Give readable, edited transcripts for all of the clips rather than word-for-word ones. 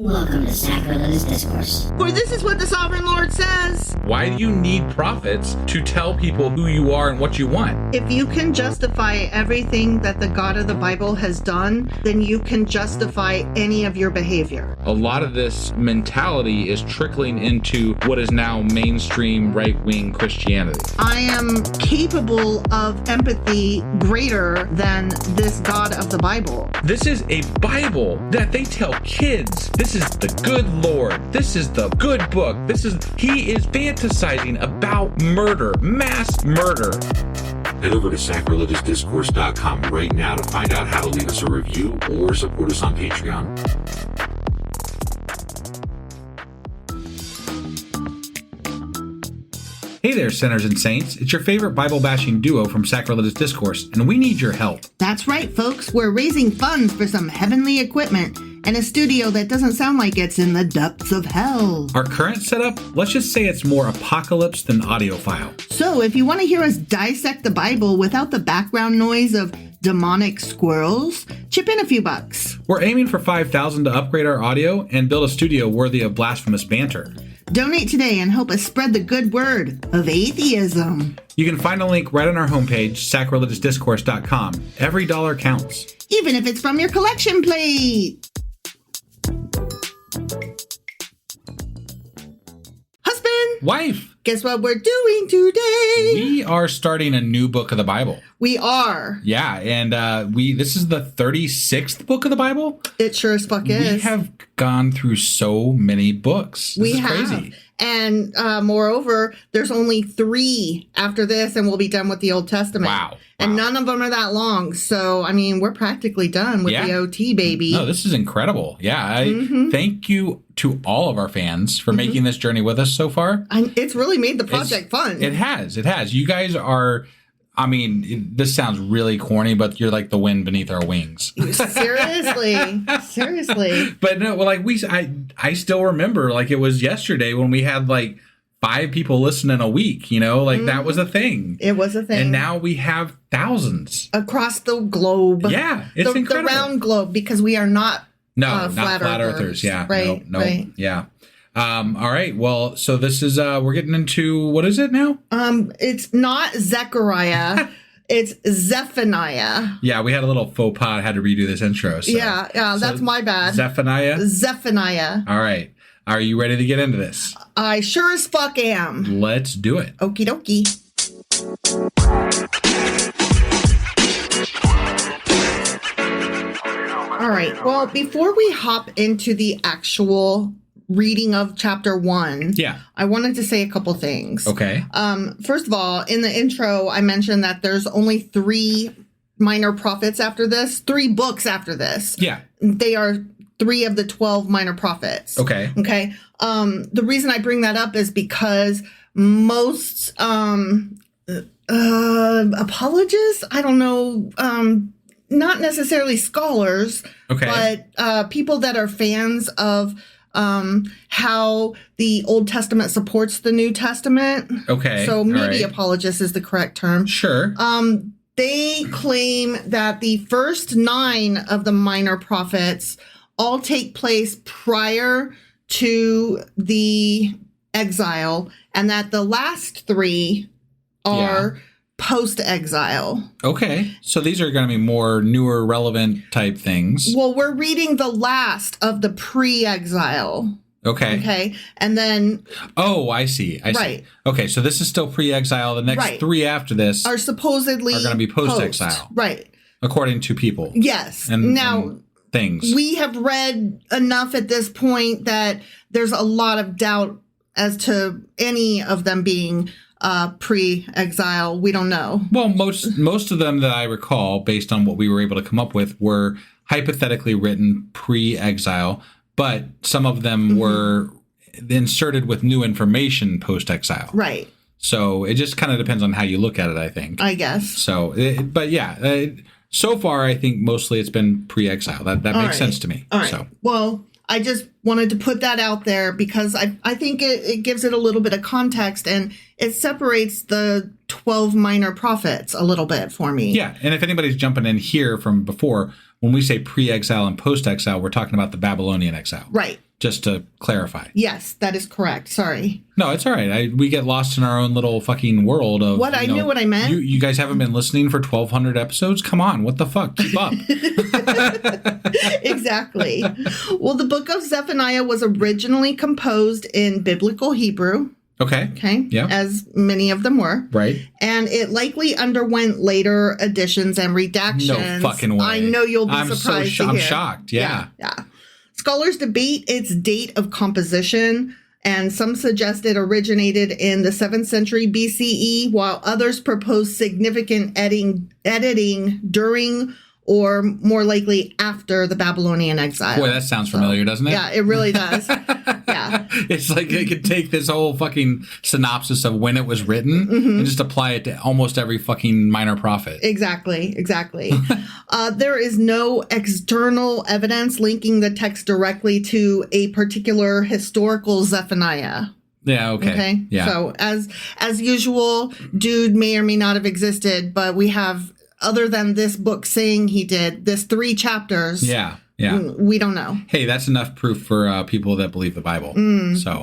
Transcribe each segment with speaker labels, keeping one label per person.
Speaker 1: Welcome to Sacrilegious Discourse.
Speaker 2: For this is what the Sovereign Lord says.
Speaker 3: Why do you need prophets to tell people who you are and what you want?
Speaker 2: If you can justify everything that the God of the Bible has done, then you can justify any of your behavior.
Speaker 3: A lot of this mentality is trickling into what is now mainstream right-wing Christianity.
Speaker 2: I am capable of empathy greater than this God of the Bible.
Speaker 3: This is a Bible that they tell kids. This is the good Lord. This is the good book. He is fantasizing about murder, mass murder.
Speaker 4: Head over to sacrilegiousdiscourse.com right now to find out how to leave us a review or support us on Patreon.
Speaker 3: Hey there, sinners and saints. It's your favorite Bible-bashing duo from Sacrilegious Discourse, and we need your help.
Speaker 2: That's right, folks. We're raising funds for some heavenly equipment and a studio that doesn't sound like it's in the depths of hell.
Speaker 3: Our current setup, let's just say it's more apocalypse than audiophile.
Speaker 2: So if you want to hear us dissect the Bible without the background noise of demonic squirrels, chip in a few bucks.
Speaker 3: We're aiming for $5,000 to upgrade our audio and build a studio worthy of blasphemous banter.
Speaker 2: Donate today and help us spread the good word of atheism.
Speaker 3: You can find a link right on our homepage, sacrilegiousdiscourse.com. Every dollar counts.
Speaker 2: Even if it's from your collection plate. Husband!
Speaker 3: Wife!
Speaker 2: Guess what we're doing today?
Speaker 3: We are starting a new book of the Bible.
Speaker 2: We are.
Speaker 3: Yeah, and this is the 36th book of the Bible.
Speaker 2: It sure as fuck is.
Speaker 3: We have gone through so many books. This is
Speaker 2: have.
Speaker 3: Crazy.
Speaker 2: And moreover, there's only 3 after this, and we'll be done with the Old Testament.
Speaker 3: Wow.
Speaker 2: And none of them are that long. So, I mean, we're practically done with the OT, baby.
Speaker 3: No, this is incredible. Yeah, thank you to all of our fans for making this journey with us so far.
Speaker 2: It's really made the project fun.
Speaker 3: It has. You guys are... I mean, this sounds really corny, but you're like the wind beneath our wings.
Speaker 2: Seriously.
Speaker 3: But no, like I still remember like it was yesterday when we had like 5 people listening a week, you know, like that was a thing.
Speaker 2: It was a thing.
Speaker 3: And now we have thousands.
Speaker 2: Across the globe.
Speaker 3: Yeah, it's incredible.
Speaker 2: The round globe, because we are not
Speaker 3: not
Speaker 2: flat
Speaker 3: earthers. Yeah.
Speaker 2: Right.
Speaker 3: No.
Speaker 2: Right.
Speaker 3: Yeah. All right. Well, so this is we're getting into, what is it now?
Speaker 2: It's not Zechariah. It's Zephaniah.
Speaker 3: Yeah, we had a little faux pas. I had to redo this intro. So.
Speaker 2: Yeah, that's my bad.
Speaker 3: Zephaniah?
Speaker 2: Zephaniah.
Speaker 3: All right. Are you ready to get into this?
Speaker 2: I sure as fuck am.
Speaker 3: Let's do it.
Speaker 2: Okie dokie. All right. Well, before we hop into the actual reading of chapter 1, I wanted to say a couple things.
Speaker 3: Okay.
Speaker 2: First of all, in the intro, I mentioned that there's only 3 minor prophets after this, 3 books after this.
Speaker 3: Yeah.
Speaker 2: They are 3 of the 12 minor prophets.
Speaker 3: Okay.
Speaker 2: Okay. The reason I bring that up is because most apologists, I don't know, not necessarily scholars, but people that are fans of how the Old Testament supports the New Testament.
Speaker 3: Okay.
Speaker 2: So maybe apologist is the correct term.
Speaker 3: Sure.
Speaker 2: They claim that the first 9 of the minor prophets all take place prior to the exile, and that the last 3 are post-exile.
Speaker 3: Okay. So these are going to be more newer, relevant type things.
Speaker 2: Well, we're reading the last of the pre-exile.
Speaker 3: Okay.
Speaker 2: Okay. And then...
Speaker 3: Oh, I see. I see. Okay, so this is still pre-exile. The next 3 after this
Speaker 2: are supposedly...
Speaker 3: are going to be post-exile.
Speaker 2: Right.
Speaker 3: According to people.
Speaker 2: Yes.
Speaker 3: And things.
Speaker 2: We have read enough at this point that there's a lot of doubt as to any of them being pre-exile. We don't know.
Speaker 3: Well, most of them that I recall, based on what we were able to come up with, were hypothetically written pre-exile, but some of them were inserted with new information post-exile.
Speaker 2: Right.
Speaker 3: So it just kind of depends on how you look at it, I think.
Speaker 2: I guess.
Speaker 3: So, but yeah, so far I think mostly it's been pre-exile. That makes sense to me.
Speaker 2: All right.
Speaker 3: So.
Speaker 2: Well, I just wanted to put that out there because I think it gives it a little bit of context, and it separates the 12 minor prophets a little bit for me.
Speaker 3: Yeah, and if anybody's jumping in here from before, when we say pre-exile and post-exile, we're talking about the Babylonian exile.
Speaker 2: Right.
Speaker 3: Just to clarify.
Speaker 2: Yes, that is correct. Sorry.
Speaker 3: No, it's all right. We get lost in our own little fucking world of
Speaker 2: what I knew what I meant.
Speaker 3: You guys haven't been listening for 1,200 episodes? Come on. What the fuck? Keep up.
Speaker 2: Exactly. Well, the book of Zephaniah was originally composed in biblical Hebrew.
Speaker 3: Okay.
Speaker 2: Yeah. As many of them were.
Speaker 3: Right.
Speaker 2: And it likely underwent later additions and redactions.
Speaker 3: No fucking way.
Speaker 2: I know you'll be surprised to hear.
Speaker 3: I'm shocked. Yeah.
Speaker 2: Scholars debate its date of composition, and some suggest it originated in the 7th century BCE, while others propose significant editing during or more likely after the Babylonian exile.
Speaker 3: Boy, that sounds familiar, doesn't it?
Speaker 2: Yeah, it really does. Yeah.
Speaker 3: It's like it could take this whole fucking synopsis of when it was written and just apply it to almost every fucking minor prophet.
Speaker 2: Exactly. There is no external evidence linking the text directly to a particular historical Zephaniah.
Speaker 3: Yeah, okay. Yeah.
Speaker 2: So as usual, dude may or may not have existed, but we have, other than this book saying he did, this 3 chapters.
Speaker 3: Yeah.
Speaker 2: We don't know.
Speaker 3: Hey, that's enough proof for people that believe the Bible. So.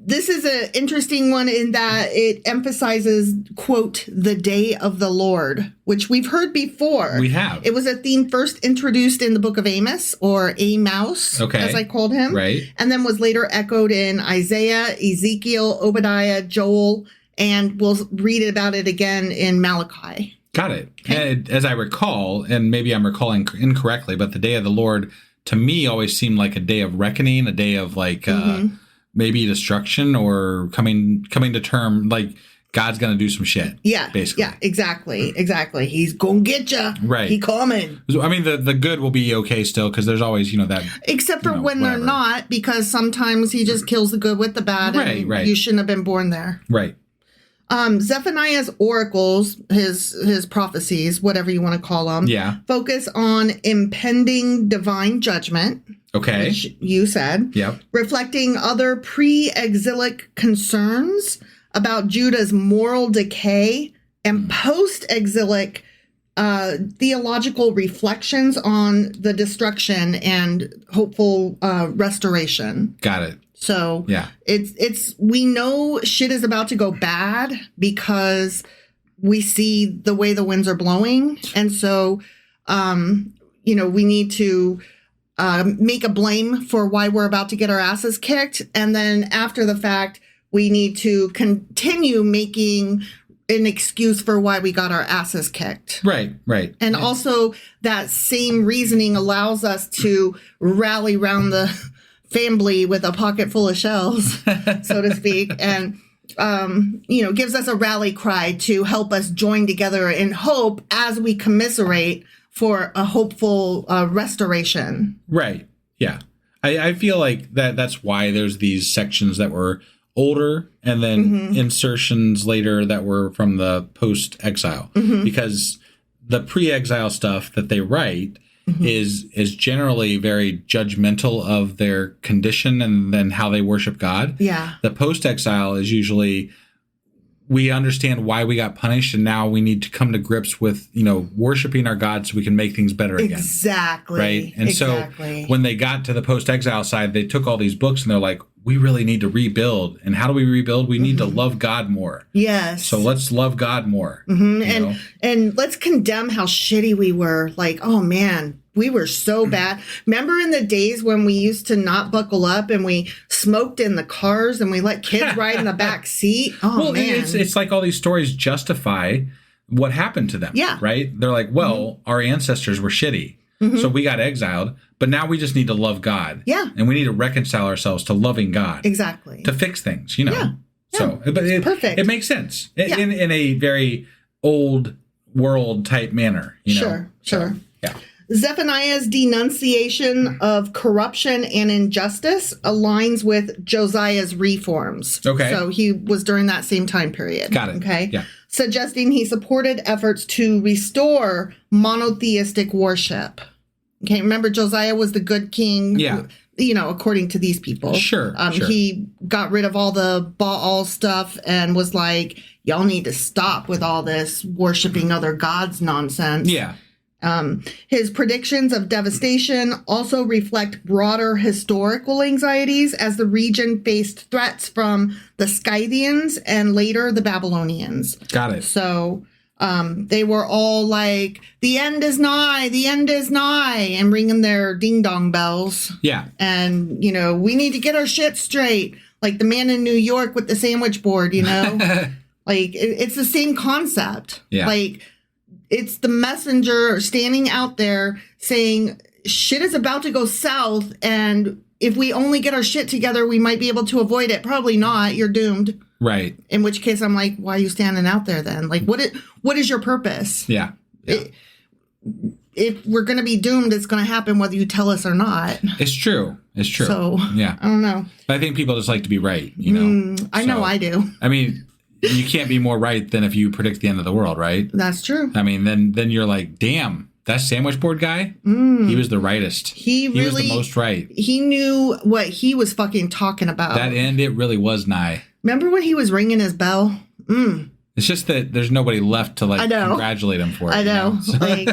Speaker 2: This is an interesting one in that it emphasizes, quote, the day of the Lord, which we've heard before.
Speaker 3: We have.
Speaker 2: It was a theme first introduced in the book of Amos, or Amos, as I called him.
Speaker 3: Right.
Speaker 2: And then was later echoed in Isaiah, Ezekiel, Obadiah, Joel, and we'll read about it again in Malachi.
Speaker 3: Got it. Okay. As I recall, and maybe I'm recalling incorrectly, but the day of the Lord to me always seemed like a day of reckoning, a day of like maybe destruction or coming to term, like God's going to do some shit. Yeah. Basically.
Speaker 2: Yeah, exactly. He's going to get you.
Speaker 3: Right.
Speaker 2: He coming.
Speaker 3: I mean, the good will be okay still because there's always, that.
Speaker 2: Except for when they're not, because sometimes he just kills the good with the bad.
Speaker 3: Right.
Speaker 2: You shouldn't have been born there.
Speaker 3: Right.
Speaker 2: Zephaniah's oracles, his prophecies, whatever you want to call them, focus on impending divine judgment.
Speaker 3: Okay.
Speaker 2: Which you said.
Speaker 3: Yep.
Speaker 2: Reflecting other pre-exilic concerns about Judah's moral decay and post-exilic theological reflections on the destruction and hopeful restoration.
Speaker 3: Got it.
Speaker 2: So it's we know shit is about to go bad because we see the way the winds are blowing. And so, we need to make a blame for why we're about to get our asses kicked. And then after the fact, we need to continue making an excuse for why we got our asses kicked.
Speaker 3: Right.
Speaker 2: And also that same reasoning allows us to rally around the family with a pocket full of shells, so to speak, and gives us a rally cry to help us join together in hope as we commiserate for a hopeful restoration.
Speaker 3: Right. Yeah. I feel like that's why there's these sections that were older and then insertions later that were from the post-exile, because the pre-exile stuff that they write is generally very judgmental of their condition and then how they worship God.
Speaker 2: Yeah.
Speaker 3: The post-exile is usually, we understand why we got punished and now we need to come to grips with, worshiping our God so we can make things better again.
Speaker 2: Exactly.
Speaker 3: Right? And so when they got to the post-exile side, they took all these books and they're like, we really need to rebuild. And how do we rebuild? We need to love God more.
Speaker 2: Yes.
Speaker 3: So let's love God more.
Speaker 2: And let's condemn how shitty we were. Like, oh man, we were so bad. Remember in the days when we used to not buckle up and we smoked in the cars and we let kids ride in the back seat? Oh, man.
Speaker 3: It's like all these stories justify what happened to them.
Speaker 2: Yeah.
Speaker 3: Right? They're like, well, our ancestors were shitty. So we got exiled, but now we just need to love God.
Speaker 2: Yeah.
Speaker 3: And we need to reconcile ourselves to loving God.
Speaker 2: Exactly.
Speaker 3: To fix things,
Speaker 2: Yeah.
Speaker 3: So, but
Speaker 2: perfect.
Speaker 3: It makes sense in a very old world type manner.
Speaker 2: Sure.
Speaker 3: So, yeah.
Speaker 2: Zephaniah's denunciation of corruption and injustice aligns with Josiah's reforms.
Speaker 3: Okay.
Speaker 2: So he was during that same time period.
Speaker 3: Got it.
Speaker 2: Okay.
Speaker 3: Yeah.
Speaker 2: Suggesting he supported efforts to restore monotheistic worship. Okay. Remember, Josiah was the good king.
Speaker 3: Yeah.
Speaker 2: According to these people.
Speaker 3: Sure.
Speaker 2: He got rid of all the Baal stuff and was like, y'all need to stop with all this worshiping other gods nonsense.
Speaker 3: Yeah.
Speaker 2: His predictions of devastation also reflect broader historical anxieties as the region faced threats from the Scythians and later the Babylonians.
Speaker 3: Got it.
Speaker 2: So they were all like, the end is nigh, and ringing their ding-dong bells.
Speaker 3: Yeah.
Speaker 2: And, we need to get our shit straight. Like the man in New York with the sandwich board, Like, it's the same concept.
Speaker 3: Yeah.
Speaker 2: Like, it's the messenger standing out there saying, shit is about to go south, and if we only get our shit together, we might be able to avoid it. Probably not. You're doomed.
Speaker 3: Right.
Speaker 2: In which case, I'm like, why are you standing out there then? Like, what is your purpose?
Speaker 3: Yeah.
Speaker 2: If we're going to be doomed, it's going to happen whether you tell us or not.
Speaker 3: It's true.
Speaker 2: So,
Speaker 3: yeah.
Speaker 2: I don't know.
Speaker 3: I think people just like to be right,
Speaker 2: I know I do.
Speaker 3: I mean, you can't be more right than if you predict the end of the world, right?
Speaker 2: That's true.
Speaker 3: I mean, then you're like, damn, that sandwich board guy, he was the rightest. He was the most right.
Speaker 2: He knew what he was fucking talking about.
Speaker 3: That end, it really was nigh.
Speaker 2: Remember when he was ringing his bell?
Speaker 3: It's just that there's nobody left to congratulate him for it.
Speaker 2: I know.
Speaker 3: So.
Speaker 2: Like,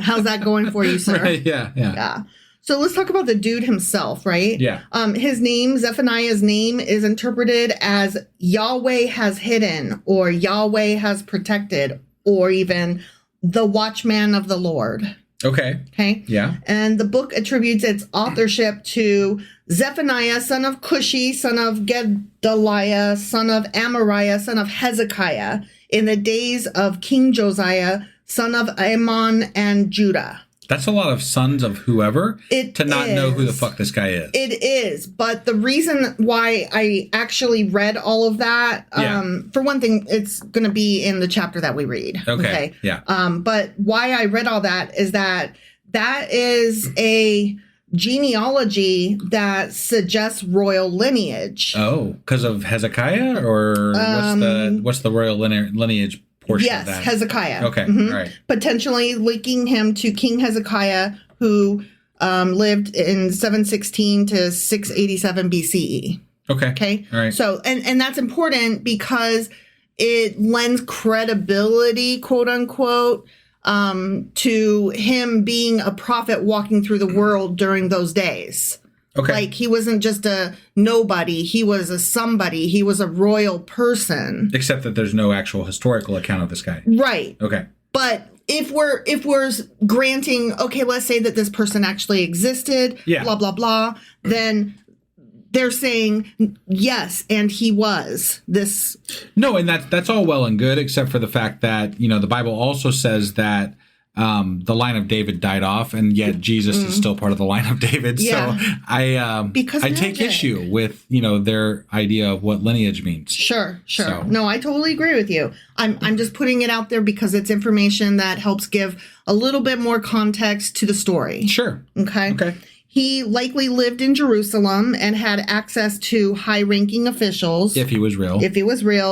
Speaker 2: how's that going for you, sir?
Speaker 3: Right, yeah.
Speaker 2: So let's talk about the dude himself, right?
Speaker 3: Yeah.
Speaker 2: His name, Zephaniah's name, is interpreted as Yahweh has hidden, or Yahweh has protected, or even the watchman of the Lord.
Speaker 3: Okay. Yeah.
Speaker 2: And the book attributes its authorship to Zephaniah, son of Cushi, son of Gedaliah, son of Amariah, son of Hezekiah, in the days of King Josiah, son of Ammon and Judah.
Speaker 3: That's a lot of sons of whoever to not know who the fuck this guy is.
Speaker 2: It is. But the reason why I actually read all of that, for one thing, it's going to be in the chapter that we read.
Speaker 3: Okay. Yeah.
Speaker 2: But why I read all that is that is a genealogy that suggests royal lineage.
Speaker 3: Oh, because of Hezekiah, or what's the royal lineage?
Speaker 2: Yes, Hezekiah.
Speaker 3: Okay, all right.
Speaker 2: Potentially linking him to King Hezekiah, who lived in 716 to 687 BCE.
Speaker 3: Okay. All right.
Speaker 2: So, and that's important because it lends credibility, quote unquote, to him being a prophet walking through the world during those days.
Speaker 3: Okay.
Speaker 2: Like, he wasn't just a nobody. He was a somebody. He was a royal person.
Speaker 3: Except that there's no actual historical account of this guy.
Speaker 2: Right.
Speaker 3: Okay.
Speaker 2: But if we're granting, okay, let's say that this person actually existed, blah, blah, blah, then they're saying, yes, and he was this.
Speaker 3: No, and that's all well and good, except for the fact that, the Bible also says that the line of David died off, and yet Jesus is still part of the line of David.
Speaker 2: Yeah.
Speaker 3: So I take issue with their idea of what lineage means.
Speaker 2: Sure.
Speaker 3: So.
Speaker 2: No, I totally agree with you. I'm just putting it out there because it's information that helps give a little bit more context to the story.
Speaker 3: Sure.
Speaker 2: Okay. He likely lived in Jerusalem and had access to high-ranking officials.
Speaker 3: If he was real.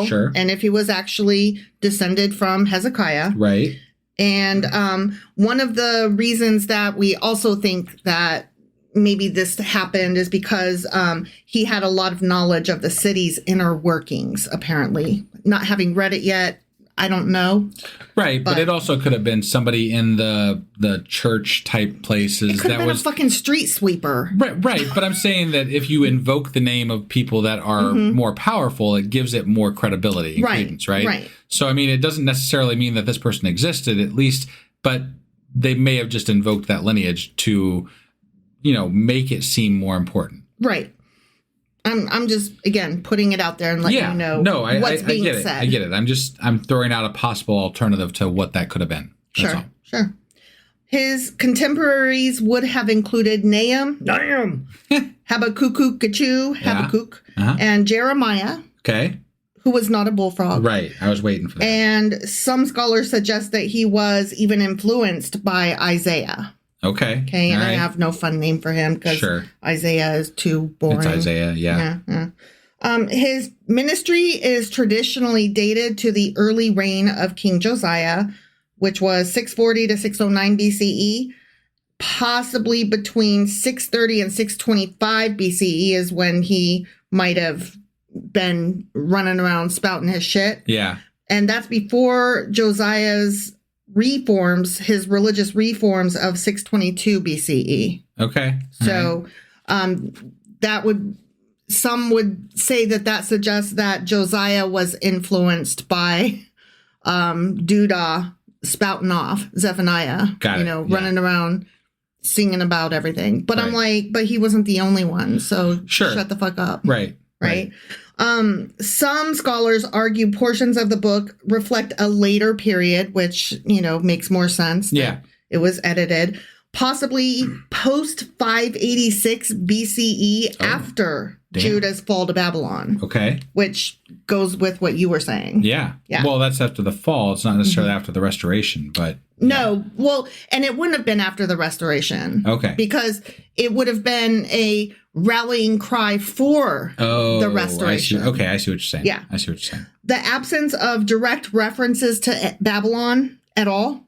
Speaker 2: Sure. And if he was actually descended from Hezekiah.
Speaker 3: Right.
Speaker 2: And one of the reasons that we also think that maybe this happened is because he had a lot of knowledge of the city's inner workings, apparently. Not having read it yet, I don't know.
Speaker 3: Right, but it also could have been somebody in the church type places.
Speaker 2: It could have been a fucking street sweeper.
Speaker 3: Right. But I'm saying that if you invoke the name of people that are more powerful, it gives it more credibility and credence, right?
Speaker 2: Right.
Speaker 3: So, I mean, it doesn't necessarily mean that this person existed, at least, but they may have just invoked that lineage to, make it seem more important.
Speaker 2: Right. I'm just, again, putting it out there and letting you know what's being said.
Speaker 3: I get it. I'm throwing out a possible alternative to what that could have been. That's all.
Speaker 2: Sure. His contemporaries would have included Nahum, Habakkuk, and Jeremiah.
Speaker 3: Okay.
Speaker 2: Who was not a bullfrog.
Speaker 3: Right. I was waiting for that.
Speaker 2: And some scholars suggest that he was even influenced by Isaiah.
Speaker 3: Okay.
Speaker 2: And I have no fun name for him because Isaiah is too boring.
Speaker 3: It's Isaiah, yeah.
Speaker 2: His ministry is traditionally dated to the early reign of King Josiah, which was 640 to 609 BCE. Possibly between 630 and 625 BCE is when he might have been running around spouting his shit.
Speaker 3: Yeah.
Speaker 2: And that's before Josiah's reforms, his religious reforms of 622 BCE.
Speaker 3: Okay.
Speaker 2: So some would say that suggests that Josiah was influenced by Judah spouting off Zephaniah, running around singing about everything. But I'm like, but he wasn't the only one. So shut the fuck up.
Speaker 3: Right.
Speaker 2: Some scholars argue portions of the book reflect a later period, which, makes more sense.
Speaker 3: Yeah.
Speaker 2: It was edited, possibly post 586 BCE after Judah's fall to Babylon.
Speaker 3: Okay.
Speaker 2: Which goes with what you were saying.
Speaker 3: Yeah. Well, that's after the fall. It's not necessarily after the restoration, but.
Speaker 2: No. Well, and it wouldn't have been after the restoration.
Speaker 3: Okay.
Speaker 2: Because it would have been a rallying cry for the restoration.
Speaker 3: I see what you're saying.
Speaker 2: Yeah.
Speaker 3: I see what you're saying.
Speaker 2: The absence of direct references to Babylon at all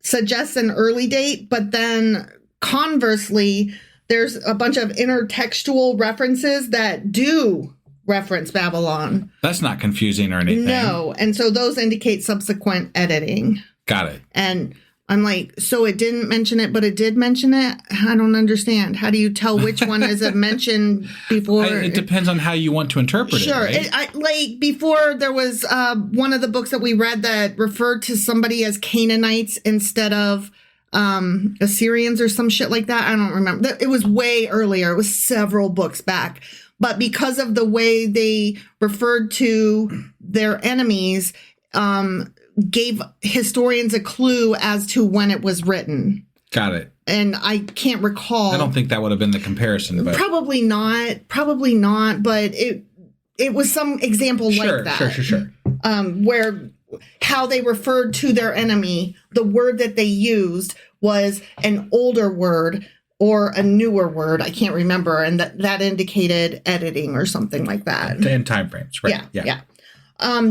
Speaker 2: suggests an early date, but then conversely, there's a bunch of intertextual references that do reference Babylon.
Speaker 3: That's not confusing or anything.
Speaker 2: No. And so those indicate subsequent editing.
Speaker 3: Got it.
Speaker 2: And I'm like, so it didn't mention it, but it did mention it? I don't understand. How do you tell which one is it mentioned before?
Speaker 3: It depends on how you want to interpret it.
Speaker 2: Sure.
Speaker 3: Right?
Speaker 2: Before there was one of the books that we read that referred to somebody as Canaanites instead of Assyrians or some shit like that. I don't remember. It was way earlier. It was several books back. But because of the way they referred to their enemies, gave historians a clue as to when it was written.
Speaker 3: Got it.
Speaker 2: And I can't recall.
Speaker 3: I don't think that would have been the comparison. But.
Speaker 2: Probably not. But it was some example like that.
Speaker 3: Sure.
Speaker 2: Where how they referred to their enemy, the word that they used was an older word or a newer word. I can't remember. And that indicated editing or something like that.
Speaker 3: In time frames, right?
Speaker 2: Yeah.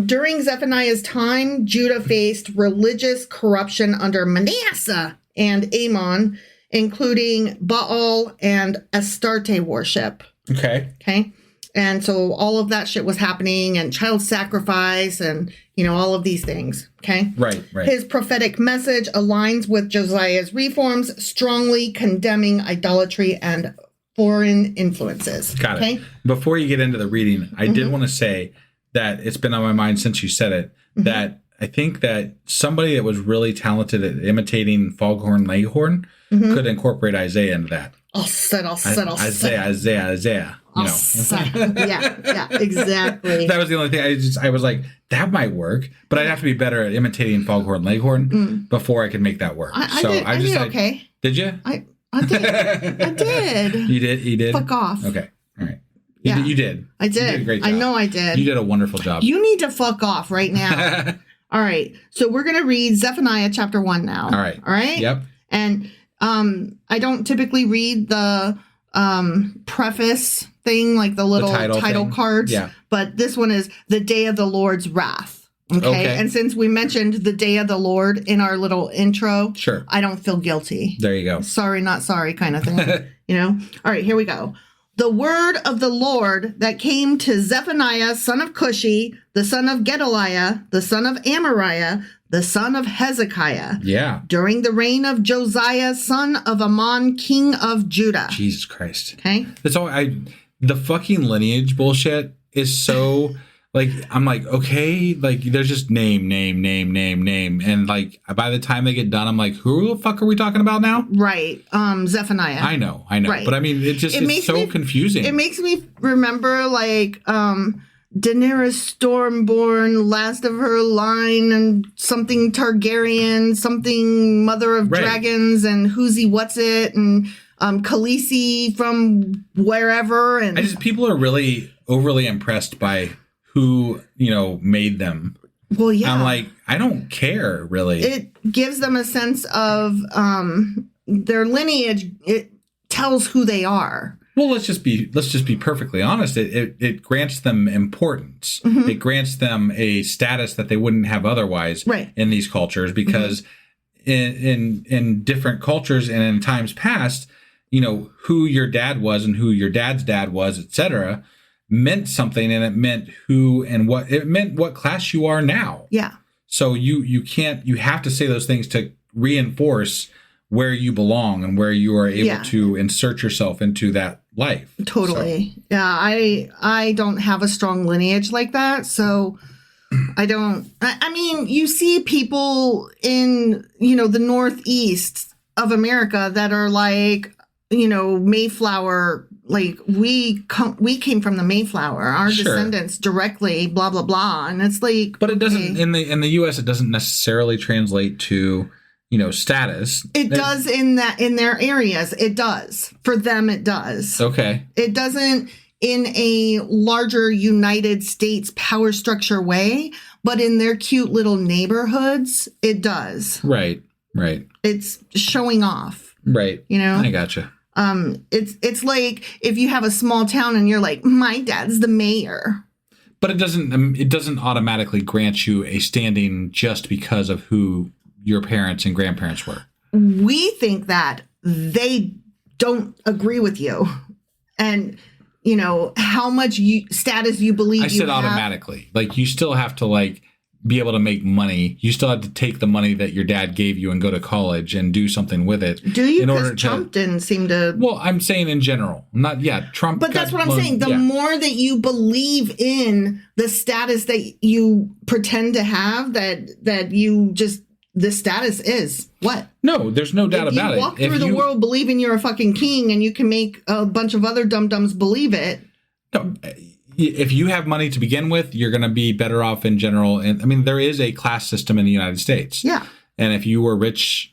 Speaker 2: During Zephaniah's time, Judah faced religious corruption under Manasseh and Amon, including Baal and Astarte worship. Okay. And so all of that shit was happening, and child sacrifice and, all of these things. Okay.
Speaker 3: Right.
Speaker 2: His prophetic message aligns with Josiah's reforms, strongly condemning idolatry and foreign influences.
Speaker 3: Got it. Before you get into the reading, I did want to say that it's been on my mind since you said it, that I think that somebody that was really talented at imitating Foghorn Leghorn could incorporate Isaiah into that. Isaiah.
Speaker 2: Yeah, exactly.
Speaker 3: That was the only thing. I was like, that might work, but I'd have to be better at imitating Foghorn Leghorn before I could make that work.
Speaker 2: I did okay.
Speaker 3: Did you?
Speaker 2: I did. I did.
Speaker 3: You did?
Speaker 2: Fuck off.
Speaker 3: Okay. All right.
Speaker 2: Yeah.
Speaker 3: You did.
Speaker 2: I did.
Speaker 3: You did a great job.
Speaker 2: I know I did.
Speaker 3: You did a wonderful job.
Speaker 2: You need to fuck off right now. All right. So we're going to read Zephaniah chapter 1 now.
Speaker 3: All right. Yep.
Speaker 2: And I don't typically read the preface thing, like the little title cards.
Speaker 3: Yeah.
Speaker 2: But this one is The Day of the Lord's Wrath. Okay. And since we mentioned the Day of the Lord in our little intro, I don't feel guilty.
Speaker 3: There you go.
Speaker 2: Sorry, not sorry kind of thing. All right, here we go. The word of the Lord that came to Zephaniah, son of Cushi, the son of Gedaliah, the son of Amariah, the son of Hezekiah.
Speaker 3: Yeah.
Speaker 2: During the reign of Josiah, son of Ammon, king of Judah.
Speaker 3: Jesus Christ.
Speaker 2: Okay.
Speaker 3: That's all the fucking lineage bullshit is so like, I'm like, okay, like there's just name. And like by the time they get done, I'm like, who the fuck are we talking about now?
Speaker 2: Right. Zephaniah.
Speaker 3: I know.
Speaker 2: Right.
Speaker 3: But I mean, it's so confusing.
Speaker 2: It makes me remember like Daenerys Stormborn, last of her line, and something Targaryen, something Mother of Dragons, and Who's What's It, and Khaleesi from wherever. And
Speaker 3: people are really overly impressed by who, made them.
Speaker 2: Well, yeah.
Speaker 3: I'm like, I don't care, really.
Speaker 2: It gives them a sense of their lineage. It tells who they are.
Speaker 3: Well, let's just be perfectly honest. It grants them importance. It grants them a status that they wouldn't have otherwise in these cultures, because in different cultures and in times past, who your dad was and who your dad's dad was, etc., meant something, and it meant what class you are now.
Speaker 2: Yeah.
Speaker 3: So you have to say those things to reinforce where you belong and where you are able to insert yourself into that life.
Speaker 2: Totally. So. Yeah, I don't have a strong lineage like that, so I don't. I mean, you see people in, the Northeast of America that are like, Mayflower, like we came from the Mayflower, our descendants directly, blah, blah, blah. And it's like,
Speaker 3: but it doesn't, in the US, it doesn't necessarily translate to, status.
Speaker 2: It does in their areas. It does. For them, it does.
Speaker 3: Okay.
Speaker 2: It doesn't in a larger United States power structure way, but in their cute little neighborhoods, it does.
Speaker 3: Right.
Speaker 2: It's showing off.
Speaker 3: Right. I gotcha.
Speaker 2: It's like if you have a small town and you're like, my dad's the mayor.
Speaker 3: But it doesn't automatically grant you a standing just because of who your parents and grandparents were.
Speaker 2: We think that they don't agree with you. And, how much status you believe you have. I said automatically.
Speaker 3: Like, you still have to, be able to make money. You still have to take the money that your dad gave you and go to college and do something with it.
Speaker 2: Do you? Because Trump didn't seem to...
Speaker 3: Well, I'm saying in general. Trump...
Speaker 2: But that's what I'm saying. The more that you believe in the status that you pretend to have, that you just... The status is what?
Speaker 3: No, there's no doubt about it.
Speaker 2: You walk through the world believing you're a fucking king and you can make a bunch of other dum-dums believe it.
Speaker 3: No, if you have money to begin with, you're going to be better off in general. And I mean, there is a class system in the United States.
Speaker 2: Yeah.
Speaker 3: And if you were rich,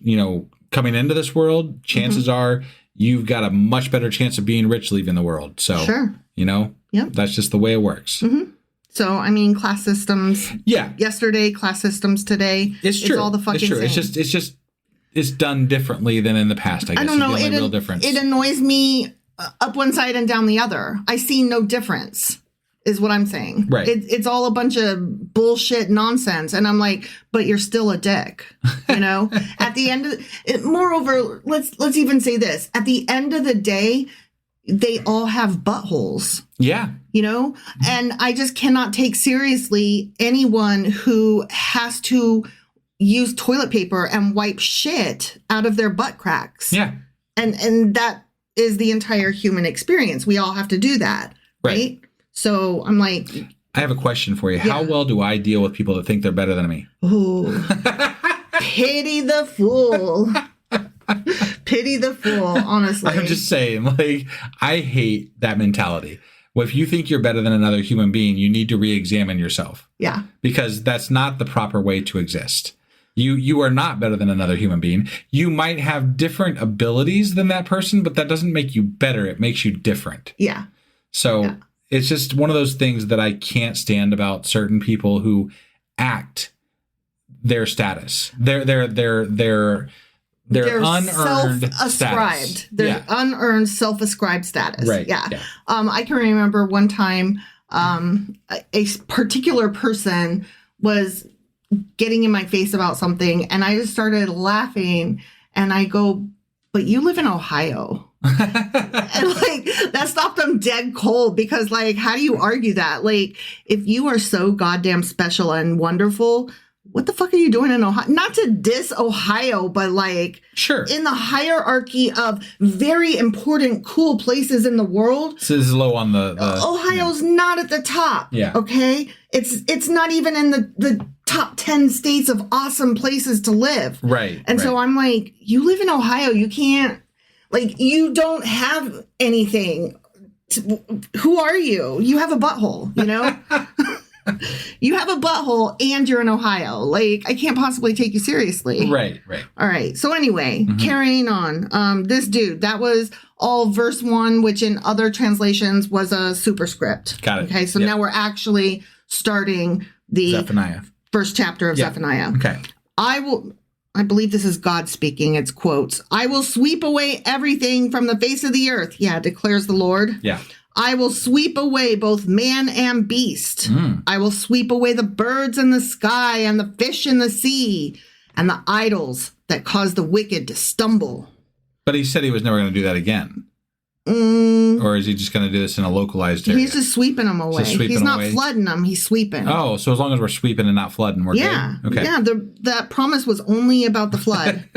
Speaker 3: coming into this world, chances are you've got a much better chance of being rich leaving the world. So, that's just the way it works.
Speaker 2: Mm-hmm. So, I mean, class systems.
Speaker 3: Yeah.
Speaker 2: Yesterday, class systems today.
Speaker 3: It's true.
Speaker 2: It's all the fucking
Speaker 3: same. It's done differently than in the past. I guess. I don't know. It's the only real difference.
Speaker 2: It annoys me up one side and down the other. I see no difference, is what I'm saying.
Speaker 3: Right.
Speaker 2: It's all a bunch of bullshit nonsense, and I'm like, but you're still a dick. At the end of it. Moreover, let's even say this. At the end of the day, they all have buttholes.
Speaker 3: Yeah.
Speaker 2: And I just cannot take seriously anyone who has to use toilet paper and wipe shit out of their butt cracks.
Speaker 3: Yeah.
Speaker 2: And that is the entire human experience. We all have to do that. Right. So I'm like,
Speaker 3: I have a question for you. Yeah. How well do I deal with people that think they're better than me?
Speaker 2: Ooh. Pity the fool. Pity the fool, honestly.
Speaker 3: I'm just saying, I hate that mentality. Well, if you think you're better than another human being, you need to re-examine yourself.
Speaker 2: Yeah.
Speaker 3: Because that's not the proper way to exist. You are not better than another human being. You might have different abilities than that person, but that doesn't make you better. It makes you different.
Speaker 2: Yeah.
Speaker 3: So it's just one of those things that I can't stand about certain people who act their status. They're unearned status.
Speaker 2: They're unearned self-ascribed status.
Speaker 3: Right.
Speaker 2: Yeah. I can remember one time a particular person was getting in my face about something, and I just started laughing, and I go, but you live in Ohio. And that stopped them dead cold, because how do you argue that? If you are so goddamn special and wonderful, what the fuck are you doing in Ohio? Not to diss Ohio, but
Speaker 3: sure,
Speaker 2: in the hierarchy of very important, cool places in the world.
Speaker 3: So this is low on the
Speaker 2: Ohio's not at the top.
Speaker 3: Yeah.
Speaker 2: Okay. It's not even in the top 10 states of awesome places to live.
Speaker 3: Right.
Speaker 2: And so I'm like, you live in Ohio. You can't, you don't have anything. Who are you? You have a butthole, You have a butthole and you're in Ohio. I can't possibly take you seriously.
Speaker 3: Right.
Speaker 2: All right. So anyway, carrying on. This dude, that was all verse 1, which in other translations was a superscript.
Speaker 3: Got it.
Speaker 2: Okay. So now we're actually starting the
Speaker 3: Zephaniah.
Speaker 2: First chapter of Zephaniah.
Speaker 3: Okay.
Speaker 2: I believe this is God speaking. It's quotes. I will sweep away everything from the face of the earth. Yeah, declares the Lord.
Speaker 3: Yeah.
Speaker 2: I will sweep away both man and beast. I will sweep away the birds in the sky and the fish in the sea and the idols that cause the wicked to stumble.
Speaker 3: But he said he was never going to do that again. Or or is he just going to do this in a localized area?
Speaker 2: He's just sweeping them away. He's not flooding them. He's sweeping.
Speaker 3: Oh, so as long as we're sweeping and not flooding, we're good? Okay.
Speaker 2: Yeah, that promise was only about the flood.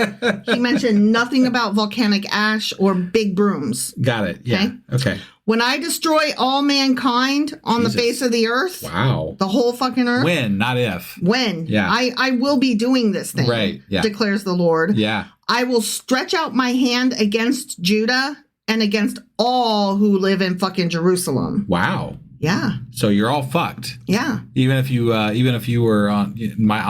Speaker 2: He mentioned nothing about volcanic ash or big brooms.
Speaker 3: Got it. Yeah. Okay.
Speaker 2: When I destroy all mankind on the face of the earth,
Speaker 3: wow,
Speaker 2: the whole fucking earth.
Speaker 3: When, not if.
Speaker 2: When.
Speaker 3: Yeah.
Speaker 2: I will be doing this thing.
Speaker 3: Right. Yeah.
Speaker 2: Declares the Lord.
Speaker 3: Yeah.
Speaker 2: I will stretch out my hand against Judah and against all who live in fucking Jerusalem.
Speaker 3: Wow.
Speaker 2: Yeah.
Speaker 3: So you're all fucked.
Speaker 2: Yeah.
Speaker 3: Even if you were on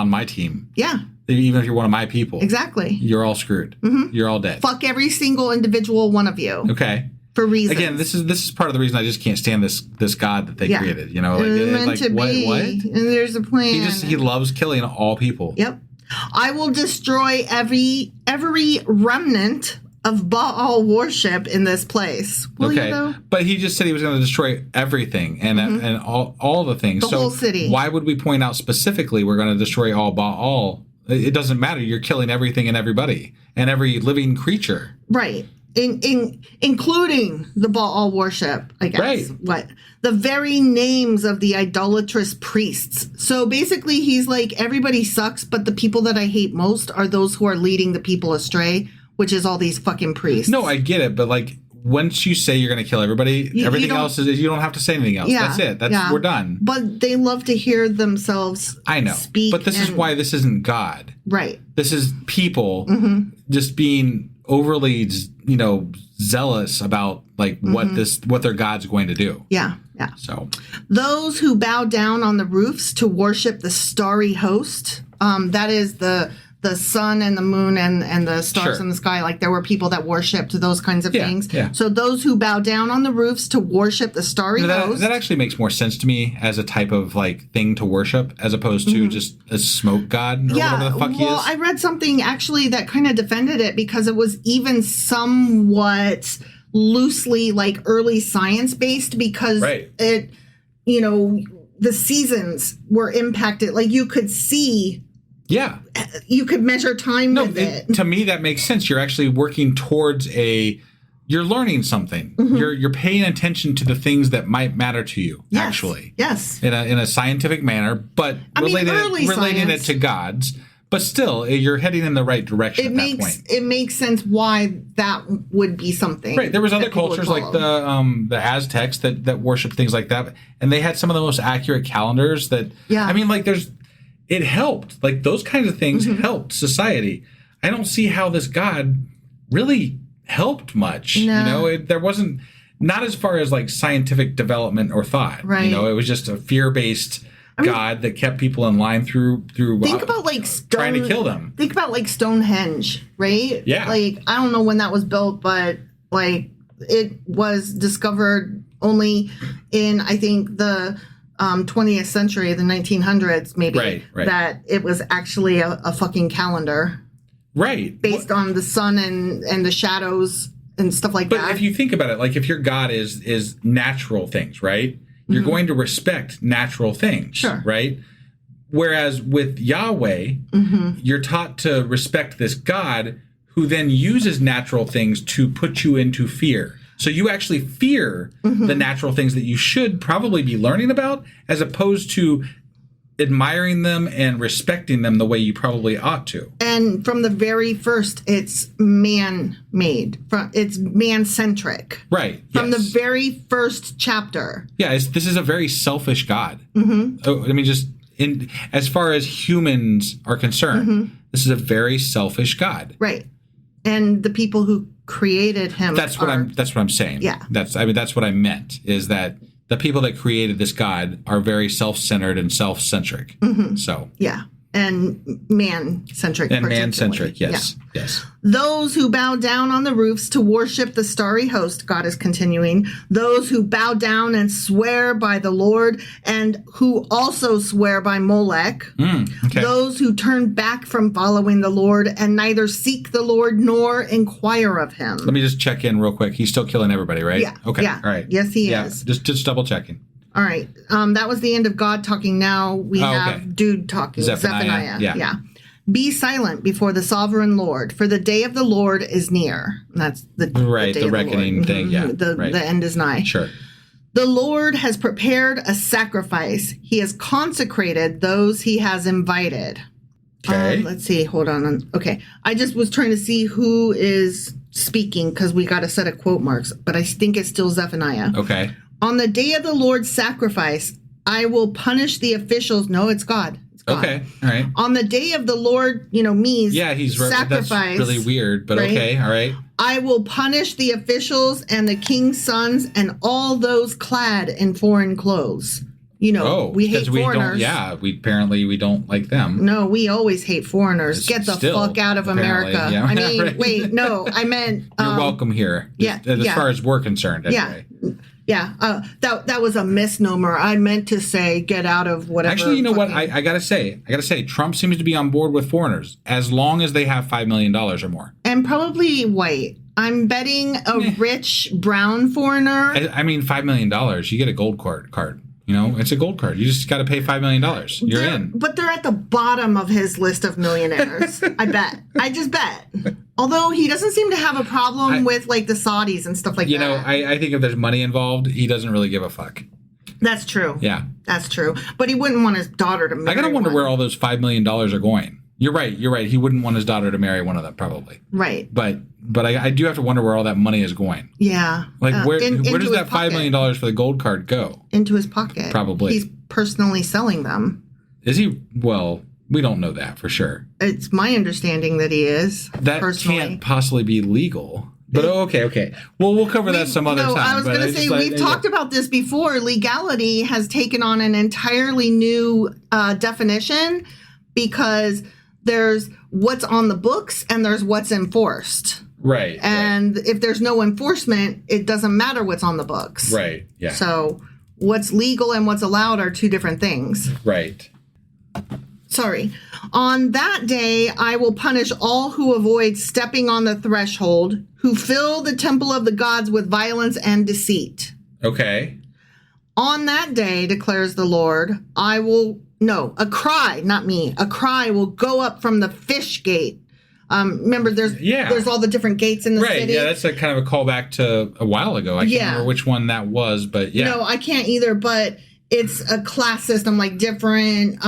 Speaker 3: my team.
Speaker 2: Yeah.
Speaker 3: Even if you're one of my people.
Speaker 2: Exactly.
Speaker 3: You're all screwed.
Speaker 2: Mm-hmm.
Speaker 3: You're all dead.
Speaker 2: Fuck every single individual one of you.
Speaker 3: Okay.
Speaker 2: For reasons.
Speaker 3: Again, this is part of the reason I just can't stand this God that they created. You know,
Speaker 2: meant to
Speaker 3: what?
Speaker 2: be.
Speaker 3: What?
Speaker 2: And there's a plan.
Speaker 3: He loves killing all people.
Speaker 2: Yep. I will destroy every remnant of Baal worship in this place. Will you, though?
Speaker 3: But he just said he was going to destroy everything and all the things.
Speaker 2: The whole city.
Speaker 3: Why would we point out specifically we're going to destroy all Baal? It doesn't matter. You're killing everything and everybody and every living creature.
Speaker 2: Right. Including the Baal worship, I guess.
Speaker 3: Right.
Speaker 2: What? The very names of the idolatrous priests. So basically, he's like, everybody sucks, but the people that I hate most are those who are leading the people astray, which is all these fucking priests.
Speaker 3: No, I get it, but like, once you say you're going to kill everybody, everything else is, you don't have to say anything else.
Speaker 2: Yeah,
Speaker 3: That's it. We're done.
Speaker 2: But they love to hear themselves speak.
Speaker 3: But this is why this isn't God.
Speaker 2: Right.
Speaker 3: This is people just being overly, zealous about like what their God's going to do.
Speaker 2: Yeah. Yeah.
Speaker 3: So
Speaker 2: those who bow down on the roofs to worship the starry host, that is the sun and the moon and the stars in the sky. Like there were people that worshipped those kinds of things. Yeah. So those who bow down on the roofs to worship the starry host. That
Speaker 3: actually makes more sense to me as a type of like thing to worship as opposed to just a smoke god or whatever the fuck he is.
Speaker 2: Well, I read something actually that kind of defended it because it was even somewhat loosely like early science based because it, the seasons were impacted. Like you could see.
Speaker 3: Yeah.
Speaker 2: You could measure time with it.
Speaker 3: To me, that makes sense. You're actually working towards you're learning something. You're paying attention to the things that might matter to you, actually.
Speaker 2: Yes.
Speaker 3: In a scientific manner, but relating it to God's. But still, you're heading in the right direction at that point.
Speaker 2: It makes sense why that would be something.
Speaker 3: Right. There was other cultures like the Aztecs that worship things like that. And they had some of the most accurate calendars that, I mean, like it helped. Like those kinds of things helped society. I don't see how this God really helped much.
Speaker 2: No.
Speaker 3: There wasn't, not as far as like scientific development or thought.
Speaker 2: Right.
Speaker 3: It was just a fear-based God that kept people in line through
Speaker 2: think about like
Speaker 3: trying to kill them.
Speaker 2: Think about like Stonehenge, right?
Speaker 3: Yeah.
Speaker 2: Like I don't know when that was built, but like it was discovered only in I think the 20th century, the 1900s, maybe.
Speaker 3: Right.
Speaker 2: That it was actually a fucking calendar.
Speaker 3: Right.
Speaker 2: Based on the sun and the shadows and stuff like that.
Speaker 3: But if you think about it, like if your God is natural things, right? You're going to respect natural things, right? Whereas with Yahweh, you're taught to respect this God who then uses natural things to put you into fear. So you actually fear the natural things that you should probably be learning about as opposed to admiring them and respecting them the way you probably ought to.
Speaker 2: And from the very first, it's man-made. It's man-centric.
Speaker 3: Right.
Speaker 2: From the very first chapter.
Speaker 3: Yeah, this is a very selfish God. I mean, just as far as humans are concerned, this is a very selfish God.
Speaker 2: Right. And the people who created him
Speaker 3: That's what I'm saying.
Speaker 2: Yeah.
Speaker 3: That's what I meant, is that the people that created this God are very self-centered and self-centric. So
Speaker 2: yeah, and man-centric.
Speaker 3: Yes.
Speaker 2: Yeah. Yes. Those who bow down on the roofs to worship the starry host, God is continuing. Those who bow down and swear by the Lord, and who also swear by Molech. Those who turn back from following the Lord and neither seek the Lord nor inquire of him.
Speaker 3: Let me just check in real quick. He's still killing everybody, right?
Speaker 2: Yeah.
Speaker 3: Okay.
Speaker 2: Yeah.
Speaker 3: All right.
Speaker 2: Yes, he is.
Speaker 3: Just double checking.
Speaker 2: All right. That was the end of God talking. Now we have dude talking. Zephaniah.
Speaker 3: Yeah.
Speaker 2: Be silent before the sovereign Lord, for the day of the Lord is near. That's the
Speaker 3: Right,
Speaker 2: day
Speaker 3: the
Speaker 2: of
Speaker 3: reckoning
Speaker 2: Lord.
Speaker 3: thing, yeah.
Speaker 2: The end is nigh.
Speaker 3: Sure.
Speaker 2: The Lord has prepared a sacrifice. He has consecrated those he has invited.
Speaker 3: Okay.
Speaker 2: Let's see. Hold on. Okay. I just was trying to see who is speaking because we got a set of quote marks, but I think it's still Zephaniah.
Speaker 3: Okay.
Speaker 2: On the day of the Lord's sacrifice, I will punish the officials. No, it's God. It's God.
Speaker 3: Okay. All right.
Speaker 2: On the day of the Lord, me's sacrifice.
Speaker 3: That's really weird, but
Speaker 2: right?
Speaker 3: okay. All right.
Speaker 2: I will punish the officials and the king's sons and all those clad in foreign clothes. We hate foreigners.
Speaker 3: We don't like them.
Speaker 2: No, we always hate foreigners. Get the fuck out of America.
Speaker 3: Yeah.
Speaker 2: I mean,
Speaker 3: Right.
Speaker 2: wait, no, I meant...
Speaker 3: You're welcome here. As far as we're concerned, anyway.
Speaker 2: Yeah. That was a misnomer. I meant to say get out of whatever.
Speaker 3: Actually, you know what? I gotta say, Trump seems to be on board with foreigners as long as they have $5 million or more.
Speaker 2: And probably white. I'm betting a rich brown foreigner.
Speaker 3: I mean, $5 million. You get a gold card. It's a gold card. You just got to pay $5 million. You're in.
Speaker 2: But they're at the bottom of his list of millionaires. I bet. I just bet. Although he doesn't seem to have a problem with like the Saudis and stuff like that.
Speaker 3: I think if there's money involved, he doesn't really give a fuck.
Speaker 2: That's true.
Speaker 3: Yeah.
Speaker 2: That's true. But he wouldn't want his daughter to marry
Speaker 3: I gotta wonder
Speaker 2: one.
Speaker 3: where all those $5 million are going. You're right. He wouldn't want his daughter to marry one of them, probably.
Speaker 2: Right.
Speaker 3: But I do have to wonder where all that money is going.
Speaker 2: Yeah.
Speaker 3: Like where does that
Speaker 2: pocket.
Speaker 3: $5 million for the gold card go?
Speaker 2: Into his pocket.
Speaker 3: Probably.
Speaker 2: He's personally selling them.
Speaker 3: Is he? Well, we don't know that for sure.
Speaker 2: It's my understanding that he is.
Speaker 3: That
Speaker 2: personally.
Speaker 3: can't possibly be legal. But okay. Well, we'll cover that some other time.
Speaker 2: I was going to say, we've talked about this before. Legality has taken on an entirely new definition because there's what's on the books and there's what's enforced.
Speaker 3: Right.
Speaker 2: And if there's no enforcement, it doesn't matter what's on the books.
Speaker 3: Right. Yeah.
Speaker 2: So what's legal and what's allowed are two different things.
Speaker 3: Right.
Speaker 2: Sorry. On that day, I will punish all who avoid stepping on the threshold, who fill the temple of the gods with violence and deceit.
Speaker 3: Okay.
Speaker 2: On that day, declares the Lord, a cry, not me, a cry will go up from the fish gate. Remember, there's all the different gates in the city.
Speaker 3: Right, yeah, that's a kind of a callback to a while ago. I can't remember which one that was, but yeah.
Speaker 2: No, I can't either, but it's a class system, like different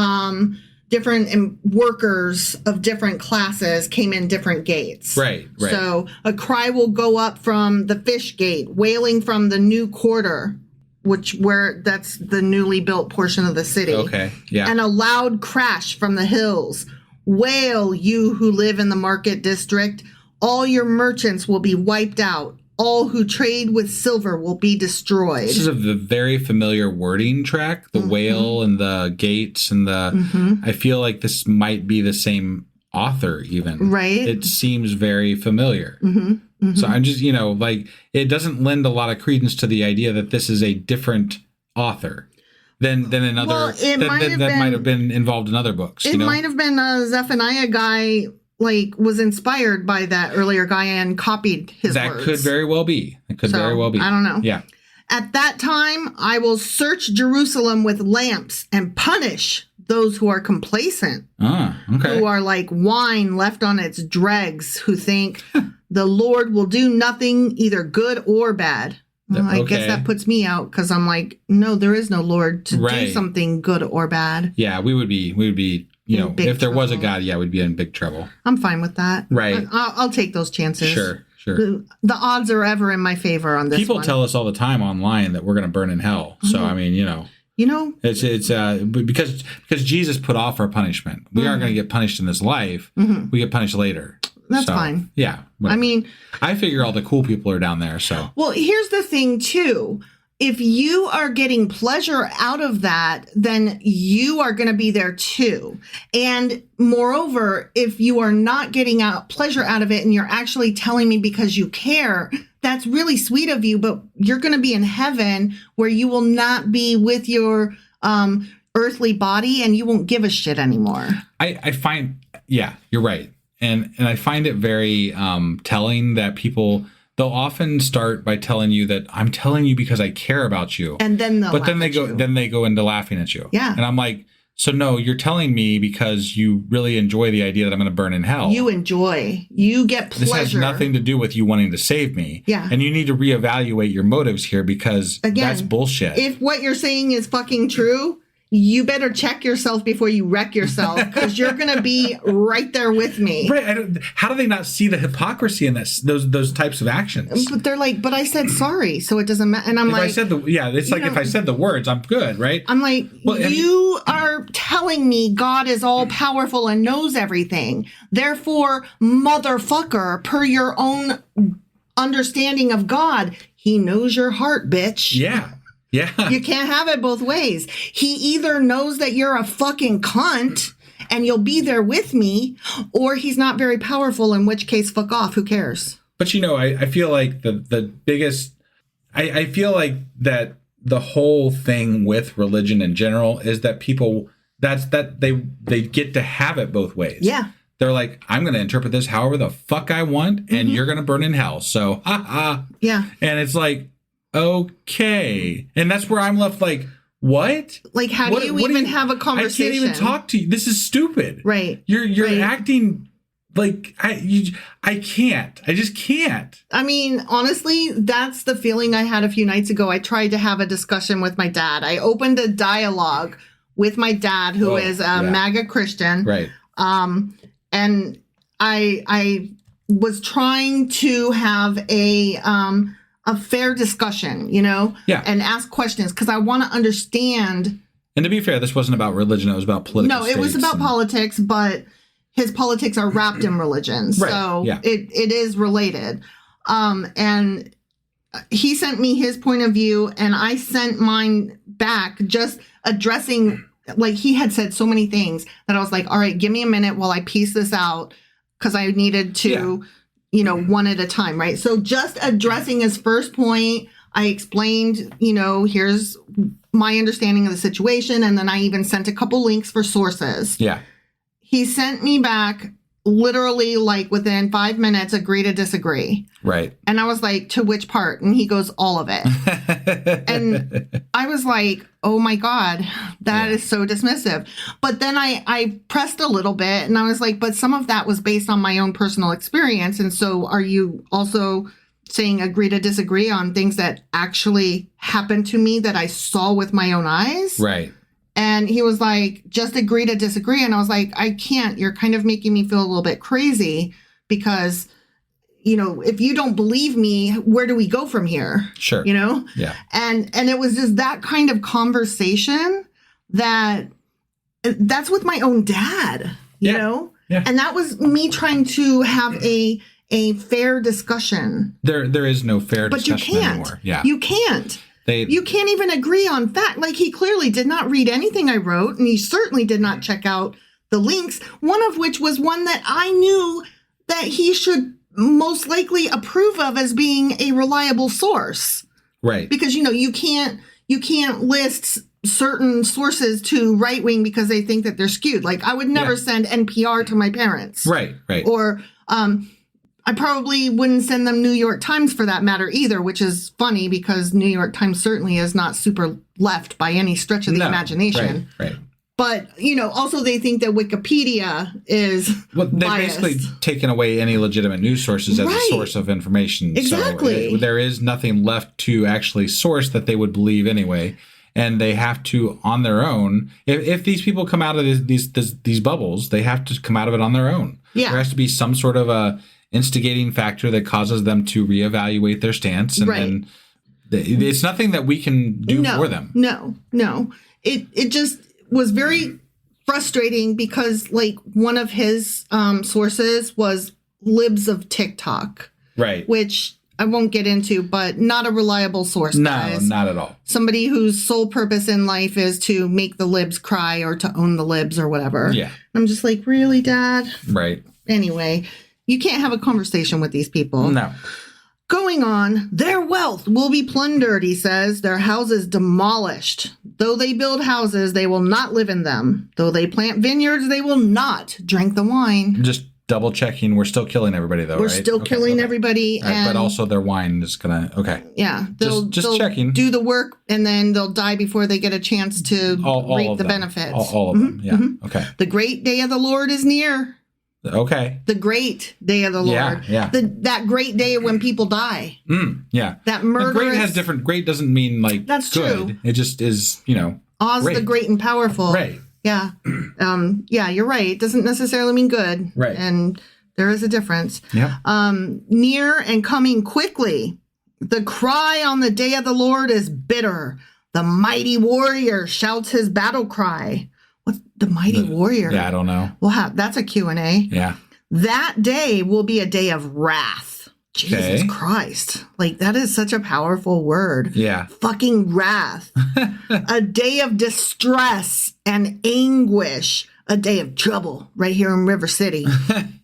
Speaker 2: workers of different classes came in different gates.
Speaker 3: Right.
Speaker 2: So a cry will go up from the fish gate, wailing from the new quarter, that's the newly built portion of the city.
Speaker 3: Okay, yeah.
Speaker 2: And a loud crash from the hills. Wail, you who live in the market district. All your merchants will be wiped out. All who trade with silver will be destroyed.
Speaker 3: This is a very familiar wording track, the whale and the gates and the... I feel like this might be the same author even.
Speaker 2: Right.
Speaker 3: It seems very familiar. So I'm just, it doesn't lend a lot of credence to the idea that this is a different author than another that might have been involved in other books.
Speaker 2: It might have been a Zephaniah guy, was inspired by that earlier guy and copied his words.
Speaker 3: That could very well be. I
Speaker 2: don't know.
Speaker 3: Yeah.
Speaker 2: At that time, I will search Jerusalem with lamps and punish those who are complacent.
Speaker 3: Okay.
Speaker 2: Who are like wine left on its dregs, who think the Lord will do nothing either good or bad. Well, I guess that puts me out because I'm like, no, there is no Lord to do something good or bad.
Speaker 3: Yeah, we would be, if there was a God, we'd be in big trouble.
Speaker 2: I'm fine with that.
Speaker 3: Right.
Speaker 2: I'll take those chances.
Speaker 3: Sure.
Speaker 2: The odds are ever in my favor on this
Speaker 3: People
Speaker 2: one.
Speaker 3: tell us all the time online that we're going to burn in hell. So, I mean, it's because Jesus put off our punishment. We aren't going to get punished in this life. We get punished later.
Speaker 2: That's fine.
Speaker 3: Yeah. Whatever. I mean, I figure all the cool people are down there. So,
Speaker 2: well, here's the thing too. If you are getting pleasure out of that, then you are going to be there too. And moreover, if you are not getting pleasure out of it and you're actually telling me because you care, that's really sweet of you, but you're going to be in heaven where you will not be with your earthly body and you won't give a shit anymore.
Speaker 3: I find, you're right. And I find it very telling that they'll often start by telling you that I'm telling you because I care about you.
Speaker 2: And then
Speaker 3: they go into laughing at you.
Speaker 2: Yeah.
Speaker 3: And I'm like, So no, you're telling me because you really enjoy the idea that I'm going to burn in hell.
Speaker 2: You get pleasure.
Speaker 3: This has nothing to do with you wanting to save me.
Speaker 2: Yeah.
Speaker 3: And you need to reevaluate your motives here because
Speaker 2: Again,
Speaker 3: that's bullshit.
Speaker 2: If what you're saying is fucking true, you better check yourself before you wreck yourself, because you're going to be right there with me.
Speaker 3: Right. How do they not see the hypocrisy in those types of actions?
Speaker 2: But they're like, but I said sorry, so it doesn't matter. And I'm
Speaker 3: If
Speaker 2: like,
Speaker 3: it's like if I said the words, I'm good, right?
Speaker 2: I'm like,
Speaker 3: Well,
Speaker 2: you are telling me God is all powerful and knows everything. Therefore, motherfucker, per your own understanding of God, he knows your heart, bitch.
Speaker 3: Yeah. Yeah.
Speaker 2: You can't have it both ways. He either knows that you're a fucking cunt and you'll be there with me, or he's not very powerful, in which case, fuck off. Who cares?
Speaker 3: But, I feel like the biggest, I feel like that the whole thing with religion in general is that people, they get to have it both ways.
Speaker 2: Yeah.
Speaker 3: They're like, I'm going to interpret this however the fuck I want, and you're going to burn in hell. So, ha ha.
Speaker 2: Yeah.
Speaker 3: And it's like, okay. And that's where I'm left like, what?
Speaker 2: Like, how do you even have a conversation?
Speaker 3: I can't even talk to you. This is stupid.
Speaker 2: Right.
Speaker 3: You're
Speaker 2: right.
Speaker 3: acting like I can't. I just can't.
Speaker 2: I mean, honestly, that's the feeling I had a few nights ago. I tried to have a discussion with my dad. I opened a dialogue with my dad, who is a MAGA Christian.
Speaker 3: Right.
Speaker 2: And I was trying to have a fair discussion, and ask questions, because I want to understand.
Speaker 3: And to be fair, this wasn't about religion. It was about political
Speaker 2: No, it was about politics, but his politics are wrapped in religion.
Speaker 3: Right,
Speaker 2: So
Speaker 3: yeah.
Speaker 2: it is related. And he sent me his point of view, and I sent mine back, just addressing, like, he had said so many things that I was like, all right, give me a minute while I piece this out, because I needed to, one at a time, right? So just addressing his first point, I explained, here's my understanding of the situation. And then I even sent a couple links for sources.
Speaker 3: Yeah.
Speaker 2: He sent me back literally, like, within 5 minutes, agree to disagree.
Speaker 3: Right.
Speaker 2: And I was like, to which part? And he goes, all of it. And I was like, oh my God, that is so dismissive. But then I pressed a little bit, and I was like, but some of that was based on my own personal experience. And so are you also saying agree to disagree on things that actually happened to me that I saw with my own eyes?
Speaker 3: Right.
Speaker 2: And he was like, just agree to disagree. And I was like, I can't. You're kind of making me feel a little bit crazy, because, if you don't believe me, where do we go from here?
Speaker 3: Sure.
Speaker 2: Yeah. And it was just that kind of conversation that's with my own dad, you know?
Speaker 3: Yeah.
Speaker 2: And that was me trying to have a fair discussion.
Speaker 3: There is no fair discussion
Speaker 2: But you can't.
Speaker 3: anymore. Yeah.
Speaker 2: You can't. You can't even agree on fact. Like, he clearly did not read anything I wrote, and he certainly did not check out the links, one of which was one that I knew that he should most likely approve of as being a reliable source.
Speaker 3: Right.
Speaker 2: Because, you can't list certain sources to right wing because they think that they're skewed. Like, I would never send NPR to my parents.
Speaker 3: Right.
Speaker 2: Or I probably wouldn't send them New York Times for that matter either, which is funny because New York Times certainly is not super left by any stretch of the imagination.
Speaker 3: Right.
Speaker 2: But, also they think that Wikipedia is
Speaker 3: they've
Speaker 2: biased.
Speaker 3: basically taken away any legitimate news sources as a source of information.
Speaker 2: Exactly.
Speaker 3: So there is nothing left to actually source that they would believe anyway. And they have to, on their own, if these people come out of these bubbles, they have to come out of it on their own.
Speaker 2: Yeah.
Speaker 3: There has to be some sort of a instigating factor that causes them to reevaluate their stance. And then it's nothing that we can do for them.
Speaker 2: No. It just was very frustrating because, like, one of his sources was libs of TikTok.
Speaker 3: Right.
Speaker 2: Which I won't get into, but not a reliable source.
Speaker 3: No,
Speaker 2: guys.
Speaker 3: not at all.
Speaker 2: Somebody whose sole purpose in life is to make the libs cry or to own the libs or whatever.
Speaker 3: Yeah.
Speaker 2: I'm just like, really, Dad?
Speaker 3: Right.
Speaker 2: Anyway, you can't have a conversation with these people.
Speaker 3: No.
Speaker 2: Going on, their wealth will be plundered, he says, their houses demolished. Though they build houses, they will not live in them. Though they plant vineyards, they will not drink the wine.
Speaker 3: Just double checking. We're still killing everybody, though,
Speaker 2: We're
Speaker 3: right?
Speaker 2: still killing everybody.
Speaker 3: All right,
Speaker 2: and
Speaker 3: but also their wine is going to, okay.
Speaker 2: yeah, they'll
Speaker 3: checking.
Speaker 2: do the work, and then they'll die before they get a chance to reap the benefits.
Speaker 3: All of them, yeah. Okay.
Speaker 2: The great day of the Lord is near.
Speaker 3: Okay.
Speaker 2: The great day of the Lord.
Speaker 3: Yeah.
Speaker 2: That great day when people die.
Speaker 3: Yeah.
Speaker 2: That murderous.
Speaker 3: Great has different. Great doesn't mean like
Speaker 2: That's
Speaker 3: good.
Speaker 2: true.
Speaker 3: It just is,
Speaker 2: Oz the great and powerful.
Speaker 3: Right.
Speaker 2: Yeah. Yeah, you're right. It doesn't necessarily mean good.
Speaker 3: Right.
Speaker 2: And there is a difference.
Speaker 3: Yeah.
Speaker 2: Near and coming quickly. The cry on the day of the Lord is bitter. The mighty warrior shouts his battle cry. What's the mighty warrior?
Speaker 3: Yeah, I don't know.
Speaker 2: Well, that's a Q&A.
Speaker 3: Yeah.
Speaker 2: That day will be a day of wrath. Jesus
Speaker 3: Okay.
Speaker 2: Christ. Like, that is such a powerful word.
Speaker 3: Yeah.
Speaker 2: Fucking wrath. A day of distress and anguish. A day of trouble right here in River City.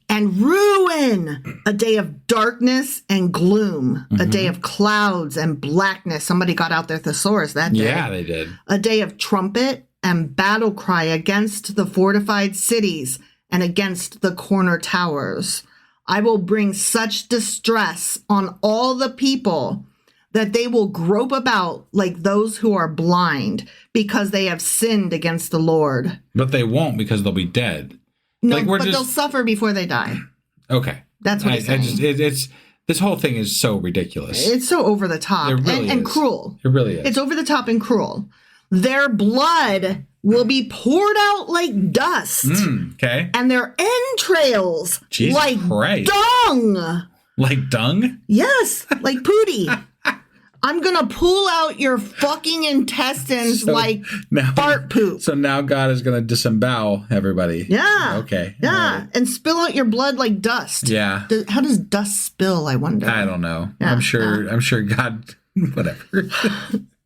Speaker 2: And ruin. A day of darkness and gloom. A day of clouds and blackness. Somebody got out their thesaurus that day.
Speaker 3: Yeah, they did.
Speaker 2: A day of trumpet and battle cry against the fortified cities and against the corner towers. I will bring such distress on all the people that they will grope about like those who are blind because they have sinned against the Lord.
Speaker 3: But they won't because they'll be dead.
Speaker 2: No, but they'll suffer before they die.
Speaker 3: Okay.
Speaker 2: That's what he's saying.
Speaker 3: It's this whole thing is so ridiculous.
Speaker 2: It's so over the top
Speaker 3: It really
Speaker 2: and
Speaker 3: is.
Speaker 2: cruel.
Speaker 3: It really is.
Speaker 2: It's over the top and cruel. Their blood will be poured out like dust.
Speaker 3: Okay.
Speaker 2: And their entrails
Speaker 3: Jesus
Speaker 2: like
Speaker 3: Christ.
Speaker 2: dung.
Speaker 3: Like dung?
Speaker 2: Yes, like pooty. I'm going to pull out your fucking intestines like fart poop.
Speaker 3: So now God is going to disembowel everybody.
Speaker 2: Yeah.
Speaker 3: Okay.
Speaker 2: Yeah.
Speaker 3: Right.
Speaker 2: And spill out your blood like dust.
Speaker 3: Yeah.
Speaker 2: How does dust spill, I wonder?
Speaker 3: I don't know.
Speaker 2: Yeah,
Speaker 3: I'm sure God, whatever.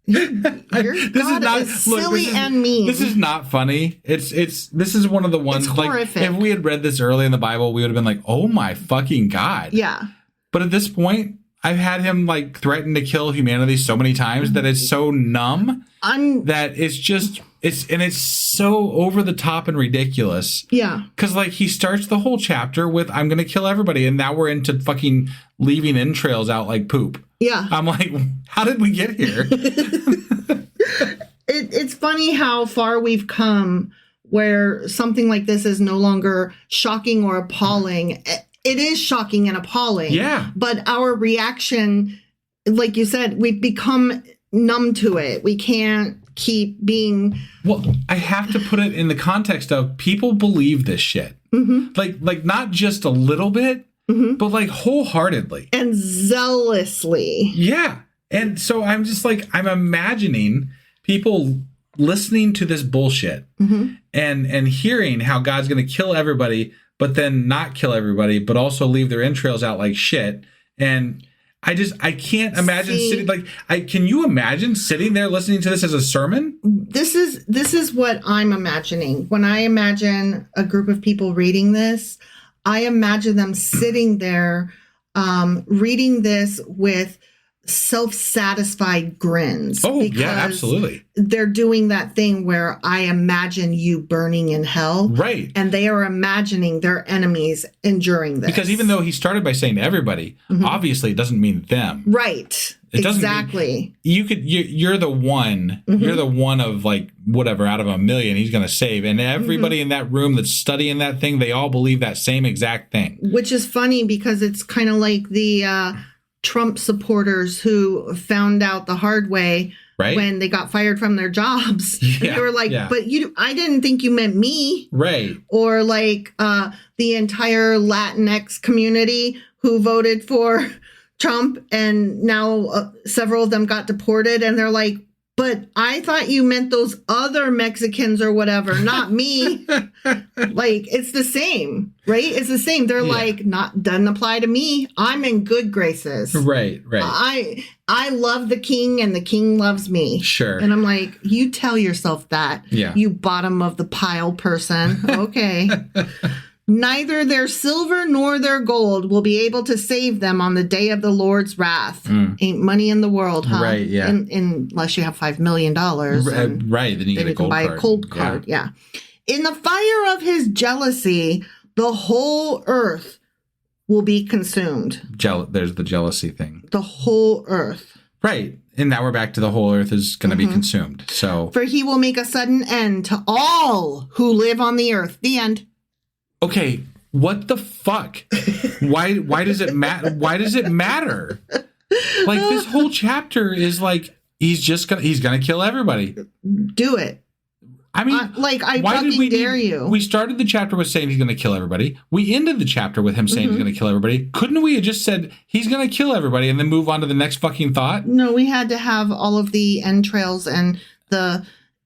Speaker 2: God is silly and mean.
Speaker 3: This is not funny. This is one of the ones
Speaker 2: It's
Speaker 3: like
Speaker 2: horrific.
Speaker 3: if we had read this early in the Bible, we would have been like, oh my fucking God.
Speaker 2: Yeah.
Speaker 3: But at this point, I've had him like threaten to kill humanity so many times that it's so numb that it's so over the top and ridiculous.
Speaker 2: Yeah.
Speaker 3: Because like he starts the whole chapter with I'm gonna kill everybody, and now we're into fucking leaving entrails out like poop.
Speaker 2: Yeah.
Speaker 3: I'm like, how did we get here?
Speaker 2: It's funny how far we've come where something like this is no longer shocking or appalling. It is shocking and appalling.
Speaker 3: Yeah.
Speaker 2: But our reaction, like you said, we've become numb to it. We can't keep being.
Speaker 3: Well, I have to put it in the context of people believe this shit. Like not just a little bit, but like wholeheartedly.
Speaker 2: And zealously.
Speaker 3: Yeah. And so I'm just like, I'm imagining people listening to this bullshit and hearing how God's going to kill everybody, but then not kill everybody, but also leave their entrails out like shit. And I can't imagine sitting can you imagine sitting there listening to this as a sermon?
Speaker 2: This is what I'm imagining. When I imagine a group of people reading this, I imagine them sitting there reading this with self-satisfied grins.
Speaker 3: Oh, yeah, absolutely.
Speaker 2: They're doing that thing where I imagine you burning in hell.
Speaker 3: Right.
Speaker 2: And they are imagining their enemies enduring this.
Speaker 3: Because even though he started by saying everybody, obviously it doesn't mean them.
Speaker 2: Right.
Speaker 3: It doesn't
Speaker 2: exactly.
Speaker 3: You're the one. You're the one of like whatever out of a million he's going to save, and everybody in that room that's studying that thing, they all believe that same exact thing. Which
Speaker 2: is funny because it's kind of like the Trump supporters who found out the hard way when they got fired from their jobs.
Speaker 3: Yeah,
Speaker 2: they were like, but I didn't think you meant me.
Speaker 3: Right.
Speaker 2: Or like the entire Latinx community who voted for Trump, and now several of them got deported, and they're like, but I thought you meant those other Mexicans or whatever, not me. Like, it's the same, right? It's the same. They're like, doesn't apply to me. I'm in good graces.
Speaker 3: Right.
Speaker 2: I love the king and the king loves me.
Speaker 3: Sure.
Speaker 2: And I'm like, you tell yourself that.
Speaker 3: Yeah.
Speaker 2: You bottom of the pile person. Okay. Neither their silver nor their gold will be able to save them on the day of the Lord's wrath. Ain't money in the world, huh?
Speaker 3: Right, yeah.
Speaker 2: Unless you have $5 million.
Speaker 3: Right, then you get a gold
Speaker 2: buy
Speaker 3: card.
Speaker 2: a cold card, yeah. In the fire of his jealousy, the whole earth will be consumed.
Speaker 3: There's the jealousy thing.
Speaker 2: The whole earth.
Speaker 3: Right. And now we're back to the whole earth is going to be consumed. So,
Speaker 2: for he will make a sudden end to all who live on the earth. The end.
Speaker 3: Okay, what the fuck? Why does it matter? Why does it matter? Like, this whole chapter is like he's gonna kill everybody.
Speaker 2: Do it.
Speaker 3: I mean,
Speaker 2: I
Speaker 3: why
Speaker 2: fucking dare you.
Speaker 3: We started the chapter with saying he's going to kill everybody. We ended the chapter with him saying he's going to kill everybody. Couldn't we have just said he's going to kill everybody and then move on to the next fucking thought?
Speaker 2: No, we had to have all of the entrails and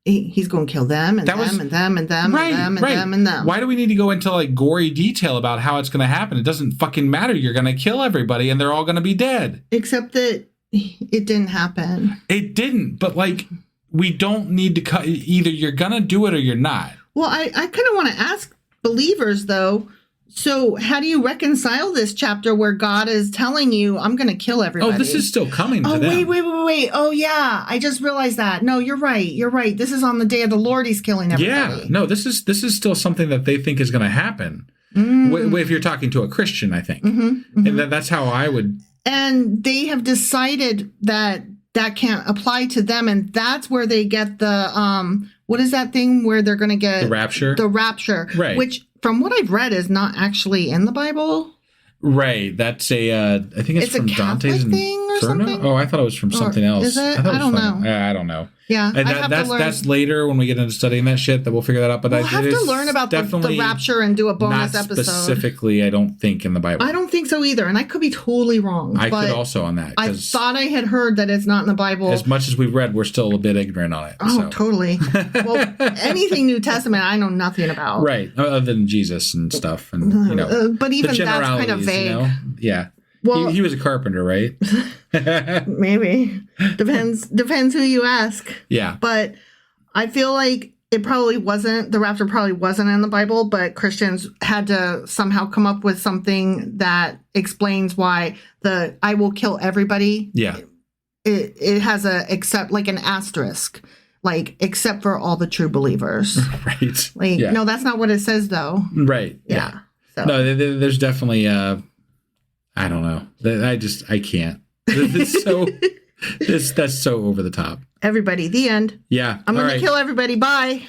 Speaker 2: he's going to kill them and them and them and them and them and them and them.
Speaker 3: Why do we need to go into like gory detail about how it's going to happen? It doesn't fucking matter. You're going to kill everybody and they're all going to be dead.
Speaker 2: Except that it didn't happen.
Speaker 3: It didn't, but like... We don't need to cut. Either you're going to do it or you're not.
Speaker 2: Well, I kind of want to ask believers, though. So how do you reconcile this chapter where God is telling you, I'm going to kill everybody?
Speaker 3: Oh, this is still coming to them.
Speaker 2: Wait. Oh, yeah. I just realized that. No, you're right. This is on the day of the Lord. He's killing everybody.
Speaker 3: Yeah. No, this is still something that they think is going to happen. If you're talking to a Christian, I think. And that's how I would.
Speaker 2: And they have decided that can't apply to them, and that's where they get the what is that thing where they're going to get
Speaker 3: the rapture?
Speaker 2: The rapture,
Speaker 3: right? Which,
Speaker 2: from what I've read, is not actually in the Bible.
Speaker 3: Right. That's I think it's from Dante's Inferno. Oh, I thought it was from something else.
Speaker 2: Is it? I don't know.
Speaker 3: I don't know.
Speaker 2: Yeah,
Speaker 3: that's later when we get into studying that shit that we'll figure that out. But
Speaker 2: we'll have to learn about the rapture and do a bonus episode.
Speaker 3: Specifically, I don't think in the Bible.
Speaker 2: I don't think so either, and I could be totally wrong.
Speaker 3: I could also on that.
Speaker 2: I thought I had heard that it's not in the Bible.
Speaker 3: As much as we've read, we're still a bit ignorant on it.
Speaker 2: Oh, totally. Well, anything New Testament, I know nothing about.
Speaker 3: Right, other than Jesus and stuff, and
Speaker 2: but even that's kind of vague.
Speaker 3: Yeah. Well, he was a carpenter, right?
Speaker 2: Maybe. Depends who you ask.
Speaker 3: Yeah.
Speaker 2: But I feel like the rapture probably wasn't in the Bible, but Christians had to somehow come up with something that explains why I will kill everybody.
Speaker 3: Yeah.
Speaker 2: It has like an asterisk, like, except for all the true believers.
Speaker 3: Right.
Speaker 2: Like, no, that's not what it says, though.
Speaker 3: Right.
Speaker 2: Yeah. So.
Speaker 3: No, there's definitely, I don't know. I can't. That's so over the top.
Speaker 2: Everybody, the end.
Speaker 3: Yeah.
Speaker 2: I'm going to kill everybody. Bye.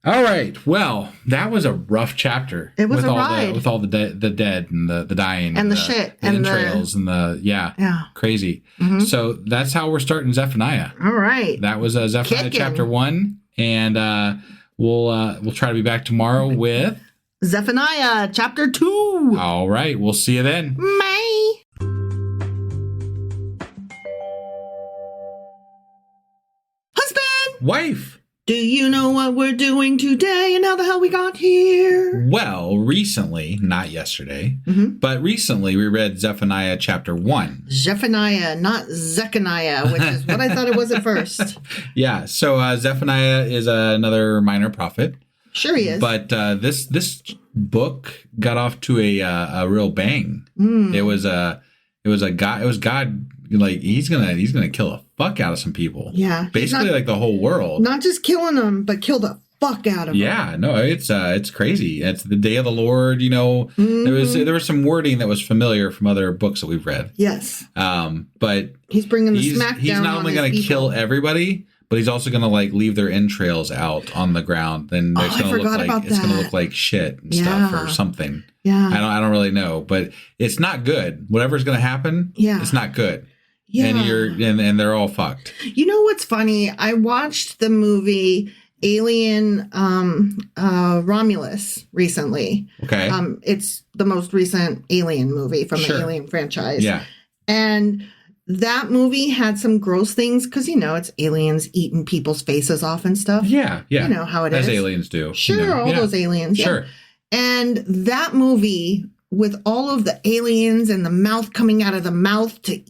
Speaker 3: All right. Well, that was a rough chapter.
Speaker 2: It was a ride.
Speaker 3: With all the dead and the dying.
Speaker 2: And the shit. And
Speaker 3: entrails and crazy.
Speaker 2: Mm-hmm.
Speaker 3: So that's how we're starting Zephaniah.
Speaker 2: All right.
Speaker 3: That was Zephaniah chapter 1. And we'll try to be back tomorrow with...
Speaker 2: Zephaniah chapter 2.
Speaker 3: All right. We'll see you then.
Speaker 2: Bye. Husband.
Speaker 3: Wife.
Speaker 2: Do you know what we're doing today and how the hell we got here?
Speaker 3: Well, recently, not yesterday, but recently we read Zephaniah chapter 1.
Speaker 2: Zephaniah, not Zechariah, which is what I thought it was at first.
Speaker 3: Yeah. So Zephaniah is another minor prophet.
Speaker 2: Sure he is.
Speaker 3: But this book got off to a real bang. It was God, like he's gonna kill the fuck out of some people.
Speaker 2: Yeah.
Speaker 3: Basically like the whole world.
Speaker 2: Not just killing them, but kill the fuck out of them.
Speaker 3: Yeah, no, it's crazy. It's the day of the Lord, There was some wording that was familiar from other books that we've read.
Speaker 2: Yes.
Speaker 3: But
Speaker 2: he's bringing the smack down.
Speaker 3: He's not only gonna kill everybody, but he's also going to like leave their entrails out on the ground. Then it's going to look like shit and stuff or something.
Speaker 2: Yeah.
Speaker 3: I don't really know, but it's not good. Whatever's going to happen, it's not good. Yeah. And they're all fucked.
Speaker 2: You know what's funny? I watched the movie Alien Romulus recently.
Speaker 3: Okay.
Speaker 2: It's the most recent Alien movie from the Alien franchise.
Speaker 3: Yeah.
Speaker 2: And that movie had some gross things because, it's aliens eating people's faces off and stuff.
Speaker 3: Yeah, yeah.
Speaker 2: You know how it is.
Speaker 3: As aliens do.
Speaker 2: Sure, all those aliens. Yeah. Sure. And that movie, with all of the aliens and the mouth coming out of the mouth to,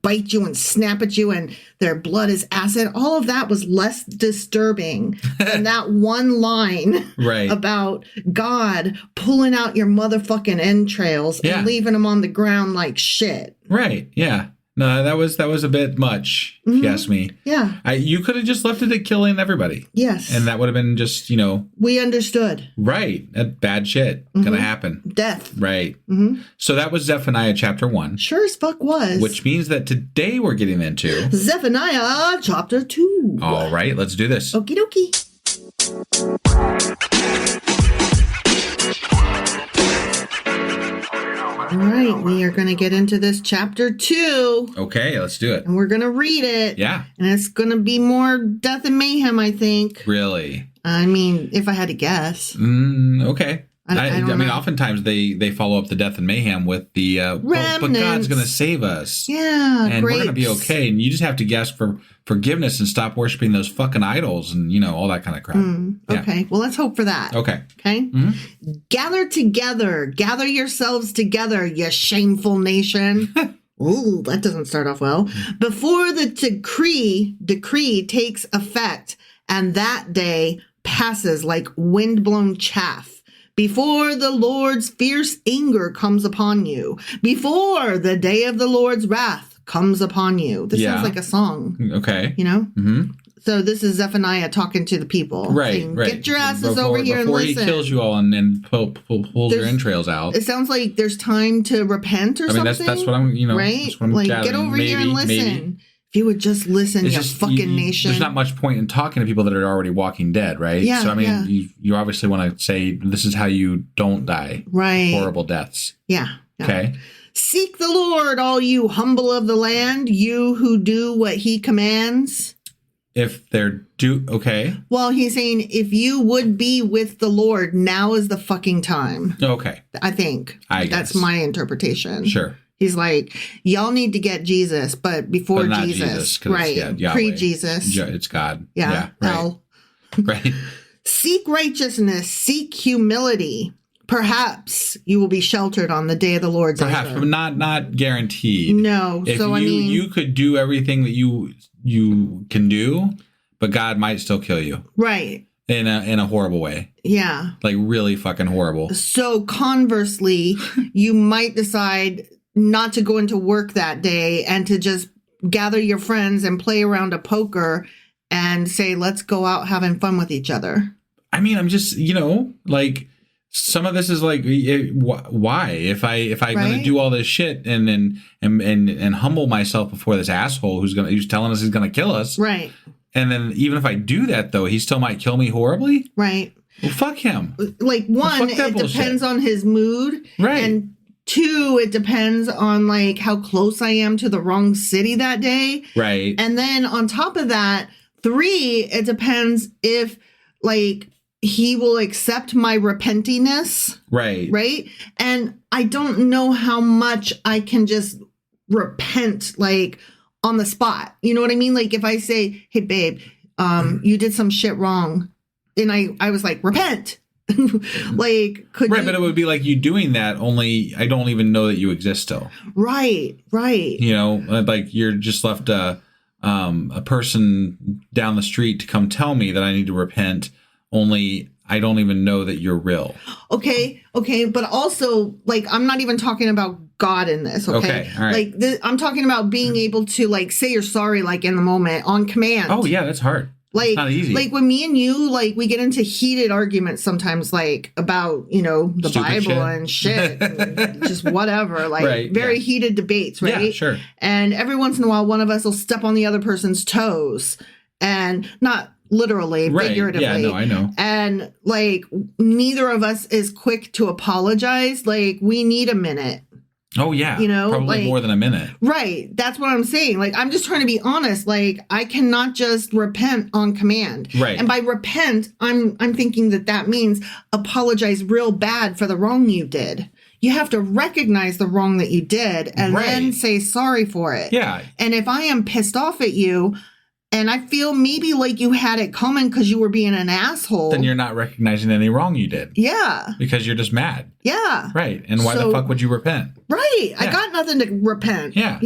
Speaker 2: bite you and snap at you and their blood is acid, all of that was less disturbing than that one line about God pulling out your motherfucking entrails and leaving them on the ground like shit.
Speaker 3: Right, yeah. No, that was a bit much, if you ask me.
Speaker 2: Yeah.
Speaker 3: You could have just left it at killing everybody.
Speaker 2: Yes.
Speaker 3: And that would have been just,
Speaker 2: we understood.
Speaker 3: Right. That bad shit gonna happen.
Speaker 2: Death.
Speaker 3: Right. So that was Zephaniah chapter 1.
Speaker 2: Sure as fuck was.
Speaker 3: Which means that today we're getting into
Speaker 2: Zephaniah chapter 2.
Speaker 3: All right, let's do this.
Speaker 2: Okie dokie. All right, we are going to get into this chapter 2.
Speaker 3: Okay, let's do it.
Speaker 2: And we're going to read it.
Speaker 3: Yeah.
Speaker 2: And it's going to be more death and mayhem, I think.
Speaker 3: Really?
Speaker 2: I mean, if I had to guess.
Speaker 3: Okay.
Speaker 2: I don't know.
Speaker 3: Oftentimes they follow up the death and mayhem with the, but God's going to save us.
Speaker 2: Yeah,
Speaker 3: and we're going to be okay. And you just have to ask for forgiveness and stop worshiping those fucking idols and, all that kind of crap.
Speaker 2: Okay, well, let's hope for that.
Speaker 3: Okay.
Speaker 2: Okay? Gather together. Gather yourselves together, you shameful nation. Ooh, that doesn't start off well. Before the decree takes effect, and that day passes like windblown chaff. Before the Lord's fierce anger comes upon you. Before the day of the Lord's wrath comes upon you. This sounds like a song.
Speaker 3: Okay.
Speaker 2: So this is Zephaniah talking to the people.
Speaker 3: Right,
Speaker 2: saying,
Speaker 3: right.
Speaker 2: Get your asses over here and listen.
Speaker 3: Before he kills you all and pulls your entrails out.
Speaker 2: It sounds like there's time to repent or something.
Speaker 3: That's what I'm,
Speaker 2: right?
Speaker 3: That's what I'm
Speaker 2: like,
Speaker 3: gathering.
Speaker 2: get over here and listen.
Speaker 3: Maybe.
Speaker 2: If you would just listen, you fucking nation.
Speaker 3: There's not much point in talking to people that are already walking dead, right?
Speaker 2: Yeah,
Speaker 3: so, you obviously want to say, this is how you don't die.
Speaker 2: Right.
Speaker 3: Horrible deaths.
Speaker 2: Yeah.
Speaker 3: Okay.
Speaker 2: Seek the Lord, all you humble of the land, you who do what he commands.
Speaker 3: If they're okay.
Speaker 2: Well, he's saying if you would be with the Lord, now is the fucking time.
Speaker 3: Okay.
Speaker 2: I think. That's my interpretation.
Speaker 3: Sure.
Speaker 2: He's like, y'all need to get Jesus, but before
Speaker 3: not
Speaker 2: Jesus. Right. Pre-Jesus.
Speaker 3: It's God.
Speaker 2: Yeah.
Speaker 3: Right. Right.
Speaker 2: Seek righteousness. Seek humility. Perhaps you will be sheltered on the day of the Lord's
Speaker 3: anger. Perhaps, but not guaranteed.
Speaker 2: No.
Speaker 3: If you could do everything that you can do, but God might still kill you.
Speaker 2: Right.
Speaker 3: In a horrible way.
Speaker 2: Yeah.
Speaker 3: Like really fucking horrible.
Speaker 2: So conversely, you might decide not to go into work that day and to just gather your friends and play around a poker and say, let's go out having fun with each other.
Speaker 3: I mean, I'm just, like some of this is like, why? If I'm going to do all this shit and humble myself before this asshole who's telling us he's going to kill us.
Speaker 2: Right.
Speaker 3: And then even if I do that, though, he still might kill me horribly.
Speaker 2: Right.
Speaker 3: Well, fuck him.
Speaker 2: Like, one, it depends on his mood.
Speaker 3: Right.
Speaker 2: And 2, it depends on like how close I am to the wrong city that day.
Speaker 3: Right.
Speaker 2: And then on top of that, 3, it depends if like he will accept my repentiness.
Speaker 3: Right.
Speaker 2: Right. And I don't know how much I can just repent like on the spot. You know what I mean? Like if I say, hey, babe, you did some shit wrong. And I was like, repent. Like,
Speaker 3: but it would be like you doing that, only I don't even know that you exist still.
Speaker 2: Right.
Speaker 3: Like you're just left a person down the street to come tell me that I need to repent, only I don't even know that you're real. Okay,
Speaker 2: but also, like, I'm not even talking about God in this, okay?
Speaker 3: All right.
Speaker 2: Like, I'm talking about being able to, like, say you're sorry, like, in the moment, on command.
Speaker 3: Oh, yeah, that's hard.
Speaker 2: Like,
Speaker 3: it's not easy.
Speaker 2: Like when me and you, like, we get into heated arguments sometimes, like, about, the
Speaker 3: stupid
Speaker 2: Bible
Speaker 3: shit.
Speaker 2: And shit, and just whatever, like, very heated debates, right?
Speaker 3: Yeah, sure.
Speaker 2: And every once in a while, one of us will step on the other person's toes, and not literally, figuratively.
Speaker 3: Yeah, no, I know.
Speaker 2: And, like, neither of us is quick to apologize. Like, we need a minute.
Speaker 3: Oh, yeah. Probably
Speaker 2: like,
Speaker 3: more than a minute.
Speaker 2: Right. That's what I'm saying. Like, I'm just trying to be honest. Like, I cannot just repent on command.
Speaker 3: Right.
Speaker 2: And by repent, I'm thinking that means apologize real bad for the wrong you did. You have to recognize the wrong that you did and then say sorry for it.
Speaker 3: Yeah.
Speaker 2: And if I am pissed off at you, and I feel maybe like you had it coming because you were being an asshole.
Speaker 3: Then you're not recognizing any wrong you did.
Speaker 2: Yeah.
Speaker 3: Because you're just mad.
Speaker 2: Yeah.
Speaker 3: Right. And why the fuck would you repent?
Speaker 2: Right. Yeah. I got nothing to repent.
Speaker 3: Yeah.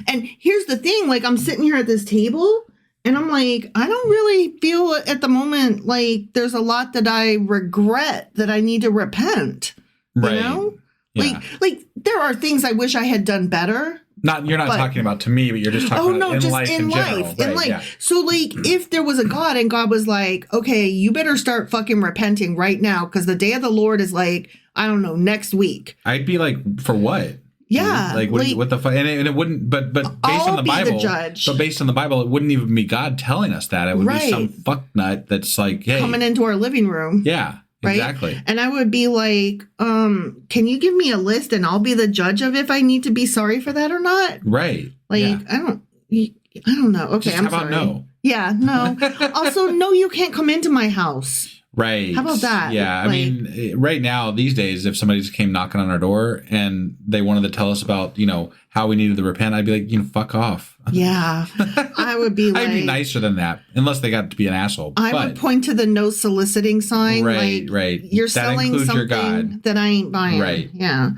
Speaker 2: And here's the thing. Like, I'm sitting here at this table and I'm like, I don't really feel at the moment like there's a lot that I regret that I need to repent.
Speaker 3: Right.
Speaker 2: You know?
Speaker 3: Yeah.
Speaker 2: Like there are things I wish I had done better.
Speaker 3: You're not talking about to me, but you're just talking about in life in general.
Speaker 2: In life. Yeah. So like if there was a God and God was like, okay, you better start fucking repenting right now because the day of the Lord is like, I don't know, next week.
Speaker 3: I'd be like, for what?
Speaker 2: Yeah.
Speaker 3: Like what the fuck? And it wouldn't, but based on the Bible, but based on the Bible, it wouldn't even be God telling us that. It would be some fucknut that's like, hey.
Speaker 2: Coming into our living room.
Speaker 3: Yeah. Right? Exactly.
Speaker 2: And I would be like, can you give me a list and I'll be the judge of if I need to be sorry for that or not?
Speaker 3: Right.
Speaker 2: Like, yeah. I don't know. Okay, I'm sorry.
Speaker 3: No?
Speaker 2: Yeah, no. Also, no, you can't come into my house.
Speaker 3: Right.
Speaker 2: How about that?
Speaker 3: Yeah. I mean, right now, these days, if somebody just came knocking on our door and they wanted to tell us about, how we needed to repent, I'd be like, fuck off.
Speaker 2: Yeah. I would be like.
Speaker 3: I'd be nicer than that, unless they got to be an asshole.
Speaker 2: I would point to the no soliciting sign.
Speaker 3: Right, right.
Speaker 2: You're selling something that I ain't buying.
Speaker 3: Right.
Speaker 2: Yeah.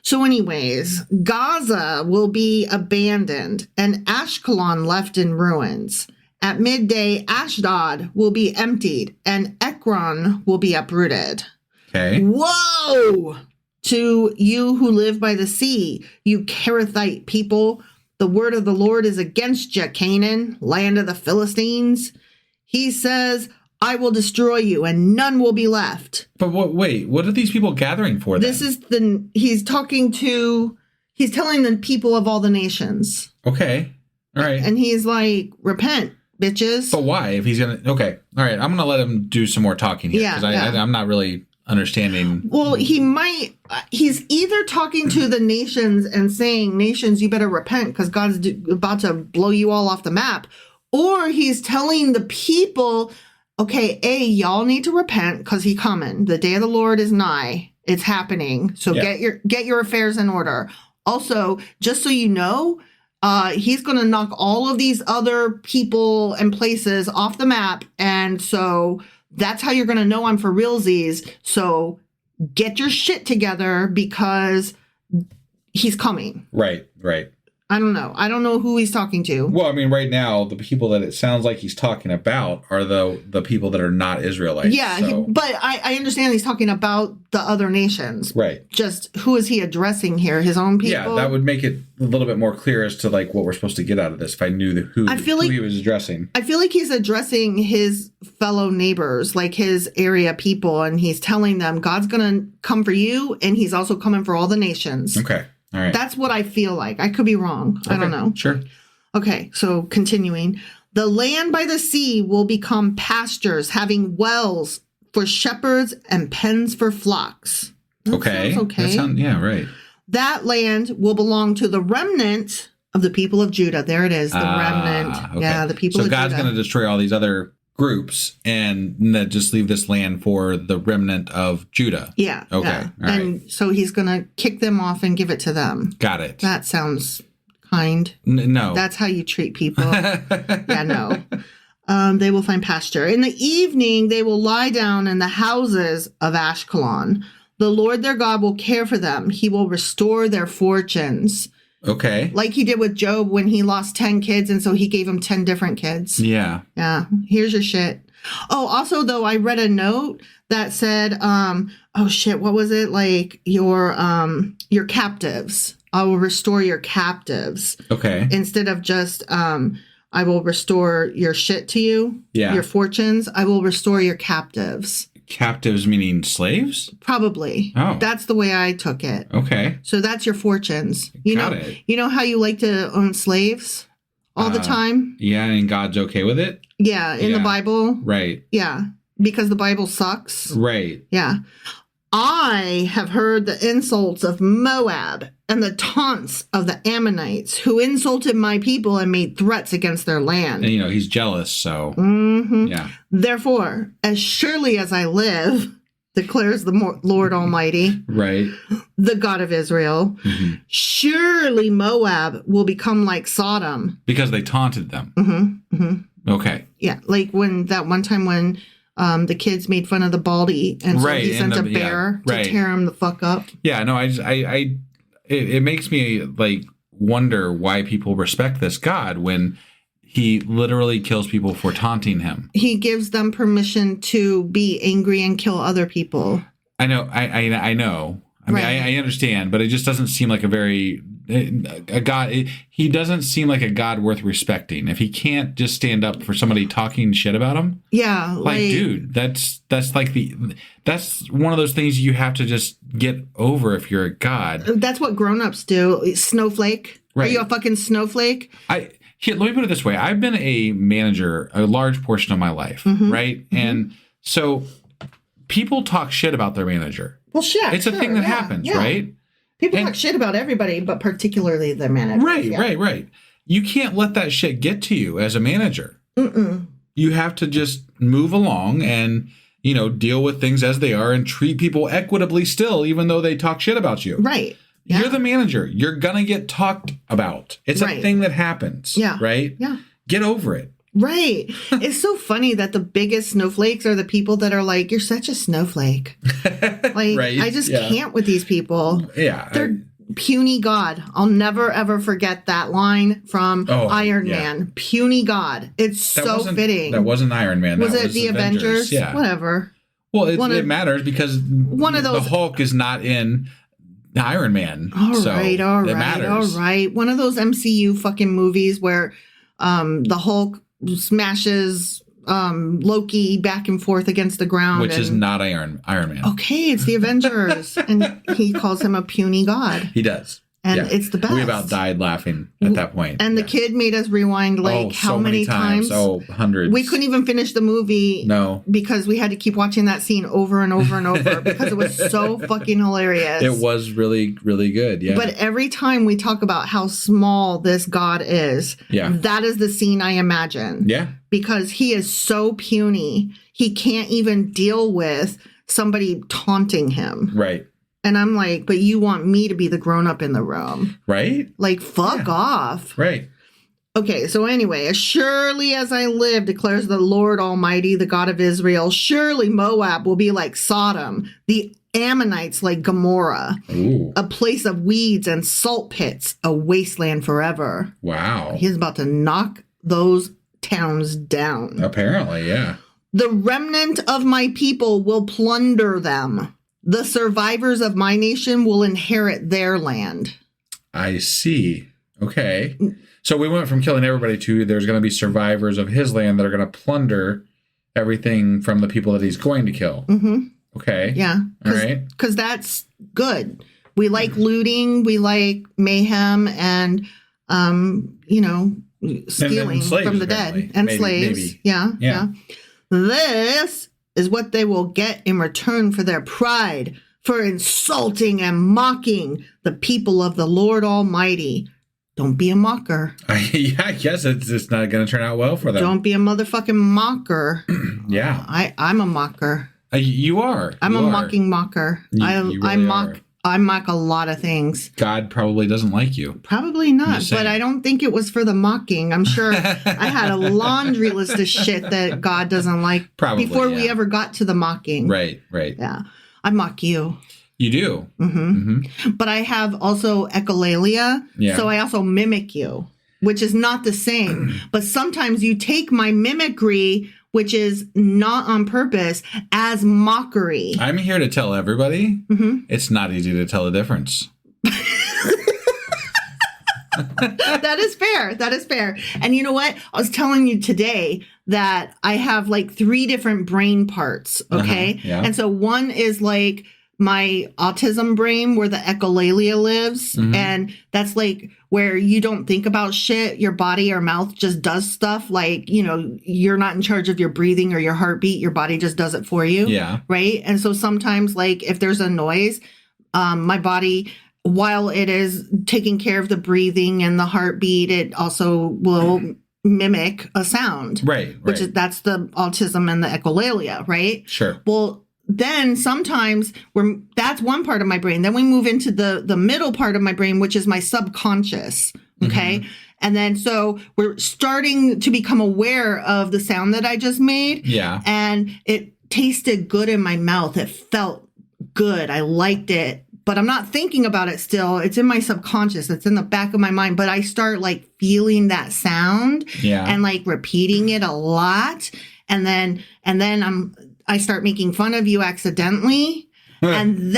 Speaker 2: So anyways, Gaza will be abandoned and Ashkelon left in ruins. At midday, Ashdod will be emptied and Ekron will be uprooted.
Speaker 3: Okay.
Speaker 2: Whoa! To you who live by the sea, you Kerethite people, the word of the Lord is against you, Canaan, land of the Philistines. He says, I will destroy you and none will be left.
Speaker 3: But what are these people gathering for then?
Speaker 2: He's telling the people of all the nations.
Speaker 3: Okay. All right.
Speaker 2: And he's like, repent. Bitches.
Speaker 3: But why? If he's gonna, okay, all right, I'm gonna let him do some more talking here because I'm not really understanding.
Speaker 2: Well, he's either talking to the nations and saying, nations, you better repent because God's about to blow you all off the map, or he's telling the people, okay, y'all need to repent because he coming. The day of the Lord is nigh. It's happening. So get your affairs in order. Also, just so you know, he's going to knock all of these other people and places off the map. And so that's how you're going to know I'm for realsies. So get your shit together because he's coming.
Speaker 3: Right, right.
Speaker 2: I don't know. I don't know who he's talking to.
Speaker 3: Well, I mean, right now, the people that it sounds like he's talking about are the people that are not Israelites.
Speaker 2: Yeah,
Speaker 3: so.
Speaker 2: but I understand he's talking about the other nations.
Speaker 3: Right.
Speaker 2: Just who is he addressing here? His own people?
Speaker 3: Yeah, that would make it a little bit more clear as to like what we're supposed to get out of this if I knew who he was addressing.
Speaker 2: I feel like he's addressing his fellow neighbors, like his area people, and he's telling them God's going to come for you, and he's also coming for all the nations.
Speaker 3: Okay. All right.
Speaker 2: That's what I feel like. I could be wrong. I don't know.
Speaker 3: Sure.
Speaker 2: Okay, so continuing. The land by the sea will become pastures, having wells for shepherds and pens for flocks. That sounds okay.
Speaker 3: Right.
Speaker 2: That land will belong to the remnant of the people of Judah. There it is, the remnant. Okay. Yeah, the people of Judah. So
Speaker 3: God's going to destroy all these other groups and just leave this land for the remnant of Judah.
Speaker 2: Yeah.
Speaker 3: Okay.
Speaker 2: Yeah.
Speaker 3: All
Speaker 2: and
Speaker 3: right.
Speaker 2: so he's going to kick them off and give it to them.
Speaker 3: Got it.
Speaker 2: That sounds kind.
Speaker 3: No.
Speaker 2: That's how you treat people. Yeah, no. They will find pasture. In the evening, they will lie down in the houses of Ashkelon. The Lord their God will care for them. He will restore their fortunes.
Speaker 3: Okay.
Speaker 2: Like he did with Job when he lost 10 kids, and so he gave him 10 different kids.
Speaker 3: Yeah.
Speaker 2: Yeah. Here's your shit. Oh, also, though, I read a note that said, oh, shit, what was it? Like your captives. I will restore your captives.
Speaker 3: Okay.
Speaker 2: Instead of just, I will restore your shit to you.
Speaker 3: Yeah.
Speaker 2: Your fortunes. I will restore your captives.
Speaker 3: Captives meaning slaves?
Speaker 2: Probably.
Speaker 3: Oh.
Speaker 2: That's the way I took it.
Speaker 3: Okay.
Speaker 2: So that's your fortunes.
Speaker 3: Got it.
Speaker 2: You know how you like to own slaves all the time?
Speaker 3: Yeah, and God's okay with it?
Speaker 2: Yeah, in the Bible.
Speaker 3: Right.
Speaker 2: Yeah, because the Bible sucks.
Speaker 3: Right.
Speaker 2: Yeah. I have heard the insults of Moab and the taunts of the Ammonites who insulted my people and made threats against their land.
Speaker 3: And, he's jealous, so.
Speaker 2: Mm-hmm.
Speaker 3: Yeah.
Speaker 2: Therefore, as surely as I live, declares the Lord Almighty,
Speaker 3: right,
Speaker 2: the God of Israel, surely Moab will become like Sodom.
Speaker 3: Because they taunted them.
Speaker 2: Mm-hmm. Mm-hmm.
Speaker 3: Okay.
Speaker 2: Yeah, like when that one time when the kids made fun of the baldy, and so he sent a bear to tear him the fuck up. Yeah, no,
Speaker 3: it makes me like wonder why people respect this God when he literally kills people for taunting him.
Speaker 2: He gives them permission to be angry and kill other people.
Speaker 3: I know. I mean, I understand, but it just doesn't seem like a God. He doesn't seem like a God worth respecting. If he can't just stand up for somebody talking shit about him.
Speaker 2: Yeah.
Speaker 3: Like, dude, that's one of those things you have to just get over if you're a God.
Speaker 2: That's what grown-ups do. Snowflake. Right. Are you a fucking snowflake?
Speaker 3: Let me put it this way. I've been a manager a large portion of my life, right? Mm-hmm. And so people talk shit about their manager.
Speaker 2: Well, shit.
Speaker 3: It's a thing that happens, right?
Speaker 2: People talk shit about everybody, but particularly the manager.
Speaker 3: Right. You can't let that shit get to you as a manager. Mm-mm. You have to just move along and, deal with things as they are and treat people equitably still, even though they talk shit about you.
Speaker 2: Right. Yeah.
Speaker 3: You're the manager. You're going to get talked about. It's a thing that happens. Yeah. Right?
Speaker 2: Yeah.
Speaker 3: Get over it.
Speaker 2: Right. It's so funny that the biggest snowflakes are the people that are like, you're such a snowflake. Like, right? I just can't with these people. Yeah. They're puny God. I'll never, ever forget that line from Iron Man. Puny God. It's so fitting.
Speaker 3: That wasn't Iron Man.
Speaker 2: Was it the Avengers? Yeah. Whatever.
Speaker 3: Well, it matters because the Hulk is not in Iron Man. All right.
Speaker 2: One of those MCU fucking movies where the Hulk smashes Loki back and forth against the ground.
Speaker 3: Which is not Iron Man.
Speaker 2: Okay, it's the Avengers. And he calls him a puny god.
Speaker 3: He does.
Speaker 2: And it's the best.
Speaker 3: We about died laughing at that point.
Speaker 2: And the kid made us rewind how many times?
Speaker 3: Oh, hundreds.
Speaker 2: We couldn't even finish the movie.
Speaker 3: No.
Speaker 2: Because we had to keep watching that scene over and over and over because it was so fucking hilarious.
Speaker 3: It was really, really good. Yeah.
Speaker 2: But every time we talk about how small this God is, that is the scene I imagine.
Speaker 3: Yeah.
Speaker 2: Because he is so puny, he can't even deal with somebody taunting him.
Speaker 3: Right.
Speaker 2: And I'm like, but you want me to be the grown-up in the room.
Speaker 3: Right?
Speaker 2: Like, fuck off.
Speaker 3: Right.
Speaker 2: Okay, so anyway, as surely as I live, declares the Lord Almighty, the God of Israel, surely Moab will be like Sodom, the Ammonites like Gomorrah, a place of weeds and salt pits, a wasteland forever.
Speaker 3: Wow.
Speaker 2: He's about to knock those towns down.
Speaker 3: Apparently, yeah.
Speaker 2: The remnant of my people will plunder them. The survivors of my nation will inherit their land.
Speaker 3: I see. Okay. So we went from killing everybody to there's going to be survivors of his land that are going to plunder everything from the people that he's going to kill. Mm-hmm. Okay.
Speaker 2: Yeah.
Speaker 3: All right.
Speaker 2: Because that's good. We like looting. We like mayhem and, stealing from the dead. And slaves. Maybe. Yeah. This is what they will get in return for their pride, for insulting and mocking the people of the Lord Almighty. Don't be a mocker.
Speaker 3: I guess it's just not going to turn out well for them.
Speaker 2: Don't be a motherfucking mocker.
Speaker 3: Yeah.
Speaker 2: I'm a mocker.
Speaker 3: You are.
Speaker 2: I'm a mocking mocker.
Speaker 3: You really are.
Speaker 2: I mock a lot of things.
Speaker 3: God probably doesn't like you.
Speaker 2: Probably not, but I don't think it was for the mocking. I'm sure I had a laundry list of shit that God doesn't like before we ever got to the mocking.
Speaker 3: Right.
Speaker 2: Yeah. I mock you.
Speaker 3: You do.
Speaker 2: Mm-hmm. Mm-hmm. But I have also echolalia, so I also mimic you, which is not the same. But sometimes you take my mimicry, which is not on purpose, as mockery.
Speaker 3: I'm here to tell everybody, it's not easy to tell the difference.
Speaker 2: That is fair. And you know what? I was telling you today that I have like 3 different brain parts, okay? And so one is like my autism brain where the echolalia lives. And that's like where you don't think about shit. Your body or mouth just does stuff like, you're not in charge of your breathing or your heartbeat. Your body just does it for you.
Speaker 3: Yeah.
Speaker 2: Right. And so sometimes like if there's a noise, my body, while it is taking care of the breathing and the heartbeat, it also will mimic a sound.
Speaker 3: Right.
Speaker 2: That's the autism and the echolalia, right?
Speaker 3: Sure.
Speaker 2: Well, then sometimes that's one part of my brain. Then we move into the middle part of my brain, which is my subconscious. Okay. And then so we're starting to become aware of the sound that I just made.
Speaker 3: Yeah.
Speaker 2: And it tasted good in my mouth. It felt good. I liked it. But I'm not thinking about it still. It's in my subconscious. It's in the back of my mind. But I start like feeling that sound and like repeating it a lot. And then I start making fun of you accidentally. and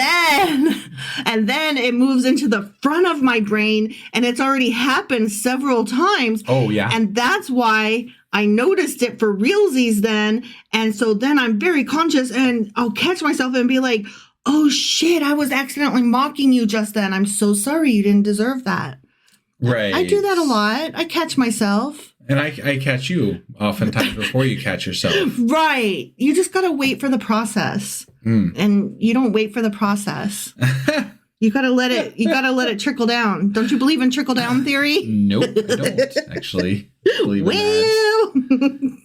Speaker 2: then it moves into the front of my brain, and it's already happened several times.
Speaker 3: Oh, yeah.
Speaker 2: And that's why I noticed it for realsies then. And so then I'm very conscious, and I'll catch myself and be like, oh shit, I was accidentally mocking you just then. I'm so sorry. You didn't deserve that.
Speaker 3: Right.
Speaker 2: I do that a lot. I catch myself.
Speaker 3: And I catch you oftentimes before you catch yourself.
Speaker 2: Right. You just got to wait for the process. And you don't wait for the process. You got to let it trickle down. Don't you believe in trickle down theory?
Speaker 3: Nope, I don't actually believe in that.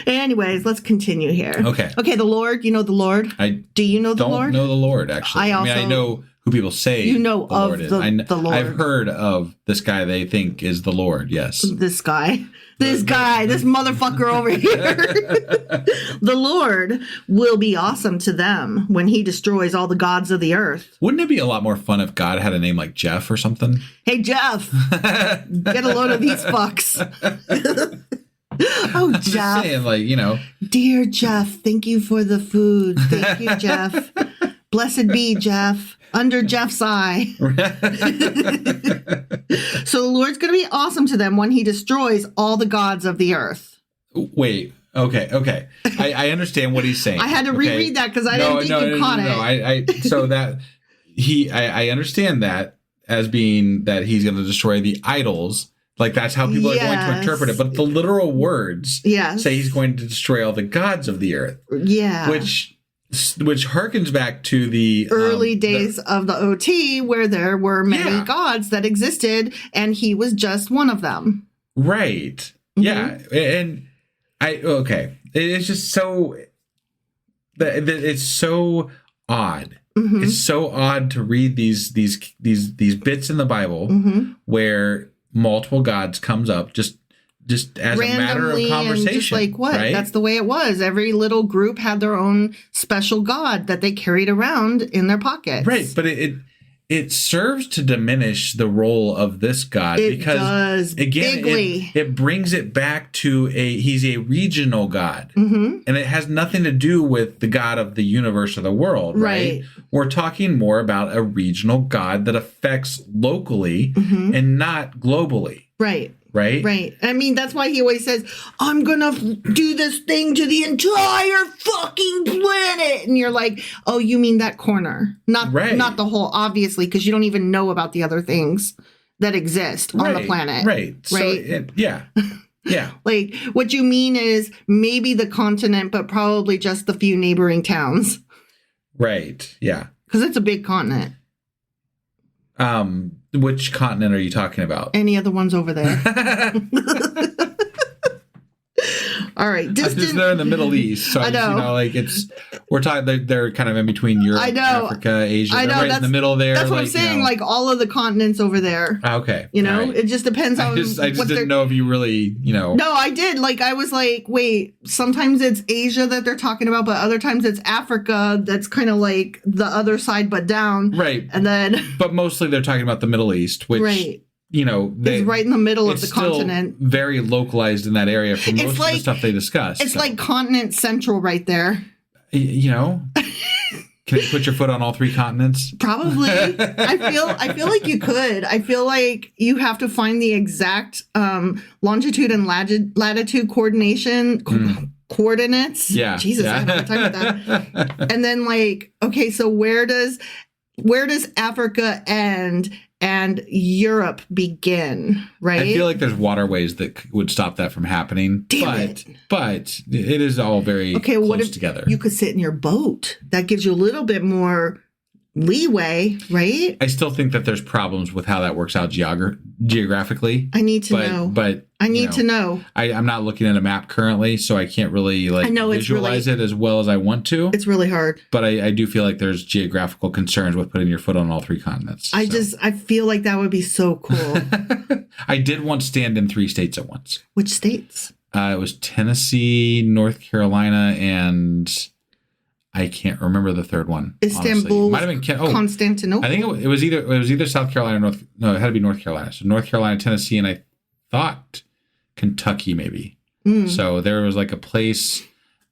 Speaker 2: Anyways, let's continue here. Okay, the Lord, you know the Lord? Do you know the Lord?
Speaker 3: I don't know the Lord, actually. I know who people say
Speaker 2: you know
Speaker 3: the
Speaker 2: of
Speaker 3: Lord is.
Speaker 2: the Lord.
Speaker 3: I've heard of this guy they think is the Lord, yes.
Speaker 2: This motherfucker over here. The Lord will be awesome to them when he destroys all the gods of the earth.
Speaker 3: Wouldn't it be a lot more fun if God had a name like Jeff or something?
Speaker 2: Hey, Jeff, get a load of these fucks. Oh, Jeff.
Speaker 3: Just saying, like, you know.
Speaker 2: Dear Jeff, thank you for the food. Thank you, Jeff. Blessed be Jeff. Under Jeff's eye. So the Lord's going to be awesome to them when he destroys all the gods of the earth.
Speaker 3: Wait. Okay. I understand what he's saying.
Speaker 2: I had to reread that because I didn't think you caught it.
Speaker 3: So that I understand that as being that he's going to destroy the idols. Like, that's how people are going to interpret it. But the literal words say he's going to destroy all the gods of the earth.
Speaker 2: Yeah.
Speaker 3: Which harkens back to the
Speaker 2: early days of the OT, where there were many gods that existed, and he was just one of them. Right.
Speaker 3: Mm-hmm. Yeah. And it's just so it's so odd. Mm-hmm. It's so odd to read these bits in the Bible where multiple gods comes up just as
Speaker 2: randomly,
Speaker 3: a matter of conversation.
Speaker 2: And just like what?
Speaker 3: Right?
Speaker 2: That's the way it was. Every little group had their own special god that they carried around in their pockets.
Speaker 3: Right, but it serves to diminish the role of this god because again it brings it back to he's a regional god. Mm-hmm. And it has nothing to do with the God of the universe or the world, right? We're talking more about a regional God that affects locally and not globally. Right. I mean, that's why he always says, I'm going to do this thing to the entire fucking planet. And you're like, oh, you mean that corner, not the whole, obviously, because you don't even know about the other things that exist on the planet. Right. So, yeah.
Speaker 2: Like, what you mean is maybe the continent, but probably just the few neighboring towns.
Speaker 3: Right. Yeah.
Speaker 2: Because it's a big continent.
Speaker 3: Which continent are you talking about?
Speaker 2: Any of the ones over there. All right.
Speaker 3: They're in the Middle East. So
Speaker 2: I know.
Speaker 3: We're talking, they're kind of in between Europe, Africa, Asia. They're right in the middle there.
Speaker 2: That's what I'm saying. Like all of the continents over there.
Speaker 3: Okay.
Speaker 2: It just depends on.
Speaker 3: I just didn't know if you really,
Speaker 2: No, I did. Like, I was like, wait, sometimes it's Asia that they're talking about, but other times it's Africa. That's kind of like the other side, but down.
Speaker 3: Right.
Speaker 2: And then.
Speaker 3: But mostly they're talking about the Middle East, which. Right. It's
Speaker 2: right in the middle of the continent.
Speaker 3: Very localized in that area for most of the stuff they discuss.
Speaker 2: It's like continent central right there.
Speaker 3: Can you put your foot on all three continents?
Speaker 2: Probably. I feel like you could. I feel like you have to find the exact longitude and latitude coordination coordinates.
Speaker 3: Yeah.
Speaker 2: Jesus, I have a hard time with that. And then so where does Africa end? And Europe begin, right?
Speaker 3: I feel like there's waterways that would stop that from happening. But it is all very close together.
Speaker 2: You could sit in your boat? That gives you a little bit more leeway, right?
Speaker 3: I still think that there's problems with how that works out geographically.
Speaker 2: I need to know.
Speaker 3: But
Speaker 2: I need to know.
Speaker 3: I'm not looking at a map currently, so I can't really visualize it as well as I want to.
Speaker 2: It's really hard.
Speaker 3: But I do feel like there's geographical concerns with putting your foot on all three continents.
Speaker 2: I feel like that would be so cool.
Speaker 3: I did once stand in 3 states at once.
Speaker 2: Which states?
Speaker 3: It was Tennessee, North Carolina, and I can't remember the third one.
Speaker 2: Istanbul,
Speaker 3: might have been
Speaker 2: Constantinople.
Speaker 3: I think it was either South Carolina or it had to be North Carolina. So North Carolina, Tennessee, and I thought Kentucky maybe. So there was like a place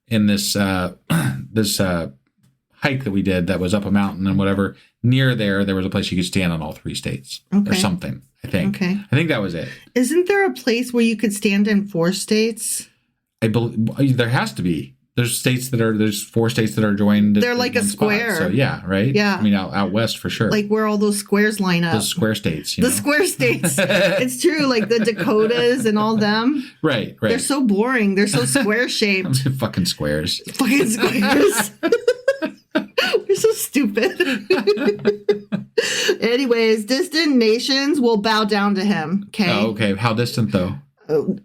Speaker 3: in this hike that we did that was up a mountain and whatever. Near there was a place you could stand on all 3 states or something, I think.
Speaker 2: Okay.
Speaker 3: I think that was it.
Speaker 2: Isn't there a place where you could stand in 4 states?
Speaker 3: I believe there has to be. There's 4 states that are joined.
Speaker 2: They're like a square.
Speaker 3: Spot. So yeah, right?
Speaker 2: Yeah.
Speaker 3: I mean, out west for sure.
Speaker 2: Like where all those squares line up.
Speaker 3: Those square states.
Speaker 2: The square states. It's true. Like the Dakotas and all them.
Speaker 3: Right.
Speaker 2: They're so boring. They're so square shaped.
Speaker 3: Fucking squares.
Speaker 2: Fucking squares. We're so stupid. Anyways, distant nations will bow down to him. Okay.
Speaker 3: Oh, okay. How distant though?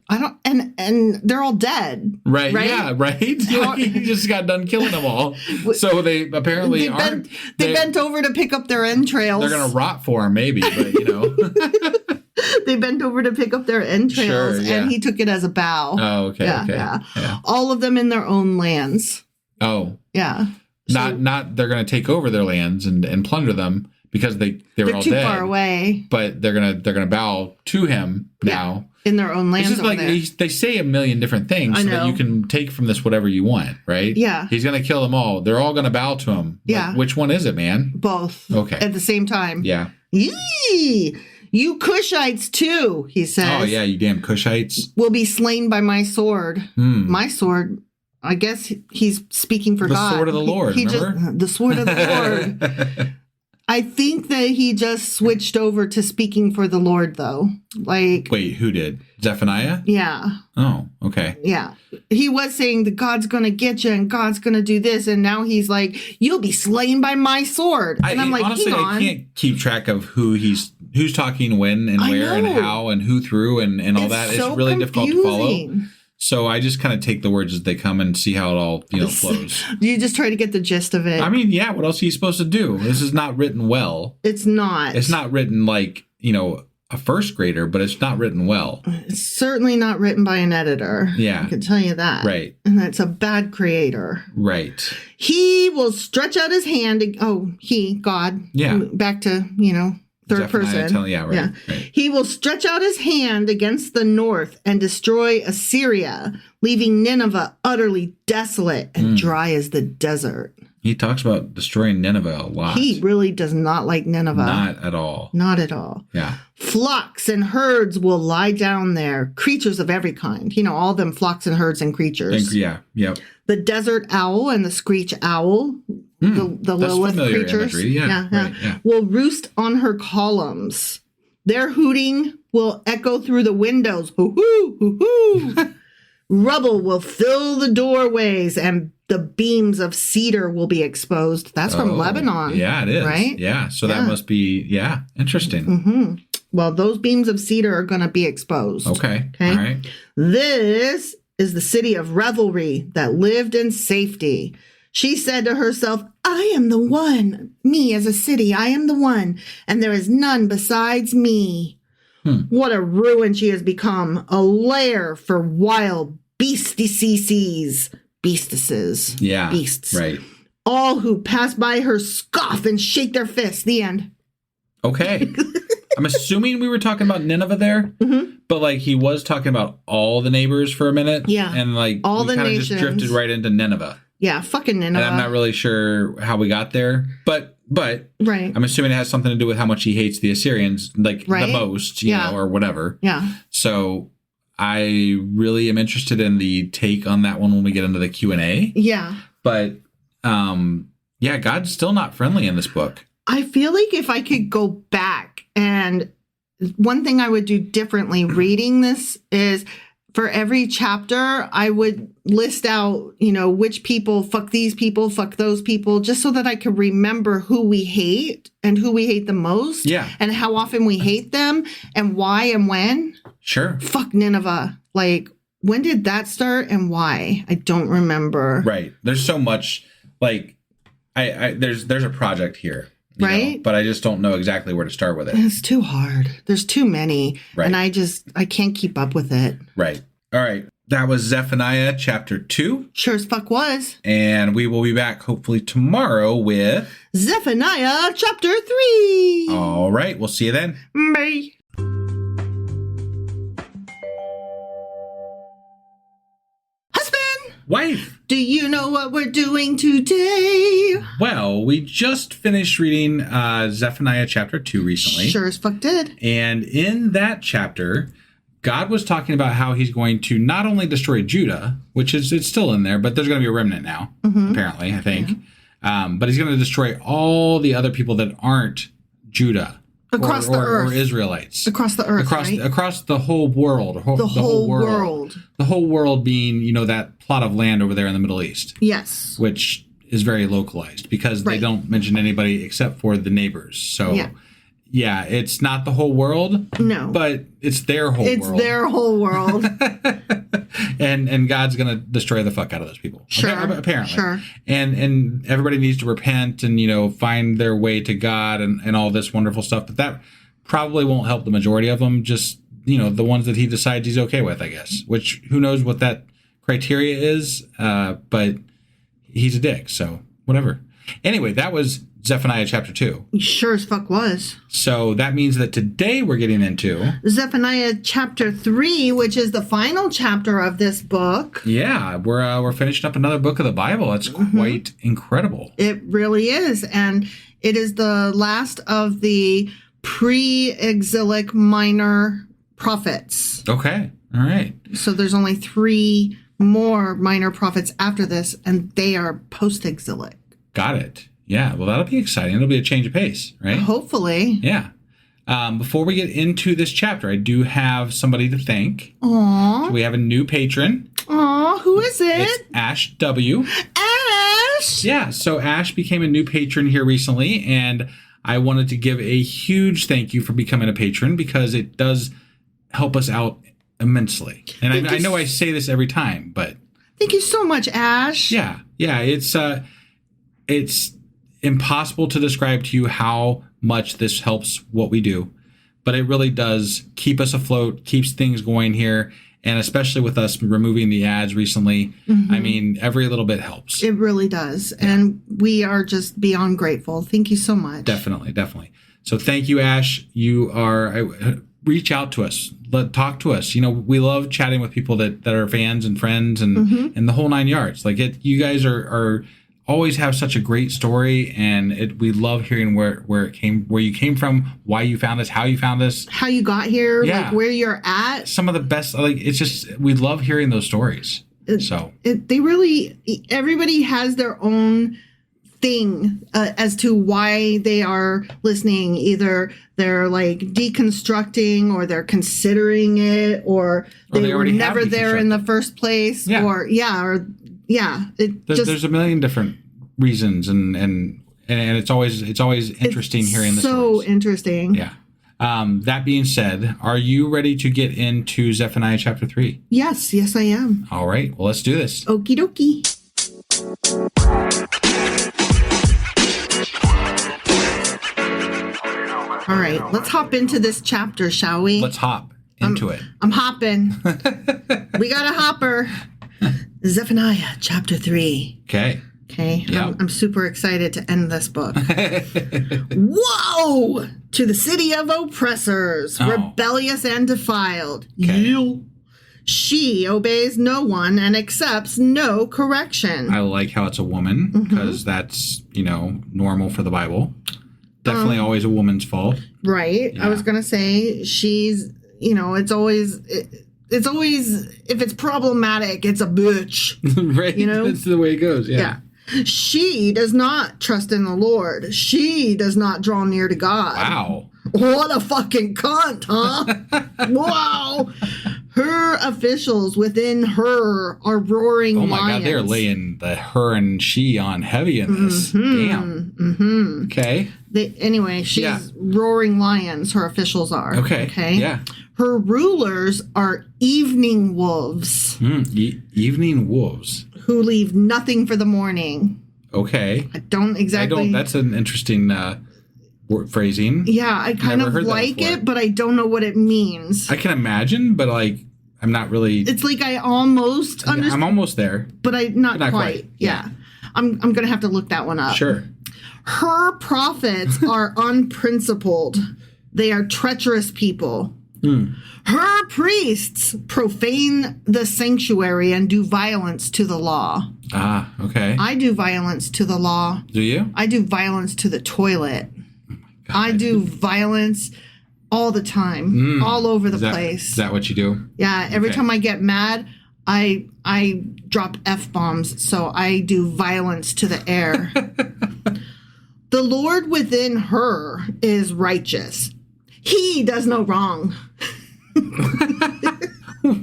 Speaker 2: I don't, and they're all dead.
Speaker 3: Right. Yeah. Right. He just got done killing them all. So they apparently aren't.
Speaker 2: They bent over to pick up their entrails.
Speaker 3: They're gonna rot for him, maybe. But
Speaker 2: they bent over to pick up their entrails, and he took it as a bow.
Speaker 3: Oh, okay.
Speaker 2: Yeah. All of them in their own lands.
Speaker 3: Oh.
Speaker 2: Yeah.
Speaker 3: Not they're gonna take over their lands and plunder them because they're all
Speaker 2: too
Speaker 3: dead,
Speaker 2: far away.
Speaker 3: But they're gonna bow to him now.
Speaker 2: In their own lands.
Speaker 3: It's just like they say a million different things so that you can take from this whatever you want, right?
Speaker 2: Yeah.
Speaker 3: He's going to kill them all. They're all going to bow to him.
Speaker 2: Yeah.
Speaker 3: Like, which one is it, man?
Speaker 2: Both.
Speaker 3: Okay.
Speaker 2: At the same time.
Speaker 3: Yeah.
Speaker 2: Yee! You Cushites too, he says.
Speaker 3: Oh, yeah, you damn Cushites.
Speaker 2: Will be slain by my sword. My sword. I guess he's speaking for God.
Speaker 3: The sword of the Lord, remember?
Speaker 2: The sword of the Lord. I think that he just switched over to speaking for the Lord, though. Like,
Speaker 3: wait, who did? Zephaniah?
Speaker 2: Yeah.
Speaker 3: Oh, okay.
Speaker 2: Yeah. He was saying that God's going to get you and God's going to do this. And now he's like, you'll be slain by my sword. And I'm like,
Speaker 3: honestly,
Speaker 2: hang on.
Speaker 3: I can't keep track of who's talking when and where and how and who through and all that.
Speaker 2: So
Speaker 3: it's really difficult to follow.
Speaker 2: confusing.
Speaker 3: So I just kind of take the words as they come and see how it all, flows.
Speaker 2: You just try to get the gist of it.
Speaker 3: I mean, yeah, what else are you supposed to do? This is not written well.
Speaker 2: It's not.
Speaker 3: It's not written like, a first grader, but it's not written well.
Speaker 2: It's certainly not written by an editor.
Speaker 3: Yeah.
Speaker 2: I can tell you that.
Speaker 3: Right.
Speaker 2: And that's a bad creator.
Speaker 3: Right.
Speaker 2: He will stretch out his hand. God.
Speaker 3: Yeah.
Speaker 2: Back to, third person.
Speaker 3: Right.
Speaker 2: He will stretch out his hand against the north and destroy Assyria, leaving Nineveh utterly desolate and dry as the desert.
Speaker 3: He talks about destroying Nineveh a lot.
Speaker 2: He really does not like Nineveh.
Speaker 3: Not at all.
Speaker 2: Not at all.
Speaker 3: Yeah.
Speaker 2: Flocks and herds will lie down there, creatures of every kind. All them flocks and herds and creatures.
Speaker 3: Yeah. Yep.
Speaker 2: The desert owl and the screech owl, the Lilith creatures,
Speaker 3: imagery. Yeah.
Speaker 2: will roost on her columns. Their hooting will echo through the windows. Hoo hoo, hoo hoo. Rubble will fill the doorways and the beams of cedar will be exposed. That's from Lebanon.
Speaker 3: Yeah, it is.
Speaker 2: Right?
Speaker 3: Yeah. So that must be, interesting.
Speaker 2: Mm-hmm. Well, those beams of cedar are going to be exposed.
Speaker 3: Okay. All right.
Speaker 2: This is the city of revelry that lived in safety. She said to herself, I am the one. Me as a city, I am the one. And there is none besides me. What a ruin she has become. A lair for wild beastices.
Speaker 3: Yeah.
Speaker 2: Beasts.
Speaker 3: Right.
Speaker 2: All who pass by her scoff and shake their fists. The end.
Speaker 3: Okay. I'm assuming we were talking about Nineveh there, but he was talking about all the neighbors for a minute.
Speaker 2: Yeah.
Speaker 3: And
Speaker 2: all the
Speaker 3: kind of
Speaker 2: nations.
Speaker 3: just drifted right into Nineveh.
Speaker 2: Yeah, fucking Nineveh.
Speaker 3: And I'm not really sure how we got there, but
Speaker 2: right.
Speaker 3: I'm assuming it has something to do with how much he hates the Assyrians, the most, you know, or whatever.
Speaker 2: Yeah.
Speaker 3: So I really am interested in the take on that one when we get into the Q&A.
Speaker 2: Yeah.
Speaker 3: But God's still not friendly in this book.
Speaker 2: I feel like if I could go back, and one thing I would do differently reading this is for every chapter, I would list out, which people, fuck these people, fuck those people, just so that I could remember who we hate and who we hate the most.
Speaker 3: Yeah.
Speaker 2: And how often we hate them and why and when.
Speaker 3: Sure.
Speaker 2: Fuck Nineveh. When did that start and why? I don't remember.
Speaker 3: Right. There's so much, there's a project here.
Speaker 2: Right.
Speaker 3: But I just don't know exactly where to start with it.
Speaker 2: It's too hard. There's too many.
Speaker 3: Right.
Speaker 2: And I can't keep up with it.
Speaker 3: Right. All right. That was Zephaniah chapter 2.
Speaker 2: Sure as fuck was.
Speaker 3: And we will be back hopefully tomorrow with
Speaker 2: Zephaniah chapter 3.
Speaker 3: All right. We'll see you then.
Speaker 2: Bye.
Speaker 3: Wife!
Speaker 2: Do you know what we're doing today?
Speaker 3: Well, we just finished reading Zephaniah chapter 2 recently.
Speaker 2: Sure as fuck did.
Speaker 3: And in that chapter, God was talking about how he's going to not only destroy Judah, which is it's still in there, but there's going to be a remnant now, apparently, I think. Yeah. But he's going to destroy all the other people that aren't Judah.
Speaker 2: Across the earth.
Speaker 3: Or Israelites.
Speaker 2: Across the earth,
Speaker 3: Across the whole world. The whole world. The whole world being, that plot of land over there in the Middle East.
Speaker 2: Yes.
Speaker 3: Which is very localized because they don't mention anybody except for the neighbors. So, yeah, it's not the whole world. No. But it's their whole world.
Speaker 2: It's their whole world.
Speaker 3: and God's going to destroy the fuck out of those people.
Speaker 2: Sure.
Speaker 3: Apparently.
Speaker 2: Sure.
Speaker 3: And everybody needs to repent and, find their way to God and all this wonderful stuff. But that probably won't help the majority of them. Just, the ones that he decides he's okay with, I guess. Which, who knows what that criteria is. But he's a dick. So, whatever. Anyway, that was Zephaniah chapter 2.
Speaker 2: He sure as fuck was.
Speaker 3: So that means that today we're getting into
Speaker 2: Zephaniah chapter 3, which is the final chapter of this book.
Speaker 3: Yeah, we're finishing up another book of the Bible. It's quite incredible.
Speaker 2: It really is. And it is the last of the pre-exilic minor prophets.
Speaker 3: Okay. All right.
Speaker 2: So there's only 3 more minor prophets after this, and they are post-exilic.
Speaker 3: Got it. Yeah, well, that'll be exciting. It'll be a change of pace, right?
Speaker 2: Hopefully.
Speaker 3: Yeah. Before we get into this chapter, I do have somebody to thank.
Speaker 2: Aww.
Speaker 3: So we have a new patron.
Speaker 2: Aww, who is it?
Speaker 3: It's Ash W.
Speaker 2: Ash!
Speaker 3: Yeah, so Ash became a new patron here recently, and I wanted to give a huge thank you for becoming a patron because it does help us out immensely. And I know I say this every time, but...
Speaker 2: Thank you so much, Ash.
Speaker 3: Yeah, it's impossible to describe to you how much this helps what we do, but it really does keep us afloat, keeps things going here, and especially with us removing the ads recently, I mean, every little bit helps.
Speaker 2: It really does, and we are just beyond grateful. Thank you so much.
Speaker 3: Definitely. So thank you, Ash. Reach out to us, talk to us. We love chatting with people that are fans and friends and the whole 9 yards. Like you guys are always have such a great story, and we love hearing where you came from, why you found us, how you found us,
Speaker 2: how you got here, like where you're at.
Speaker 3: Some of the best, it's just we love hearing those stories.
Speaker 2: Everybody has their own thing as to why they are listening. Either they're like deconstructing, or they're considering it, or they were never there in the first place, there's
Speaker 3: a million different reasons, and it's always interesting hearing this.
Speaker 2: So interesting.
Speaker 3: Yeah. That being said, are you ready to get into Zephaniah chapter 3?
Speaker 2: Yes, I am.
Speaker 3: All right. Well, let's do this.
Speaker 2: Okie dokie. All right, let's hop into this chapter, shall we?
Speaker 3: Let's hop into it.
Speaker 2: I'm hopping. We got a hopper. Zephaniah chapter 3.
Speaker 3: Okay. Yep.
Speaker 2: I'm super excited to end this book. Woe to the city of oppressors, rebellious and defiled.
Speaker 3: Okay.
Speaker 2: She obeys no one and accepts no correction.
Speaker 3: I like how it's a woman, because that's, normal for the Bible. Definitely always a woman's fault.
Speaker 2: Right. Yeah. I was going to say she's, it's always, if it's problematic, it's a bitch.
Speaker 3: Right. That's the way it goes. Yeah.
Speaker 2: She does not trust in the Lord. She does not draw near to God.
Speaker 3: Wow.
Speaker 2: What a fucking cunt, huh? Wow. Her officials within her are roaring lions.
Speaker 3: Oh my God, they're laying the her and she on heavy in this. Damn. Okay.
Speaker 2: She's roaring lions, her officials are.
Speaker 3: Okay. Yeah.
Speaker 2: Her rulers are evening wolves.
Speaker 3: Evening wolves.
Speaker 2: Who leave nothing for the morning.
Speaker 3: Okay.
Speaker 2: That's
Speaker 3: an interesting phrasing.
Speaker 2: Yeah, I kind of like it, but I don't know what it means.
Speaker 3: I can imagine, but I'm not really.
Speaker 2: It's like I almost understand.
Speaker 3: I'm almost there.
Speaker 2: But not quite. Yeah. I'm going to have to look that one up.
Speaker 3: Sure.
Speaker 2: Her prophets are unprincipled. They are treacherous people. Her priests profane the sanctuary and do violence to the law.
Speaker 3: Ah, okay.
Speaker 2: I do violence to the law.
Speaker 3: Do you?
Speaker 2: I do violence to the toilet.
Speaker 3: God.
Speaker 2: I do violence all the time, all over the
Speaker 3: Is
Speaker 2: place.
Speaker 3: that what you do?
Speaker 2: Yeah, every
Speaker 3: Okay.
Speaker 2: time I get mad, I drop F-bombs, so I do violence to the air. The Lord within her is righteous. He does no wrong.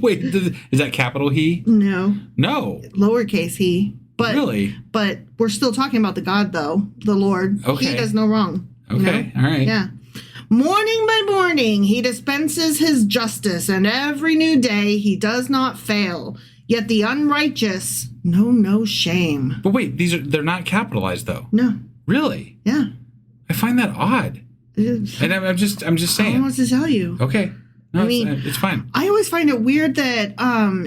Speaker 3: Wait, is that capital he?
Speaker 2: No,
Speaker 3: No.
Speaker 2: lowercase he. But,
Speaker 3: Really?
Speaker 2: But we're still talking about the God, though. The Lord.
Speaker 3: Okay.
Speaker 2: He does no wrong. you
Speaker 3: Okay,
Speaker 2: know?
Speaker 3: all right.
Speaker 2: Yeah. Morning by morning, he dispenses his justice, and every new day he does not fail. Yet the unrighteous know no shame.
Speaker 3: But wait, they're not capitalized though.
Speaker 2: No.
Speaker 3: Really?
Speaker 2: Yeah.
Speaker 3: I find that odd. And I'm just
Speaker 2: I don't know
Speaker 3: saying.
Speaker 2: what to tell you.
Speaker 3: Okay. No,
Speaker 2: I mean,
Speaker 3: it's fine.
Speaker 2: I always find it weird that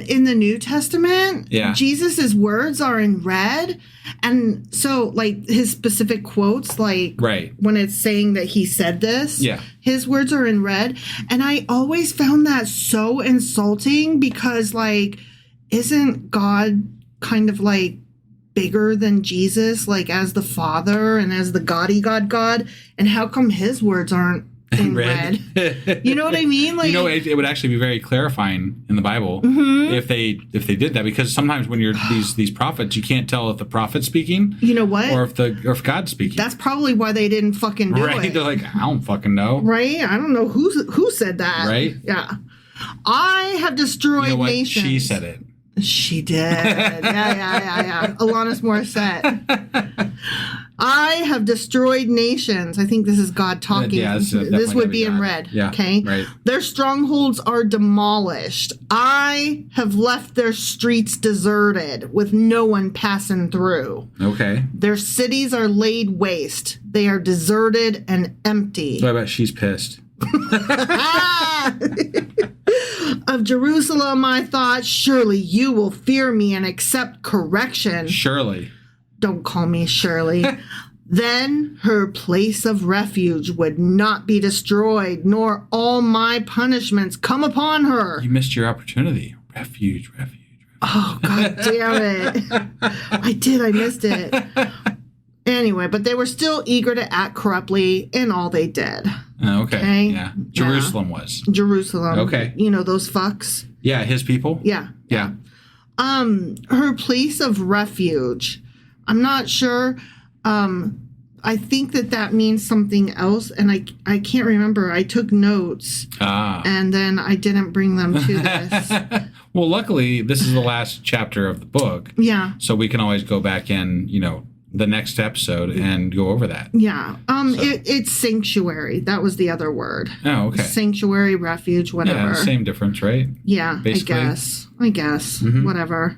Speaker 2: in the New Testament,
Speaker 3: Yeah.
Speaker 2: Jesus's words are in red. And so, like, his specific quotes, like,
Speaker 3: Right.
Speaker 2: when it's saying that he said this,
Speaker 3: Yeah.
Speaker 2: his words are in red. And I always found that so insulting because, like, isn't God kind of, like, bigger than Jesus, like, as the Father and as the God? And how come his words aren't in red? You know what I mean? Like,
Speaker 3: it would actually be very clarifying in the Bible if they did that, because sometimes when you're these prophets, you can't tell if the prophet's speaking,
Speaker 2: you know what?
Speaker 3: or if God's speaking.
Speaker 2: That's probably why they didn't fucking do
Speaker 3: right.
Speaker 2: it.
Speaker 3: They're like, I don't fucking know.
Speaker 2: Right? I don't know who said that.
Speaker 3: Right?
Speaker 2: Yeah. I have destroyed
Speaker 3: You know what?
Speaker 2: nations.
Speaker 3: She said it.
Speaker 2: She did. Yeah. Alanis Morissette. I have destroyed nations. I think this is God talking.
Speaker 3: Yeah, this
Speaker 2: this would be in
Speaker 3: God.
Speaker 2: red.
Speaker 3: Yeah,
Speaker 2: Okay.
Speaker 3: right.
Speaker 2: Their strongholds are demolished. I have left their streets deserted with no one passing through.
Speaker 3: Okay.
Speaker 2: Their cities are laid waste. They are deserted and empty.
Speaker 3: So I bet she's pissed.
Speaker 2: Of Jerusalem, I thought, surely you will fear me and accept correction.
Speaker 3: Surely.
Speaker 2: Don't call me Shirley. Then her place of refuge would not be destroyed, nor all my punishments come upon her.
Speaker 3: You missed your opportunity. Refuge.
Speaker 2: Oh, God damn it. I did. I missed it. Anyway, but they were still eager to act corruptly in all they did.
Speaker 3: Okay.
Speaker 2: Okay.
Speaker 3: Yeah. Jerusalem was.
Speaker 2: Jerusalem.
Speaker 3: Okay.
Speaker 2: You know, those fucks.
Speaker 3: Yeah, his people.
Speaker 2: Yeah.
Speaker 3: Yeah.
Speaker 2: Her place of refuge. I'm not sure. I think that means something else, and I can't remember. I took notes, and then I didn't bring them to this.
Speaker 3: Well, luckily, this is the last chapter of the book.
Speaker 2: Yeah.
Speaker 3: So we can always go back in, the next episode and go over that.
Speaker 2: Yeah. It's sanctuary. That was the other word.
Speaker 3: Oh, okay.
Speaker 2: Sanctuary, refuge, whatever.
Speaker 3: Yeah, same difference, right?
Speaker 2: Yeah,
Speaker 3: Basically.
Speaker 2: I guess. Whatever.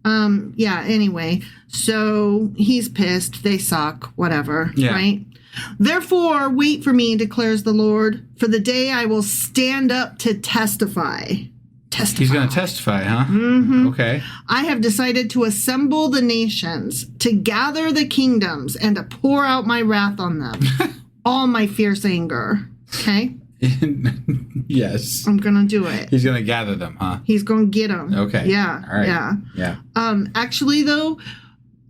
Speaker 2: Yeah, anyway. So he's pissed. They suck. Whatever.
Speaker 3: Yeah.
Speaker 2: Right? Therefore, wait for me, declares the Lord, for the day I will stand up to testify.
Speaker 3: He's going to testify, huh? Mm-hmm. Okay.
Speaker 2: I have decided to assemble the nations, to gather the kingdoms, and to pour out my wrath on them. All my fierce anger. Okay?
Speaker 3: Yes.
Speaker 2: I'm going to do it.
Speaker 3: He's going to gather them, huh?
Speaker 2: He's going to get them.
Speaker 3: Okay.
Speaker 2: Yeah.
Speaker 3: All right.
Speaker 2: Yeah.
Speaker 3: Yeah.
Speaker 2: Actually, though,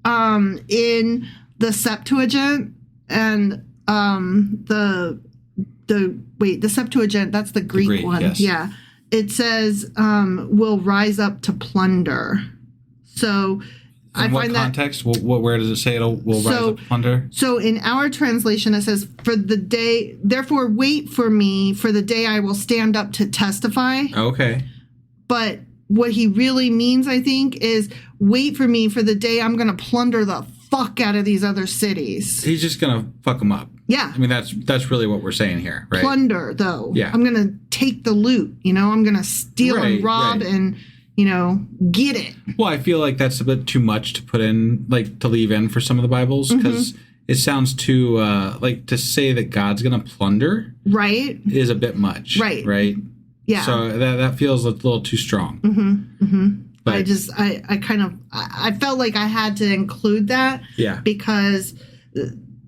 Speaker 2: in the Septuagint and the Septuagint, that's the Greek one.
Speaker 3: Yes.
Speaker 2: Yeah. It says, will rise up to plunder. So I
Speaker 3: In what
Speaker 2: find
Speaker 3: context? Where does it say will rise up to plunder?
Speaker 2: So in our translation, it says, for the day, therefore wait for me for the day I will stand up to testify.
Speaker 3: Okay.
Speaker 2: But what he really means, I think, is wait for me for the day I'm going to plunder the fuck out of these other cities.
Speaker 3: He's just going to fuck them up.
Speaker 2: Yeah.
Speaker 3: I mean, that's really what we're saying here, right?
Speaker 2: Plunder, though.
Speaker 3: Yeah.
Speaker 2: I'm going to take the loot, I'm going to steal and rob and, get it.
Speaker 3: Well, I feel like that's a bit too much to put in, like, to leave in for some of the Bibles, because it sounds too, like, to say that God's going to plunder
Speaker 2: Right.
Speaker 3: is a bit much.
Speaker 2: Right.
Speaker 3: Right?
Speaker 2: Yeah.
Speaker 3: So that feels a little too strong. But
Speaker 2: I felt like I had to include that.
Speaker 3: Yeah.
Speaker 2: Because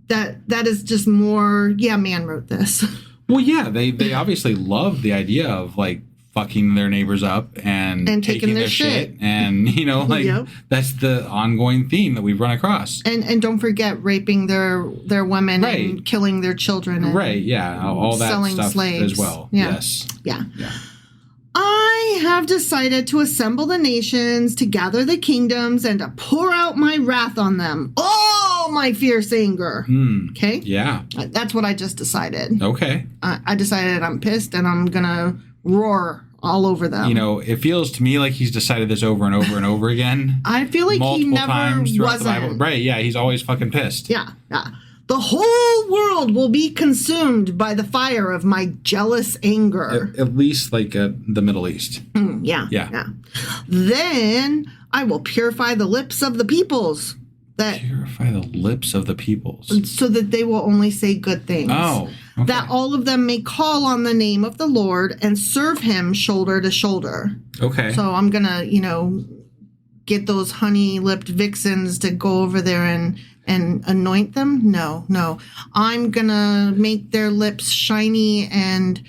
Speaker 2: that is just more, man wrote this.
Speaker 3: Well, yeah, they obviously love the idea of like fucking their neighbors up and taking their shit. And, like
Speaker 2: Yep.
Speaker 3: that's the ongoing theme that we've run across.
Speaker 2: And don't forget raping their women
Speaker 3: Right.
Speaker 2: and killing their children. And
Speaker 3: Right, yeah, all that
Speaker 2: selling
Speaker 3: stuff
Speaker 2: slaves.
Speaker 3: as well.
Speaker 2: Yeah.
Speaker 3: Yes.
Speaker 2: Yeah.
Speaker 3: Yeah.
Speaker 2: I have decided to assemble the nations, to gather the kingdoms, and to pour out my wrath on them. All my fierce anger. Okay?
Speaker 3: Yeah.
Speaker 2: That's what I just decided.
Speaker 3: Okay.
Speaker 2: I decided I'm pissed and I'm going to roar all over them.
Speaker 3: It feels to me like he's decided this over and over and over again.
Speaker 2: I feel like he
Speaker 3: multiple
Speaker 2: never
Speaker 3: times throughout the Bible.
Speaker 2: wasn't.
Speaker 3: Right, yeah, he's always fucking pissed.
Speaker 2: Yeah, yeah. The whole world will be consumed by the fire of my jealous anger.
Speaker 3: At least like the Middle East.
Speaker 2: Yeah.
Speaker 3: Yeah.
Speaker 2: Then I will purify the lips of the peoples,
Speaker 3: Purify the lips of the peoples.
Speaker 2: so that they will only say good things.
Speaker 3: Oh, okay.
Speaker 2: That all of them may call on the name of the Lord and serve him shoulder to shoulder.
Speaker 3: Okay.
Speaker 2: So I'm going to, get those honey-lipped vixens to go over there and anoint them? No. I'm going to make their lips shiny and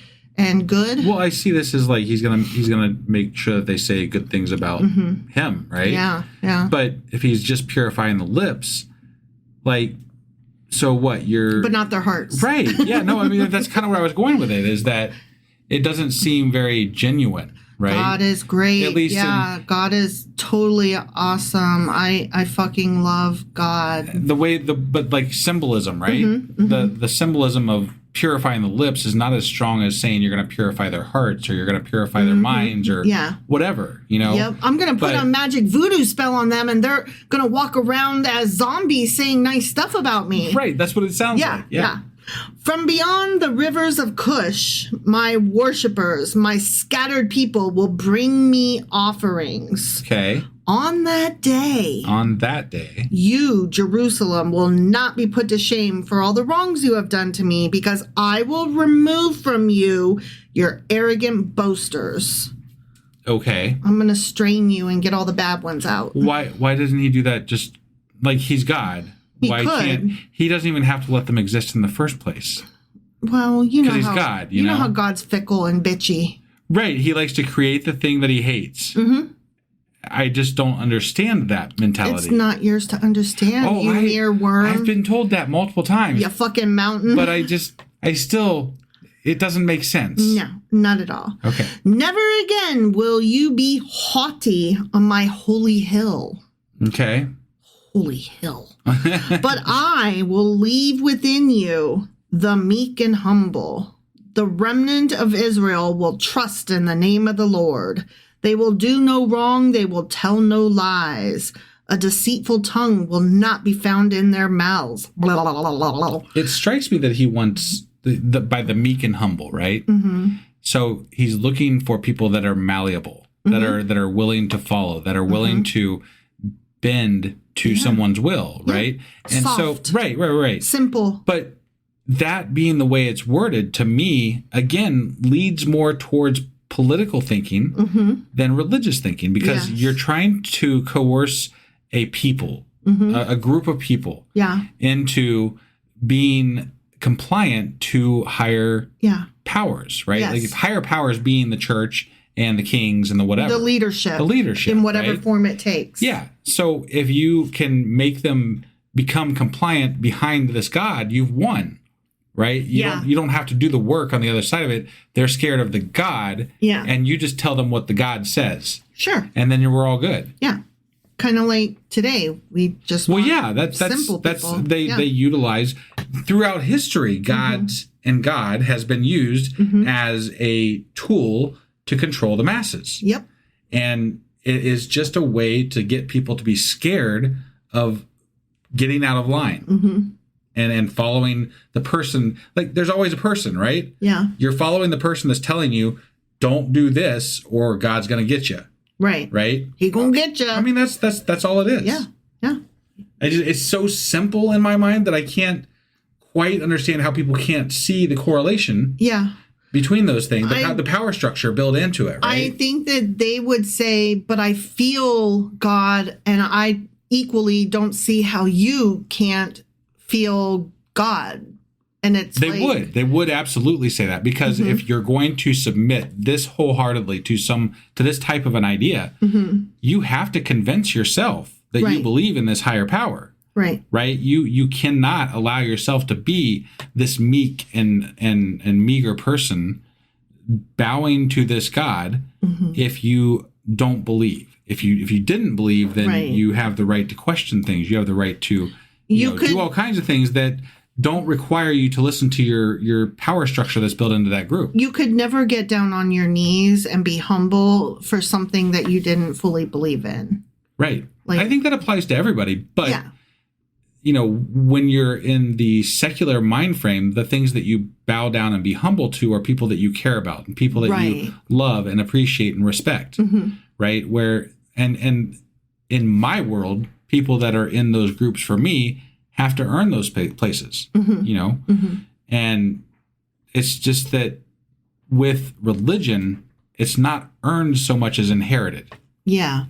Speaker 2: good.
Speaker 3: Well, I see this as like he's gonna make sure that they say good things about him, right?
Speaker 2: Yeah, yeah.
Speaker 3: But if he's just purifying the lips, like, so what?
Speaker 2: But not their hearts.
Speaker 3: Right? Yeah. No, I mean that's kind of where I was going with it. Is that it doesn't seem very genuine, right?
Speaker 2: God is great.
Speaker 3: At least
Speaker 2: God is totally awesome. I fucking love God.
Speaker 3: but like symbolism, right? The symbolism of purifying the lips is not as strong as saying you're going to purify their hearts or you're going to purify their minds or whatever,
Speaker 2: Yep. I'm going to put a magic voodoo spell on them and they're going to walk around as zombies saying nice stuff about me.
Speaker 3: Right. That's what it sounds like.
Speaker 2: Yeah. From beyond the rivers of Cush, my worshippers, my scattered people will bring me offerings.
Speaker 3: Okay.
Speaker 2: On that day, you, Jerusalem, will not be put to shame for all the wrongs you have done to me, because I will remove from you your arrogant boasters.
Speaker 3: Okay.
Speaker 2: I'm going to strain you and get all the bad ones out.
Speaker 3: Why doesn't he do that? Just like he's God. He doesn't even have to let them exist in the first place?
Speaker 2: Well,
Speaker 3: because he's God.
Speaker 2: You know how God's fickle and bitchy.
Speaker 3: Right. He likes to create the thing that he hates. Mm-hmm. I just don't understand that mentality.
Speaker 2: It's not yours to understand, you mere worm.
Speaker 3: I've been told that multiple times.
Speaker 2: You fucking mountain.
Speaker 3: But it doesn't make sense.
Speaker 2: No, not at all.
Speaker 3: Okay.
Speaker 2: Never again will you be haughty on my holy hill.
Speaker 3: Okay.
Speaker 2: Holy hill. But I will leave within you the meek and humble. The remnant of Israel will trust in the name of the Lord. They will do no wrong. They will tell no lies. A deceitful tongue will not be found in their mouths. Blah, blah, blah, blah, blah.
Speaker 3: It strikes me that he wants by the meek and humble, right? Mm-hmm. So he's looking for people that are malleable, that are willing to follow, that are willing to bend to someone's will, right? And
Speaker 2: soft.
Speaker 3: So right.
Speaker 2: Simple.
Speaker 3: But that being the way it's worded, to me, again, leads more towards political thinking than religious thinking, because you're trying to coerce a people, a group of people, into being compliant to higher powers, right?
Speaker 2: Yes.
Speaker 3: Like higher powers being the church and the kings and the whatever.
Speaker 2: The leadership. In whatever form it takes.
Speaker 3: Yeah. So if you can make them become compliant behind this God, you've won. Right? You don't have to do the work on the other side of it. They're scared of the God.
Speaker 2: Yeah.
Speaker 3: And you just tell them what the God says.
Speaker 2: Sure.
Speaker 3: And then we're all good.
Speaker 2: Yeah. Kind of like today. We just
Speaker 3: that's
Speaker 2: simple people.
Speaker 3: They utilize throughout history, God has been used as a tool to control the masses.
Speaker 2: Yep.
Speaker 3: And it is just a way to get people to be scared of getting out of line. And following the person. Like, there's always a person, right?
Speaker 2: Yeah.
Speaker 3: You're following the person that's telling you, don't do this or God's going to get you.
Speaker 2: Right.
Speaker 3: Right?
Speaker 2: He gonna get you.
Speaker 3: I mean, that's all it is.
Speaker 2: Yeah. Yeah.
Speaker 3: It's so simple in my mind that I can't quite understand how people can't see the correlation between those things, the power structure built into it, right?
Speaker 2: I think that they would say, but I feel God, and I equally don't see how you can't feel God. And it's
Speaker 3: They would absolutely say that, because if you're going to submit this wholeheartedly to this type of an idea, you have to convince yourself that you believe in this higher power.
Speaker 2: Right.
Speaker 3: Right. You cannot allow yourself to be this meek and meager person bowing to this God if you don't believe. If you didn't believe, then you have the right to question things. You have the right to do all kinds of things that don't require you to listen to your power structure that's built into that group.
Speaker 2: You could never get down on your knees and be humble for something that you didn't fully believe in.
Speaker 3: Right. I think that applies to everybody. But, when you're in the secular mind frame, the things that you bow down and be humble to are people that you care about and people that you love and appreciate and respect. Right. Where and in my world, people that are in those groups for me have to earn those places, and it's just that with religion, it's not earned so much as inherited. Yeah.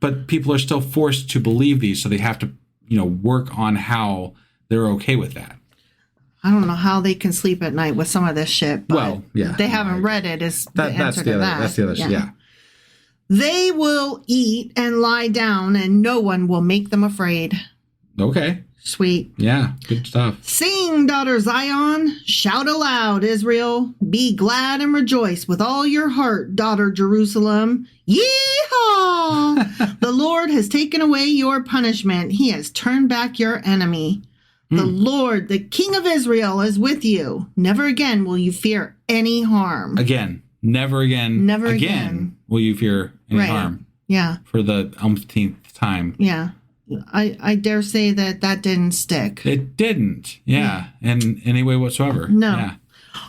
Speaker 3: But people are still forced to believe these, so they have to, work on how they're okay with that.
Speaker 2: I don't know how they can sleep at night with some of this shit, but they haven't read it is the answer to that.
Speaker 3: That's the other shit, yeah.
Speaker 2: They will eat and lie down, and no one will make them afraid.
Speaker 3: Okay.
Speaker 2: Sweet.
Speaker 3: Yeah, good stuff.
Speaker 2: Sing, daughter Zion. Shout aloud, Israel. Be glad and rejoice with all your heart, daughter Jerusalem. Yeehaw! The Lord has taken away your punishment. He has turned back your enemy. The Lord, the King of Israel, is with you. Never again will you fear any harm.
Speaker 3: Never again will you fear any harm.
Speaker 2: Yeah.
Speaker 3: For the umpteenth time.
Speaker 2: Yeah. I dare say that didn't stick.
Speaker 3: It didn't. Yeah. In any way whatsoever.
Speaker 2: No.
Speaker 3: Yeah.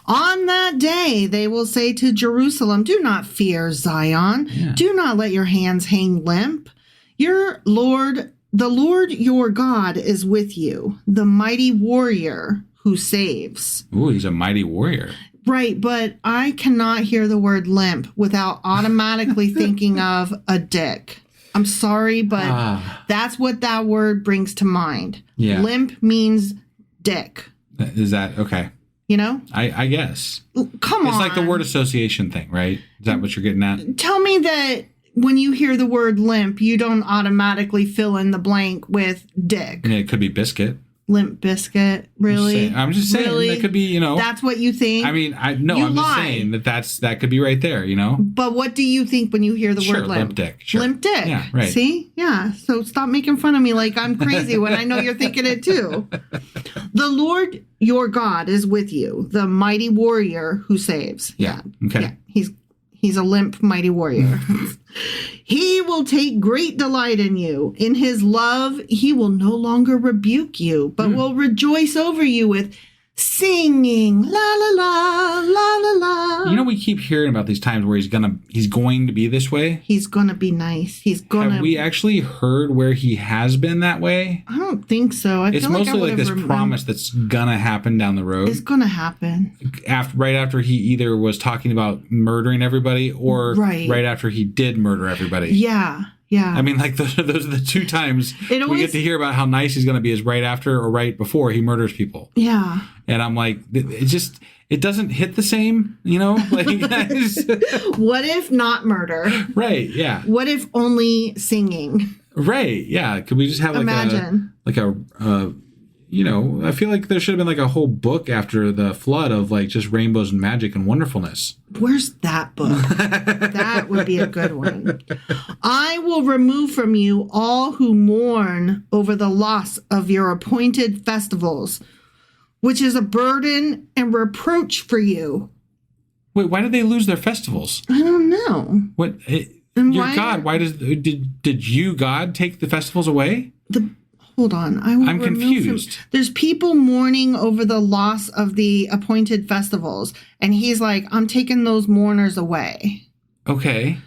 Speaker 2: On that day, they will say to Jerusalem, do not fear, Zion. Yeah. Do not let your hands hang limp. The Lord your God is with you, the mighty warrior who saves.
Speaker 3: Ooh, he's a mighty warrior.
Speaker 2: Right, but I cannot hear the word limp without automatically thinking of a dick. I'm sorry, but that's what that word brings to mind. Yeah. Limp means dick.
Speaker 3: Is that okay? I guess.
Speaker 2: Come on.
Speaker 3: It's like the word association thing, right? Is that what you're getting at?
Speaker 2: Tell me that when you hear the word limp, you don't automatically fill in the blank with dick.
Speaker 3: Yeah, it could be biscuit.
Speaker 2: Limp biscuit, really?
Speaker 3: I'm just saying
Speaker 2: really?
Speaker 3: That could be,
Speaker 2: That's what you think?
Speaker 3: I mean, I'm just saying that could be right there,
Speaker 2: But what do you think when you hear the word limp?
Speaker 3: Limp dick. Sure.
Speaker 2: Limp dick.
Speaker 3: Yeah, right.
Speaker 2: See? Yeah. So stop making fun of me like I'm crazy when I know you're thinking it too. The Lord your God is with you, the mighty warrior who saves.
Speaker 3: Yeah. Okay.
Speaker 2: Yeah. He's a limp mighty warrior. He will take great delight in you. In his love, he will no longer rebuke you, but will rejoice over you with singing, la la la, la la la.
Speaker 3: We keep hearing about these times where he's going to be this way.
Speaker 2: He's gonna be nice.
Speaker 3: Have we actually heard where he has been that way?
Speaker 2: I don't think so.
Speaker 3: It's mostly like this promise that's gonna happen down the road.
Speaker 2: It's gonna happen.
Speaker 3: Right after he either was talking about murdering everybody or right after he did murder everybody.
Speaker 2: Yeah. Yeah.
Speaker 3: I mean, like, those are the two times we get to hear about how nice he's going to be is right after or right before he murders people.
Speaker 2: Yeah.
Speaker 3: And I'm like, it doesn't hit the same, Like,
Speaker 2: what if not murder?
Speaker 3: Right, yeah.
Speaker 2: What if only singing?
Speaker 3: Right, yeah. Could we just have I feel like there should have been like a whole book after the flood of like just rainbows and magic and wonderfulness.
Speaker 2: Where's that book? That would be a good one. I will remove from you all who mourn over the loss of your appointed festivals, which is a burden and reproach for you.
Speaker 3: Wait, why did they lose their festivals?
Speaker 2: I don't know.
Speaker 3: What? God, why did you, God, take the festivals away?
Speaker 2: Hold on.
Speaker 3: I'm confused.
Speaker 2: There's people mourning over the loss of the appointed festivals. And he's like, I'm taking those mourners away.
Speaker 3: Okay.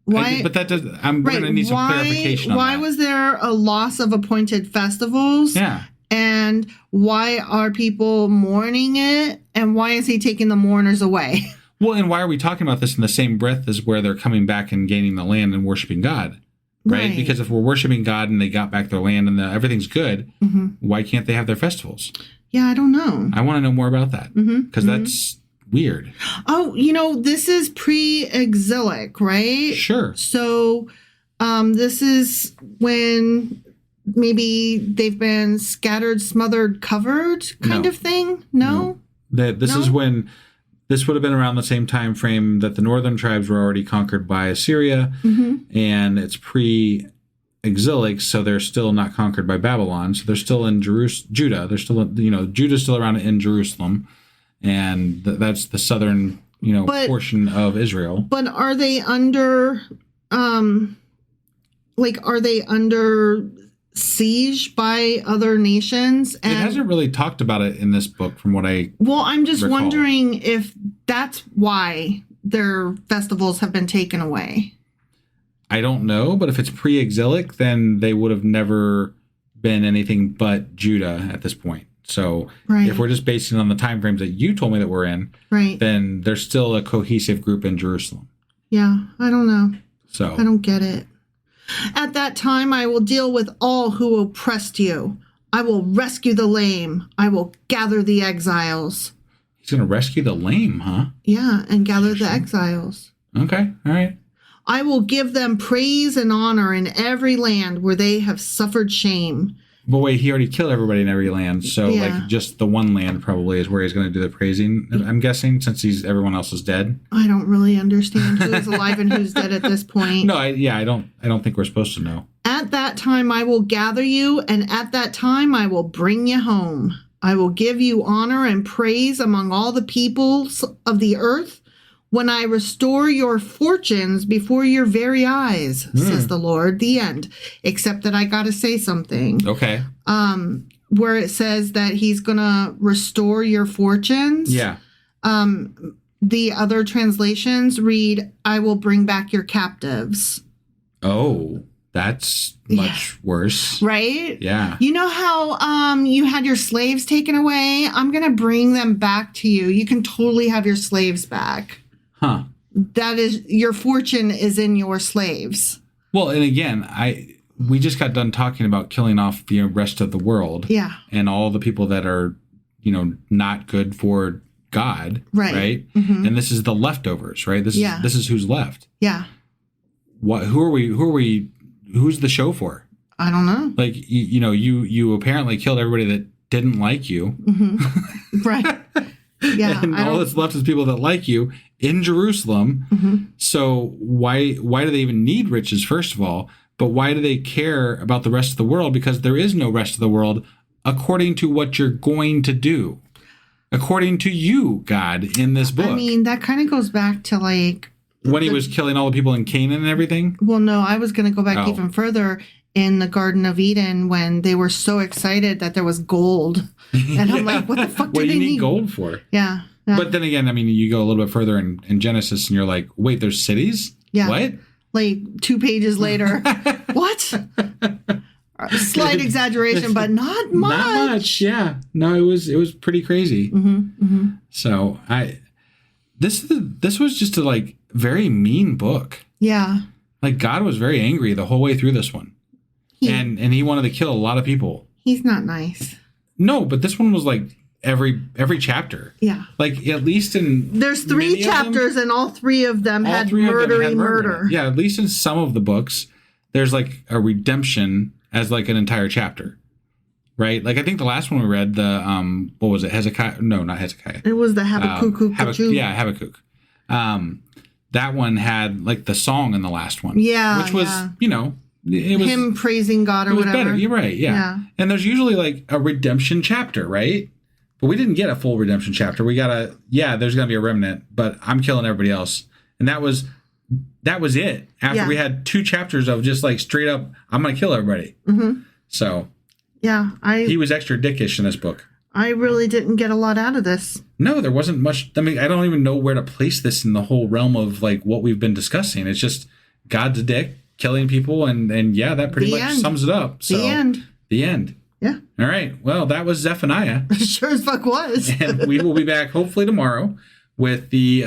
Speaker 2: Why?
Speaker 3: But that does. I'm going to need some clarification on that.
Speaker 2: Why was there a loss of appointed festivals?
Speaker 3: Yeah.
Speaker 2: And why are people mourning it? And why is he taking the mourners away?
Speaker 3: Well, and why are we talking about this in the same breath as where they're coming back and gaining the land and worshiping God? Right? Because if we're worshiping God and they got back their land and everything's good, why can't they have their festivals?
Speaker 2: Yeah, I don't know.
Speaker 3: I want to know more about that because that's weird.
Speaker 2: Oh, this is pre-exilic, right?
Speaker 3: Sure.
Speaker 2: So this is when maybe they've been scattered, smothered, covered kind of thing? No?
Speaker 3: This is when this would have been around the same time frame that the northern tribes were already conquered by Assyria, and it's pre-exilic, so they're still not conquered by Babylon. So they're still in Judah. They're still, Judah's still around in Jerusalem, and that's the southern, portion of Israel.
Speaker 2: But are they under, are they under siege by other nations? And
Speaker 3: it hasn't really talked about it in this book from what I
Speaker 2: I'm just
Speaker 3: recall.
Speaker 2: wondering if that's why their festivals have been taken away.
Speaker 3: I don't know, but if it's pre-exilic, then they would have never been anything but Judah at this point. So if we're just basing it on the time frames that you told me that we're in, then there's still a cohesive group in Jerusalem.
Speaker 2: Yeah, I don't know.
Speaker 3: So
Speaker 2: I don't get it. At that time, I will deal with all who oppressed you. I will rescue the lame. I will gather the exiles.
Speaker 3: He's going to rescue the lame, huh?
Speaker 2: Yeah, and gather the exiles.
Speaker 3: Okay, all right.
Speaker 2: I will give them praise and honor in every land where they have suffered shame.
Speaker 3: But wait, he already killed everybody in every land, so just the one land probably is where he's going to do the praising, I'm guessing, since everyone else is dead.
Speaker 2: I don't really understand who's alive and who's dead at this point.
Speaker 3: No, I don't think we're supposed to know.
Speaker 2: At that time I will gather you, and at that time I will bring you home. I will give you honor and praise among all the peoples of the earth when I restore your fortunes before your very eyes, says the Lord. The end. Except that I got to say something.
Speaker 3: Okay.
Speaker 2: Where it says that he's going to restore your fortunes.
Speaker 3: Yeah.
Speaker 2: The other translations read, I will bring back your captives.
Speaker 3: Oh, that's much worse.
Speaker 2: Right?
Speaker 3: Yeah.
Speaker 2: You know how you had your slaves taken away? I'm going to bring them back to you. You can totally have your slaves back.
Speaker 3: Huh.
Speaker 2: That is, your fortune is in your slaves.
Speaker 3: Well, and again, we just got done talking about killing off the rest of the world.
Speaker 2: Yeah.
Speaker 3: And all the people that are, not good for God. Right.
Speaker 2: Mm-hmm.
Speaker 3: And this is the leftovers, right? This is who's left.
Speaker 2: Yeah.
Speaker 3: Who are we? Who's the show for?
Speaker 2: I don't know.
Speaker 3: Like, you apparently killed everybody that didn't like you.
Speaker 2: Mm-hmm. Right. Yeah.
Speaker 3: And all that's left is people that like you in Jerusalem.
Speaker 2: Mm-hmm.
Speaker 3: So why do they even need riches, first of all? But why do they care about the rest of the world? Because there is no rest of the world according to what you're going to do. According to you, God, in this book.
Speaker 2: I mean, that kind of goes back to
Speaker 3: when he was killing all the people in Canaan and everything?
Speaker 2: Well, no, I was going to go back even further in the Garden of Eden when they were so excited that there was gold. And I'm like, what the fuck do they need
Speaker 3: gold for?
Speaker 2: Yeah.
Speaker 3: But then again, I mean, you go a little bit further in Genesis and you're like, wait, there's cities?
Speaker 2: Yeah.
Speaker 3: What?
Speaker 2: Like 2 pages later. What? Slight exaggeration, but not much.
Speaker 3: Not much, yeah. No, it was pretty crazy.
Speaker 2: Mm-hmm, mm-hmm.
Speaker 3: So this was just a very mean book.
Speaker 2: Yeah.
Speaker 3: Like God was very angry the whole way through this one. And he wanted to kill a lot of people.
Speaker 2: He's not nice.
Speaker 3: No, but this one was every chapter.
Speaker 2: Yeah.
Speaker 3: At least in
Speaker 2: there's 3 chapters and all 3 of them had murder.
Speaker 3: Yeah, at least in some of the books, there's a redemption as an entire chapter. Right? I think the last one we read, the what was it? Hezekiah? No, not Hezekiah.
Speaker 2: It was the Habakkuk.
Speaker 3: Habakkuk. That one had the song in the last one.
Speaker 2: Yeah.
Speaker 3: Which was, it was
Speaker 2: him praising God or whatever.
Speaker 3: Better. You're right. Yeah. And there's usually a redemption chapter, right? But we didn't get a full redemption chapter. We got there's going to be a remnant, but I'm killing everybody else. And that was it. After we had 2 chapters of just straight up, I'm going to kill everybody.
Speaker 2: Mm-hmm.
Speaker 3: So
Speaker 2: yeah,
Speaker 3: he was extra dickish in this book.
Speaker 2: I really didn't get a lot out of this.
Speaker 3: No, there wasn't much. I mean, I don't even know where to place this in the whole realm of what we've been discussing. It's just God's a dick, killing people, and that pretty much sums it up. So, the end.
Speaker 2: Yeah.
Speaker 3: All right. Well, that was Zephaniah.
Speaker 2: Sure as fuck was.
Speaker 3: And we will be back hopefully tomorrow with the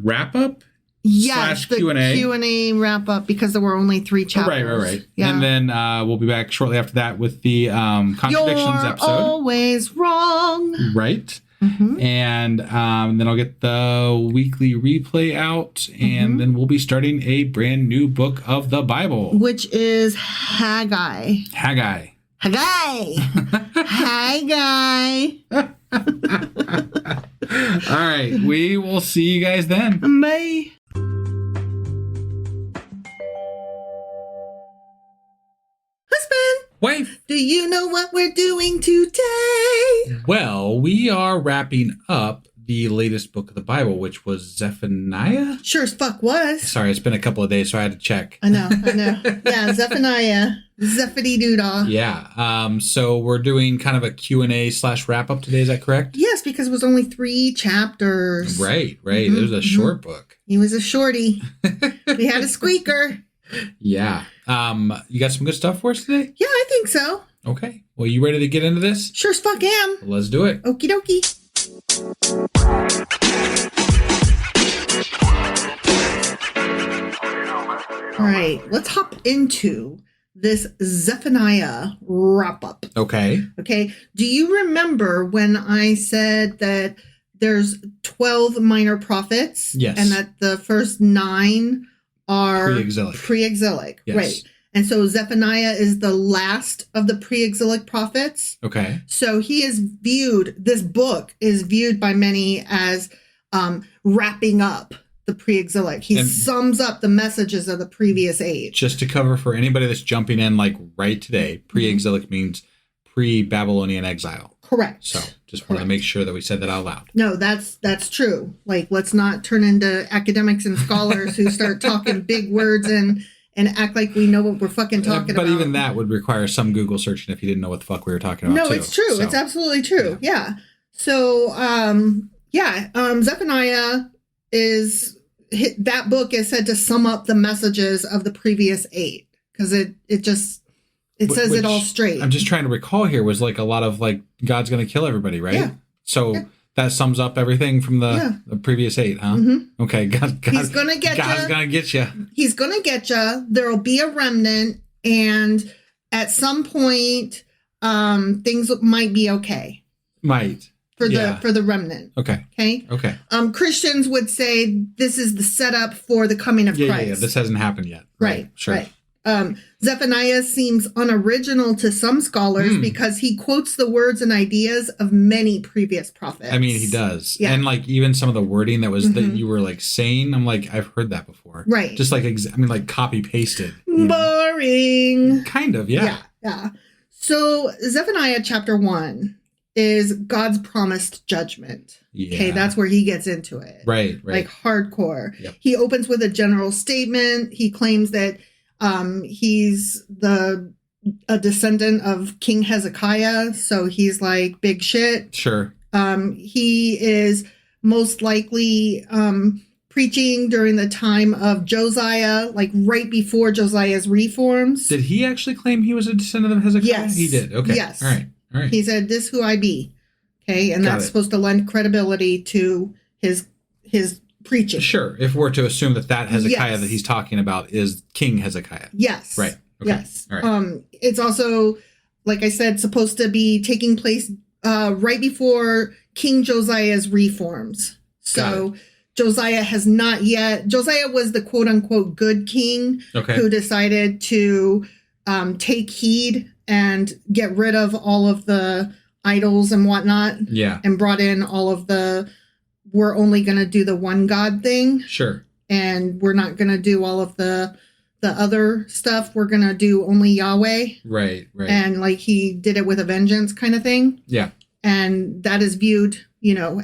Speaker 3: wrap up
Speaker 2: Yes, the
Speaker 3: Q&A.
Speaker 2: Q&A wrap up because there were only 3 chapters.
Speaker 3: Right.
Speaker 2: Yeah.
Speaker 3: And then we'll be back shortly after that with the Contradictions
Speaker 2: You're
Speaker 3: episode.
Speaker 2: always wrong.
Speaker 3: Right.
Speaker 2: Mm-hmm.
Speaker 3: And then I'll get the weekly replay out, and then we'll be starting a brand new book of the Bible,
Speaker 2: Which is Haggai.
Speaker 3: Haggai.
Speaker 2: Haggai.
Speaker 3: All right. We will see you guys then.
Speaker 2: Bye. Husband,
Speaker 3: Wife.
Speaker 2: do you know what we're doing today?
Speaker 3: Well, we are wrapping up the latest book of the Bible, which was Zephaniah.
Speaker 2: Sure as fuck was.
Speaker 3: Sorry, it's been a couple of days, so I had to check.
Speaker 2: I know. Yeah, Zephaniah. Zephany Doodah.
Speaker 3: Yeah. So we're doing kind of a Q&A / wrap up today. Is that correct?
Speaker 2: Yes, because it was only 3 chapters.
Speaker 3: Right. It was a short book.
Speaker 2: He was a shorty. We had a squeaker.
Speaker 3: Yeah. You got some good stuff for us today?
Speaker 2: Yeah, I think so.
Speaker 3: Okay. Well, you ready to get into this?
Speaker 2: Sure as fuck am.
Speaker 3: Let's do it.
Speaker 2: Okie dokie. All right, let's hop into this Zephaniah wrap up.
Speaker 3: Okay.
Speaker 2: Okay. Do you remember when I said that there's 12 minor prophets?
Speaker 3: Yes.
Speaker 2: And that the first 9 are
Speaker 3: Pre-exilic. Yes.
Speaker 2: Right. And so Zephaniah is the last of the pre-exilic prophets.
Speaker 3: Okay.
Speaker 2: So this book is viewed by many as wrapping up the pre-exilic. He sums up the messages of the previous age.
Speaker 3: Just to cover for anybody that's jumping in like right today, pre-exilic means pre-Babylonian exile.
Speaker 2: Correct.
Speaker 3: So just want to make sure that we said that out loud.
Speaker 2: No, that's true. Like, let's not turn into academics and scholars who start talking big words and act like we know what we're fucking talking about.
Speaker 3: But even that would require some Google searching if you didn't know what the fuck we were talking about.
Speaker 2: No, it's true. So, it's absolutely true. Yeah. So, Zephaniah that book is said to sum up the messages of the previous 8 because it says it all straight.
Speaker 3: I'm just trying to recall here was like a lot of like God's going to kill everybody, right?
Speaker 2: Yeah.
Speaker 3: So that sums up everything from the previous 8, huh? Mm-hmm. Okay.
Speaker 2: He's going to get you.
Speaker 3: God's going to get you.
Speaker 2: He's going to get you. There'll be a remnant, and at some point, things might be okay.
Speaker 3: Might.
Speaker 2: For the remnant.
Speaker 3: Okay.
Speaker 2: Okay. Christians would say this is the setup for the coming of Christ.
Speaker 3: Yeah. This hasn't happened yet.
Speaker 2: Right.
Speaker 3: Sure.
Speaker 2: Right. Zephaniah seems unoriginal to some scholars because he quotes the words and ideas of many previous prophets.
Speaker 3: I mean, he does.
Speaker 2: Yeah.
Speaker 3: And like even some of the wording that was that you were like saying, I'm like, I've heard that before.
Speaker 2: Right.
Speaker 3: Just like, like copy pasted.
Speaker 2: Boring.
Speaker 3: Kind of. Yeah.
Speaker 2: Yeah. So Zephaniah chapter 1 is God's promised judgment.
Speaker 3: Yeah.
Speaker 2: Okay, that's where he gets into it.
Speaker 3: Right.
Speaker 2: Like hardcore.
Speaker 3: Yep.
Speaker 2: He opens with a general statement. He claims that he's a descendant of King Hezekiah, so he's like big shit.
Speaker 3: Sure.
Speaker 2: He is most likely preaching during the time of Josiah, like right before Josiah's reforms.
Speaker 3: Did he actually claim he was a descendant of Hezekiah?
Speaker 2: Yes.
Speaker 3: He did. Okay.
Speaker 2: Yes.
Speaker 3: All right.
Speaker 2: He said, "This who I be." Okay, and that's supposed to lend credibility to his preaching.
Speaker 3: Sure. If we're to assume that Hezekiah that he's talking about is King Hezekiah.
Speaker 2: Yes.
Speaker 3: Right. Okay.
Speaker 2: Yes.
Speaker 3: All right.
Speaker 2: It's also, like I said, supposed to be taking place right before King Josiah's reforms. So Josiah has not yet. Josiah was the quote unquote good king who decided to take heed and get rid of all of the idols and whatnot.
Speaker 3: Yeah.
Speaker 2: And brought in all of we're only going to do the one God thing.
Speaker 3: Sure.
Speaker 2: And we're not going to do all of the other stuff. We're going to do only Yahweh.
Speaker 3: Right.
Speaker 2: And like he did it with a vengeance kind of thing.
Speaker 3: Yeah.
Speaker 2: And that is viewed,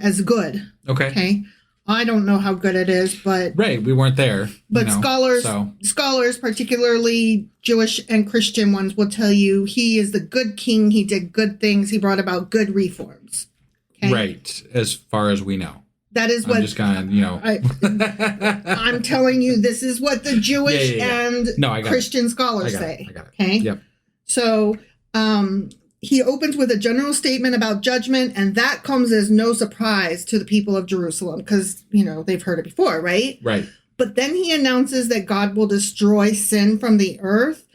Speaker 2: as good. Okay. I don't know how good it is, but
Speaker 3: right, we weren't there.
Speaker 2: But scholars, particularly Jewish and Christian ones, will tell you he is the good king. He did good things. He brought about good reforms. Okay?
Speaker 3: Right, as far as we know.
Speaker 2: That is what
Speaker 3: I'm just gonna,
Speaker 2: I'm telling you, this is what the Jewish and Christian scholars say.
Speaker 3: I got it.
Speaker 2: Okay.
Speaker 3: Yep.
Speaker 2: So, he opens with a general statement about judgment, and that comes as no surprise to the people of Jerusalem because, they've heard it before, right?
Speaker 3: Right.
Speaker 2: But then he announces that God will destroy sin from the earth.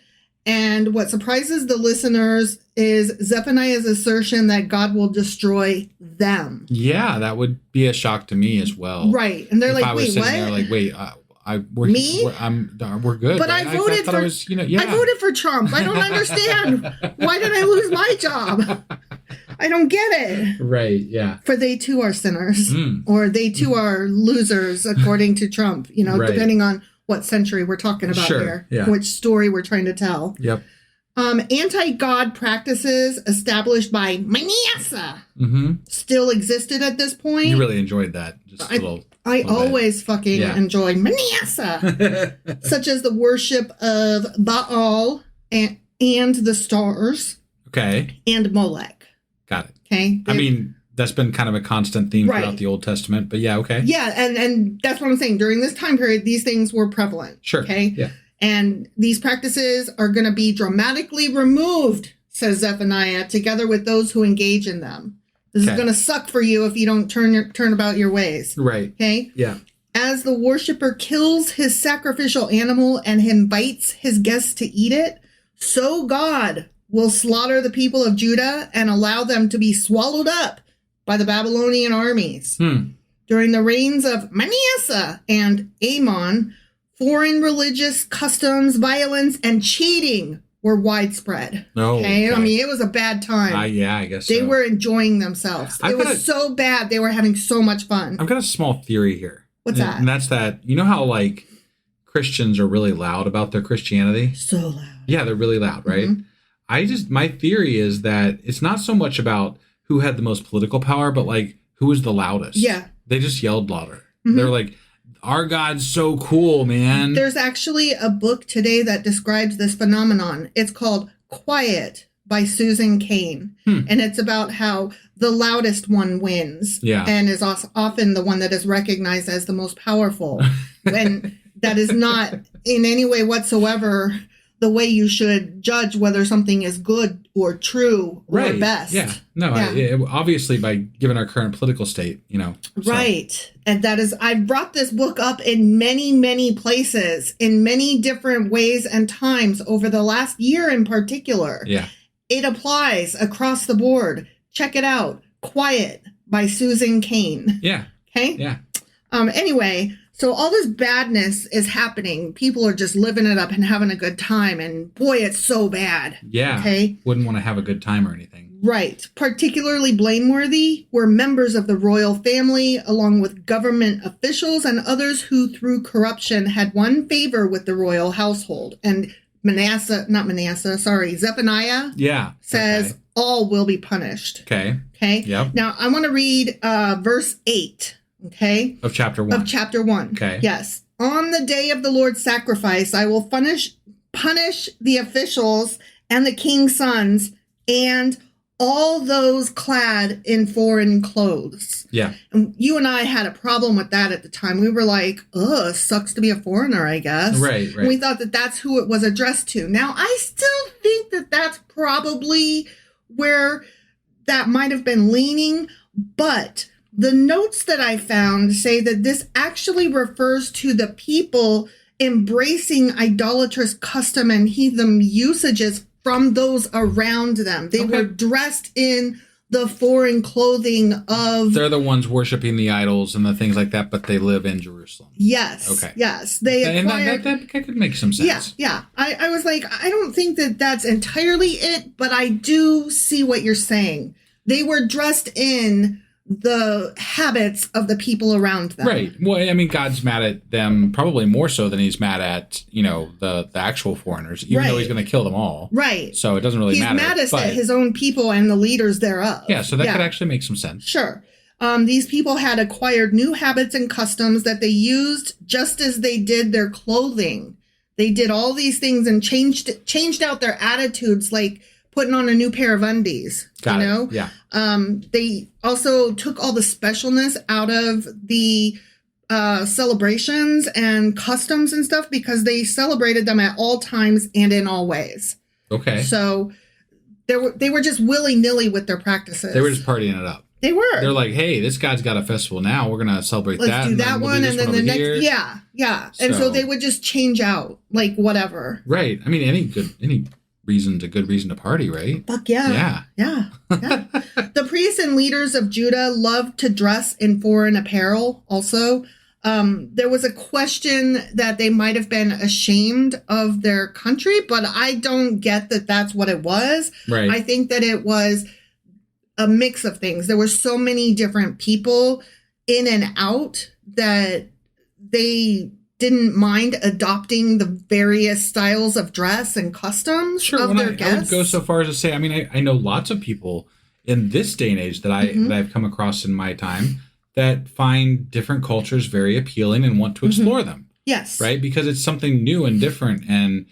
Speaker 2: And what surprises the listeners is Zephaniah's assertion that God will destroy them.
Speaker 3: Yeah, that would be a shock to me as well.
Speaker 2: Right. And they're
Speaker 3: if
Speaker 2: like,
Speaker 3: I was
Speaker 2: wait,
Speaker 3: sitting
Speaker 2: what?
Speaker 3: there like, wait,
Speaker 2: Me?
Speaker 3: We're good.
Speaker 2: But
Speaker 3: right?
Speaker 2: I voted
Speaker 3: thought
Speaker 2: for.
Speaker 3: I was, yeah.
Speaker 2: I voted for Trump. I don't understand. Why did I lose my job? I don't get it.
Speaker 3: Right. Yeah.
Speaker 2: For they too are sinners, or they too are losers, according to Trump.
Speaker 3: Right.
Speaker 2: Depending on what century we're talking about here, which story we're trying to tell.
Speaker 3: Yep.
Speaker 2: Anti-God practices established by Manasseh still existed at this point.
Speaker 3: You really enjoyed that. Just a little.
Speaker 2: I always fucking enjoy Manasseh, such as the worship of Baal and the stars.
Speaker 3: Okay.
Speaker 2: And Molech.
Speaker 3: Got it.
Speaker 2: Okay.
Speaker 3: I mean, that's been kind of a constant theme throughout the Old Testament, but yeah, okay.
Speaker 2: Yeah, and that's what I'm saying. During this time period, these things were prevalent.
Speaker 3: Sure.
Speaker 2: Okay.
Speaker 3: Yeah.
Speaker 2: And these practices are going to be dramatically removed, says Zephaniah, together with those who engage in them. This is going to suck for you if you don't turn about your ways.
Speaker 3: Right.
Speaker 2: Okay?
Speaker 3: Yeah.
Speaker 2: As the worshiper kills his sacrificial animal and invites his guests to eat it, so God will slaughter the people of Judah and allow them to be swallowed up by the Babylonian armies. During the reigns of Manasseh and Amon, foreign religious customs, violence, and cheating were widespread. Okay? I mean, it was a bad time.
Speaker 3: Yeah, I guess
Speaker 2: they
Speaker 3: so.
Speaker 2: were enjoying themselves. It was so bad. They were having so much fun.
Speaker 3: I've got a small theory here.
Speaker 2: What's that?
Speaker 3: And that's that, you know how like Christians are really loud about their Christianity?
Speaker 2: So loud.
Speaker 3: Yeah, they're really loud, right? My theory is that it's not so much about who had the most political power, but like who was the loudest. Yeah. They just yelled louder. They're like, our God's so cool, man.
Speaker 2: There's actually a book today that describes this phenomenon. It's called Quiet by Susan Cain. And it's about how the loudest one wins.
Speaker 3: Yeah.
Speaker 2: And is often the one that is recognized as the most powerful. When that is not in any way whatsoever the way you should judge whether something is good or true or best.
Speaker 3: Yeah. No, obviously by given our current political state, So.
Speaker 2: Right. And that is, I've brought this book up in many, many places, in many different ways and times over the last year in particular.
Speaker 3: Yeah.
Speaker 2: It applies across the board. Check it out. Quiet by Susan Cain.
Speaker 3: Yeah.
Speaker 2: Okay?
Speaker 3: Yeah.
Speaker 2: Anyway, so all this badness is happening. People are just living it up and having a good time. And boy, it's so bad.
Speaker 3: Yeah.
Speaker 2: Okay?
Speaker 3: Wouldn't want to have a good time or anything.
Speaker 2: Right. Particularly blameworthy were members of the royal family, along with government officials and others who, through corruption, had won favor with the royal household. And Zephaniah says all will be punished. Okay.
Speaker 3: Yep.
Speaker 2: Now, I want to read verse 8. Okay.
Speaker 3: Of chapter 1.
Speaker 2: Okay. Yes. On the day of the Lord's sacrifice, I will punish the officials and the king's sons and all those clad in foreign clothes.
Speaker 3: Yeah.
Speaker 2: And you and I had a problem with that at the time. We were like, ugh, sucks to be a foreigner, I guess.
Speaker 3: Right.
Speaker 2: And we thought that that's who it was addressed to. Now, I still think that that's probably where that might have been leaning, but the notes that I found say that this actually refers to the people embracing idolatrous custom and heathen usages from those around them. They were dressed in the foreign clothing of...
Speaker 3: They're the ones worshiping the idols and the things like that, but they live in Jerusalem.
Speaker 2: Yes.
Speaker 3: Okay.
Speaker 2: Yes. They acquired...
Speaker 3: that could make some sense.
Speaker 2: Yeah. I was like, I don't think that that's entirely it, but I do see what you're saying. They were dressed in the habits of the people around them.
Speaker 3: Right. Well, I mean, God's mad at them probably more so than he's mad at, the actual foreigners, even though he's going to kill them all.
Speaker 2: Right.
Speaker 3: So it doesn't really matter.
Speaker 2: He's mad at his own people and the leaders thereof.
Speaker 3: Yeah, so that could actually make some sense.
Speaker 2: Sure. These people had acquired new habits and customs that they used just as they did their clothing. They did all these things and changed out their attitudes, like putting on a new pair of undies.
Speaker 3: Got it. Yeah.
Speaker 2: They also took all the specialness out of the celebrations and customs and stuff because they celebrated them at all times and in all ways.
Speaker 3: Okay.
Speaker 2: So they were just willy-nilly with their practices.
Speaker 3: They were just partying it up.
Speaker 2: They were.
Speaker 3: They're like, hey, this guy's got a festival now. We're going to celebrate
Speaker 2: Let's
Speaker 3: that.
Speaker 2: do that
Speaker 3: we'll
Speaker 2: one,
Speaker 3: do
Speaker 2: and
Speaker 3: this
Speaker 2: then the
Speaker 3: over
Speaker 2: next.
Speaker 3: here.
Speaker 2: Yeah. And so they would just change out, like, whatever.
Speaker 3: Right. I mean, any reason's a good reason to party, right?
Speaker 2: Fuck yeah. Yeah. The priests and leaders of Judah loved to dress in foreign apparel also. There was a question that they might have been ashamed of their country, but I don't get that that's what it was.
Speaker 3: Right.
Speaker 2: I think that it was a mix of things. There were so many different people in and out that they didn't mind adopting the various styles of dress and customs of their guests.
Speaker 3: I would go so far as to say, I mean, I know lots of people in this day and age that I've come across in my time that find different cultures very appealing and want to explore them.
Speaker 2: Yes.
Speaker 3: Right? Because it's something new and different, and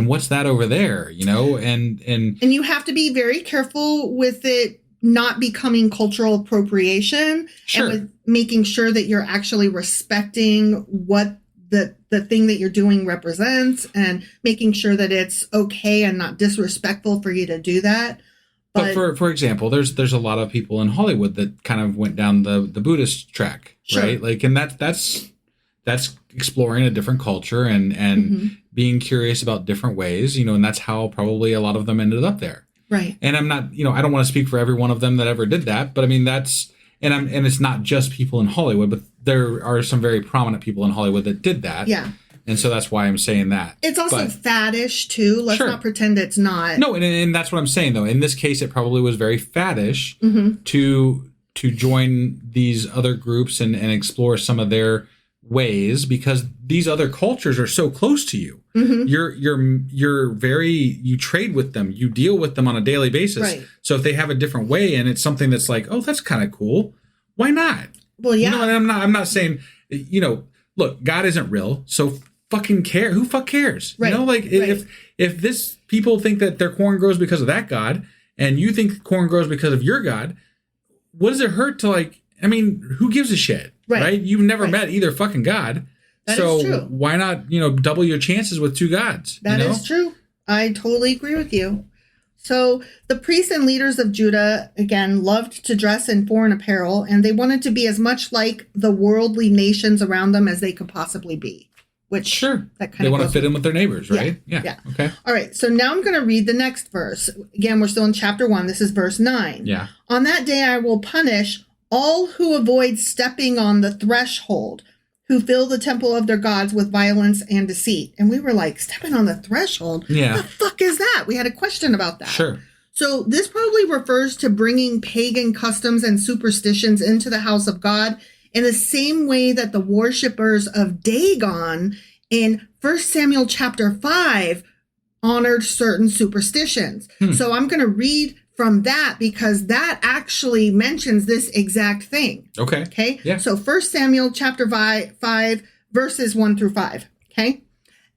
Speaker 3: what's that over there, you know? And
Speaker 2: you have to be very careful with it not becoming cultural appropriation, and with making sure that you're actually respecting what the thing that you're doing represents, and making sure that it's okay and not disrespectful for you to do that.
Speaker 3: But for example, there's a lot of people in Hollywood that kind of went down the Buddhist track, right? Like, and that's exploring a different culture and being curious about different ways, you know, and that's how probably a lot of them ended up there.
Speaker 2: Right.
Speaker 3: And I'm not, you know, I don't want to speak for every one of them that ever did that, but I mean, that's, and it's not just people in Hollywood, but there are some very prominent people in Hollywood that did that.
Speaker 2: Yeah.
Speaker 3: And so that's why I'm saying that.
Speaker 2: It's also faddish too. Let's not pretend it's not.
Speaker 3: No, and that's what I'm saying though. In this case, it probably was very faddish to join these other groups and explore some of their ways, because these other cultures are so close to you. You trade with them, you deal with them on a daily basis. Right. So if they have a different way and it's something that's like, oh, that's kind of cool, why not?
Speaker 2: Well, yeah.
Speaker 3: You know, and I'm not saying, you know, look, God isn't real, so fucking care. Who fuck cares? Right. You know, like if this people think that their corn grows because of that God, and you think corn grows because of your God, what does it hurt to, like, I mean, who gives a shit? Right? You've never met either fucking God.
Speaker 2: That is true.
Speaker 3: Why not, you know, double your chances with two gods?
Speaker 2: That is true. I totally agree with you. So the priests and leaders of Judah, again, loved to dress in foreign apparel, and they wanted to be as much like the worldly nations around them as they could possibly be. Which that kind
Speaker 3: they want to fit in with their neighbors, right?
Speaker 2: Yeah.
Speaker 3: Okay.
Speaker 2: All right. So now I'm going to read the next verse. Again, we're still in chapter 1. This is verse 9.
Speaker 3: Yeah.
Speaker 2: On that day I will punish all who avoid stepping on the threshold, who fill the temple of their gods with violence and deceit. And we were like, stepping on the threshold?
Speaker 3: Yeah.
Speaker 2: What the fuck is that? We had a question about that.
Speaker 3: Sure.
Speaker 2: So this probably refers to bringing pagan customs and superstitions into the house of God in the same way that the worshippers of Dagon in 1 Samuel chapter 5 honored certain superstitions. So I'm going to read from that because that actually mentions this exact thing. Okay.
Speaker 3: Yeah.
Speaker 2: So 1 Samuel chapter 5 verses 1 through 5. Okay.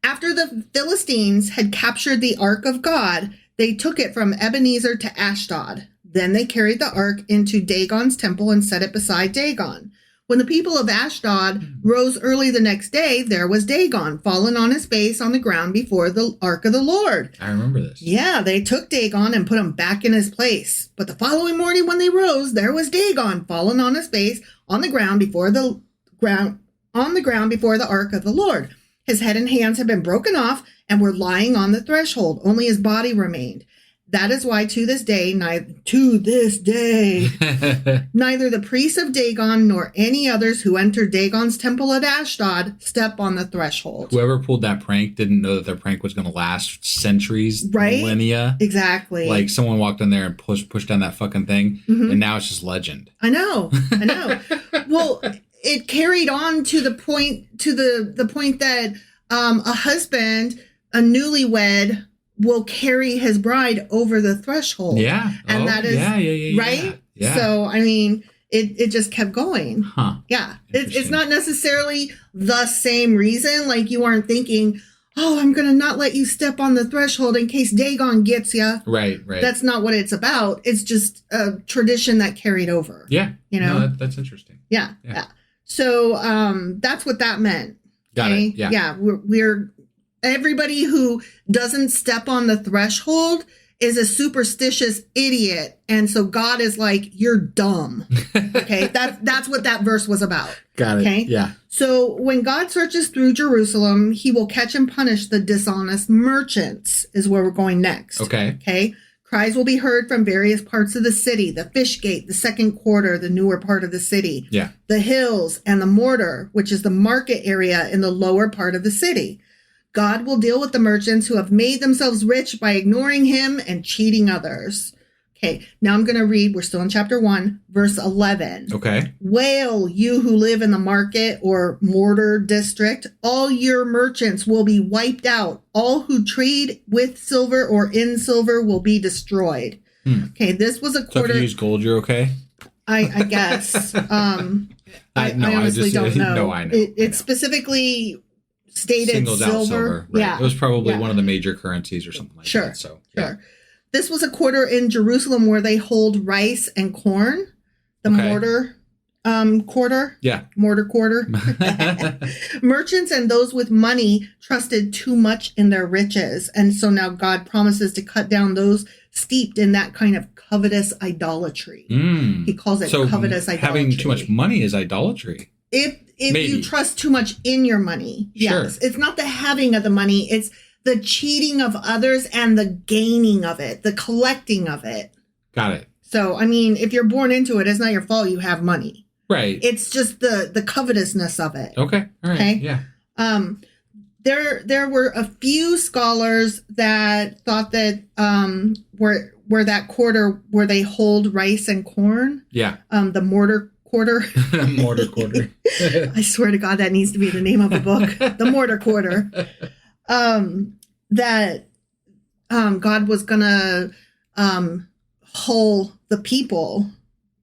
Speaker 2: After the Philistines had captured the ark of God, they took it from Ebenezer to Ashdod. Then they carried the ark into Dagon's temple and set it beside Dagon. When the people of Ashdod rose early the next day, there was Dagon, fallen on his face on the ground before the ark of the Lord.
Speaker 3: I remember this.
Speaker 2: Yeah, they took Dagon and put him back in his place. But the following morning when they rose, there was Dagon, fallen on his face on the ground before the ark of the Lord. His head and hands had been broken off and were lying on the threshold. Only his body remained. That is why to this day, neither the priests of Dagon nor any others who entered Dagon's temple at Ashdod step on the threshold.
Speaker 3: Whoever pulled that prank didn't know that their prank was going to last centuries, millennia.
Speaker 2: Exactly.
Speaker 3: Like someone walked in there and pushed down that fucking thing, and now it's just legend.
Speaker 2: I know. Well, it carried on to the point that a husband, a newlywed, will carry his bride over the threshold.
Speaker 3: Yeah.
Speaker 2: And that is right.
Speaker 3: Yeah.
Speaker 2: So, I mean, it just kept going.
Speaker 3: Huh.
Speaker 2: Yeah. It's not necessarily the same reason. Like you aren't thinking, oh, I'm going to not let you step on the threshold in case Dagon gets you.
Speaker 3: Right.
Speaker 2: That's not what it's about. It's just a tradition that carried over.
Speaker 3: Yeah.
Speaker 2: You know,
Speaker 3: no, that's interesting.
Speaker 2: Yeah. So, that's what that meant.
Speaker 3: Got it. Yeah.
Speaker 2: Yeah. We're everybody who doesn't step on the threshold is a superstitious idiot. And so God is like, you're dumb. Okay. That's what that verse was about.
Speaker 3: Got it.
Speaker 2: Okay.
Speaker 3: Yeah.
Speaker 2: So when God searches through Jerusalem, he will catch and punish the dishonest merchants is where we're going next.
Speaker 3: Okay.
Speaker 2: Okay. Cries will be heard from various parts of the city, the fish gate, the second quarter, the newer part of the city,
Speaker 3: Yeah.
Speaker 2: the hills, and the mortar, which is the market area in the lower part of the city. God will deal with the merchants who have made themselves rich by ignoring him and cheating others. Okay, now I'm going to read, we're still in chapter 1, verse 11.
Speaker 3: Okay.
Speaker 2: Wail, you who live in the market or mortar district. All your merchants will be wiped out. All who trade with silver or in silver will be destroyed. Okay, this was a
Speaker 3: So
Speaker 2: quarter.
Speaker 3: if you use gold, you're okay?
Speaker 2: I guess. I honestly don't know.
Speaker 3: No, I know.
Speaker 2: It specifically stated
Speaker 3: Singles out silver. Right.
Speaker 2: Yeah.
Speaker 3: It was probably
Speaker 2: Yeah.
Speaker 3: one of the major currencies or something like that. So, yeah.
Speaker 2: Sure. This was a quarter in Jerusalem where they hold rice and corn, the
Speaker 3: Okay.
Speaker 2: mortar quarter.
Speaker 3: Yeah.
Speaker 2: Mortar quarter. Merchants and those with money trusted too much in their riches. And so now God promises to cut down those steeped in that kind of covetous idolatry. He calls it
Speaker 3: So
Speaker 2: covetous idolatry.
Speaker 3: having too much money is idolatry.
Speaker 2: If
Speaker 3: Maybe.
Speaker 2: you trust too much in your money, yes.
Speaker 3: Sure.
Speaker 2: It's not the having of the money. It's the cheating of others and the gaining of it, the collecting of it.
Speaker 3: Got it.
Speaker 2: So, I mean, if you're born into it, it's not your fault you have money.
Speaker 3: Right.
Speaker 2: It's just the covetousness of it.
Speaker 3: Okay. All right.
Speaker 2: Okay.
Speaker 3: Yeah.
Speaker 2: There were a few scholars that thought that where that quarter where they hold rice and corn,
Speaker 3: Yeah.
Speaker 2: the mortar quarter.
Speaker 3: Mortar quarter.
Speaker 2: I swear to God, that needs to be the name of the book, the mortar quarter. That God was gonna hull the people.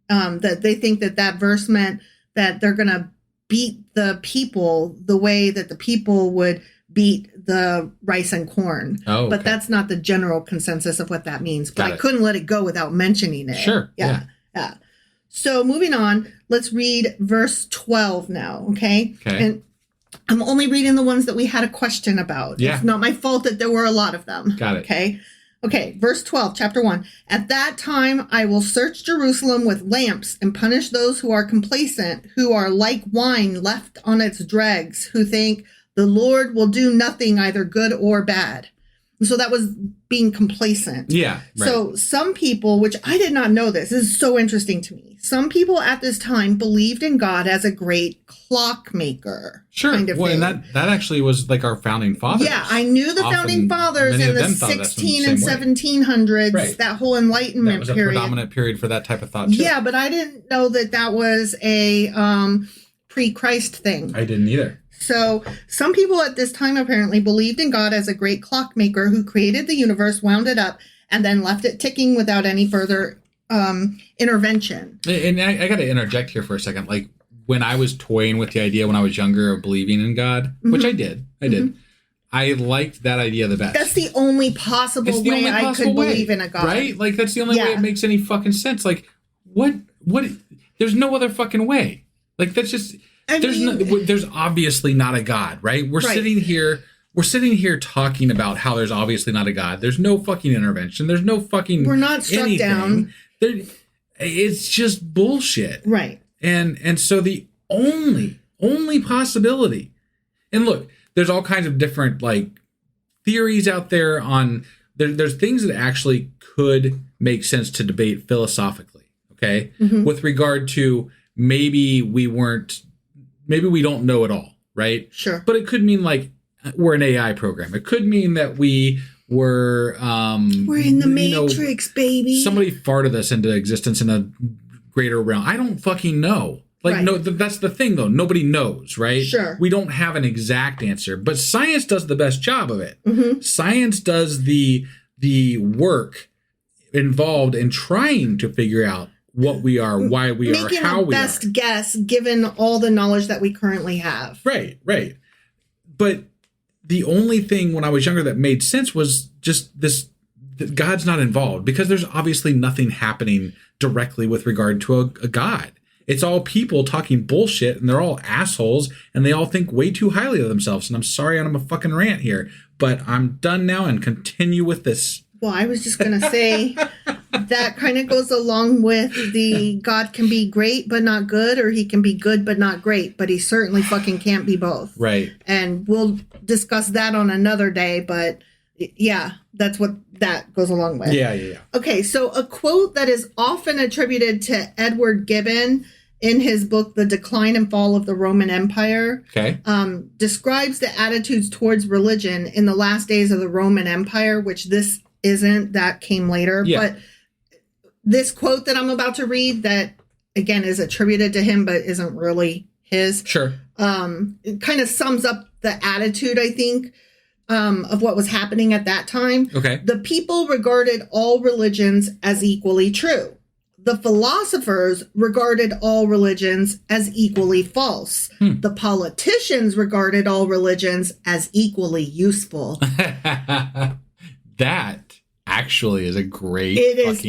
Speaker 2: That they think that verse meant that they're gonna beat the people the way that the people would beat the rice and corn.
Speaker 3: Oh,
Speaker 2: But
Speaker 3: okay.
Speaker 2: that's not the general consensus of what that means. But
Speaker 3: Got
Speaker 2: I
Speaker 3: it.
Speaker 2: couldn't let it go without mentioning it.
Speaker 3: Sure.
Speaker 2: Yeah. So moving on, let's read verse 12 now, okay?
Speaker 3: Okay.
Speaker 2: And I'm only reading the ones that we had a question about.
Speaker 3: Yeah.
Speaker 2: It's not my fault that there were a lot of them.
Speaker 3: Got it.
Speaker 2: Okay. Okay, verse 12, chapter 1. At that time, I will search Jerusalem with lamps and punish those who are complacent, who are like wine left on its dregs, who think the Lord will do nothing, either good or bad. And so that was being complacent.
Speaker 3: Yeah. Right.
Speaker 2: So some people, which I did not know this is so interesting to me. Some people at this time believed in God as a great clockmaker.
Speaker 3: Sure.
Speaker 2: Kind of
Speaker 3: well,
Speaker 2: thing.
Speaker 3: and that actually was like our founding fathers.
Speaker 2: Yeah, I knew the founding
Speaker 3: Often,
Speaker 2: fathers
Speaker 3: many
Speaker 2: in
Speaker 3: of
Speaker 2: the
Speaker 3: them thought that's
Speaker 2: 16
Speaker 3: the
Speaker 2: and
Speaker 3: same way.
Speaker 2: 1700s,
Speaker 3: Right.
Speaker 2: that whole Enlightenment
Speaker 3: That was a
Speaker 2: period.
Speaker 3: predominant period for that type of thought, too.
Speaker 2: Yeah, but I didn't know that was a pre-Christ thing.
Speaker 3: I didn't either.
Speaker 2: So some people at this time apparently believed in God as a great clockmaker who created the universe, wound it up, and then left it ticking without any further intervention.
Speaker 3: And I got to interject here for a second. Like, when I was toying with the idea when I was younger of believing in God, which I did, I liked that idea the best.
Speaker 2: That's the only possible
Speaker 3: It's the
Speaker 2: way
Speaker 3: only
Speaker 2: I
Speaker 3: possible
Speaker 2: could
Speaker 3: way,
Speaker 2: believe in a God.
Speaker 3: right? Like, that's the only way
Speaker 2: Yeah.
Speaker 3: it makes any fucking sense. Like, what? There's no other fucking way. Like, that's just. There's obviously not a God, right? We're sitting here talking about how there's obviously not a God. There's no fucking intervention. There's no fucking.
Speaker 2: We're not struck
Speaker 3: anything.
Speaker 2: down.
Speaker 3: It's just bullshit.
Speaker 2: Right.
Speaker 3: And so the only possibility, and look, there's all kinds of different like theories out there on there's things that actually could make sense to debate philosophically, okay? With regard to maybe we don't know it all, right?
Speaker 2: Sure.
Speaker 3: But it could mean like we're an AI program. It could mean that we're
Speaker 2: in the Matrix, baby.
Speaker 3: Somebody farted us into existence in a greater realm. I don't fucking know. Like,
Speaker 2: Right.
Speaker 3: no, that's the thing, though. Nobody knows, right?
Speaker 2: Sure.
Speaker 3: We don't have an exact answer, but science does the best job of it. Science does the work involved in trying to figure out what we are, why we are,
Speaker 2: Making
Speaker 3: how
Speaker 2: a
Speaker 3: we are.
Speaker 2: best guess given all the knowledge that we currently have.
Speaker 3: Right. But the only thing when I was younger that made sense was just this, that God's not involved, because there's obviously nothing happening directly with regard to a God. It's all people talking bullshit, and they're all assholes, and they all think way too highly of themselves. And I'm sorry I'm a fucking rant here, but I'm done now and continue with this.
Speaker 2: Well, I was just going to say that kind of goes along with the God can be great but not good, or he can be good but not great, but he certainly fucking can't be both.
Speaker 3: Right.
Speaker 2: And we'll discuss that on another day, but yeah, that's what that goes along with.
Speaker 3: Yeah.
Speaker 2: Okay, so a quote that is often attributed to Edward Gibbon in his book, The Decline and Fall of the Roman Empire, describes the attitudes towards religion in the last days of the Roman Empire, which this isn't, that came later.
Speaker 3: Yeah.
Speaker 2: But this quote that I'm about to read, that again is attributed to him but isn't really his,
Speaker 3: Sure.
Speaker 2: it kind of sums up the attitude, I think, of what was happening at that time.
Speaker 3: Okay.
Speaker 2: The people regarded all religions as equally true. The philosophers regarded all religions as equally false. The politicians regarded all religions as equally useful.
Speaker 3: That actually is a great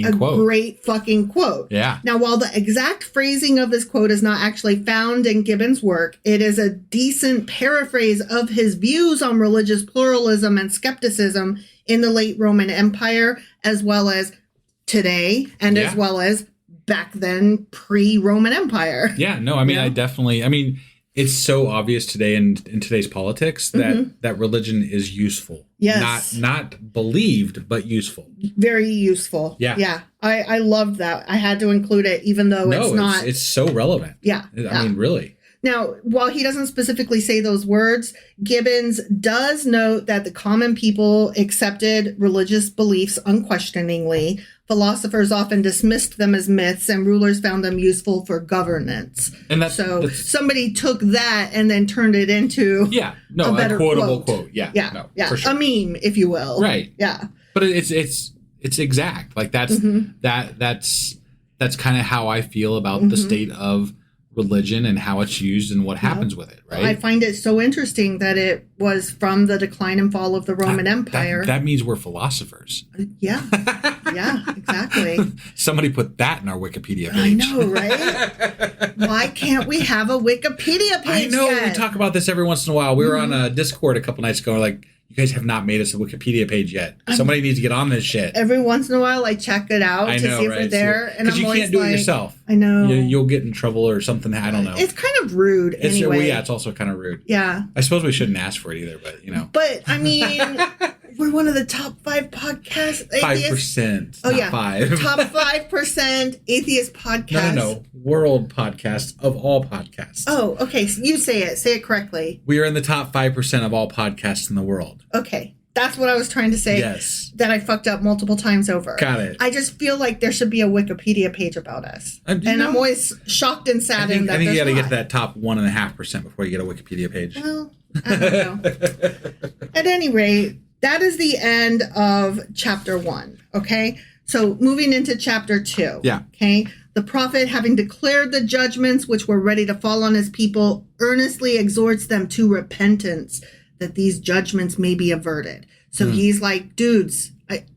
Speaker 2: great fucking quote.
Speaker 3: Yeah.
Speaker 2: Now, while the exact phrasing of this quote is not actually found in Gibbon's work, it is a decent paraphrase of his views on religious pluralism and skepticism in the late Roman Empire, as well as today, and as well as back then, pre-Roman Empire.
Speaker 3: Yeah, no, I mean, it's so obvious today in today's politics that religion is useful.
Speaker 2: Yes.
Speaker 3: Not believed, but useful.
Speaker 2: Very useful.
Speaker 3: Yeah.
Speaker 2: Yeah. I loved that. I had to include it, even though it's not.
Speaker 3: It's so relevant.
Speaker 2: Yeah.
Speaker 3: I mean, really.
Speaker 2: Now, while he doesn't specifically say those words, Gibbons does note that the common people accepted religious beliefs unquestioningly. Philosophers often dismissed them as myths, and rulers found them useful for governance. And that's somebody took that and then turned it into a better
Speaker 3: quotable quote. Yeah.
Speaker 2: For sure. A meme, if you will.
Speaker 3: Right.
Speaker 2: Yeah.
Speaker 3: But it's exact. Like that's kind of how I feel about the state of religion and how it's used and what happens with it, right?
Speaker 2: I find it so interesting that it was from the decline and fall of the Roman Empire.
Speaker 3: That means we're philosophers.
Speaker 2: Yeah. Yeah, exactly.
Speaker 3: Somebody put that in our Wikipedia page.
Speaker 2: I know, right? Why can't we have a Wikipedia page?
Speaker 3: I know,
Speaker 2: yet?
Speaker 3: we talk about this every once in a while. We were on a Discord a couple nights ago. We're like, you guys have not made us a Wikipedia page yet. Somebody needs to get on this shit.
Speaker 2: Every once in a while, I check it out to see if we're there.
Speaker 3: Because you can't do it yourself.
Speaker 2: I know.
Speaker 3: You'll get in trouble or something. I don't know.
Speaker 2: It's kind of rude anyway.
Speaker 3: Well, yeah, it's also kind of rude.
Speaker 2: Yeah.
Speaker 3: I suppose we shouldn't ask for it either, but you know.
Speaker 2: But, I mean, we're one of the top 5 podcasts.
Speaker 3: 5%.
Speaker 2: Oh, yeah.
Speaker 3: 5.
Speaker 2: Top 5% atheist podcast.
Speaker 3: No. World podcast of all podcasts.
Speaker 2: Oh, okay. So you say it. Say it correctly.
Speaker 3: We are in the top 5% of all podcasts in the world.
Speaker 2: Okay. That's what I was trying to say.
Speaker 3: Yes.
Speaker 2: That I fucked up multiple times over.
Speaker 3: Got it.
Speaker 2: I just feel like there should be a Wikipedia page about us. I'm always shocked and saddened
Speaker 3: I think you got to get to that top 1.5% before you get a Wikipedia page.
Speaker 2: Well, I don't know. At any rate, that is the end of chapter 1. Okay. So moving into chapter 2.
Speaker 3: Yeah.
Speaker 2: Okay. The prophet, having declared the judgments which were ready to fall on his people, earnestly exhorts them to repentance, that these judgments may be averted. So he's like, dudes,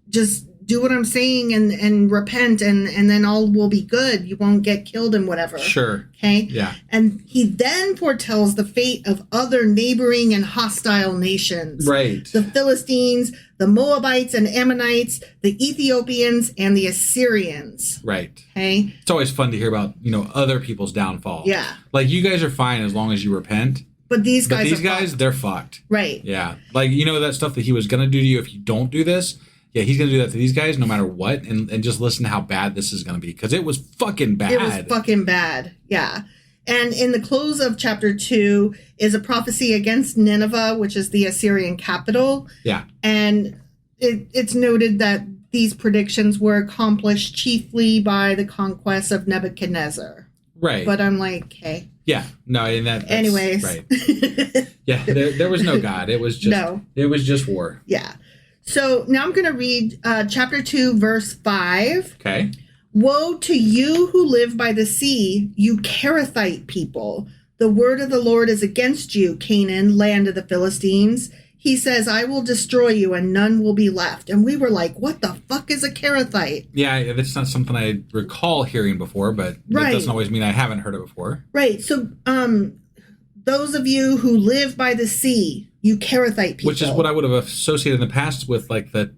Speaker 2: just do what I'm saying and repent, and then all will be good. You won't get killed and whatever.
Speaker 3: Sure.
Speaker 2: Okay?
Speaker 3: Yeah.
Speaker 2: And he then foretells the fate of other neighboring and hostile nations.
Speaker 3: Right.
Speaker 2: The Philistines, the Moabites and Ammonites, the Ethiopians, and the Assyrians.
Speaker 3: Right.
Speaker 2: Okay?
Speaker 3: It's always fun to hear about, other people's downfall.
Speaker 2: Yeah.
Speaker 3: Like, you guys are fine as long as you repent.
Speaker 2: But these guys
Speaker 3: fucked. They're fucked.
Speaker 2: Right.
Speaker 3: Yeah. Like, that stuff that he was going to do to you if you don't do this. Yeah, he's going to do that to these guys no matter what. And just listen to how bad this is going to be. Because it was fucking bad.
Speaker 2: It was fucking bad. Yeah. And in the close of chapter 2 is a prophecy against Nineveh, which is the Assyrian capital.
Speaker 3: Yeah.
Speaker 2: And it's noted that these predictions were accomplished chiefly by the conquest of Nebuchadnezzar.
Speaker 3: Right.
Speaker 2: But I'm like, hey.
Speaker 3: Yeah. No, and that's
Speaker 2: anyways.
Speaker 3: Right. Yeah, there was no God. It was just It was just war.
Speaker 2: Yeah. So now I'm going to read chapter 2, verse 5.
Speaker 3: Okay.
Speaker 2: Woe to you who live by the sea, you Kerethite people. The word of the Lord is against you, Canaan, land of the Philistines. He says, I will destroy you and none will be left. And we were like, what the fuck is a Kerethite?
Speaker 3: Yeah, that's not something I recall hearing before, but that doesn't always mean I haven't heard it before.
Speaker 2: Right. So the those of you who live by the sea, you Kerathite people.
Speaker 3: Which is what I would have associated in the past with like the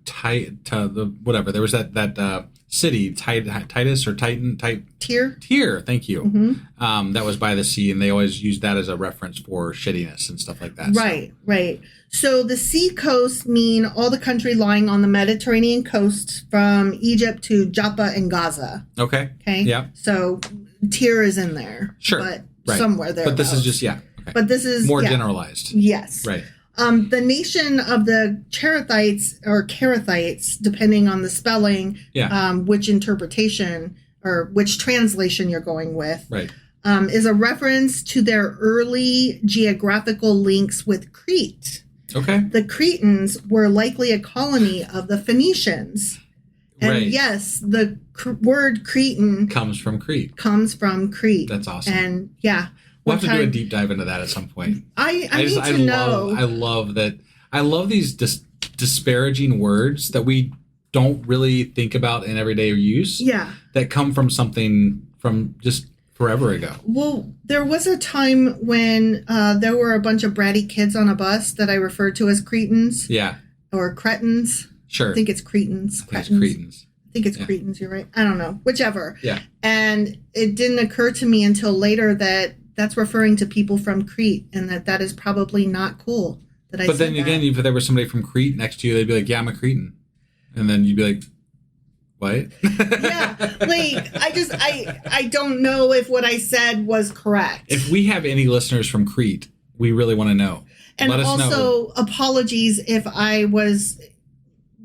Speaker 3: whatever. There was that city, Titus or Titan, Tyre. Thank you.
Speaker 2: Mm-hmm.
Speaker 3: That was by the sea, and they always used that as a reference for shittiness and stuff like that.
Speaker 2: Right, right. So the sea coasts mean all the country lying on the Mediterranean coast from Egypt to Joppa and Gaza.
Speaker 3: Okay.
Speaker 2: Okay.
Speaker 3: Yeah.
Speaker 2: So Tyre is in there.
Speaker 3: Sure.
Speaker 2: But
Speaker 3: right.
Speaker 2: somewhere there.
Speaker 3: But this is just, okay.
Speaker 2: But this is
Speaker 3: more generalized.
Speaker 2: Yes.
Speaker 3: Right.
Speaker 2: The nation of the Cherethites or Kerethites, depending on the spelling, which interpretation or which translation you're going with,
Speaker 3: right,
Speaker 2: is a reference to their early geographical links with Crete.
Speaker 3: Okay.
Speaker 2: The Cretans were likely a colony of the Phoenicians. And
Speaker 3: right.
Speaker 2: yes, the word Cretan
Speaker 3: comes from Crete.
Speaker 2: That's
Speaker 3: awesome.
Speaker 2: And
Speaker 3: we'll have to do a deep dive into that at some point.
Speaker 2: I need to know.
Speaker 3: I love that. I love these disparaging words that we don't really think about in everyday use.
Speaker 2: Yeah.
Speaker 3: That come from something from just forever ago.
Speaker 2: Well, there was a time when there were a bunch of bratty kids on a bus that I referred to as Cretans.
Speaker 3: Yeah.
Speaker 2: Or Cretans.
Speaker 3: Sure.
Speaker 2: I think it's Cretans.
Speaker 3: I think it's
Speaker 2: Cretans. You're right. I don't know. Whichever.
Speaker 3: Yeah.
Speaker 2: And it didn't occur to me until later that that's referring to people from Crete, and that is probably not cool. But then
Speaker 3: again, if there was somebody from Crete next to you, they'd be like, "Yeah, I'm a Cretan," and then you'd be like, "What?"
Speaker 2: Yeah, like I don't know if what I said was correct.
Speaker 3: If we have any listeners from Crete, we really want to know.
Speaker 2: And
Speaker 3: let us
Speaker 2: also,
Speaker 3: know.
Speaker 2: Apologies if I was.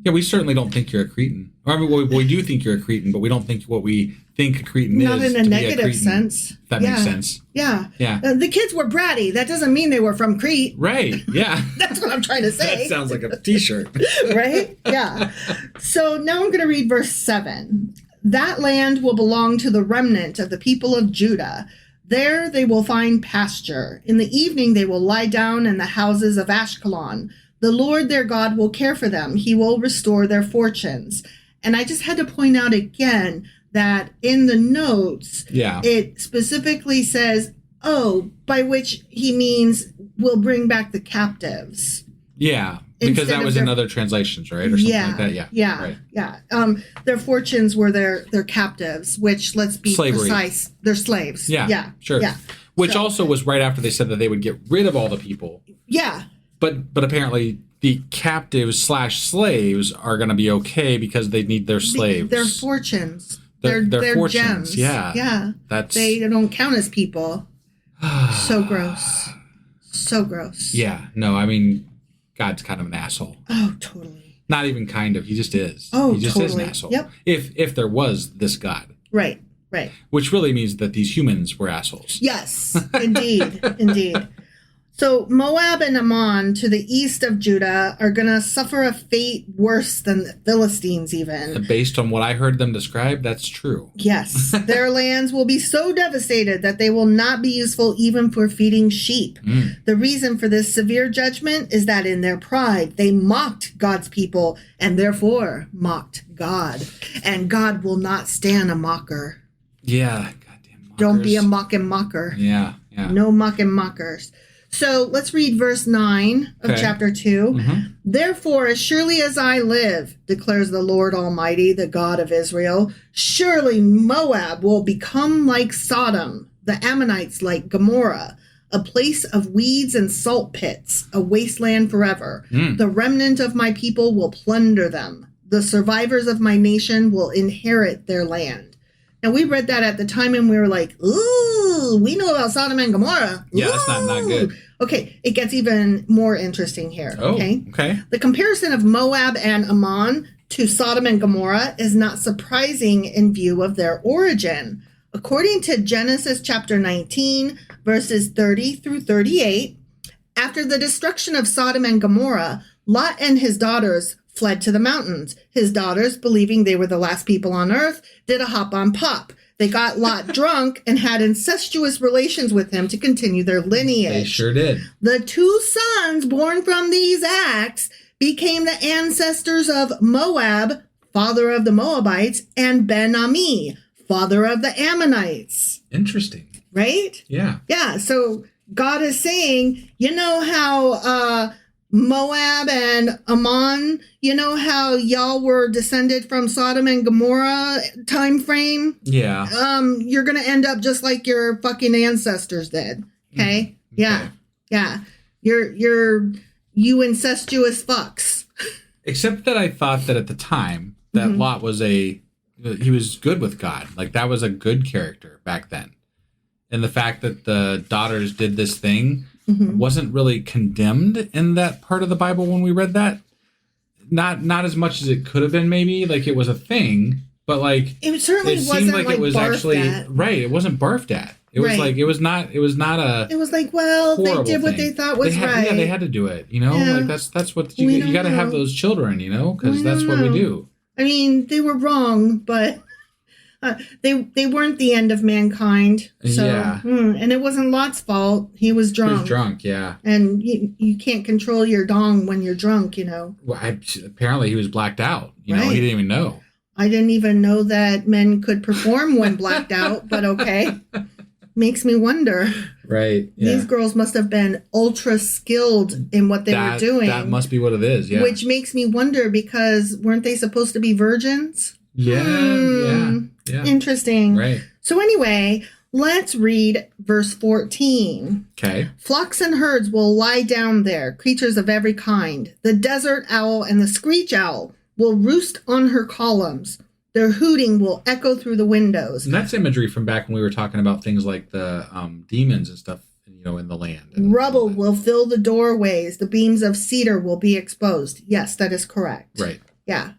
Speaker 3: Yeah, we certainly don't think you're a Cretan. Or, I mean, we do think you're a Cretan, but we don't think what we think a Cretan
Speaker 2: Not
Speaker 3: is.
Speaker 2: in a negative sense.
Speaker 3: If that makes sense.
Speaker 2: Yeah.
Speaker 3: Yeah.
Speaker 2: The kids were bratty. That doesn't mean they were from Crete.
Speaker 3: Right. Yeah.
Speaker 2: That's what I'm trying to say.
Speaker 3: That sounds like a t-shirt.
Speaker 2: Right? Yeah. So now I'm going to read verse 7. That land will belong to the remnant of the people of Judah. There they will find pasture. In the evening they will lie down in the houses of Ashkelon. The Lord their God will care for them. He will restore their fortunes. And I just had to point out again that in the notes, it specifically says, by which he means will bring back the captives.
Speaker 3: Yeah, because that was in other translations, right? Or something like that,
Speaker 2: Yeah,
Speaker 3: right.
Speaker 2: Yeah. Their fortunes were their captives, which, let's be precise, they're slaves.
Speaker 3: Yeah, sure.
Speaker 2: Yeah.
Speaker 3: Which also was right after they said that they would get rid of all the people.
Speaker 2: Yeah.
Speaker 3: But apparently the captives / slaves are going to be okay because they need their slaves.
Speaker 2: Their fortunes.
Speaker 3: Their fortunes.
Speaker 2: Gems.
Speaker 3: Yeah.
Speaker 2: Yeah. They don't count as people. So gross. So gross.
Speaker 3: Yeah. No, I mean, God's kind of an asshole.
Speaker 2: Oh, totally.
Speaker 3: Not even kind of. He just is.
Speaker 2: Oh,
Speaker 3: he just
Speaker 2: totally.
Speaker 3: is an asshole.
Speaker 2: Yep.
Speaker 3: If there was this God.
Speaker 2: Right.
Speaker 3: Which really means that these humans were assholes.
Speaker 2: Yes, indeed. Indeed. So Moab and Ammon to the east of Judah are going to suffer a fate worse than the Philistines even.
Speaker 3: Based on what I heard them describe, that's true.
Speaker 2: Yes. Their lands will be so devastated that they will not be useful even for feeding sheep. The reason for this severe judgment is that in their pride, they mocked God's people and therefore mocked God. And God will not stand a mocker.
Speaker 3: Yeah. Goddamn mockers.
Speaker 2: Don't be a mocking mocker.
Speaker 3: Yeah.
Speaker 2: No mocking mockers. So let's read verse 9 of chapter 2.
Speaker 3: Mm-hmm.
Speaker 2: Therefore, as surely as I live, declares the Lord Almighty, the God of Israel, surely Moab will become like Sodom, the Ammonites like Gomorrah, a place of weeds and salt pits, a wasteland forever. The remnant of my people will plunder them. The survivors of my nation will inherit their land. And we read that at the time and we were like, ooh, we know about Sodom and Gomorrah.
Speaker 3: Yeah, that's not good.
Speaker 2: Okay, it gets even more interesting here.
Speaker 3: Oh,
Speaker 2: okay. The comparison of Moab and Ammon to Sodom and Gomorrah is not surprising in view of their origin. According to Genesis chapter 19, verses 30 through 38, after the destruction of Sodom and Gomorrah, Lot and his daughters fled to the mountains. His daughters, believing they were the last people on earth, did a hop-on-pop. They got Lot drunk and had incestuous relations with him to continue their lineage.
Speaker 3: They sure did.
Speaker 2: The two sons born from these acts became the ancestors of Moab, father of the Moabites, and Ben-Ami, father of the Ammonites.
Speaker 3: Interesting.
Speaker 2: Right?
Speaker 3: Yeah.
Speaker 2: Yeah, so God is saying, you know how Moab and Ammon, you know how y'all were descended from Sodom and Gomorrah time frame?
Speaker 3: Yeah.
Speaker 2: You're going to end up just like your fucking ancestors did. Okay? Yeah. Yeah. You incestuous fucks.
Speaker 3: Except that I thought that at the time that Lot was he was good with God. Like that was a good character back then. And the fact that the daughters did this thing wasn't really condemned in that part of the Bible when we read that. Not as much as it could have been, maybe. Like it was a thing, but like
Speaker 2: it certainly
Speaker 3: seemed
Speaker 2: wasn't
Speaker 3: like it was actually
Speaker 2: at.
Speaker 3: right. It wasn't barfed at. It was like it was not a.
Speaker 2: It was like, well, they did what they thought was right.
Speaker 3: Yeah, they had to do it. You know, like that's what you got to have those children. You know, because that's what we do.
Speaker 2: I mean, they were wrong, but they weren't the end of mankind. So, and it wasn't Lot's fault. He was drunk.
Speaker 3: He was drunk, yeah.
Speaker 2: And you can't control your dong when you're drunk, you know.
Speaker 3: Well, apparently he was blacked out. You know, he didn't even know.
Speaker 2: I didn't even know that men could perform when blacked out, but okay. Makes me wonder.
Speaker 3: Right. Yeah.
Speaker 2: These girls must have been ultra skilled in what they were doing.
Speaker 3: That must be what it is, yeah.
Speaker 2: Which makes me wonder because weren't they supposed to be virgins?
Speaker 3: Yeah.
Speaker 2: Interesting.
Speaker 3: Right.
Speaker 2: So anyway, let's read verse 14.
Speaker 3: Okay.
Speaker 2: Flocks and herds will lie down there, creatures of every kind. The desert owl and the screech owl will roost on her columns. Their hooting will echo through the windows.
Speaker 3: And that's imagery from back when we were talking about things like the demons and stuff, you know, in the land.
Speaker 2: Rubble will fill the doorways. The beams of cedar will be exposed. Yes, that is correct.
Speaker 3: Right.
Speaker 2: Yeah.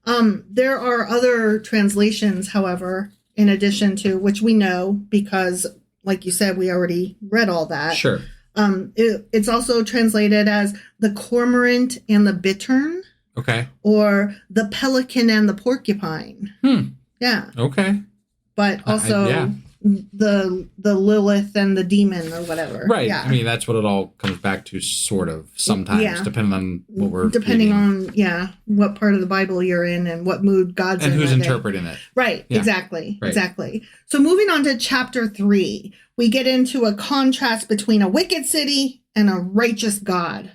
Speaker 2: There are other translations, however, in addition to which we know because, like you said, we already read all that.
Speaker 3: Sure.
Speaker 2: It's also translated as the cormorant and the bittern.
Speaker 3: Okay.
Speaker 2: Or the pelican and the porcupine. Yeah.
Speaker 3: Okay.
Speaker 2: But also the Lilith and the demon or whatever.
Speaker 3: Right.
Speaker 2: Yeah.
Speaker 3: I mean, that's what it all comes back to, sort of, sometimes, depending on what we're
Speaker 2: Depending
Speaker 3: reading.
Speaker 2: on, what part of the Bible you're in and what mood God's in.
Speaker 3: And who's interpreting it.
Speaker 2: Right.
Speaker 3: Yeah.
Speaker 2: Exactly.
Speaker 3: Right.
Speaker 2: Exactly. So moving on to chapter 3, we get into a contrast between a wicked city and a righteous God.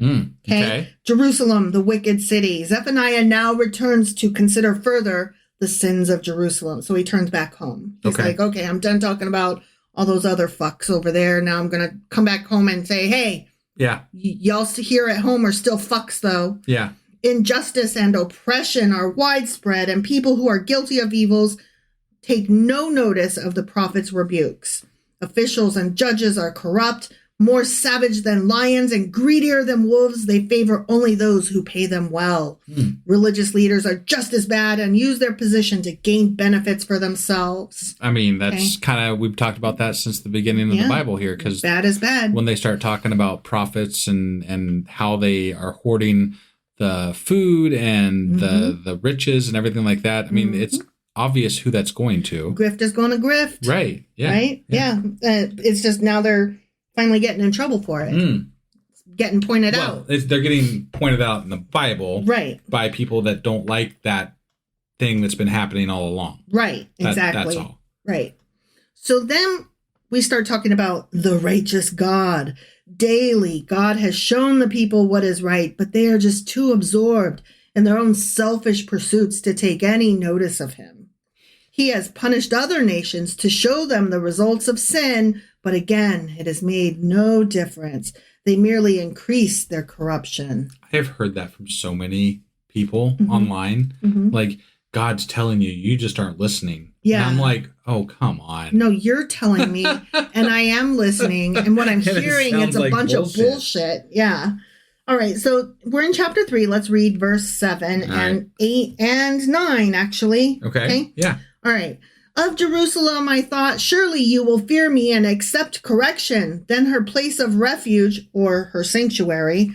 Speaker 2: Okay. Jerusalem, the wicked city. Zephaniah now returns to consider further the sins of Jerusalem. So he turns back home. He's like, okay, I'm done talking about all those other fucks over there. Now I'm going to come back home and say, hey, y'all here at home are still fucks though.
Speaker 3: Yeah.
Speaker 2: Injustice and oppression are widespread and people who are guilty of evils take no notice of the prophet's rebukes. Officials and judges are corrupt, more savage than lions and greedier than wolves. They favor only those who pay them well. Religious leaders are just as bad and use their position to gain benefits for themselves.
Speaker 3: I mean, that's kind of, we've talked about that since the beginning of the Bible here. Because
Speaker 2: bad is bad.
Speaker 3: When they start talking about prophets and how they are hoarding the food and the riches and everything like that. I mean, it's obvious who that's going to.
Speaker 2: Grift is going to grift.
Speaker 3: Right. Yeah.
Speaker 2: Right? Yeah. It's just now they're finally getting in trouble for it. Getting pointed out.
Speaker 3: They're getting pointed out in the Bible.
Speaker 2: Right.
Speaker 3: By people that don't like that thing that's been happening all along.
Speaker 2: Right. Exactly.
Speaker 3: That's all.
Speaker 2: Right. So then we start talking about the righteous God. Daily, God has shown the people what is right, but they are just too absorbed in their own selfish pursuits to take any notice of him. He has punished other nations to show them the results of sin, but again, it has made no difference. They merely increase their corruption.
Speaker 3: I have heard that from so many people online. Like, God's telling you, you just aren't listening.
Speaker 2: Yeah.
Speaker 3: And I'm like, oh, come on.
Speaker 2: No, you're telling me, and I am listening. And what I'm hearing, it's a bunch of bullshit. Yeah. All right. So we're in chapter 3. Let's read verse 7 and 8 and 9, actually.
Speaker 3: Okay. Yeah.
Speaker 2: All right. Of Jerusalem, I thought, surely you will fear me and accept correction. Then her place of refuge, or her sanctuary,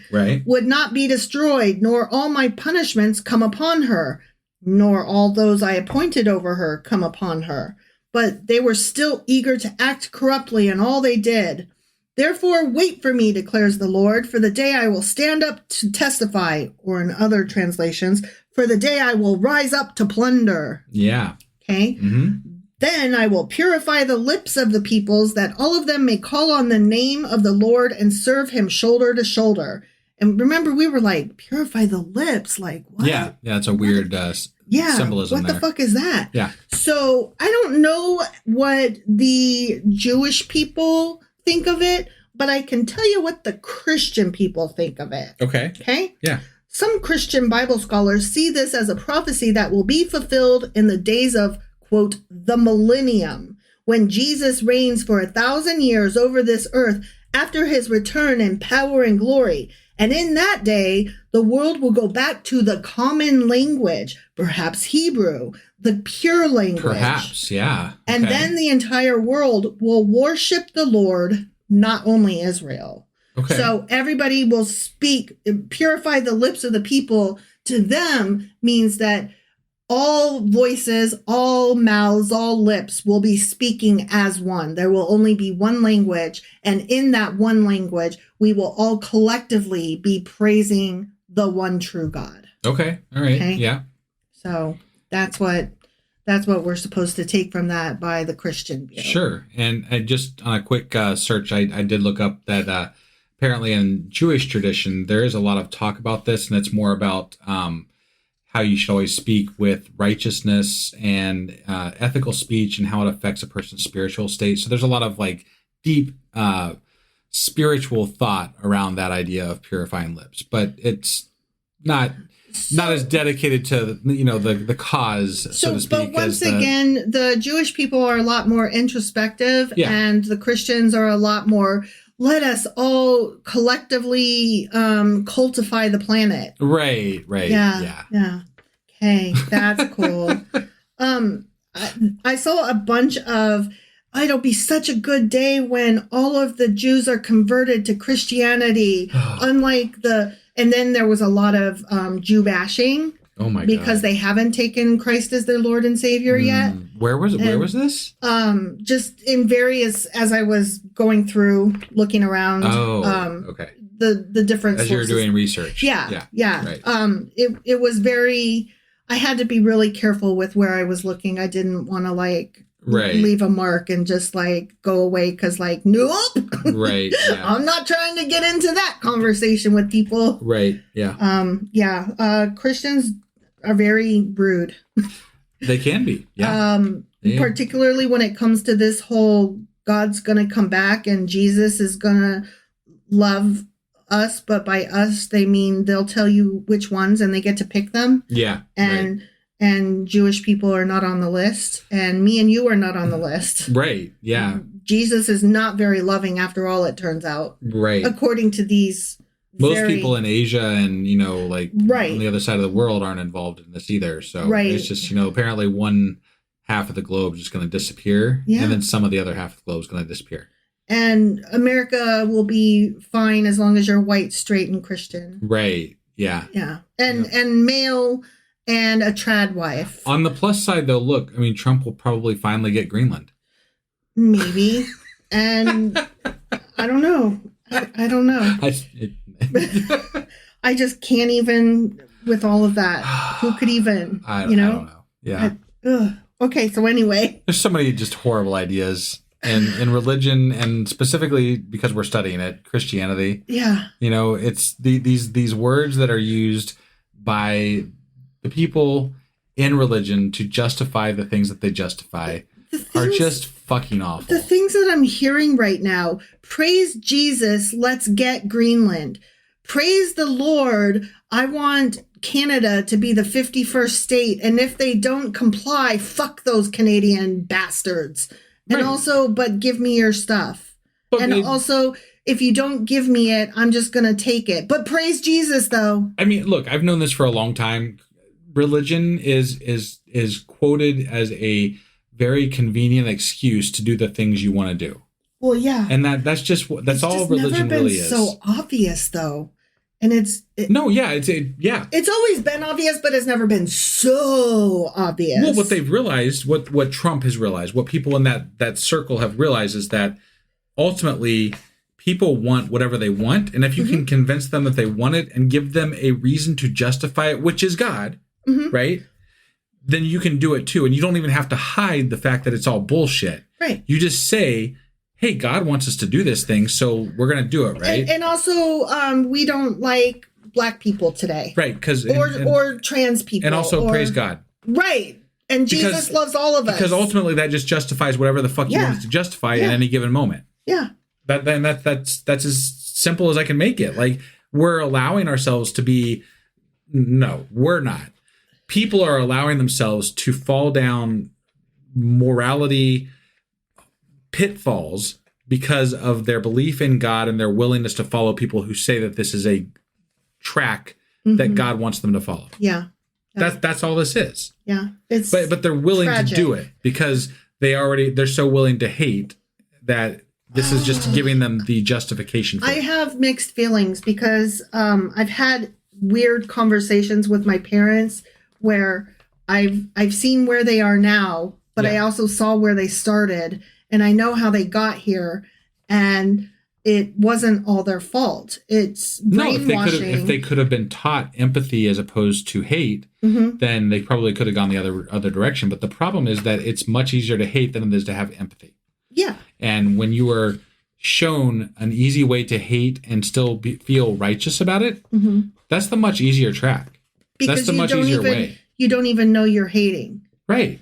Speaker 2: would not be destroyed, nor all my punishments come upon her, nor all those I appointed over her come upon her. But they were still eager to act corruptly in all they did. Therefore, wait for me, declares the Lord, for the day I will stand up to testify, or in other translations, for the day I will rise up to plunder.
Speaker 3: Yeah.
Speaker 2: Okay. Then I will purify the lips of the peoples, that all of them may call on the name of the Lord and serve him shoulder to shoulder. And remember, we were like, purify the lips. Like, what?
Speaker 3: Yeah, it's a weird symbolism
Speaker 2: what
Speaker 3: there.
Speaker 2: the fuck is that?
Speaker 3: Yeah.
Speaker 2: So I don't know what the Jewish people think of it, but I can tell you what the Christian people think of it.
Speaker 3: Okay.
Speaker 2: Okay?
Speaker 3: Yeah.
Speaker 2: Some Christian Bible scholars see this as a prophecy that will be fulfilled in the days of, quote, the millennium, when Jesus reigns for 1,000 years over this earth after his return in power and glory. And in that day, the world will go back to the common language, perhaps Hebrew, the pure language.
Speaker 3: Perhaps, yeah.
Speaker 2: And
Speaker 3: Okay.
Speaker 2: then the entire world will worship the Lord, not only Israel.
Speaker 3: Okay.
Speaker 2: So everybody will speak, purify the lips of the people. To them means that all voices, all mouths, all lips will be speaking as one. There will only be one language. And in that one language, we will all collectively be praising the one true God.
Speaker 3: Okay. All right.
Speaker 2: Okay.
Speaker 3: Yeah.
Speaker 2: So that's what we're supposed to take from that by the Christian view.
Speaker 3: Sure. And just on a quick search, I did look up that apparently in Jewish tradition, there is a lot of talk about this, and it's more about how you should always speak with righteousness and ethical speech and how it affects a person's spiritual state. So there's a lot of like deep spiritual thought around that idea of purifying lips, but it's not as dedicated to the cause, so to speak.
Speaker 2: But once again, the Jewish people are a lot more introspective, and the Christians are a lot more, let us all collectively cultivate the planet.
Speaker 3: Right.
Speaker 2: Yeah. Okay, that's cool. I saw a bunch of, it'll be such a good day when all of the Jews are converted to Christianity, and then there was a lot of Jew bashing.
Speaker 3: Oh my God.
Speaker 2: Because they haven't taken Christ as their Lord and Savior yet.
Speaker 3: Where was it? Where was this?
Speaker 2: Just in various, as I was going through, looking around.
Speaker 3: Okay.
Speaker 2: The different
Speaker 3: as
Speaker 2: sources.
Speaker 3: you were doing research.
Speaker 2: Yeah.
Speaker 3: Right.
Speaker 2: It was very, I had to be really careful with where I was looking. I didn't want to leave a mark and just go away because nope.
Speaker 3: Right. Yeah.
Speaker 2: I'm not trying to get into that conversation with people.
Speaker 3: Right. Yeah.
Speaker 2: Christians are very rude.
Speaker 3: They can be. Yeah.
Speaker 2: Particularly when it comes to this whole God's going to come back and Jesus is going to love us, but by us they mean they'll tell you which ones and they get to pick them.
Speaker 3: Yeah.
Speaker 2: And Jewish people are not on the list, and me and you are not on the list.
Speaker 3: Right. Yeah.
Speaker 2: Jesus is not very loving after all, it turns out.
Speaker 3: Right.
Speaker 2: According to these
Speaker 3: most people in Asia and,
Speaker 2: right.
Speaker 3: on the other side of the world aren't involved in this either. So
Speaker 2: right.
Speaker 3: It's just, apparently one half of the globe is just going to disappear.
Speaker 2: Yeah.
Speaker 3: And then some of the other half of the globe is going to disappear.
Speaker 2: And America will be fine as long as you're white, straight, and Christian.
Speaker 3: Right. Yeah.
Speaker 2: Yeah. And male and a trad wife.
Speaker 3: On the plus side, though, look, Trump will probably finally get Greenland.
Speaker 2: Maybe. And I don't know. I don't know. I just can't even with all of that. Who could even,
Speaker 3: I don't know. Yeah.
Speaker 2: Okay. So anyway.
Speaker 3: There's so many just horrible ideas in religion, and specifically because we're studying it, Christianity.
Speaker 2: Yeah.
Speaker 3: It's these words that are used by the people in religion to justify the things that they justify are just fucking awful.
Speaker 2: The things that I'm hearing right now, praise Jesus, let's get Greenland. Praise the Lord, I want Canada to be the 51st state, and if they don't comply, fuck those Canadian bastards. And also, but give me your stuff. But also, if you don't give me it, I'm just going to take it. But praise Jesus, though.
Speaker 3: Look, I've known this for a long time. Religion is quoted as a very convenient excuse to do the things you want to do.
Speaker 2: Well, yeah.
Speaker 3: And that's all religion really is.
Speaker 2: It's never been so obvious, though. And it's always been obvious, but it's never been so obvious.
Speaker 3: Well, what they've realized, what Trump has realized, what people in that circle have realized is that ultimately people want whatever they want. And if you can convince them that they want it and give them a reason to justify it, which is God, right? then you can do it too. And you don't even have to hide the fact that it's all bullshit.
Speaker 2: Right.
Speaker 3: You just say, hey, God wants us to do this thing, so we're going to do it, right?
Speaker 2: And also, we don't like black people today.
Speaker 3: Right.
Speaker 2: Or trans people.
Speaker 3: And also praise God.
Speaker 2: Right. And Jesus loves all of us.
Speaker 3: Because ultimately that just justifies whatever the fuck you want it to justify in any given moment.
Speaker 2: Yeah.
Speaker 3: That's as simple as I can make it. Like, we're allowing ourselves to be, no, we're not. People are allowing themselves to fall down morality pitfalls because of their belief in God and their willingness to follow people who say that this is a track that God wants them to follow.
Speaker 2: Yeah.
Speaker 3: That's all this is.
Speaker 2: Yeah. It's
Speaker 3: but they're willing to do it because they're so willing to hate that this is just giving them the justification for it.
Speaker 2: I have mixed feelings because I've had weird conversations with my parents where I've seen where they are now, but I also saw where they started, and I know how they got here, and it wasn't all their fault. It's brainwashing.
Speaker 3: No, if they could have been taught empathy as opposed to hate, then they probably could have gone the other direction. But the problem is that it's much easier to hate than it is to have empathy.
Speaker 2: Yeah.
Speaker 3: And when you are shown an easy way to hate and still feel righteous about it, that's the much easier track.
Speaker 2: Because
Speaker 3: that's the much easier way.
Speaker 2: You don't even know you're hating.
Speaker 3: Right.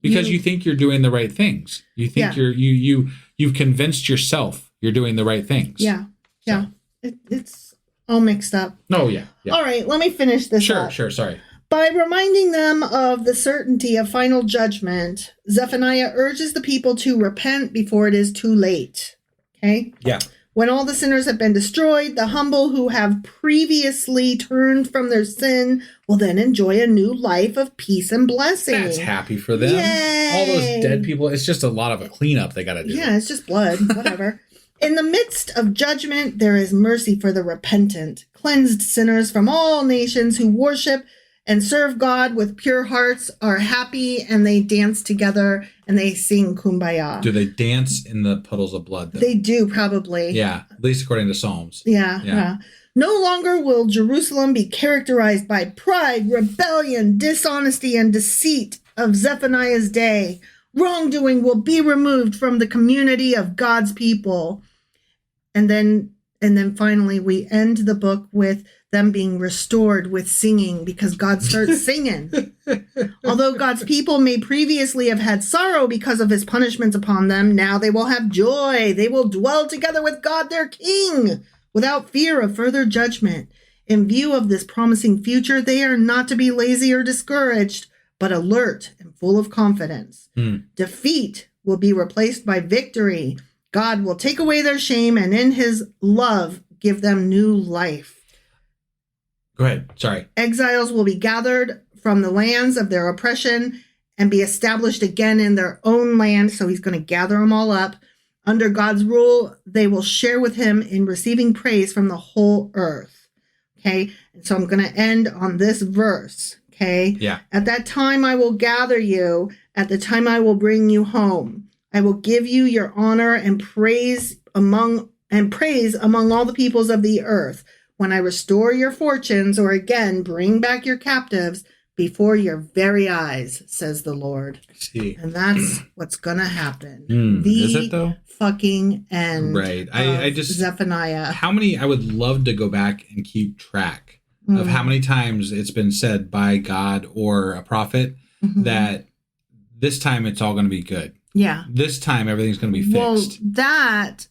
Speaker 3: Because you think you're doing the right things. You think you've convinced yourself you're doing the right things.
Speaker 2: Yeah. Yeah. So. It's all mixed up.
Speaker 3: Oh, yeah.
Speaker 2: All right. Let me finish this up.
Speaker 3: Sure. Sorry.
Speaker 2: By reminding them of the certainty of final judgment, Zephaniah urges the people to repent before it is too late. Okay?
Speaker 3: Yeah.
Speaker 2: When all the sinners have been destroyed, the humble who have previously turned from their sin will then enjoy a new life of peace and blessing.
Speaker 3: That's happy for them.
Speaker 2: Yay.
Speaker 3: All those dead people, it's just a lot of a cleanup they got to do.
Speaker 2: Yeah, it's just blood, whatever. In the midst of judgment, there is mercy for the repentant, cleansed sinners from all nations who worship and serve God with pure hearts are happy, and they dance together and they sing Kumbaya.
Speaker 3: Do they dance in the puddles of blood, though?
Speaker 2: They do, probably.
Speaker 3: Yeah, at least according to Psalms.
Speaker 2: Yeah. No longer will Jerusalem be characterized by pride, rebellion, dishonesty, and deceit of Zephaniah's day. Wrongdoing will be removed from the community of God's people. And then finally we end the book with them being restored with singing because God starts singing. Although God's people may previously have had sorrow because of his punishments upon them, now they will have joy. They will dwell together with God, their King, without fear of further judgment. In view of this promising future, they are not to be lazy or discouraged, but alert and full of confidence. Defeat will be replaced by victory. God will take away their shame and in his love give them new life.
Speaker 3: Go ahead. Sorry.
Speaker 2: Exiles will be gathered from the lands of their oppression and be established again in their own land. So he's going to gather them all up. Under God's rule, they will share with him in receiving praise from the whole earth. Okay. And so I'm going to end on this verse. Okay.
Speaker 3: Yeah.
Speaker 2: At that time, I will gather you. At the time, I will bring you home. I will give you your honor and praise among all the peoples of the earth. When I restore your fortunes, or again, bring back your captives before your very eyes, says the Lord.
Speaker 3: See.
Speaker 2: And that's what's going to happen.
Speaker 3: Is it though?
Speaker 2: Fucking end.
Speaker 3: Right. I just,
Speaker 2: Zephaniah.
Speaker 3: I would love to go back and keep track of how many times it's been said by God or a prophet that this time it's all going to be good.
Speaker 2: Yeah.
Speaker 3: This time everything's going to be fixed.
Speaker 2: Well, that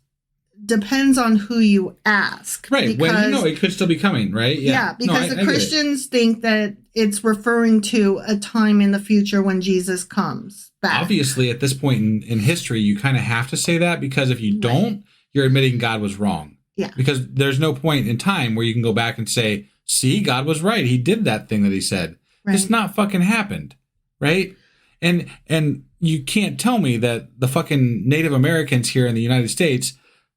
Speaker 2: depends on who you ask.
Speaker 3: Right. Because, it could still be coming, right?
Speaker 2: Yeah, because the Christians think that it's referring to a time in the future when Jesus comes back.
Speaker 3: Obviously, at this point in history, you kind of have to say that, because if you don't, you're admitting God was wrong.
Speaker 2: Yeah.
Speaker 3: Because there's no point in time where you can go back and say, see, God was right. He did that thing that he said.
Speaker 2: Right.
Speaker 3: It's not fucking happened. Right. And you can't tell me that the fucking Native Americans here in the United States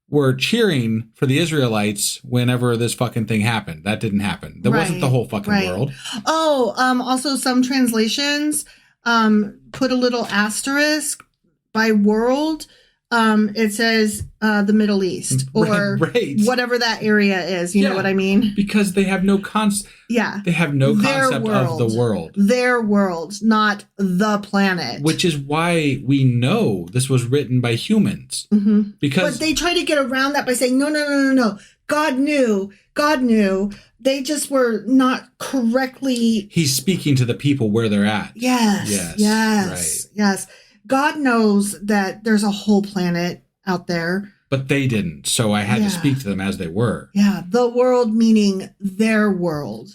Speaker 3: were cheering for the Israelites whenever this fucking thing happened. That didn't happen. That wasn't the whole fucking world.
Speaker 2: Oh, also some translations put a little asterisk by world it says the Middle East or
Speaker 3: Right.
Speaker 2: whatever that area is. You know what I mean?
Speaker 3: Because they have no They have no concept of the world.
Speaker 2: Their world, not the planet.
Speaker 3: Which is why we know this was written by humans. Mm-hmm. Because
Speaker 2: but they try to get around that by saying, no. God knew. They just were not correctly.
Speaker 3: He's speaking to the people where they're at.
Speaker 2: Yes. God knows that there's a whole planet out there.
Speaker 3: But they didn't. So I had to speak to them as they were.
Speaker 2: Yeah. The world meaning their world.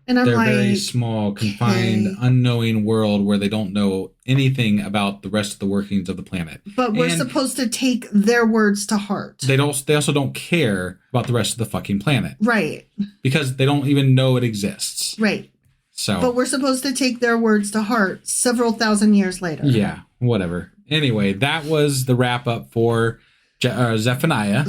Speaker 2: And I'm
Speaker 3: They're
Speaker 2: like,
Speaker 3: very small, confined, unknowing world where they don't know anything about the rest of the workings of the planet.
Speaker 2: But we're supposed to take their words to heart.
Speaker 3: They also don't care about the rest of the fucking planet.
Speaker 2: Right.
Speaker 3: Because they don't even know it exists.
Speaker 2: Right.
Speaker 3: So.
Speaker 2: But we're supposed to take their words to heart several thousand years later.
Speaker 3: Yeah, whatever. Anyway, that was the wrap up for Zephaniah.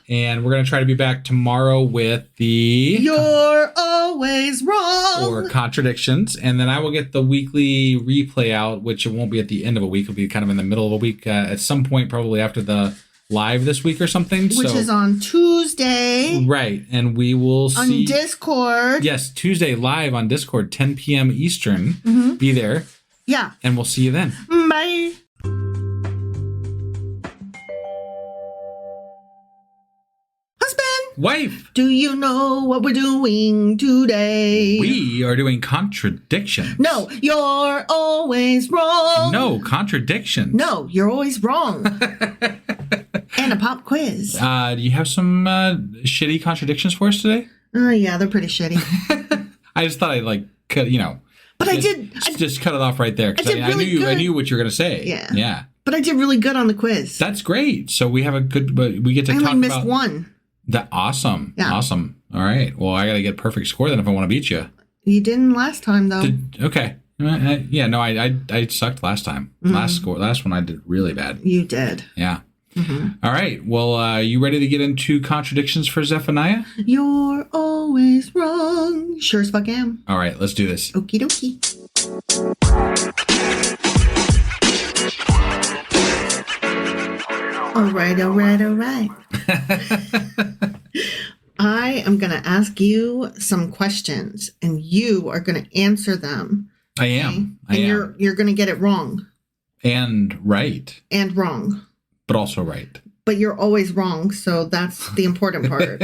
Speaker 3: And we're going to try to be back tomorrow with the...
Speaker 2: You're always wrong.
Speaker 3: Or Contradictions. And then I will get the weekly replay out, which it won't be at the end of a week. It'll be kind of in the middle of a week at some point, probably after the live this week or something.
Speaker 2: Which is on Tuesday.
Speaker 3: Right. And we will see...
Speaker 2: On Discord.
Speaker 3: Yes, Tuesday live on Discord, 10 p.m. Eastern. Mm-hmm. Be there.
Speaker 2: Yeah.
Speaker 3: And we'll see you then.
Speaker 2: Bye.
Speaker 3: Wife,
Speaker 2: do you know what we're doing today?
Speaker 3: We are doing Contradictions.
Speaker 2: No, you're always wrong.
Speaker 3: No, Contradictions.
Speaker 2: No, you're always wrong. And a pop quiz.
Speaker 3: Do you have some shitty contradictions for us today?
Speaker 2: Yeah, they're pretty shitty.
Speaker 3: I just thought I'd
Speaker 2: But I
Speaker 3: just cut it off right there. I knew what you were going to say. Yeah.
Speaker 2: But I did really good on the quiz.
Speaker 3: That's great. So we have we get to talk about...
Speaker 2: I only missed one.
Speaker 3: Awesome.
Speaker 2: Yeah.
Speaker 3: Awesome. All right. Well, I got to get a perfect score then if I want to beat you.
Speaker 2: You didn't last time, though.
Speaker 3: Okay. I sucked last time. Mm-hmm. Last one I did really bad.
Speaker 2: You did.
Speaker 3: Yeah. Mm-hmm. All right. Well, you ready to get into Contradictions for Zephaniah?
Speaker 2: You're always wrong. Sure as fuck am.
Speaker 3: All right. Let's do this.
Speaker 2: Okie dokie. All right. I am going to ask you some questions, and you are going to answer them.
Speaker 3: I am.
Speaker 2: Okay? You're going to get it wrong.
Speaker 3: And right.
Speaker 2: And wrong.
Speaker 3: But also right.
Speaker 2: But you're always wrong, so that's the important part.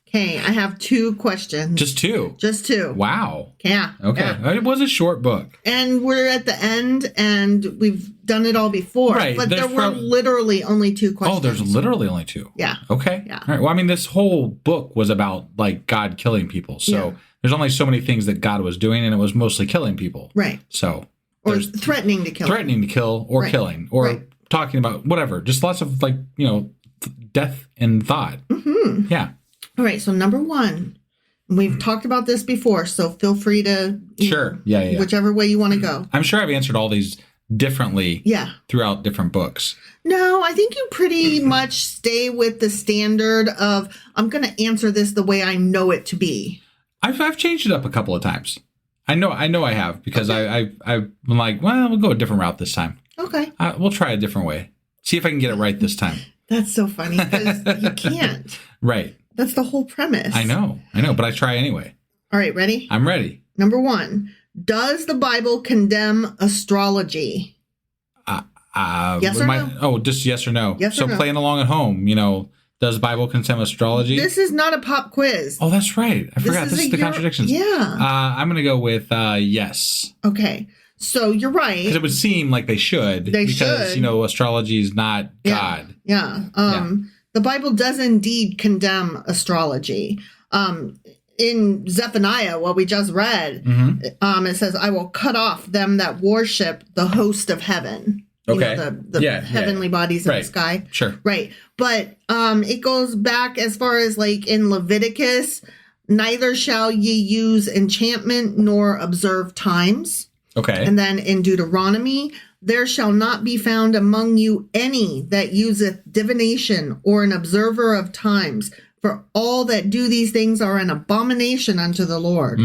Speaker 2: Okay, I have 2 questions.
Speaker 3: Just 2?
Speaker 2: Just 2.
Speaker 3: Wow.
Speaker 2: Yeah.
Speaker 3: Okay.
Speaker 2: Yeah.
Speaker 3: It was a short book.
Speaker 2: And we're at the end, and we've done it all before.
Speaker 3: Right.
Speaker 2: But there were literally only 2 questions.
Speaker 3: Oh, there's literally only 2?
Speaker 2: Yeah.
Speaker 3: Okay.
Speaker 2: Yeah.
Speaker 3: All right. Well, I mean, this whole book was about, God killing people. So there's only so many things that God was doing, and it was mostly killing people.
Speaker 2: Right.
Speaker 3: So.
Speaker 2: Or threatening to kill.
Speaker 3: Threatening to kill or killing. Or talking about whatever. Just lots of, death and thought.
Speaker 2: Mm-hmm.
Speaker 3: Yeah.
Speaker 2: All right, so number 1, we've talked about this before, so feel free to whichever way you want to go.
Speaker 3: I'm sure I've answered all these differently throughout different books.
Speaker 2: No, I think you pretty much stay with the standard of, I'm going to answer this the way I know it to be.
Speaker 3: I've changed it up a couple of times. I know I have, because I'm like, well, we'll go a different route this time.
Speaker 2: Okay.
Speaker 3: We'll try a different way. See if I can get it right this time.
Speaker 2: That's so funny, because you can't.
Speaker 3: Right.
Speaker 2: That's the whole premise.
Speaker 3: I know, but I try anyway.
Speaker 2: All right, ready?
Speaker 3: I'm ready.
Speaker 2: Number 1, does the Bible condemn astrology? Yes or no?
Speaker 3: Oh, just yes or no.
Speaker 2: Yes or no.
Speaker 3: So playing along at home, does the Bible condemn astrology?
Speaker 2: This is not a pop quiz.
Speaker 3: Oh, that's right. I forgot. This is the Contradictions.
Speaker 2: Yeah.
Speaker 3: I'm going to go with yes.
Speaker 2: Okay. So you're right.
Speaker 3: Because it would seem like they should. Because, astrology is not God.
Speaker 2: Yeah. The Bible does indeed condemn astrology. In Zephaniah, what we just read, it says, I will cut off them that worship the host of heaven.
Speaker 3: Okay.
Speaker 2: The heavenly bodies in the sky.
Speaker 3: Sure.
Speaker 2: Right. But it goes back as far as in Leviticus, neither shall ye use enchantment nor observe times.
Speaker 3: Okay.
Speaker 2: And then in Deuteronomy, there shall not be found among you any that useth divination or an observer of times, for all that do these things are an abomination unto the Lord.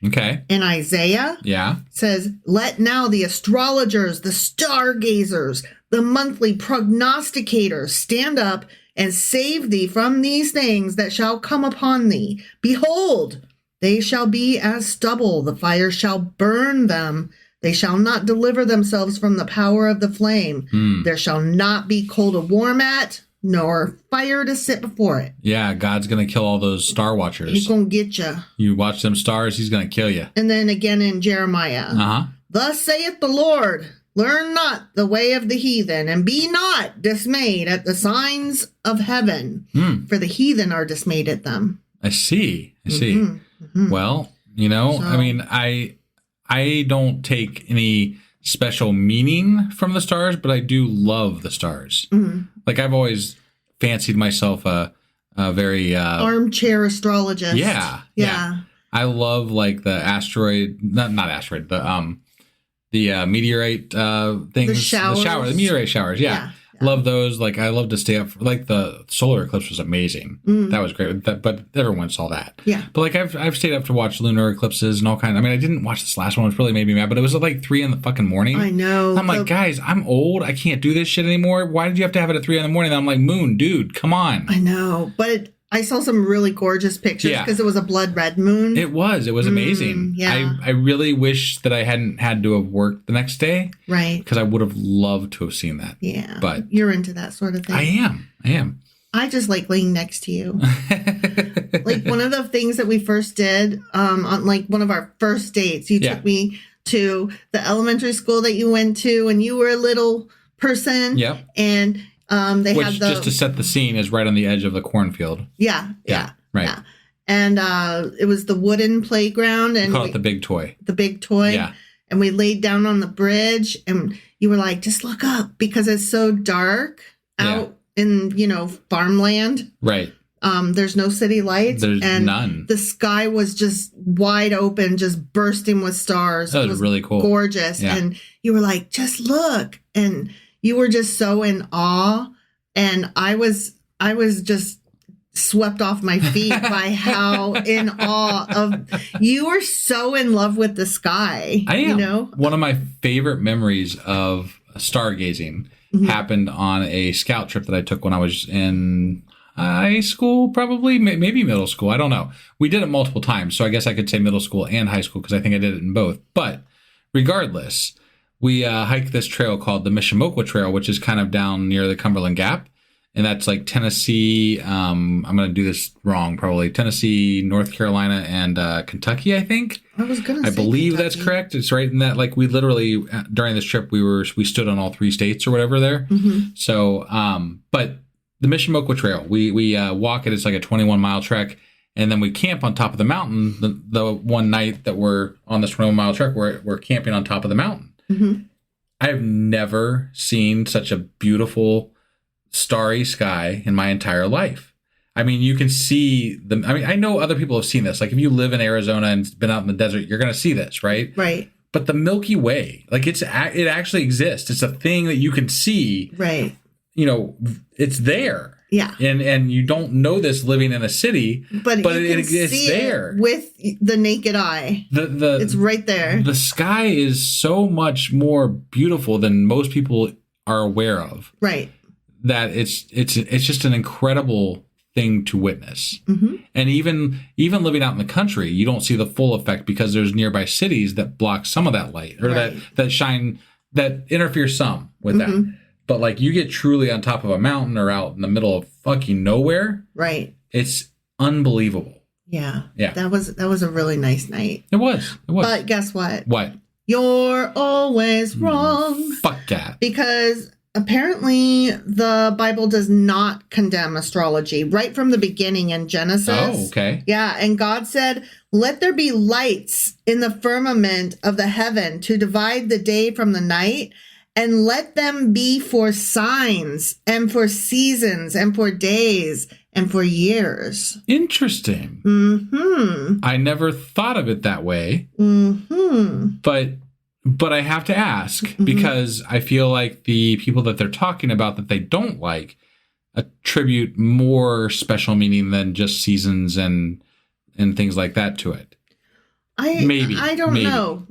Speaker 3: Okay.
Speaker 2: In Isaiah,
Speaker 3: Yeah.
Speaker 2: says, let now the astrologers, the stargazers, the monthly prognosticators stand up and save thee from these things that shall come upon thee. Behold, they shall be as stubble. The fire shall burn them. They shall not deliver themselves from the power of the flame. There shall not be coal to warm at, nor fire to sit before it.
Speaker 3: Yeah, God's going to kill all those star watchers.
Speaker 2: He's going to get you.
Speaker 3: You watch them stars, he's going to kill you.
Speaker 2: And then again in Jeremiah.
Speaker 3: Uh-huh.
Speaker 2: Thus saith the Lord, learn not the way of the heathen, and be not dismayed at the signs of heaven, for the heathen are dismayed at them.
Speaker 3: I see. Well, I mean, I don't take any special meaning from the stars, but I do love the stars. Like, I've always fancied myself a very
Speaker 2: armchair astrologist.
Speaker 3: Yeah. I love like the asteroid, not asteroid, the meteorite things, the meteorite showers. Yeah. Love those. Like, I love to stay up for, like, the solar eclipse was amazing. That was great. But everyone saw that.
Speaker 2: Yeah.
Speaker 3: But like, I've stayed up to watch lunar eclipses and all kinds. I mean, I didn't watch this last one, which really made me mad. But it was at like 3 in the fucking morning.
Speaker 2: I know.
Speaker 3: I'm like, guys, I'm old. I can't do this shit anymore. Why did you have to have it at 3 in the morning? And I'm like, moon, dude, come on.
Speaker 2: I know, but I saw some really gorgeous pictures because it was a blood red moon.
Speaker 3: It was amazing.
Speaker 2: Yeah.
Speaker 3: I really wish that I hadn't had to have worked the next day.
Speaker 2: Right.
Speaker 3: Because I would have loved to have seen that.
Speaker 2: Yeah.
Speaker 3: But
Speaker 2: you're into that sort of thing.
Speaker 3: I am.
Speaker 2: I just like laying next to you. Like, one of the things that we first did on like one of our first dates, you took me to the elementary school that you went to, and you were a little person.
Speaker 3: Yep.
Speaker 2: And they
Speaker 3: Which,
Speaker 2: had
Speaker 3: just to set the scene, is right on the edge of the cornfield.
Speaker 2: Yeah.
Speaker 3: Right.
Speaker 2: Yeah. And it was the wooden playground, and
Speaker 3: we call it the big toy.
Speaker 2: The big toy.
Speaker 3: Yeah.
Speaker 2: And we laid down on the bridge, and you were like, just look up, because it's so dark out in, farmland.
Speaker 3: Right.
Speaker 2: There's no city lights.
Speaker 3: There's
Speaker 2: and
Speaker 3: none.
Speaker 2: The sky was just wide open, just bursting with stars.
Speaker 3: That was really cool.
Speaker 2: Gorgeous.
Speaker 3: Yeah.
Speaker 2: And you were like, just look. And you were just so in awe. And I was just swept off my feet by how in awe of you were so in love with the sky.
Speaker 3: I am. One of my favorite memories of stargazing happened on a scout trip that I took when I was in high school, probably, maybe middle school. I don't know. We did it multiple times, so I guess I could say middle school and high school because I think I did it in both. But regardless, we hiked this trail called the Mishimoka Trail, which is kind of down near the Cumberland Gap. And that's like Tennessee. I'm going to do this wrong, probably. Tennessee, North Carolina, and Kentucky, I think.
Speaker 2: I was going to say
Speaker 3: I believe
Speaker 2: Kentucky.
Speaker 3: that's correct. It's right in that, like, we literally, during this trip, we stood on all 3 states or whatever there. So, but the Mishimoka Trail, we walk it. It's like a 21-mile trek. And then we camp on top of the mountain. The one night that we're on this 21-mile trek, we're camping on top of the mountain. I have never seen such a beautiful starry sky in my entire life. I mean, you can see I know other people have seen this. Like, if you live in Arizona and been out in the desert, you're going to see this, right?
Speaker 2: Right.
Speaker 3: But the Milky Way, like, it actually exists. It's a thing that you can see.
Speaker 2: Right.
Speaker 3: It's there.
Speaker 2: Yeah.
Speaker 3: And you don't know this living in a city, but it's there
Speaker 2: with the naked eye. It's right there.
Speaker 3: The sky is so much more beautiful than most people are aware of.
Speaker 2: Right.
Speaker 3: That it's just an incredible thing to witness. And even living out in the country, you don't see the full effect because there's nearby cities that block some of that light, or that interfere some with that. But like, you get truly on top of a mountain or out in the middle of fucking nowhere. Right. It's unbelievable.
Speaker 2: Yeah. Yeah. That was a really nice night.
Speaker 3: It was.
Speaker 2: But guess what?
Speaker 3: What?
Speaker 2: You're always wrong.
Speaker 3: Fuck that.
Speaker 2: Because apparently the Bible does not condemn astrology right from the beginning in Genesis.
Speaker 3: Oh, okay.
Speaker 2: Yeah. And God said, let there be lights in the firmament of the heaven to divide the day from the night, and let them be for signs and for seasons and for days and for years.
Speaker 3: Interesting. I never thought of it that way. But I have to ask, because I feel like the people that they're talking about that they don't like attribute more special meaning than just seasons and things like that to it.
Speaker 2: I don't know.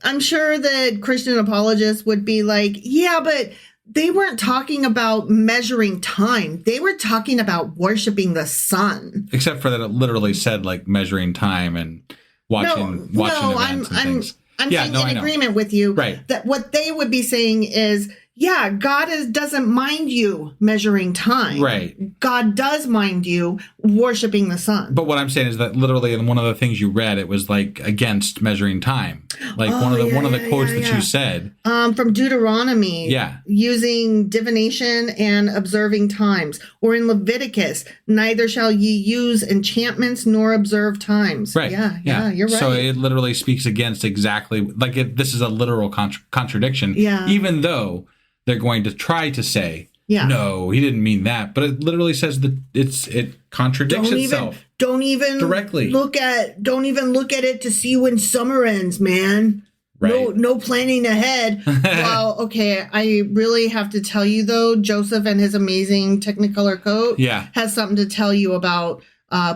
Speaker 2: I'm sure that Christian apologists would be like, yeah, but they weren't talking about measuring time. They were talking about worshiping the sun.
Speaker 3: Except for that it literally said like measuring time and watching events and things.
Speaker 2: I'm saying in agreement with you.
Speaker 3: Right.
Speaker 2: That what they would be saying is, yeah, God doesn't mind you measuring time.
Speaker 3: Right.
Speaker 2: God does mind you worshiping the sun.
Speaker 3: But what I'm saying is that literally in one of the things you read, it was like against measuring time. Like one of the quotes that you said.
Speaker 2: From Deuteronomy.
Speaker 3: Yeah.
Speaker 2: Using divination and observing times. Or in Leviticus, neither shall ye use enchantments nor observe times.
Speaker 3: Right.
Speaker 2: Yeah, you're right.
Speaker 3: So it literally speaks against exactly, like this is a literal contradiction.
Speaker 2: Yeah.
Speaker 3: Even though they're going to try to say, no, he didn't mean that. But it literally says that it contradicts itself.
Speaker 2: Don't even
Speaker 3: directly
Speaker 2: look at it to see when summer ends, man.
Speaker 3: Right.
Speaker 2: No planning ahead. Well, okay, I really have to tell you though, Joseph and his amazing Technicolor coat has something to tell you about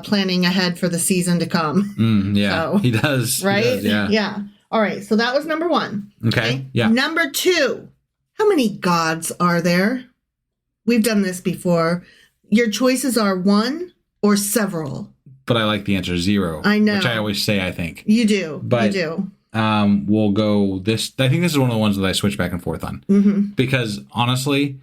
Speaker 2: planning ahead for the season to come. So,
Speaker 3: he does.
Speaker 2: Right?
Speaker 3: He does,
Speaker 2: yeah. All right, so that was number 1.
Speaker 3: Okay. Yeah.
Speaker 2: Number 2. How many gods are there? We've done this before. Your choices are 1 or several.
Speaker 3: But I like the answer 0.
Speaker 2: I know.
Speaker 3: Which I always say, I think.
Speaker 2: You do.
Speaker 3: But,
Speaker 2: you do.
Speaker 3: We'll go this. I think this is one of the ones that I switch back and forth on. Mm-hmm. Because honestly,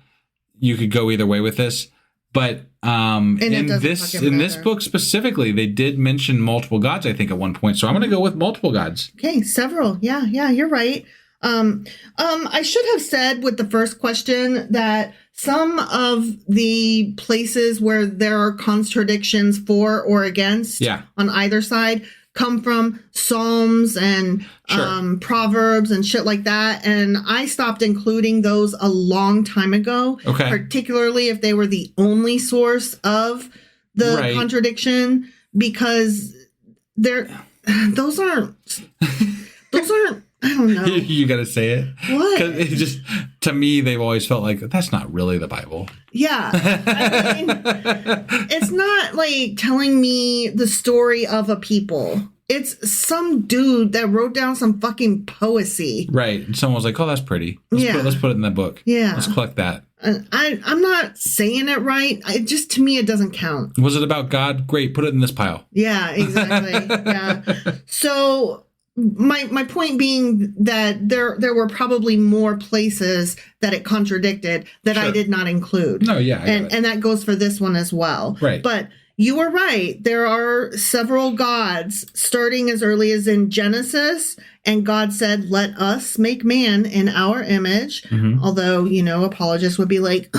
Speaker 3: you could go either way with this. But in this book specifically, they did mention multiple gods, I think, at one point. So I'm going to go with multiple gods.
Speaker 2: Okay, several. Yeah, you're right. I should have said with the first question that some of the places where there are contradictions for or against on either side come from Psalms and Proverbs and shit like that. And I stopped including those a long time ago, particularly if they were the only source of the contradiction, because those aren't I don't know.
Speaker 3: You got to say it.
Speaker 2: What?
Speaker 3: 'Cause it just, to me, they've always felt like that's not really the Bible.
Speaker 2: Yeah. I mean, it's not like telling me the story of a people. It's some dude that wrote down some fucking poesy.
Speaker 3: Right. And someone was like, oh, that's pretty. Let's put it in the book. Yeah. Let's collect that.
Speaker 2: I'm not saying it right. To me, it doesn't count.
Speaker 3: Was it about God? Great. Put it in this pile.
Speaker 2: Yeah, exactly. Yeah. So my point being that there were probably more places that it contradicted that I did not include.
Speaker 3: No, yeah.
Speaker 2: And that goes for this one as well.
Speaker 3: Right.
Speaker 2: But you were right. There are several gods starting as early as in Genesis. And God said, let us make man in our image. Mm-hmm. Although, apologists would be like,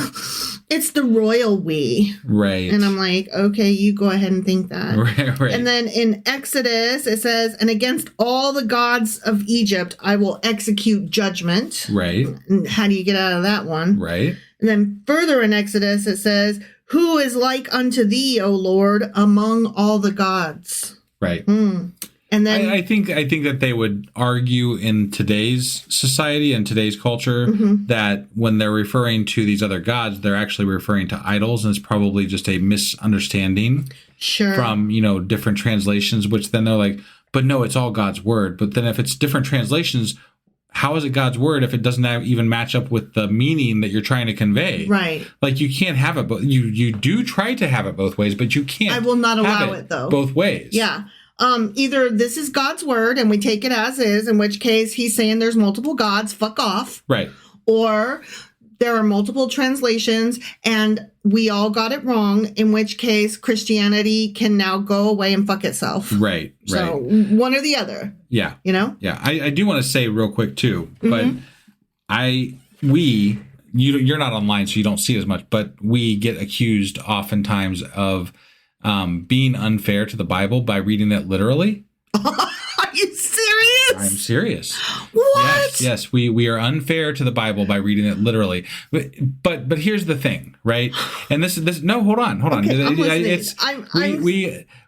Speaker 2: it's the royal we.
Speaker 3: Right.
Speaker 2: And I'm like, okay, you go ahead and think that.
Speaker 3: Right.
Speaker 2: And then in Exodus, it says, and against all the gods of Egypt, I will execute judgment.
Speaker 3: Right.
Speaker 2: And how do you get out of that one?
Speaker 3: Right.
Speaker 2: And then further in Exodus, it says, who is like unto thee, O Lord, among all the gods?
Speaker 3: Right.
Speaker 2: And then
Speaker 3: I think that they would argue in today's society and today's culture that when they're referring to these other gods, they're actually referring to idols, and it's probably just a misunderstanding from, different translations, which then they're like, but no, it's all God's word. But then if it's different translations, how is it God's word if it doesn't even match up with the meaning that you're trying to convey?
Speaker 2: Right.
Speaker 3: Like you can't have it, but you do try to have it both ways, but you can't.
Speaker 2: I will not allow it though.
Speaker 3: Both ways.
Speaker 2: Yeah. Either this is God's word and we take it as is, in which case he's saying there's multiple gods, fuck off.
Speaker 3: Right.
Speaker 2: Or there are multiple translations and we all got it wrong, in which case Christianity can now go away and fuck itself.
Speaker 3: Right.
Speaker 2: So one or the other.
Speaker 3: Yeah. Yeah. I do want to say real quick too, but you're not online, so you don't see it as much, but we get accused oftentimes of being unfair to the Bible by reading it literally.
Speaker 2: Are you serious?
Speaker 3: I'm serious.
Speaker 2: What?
Speaker 3: Yes. We are unfair to the Bible by reading it literally. But here's the thing, right? And this. No, hold on.
Speaker 2: Okay,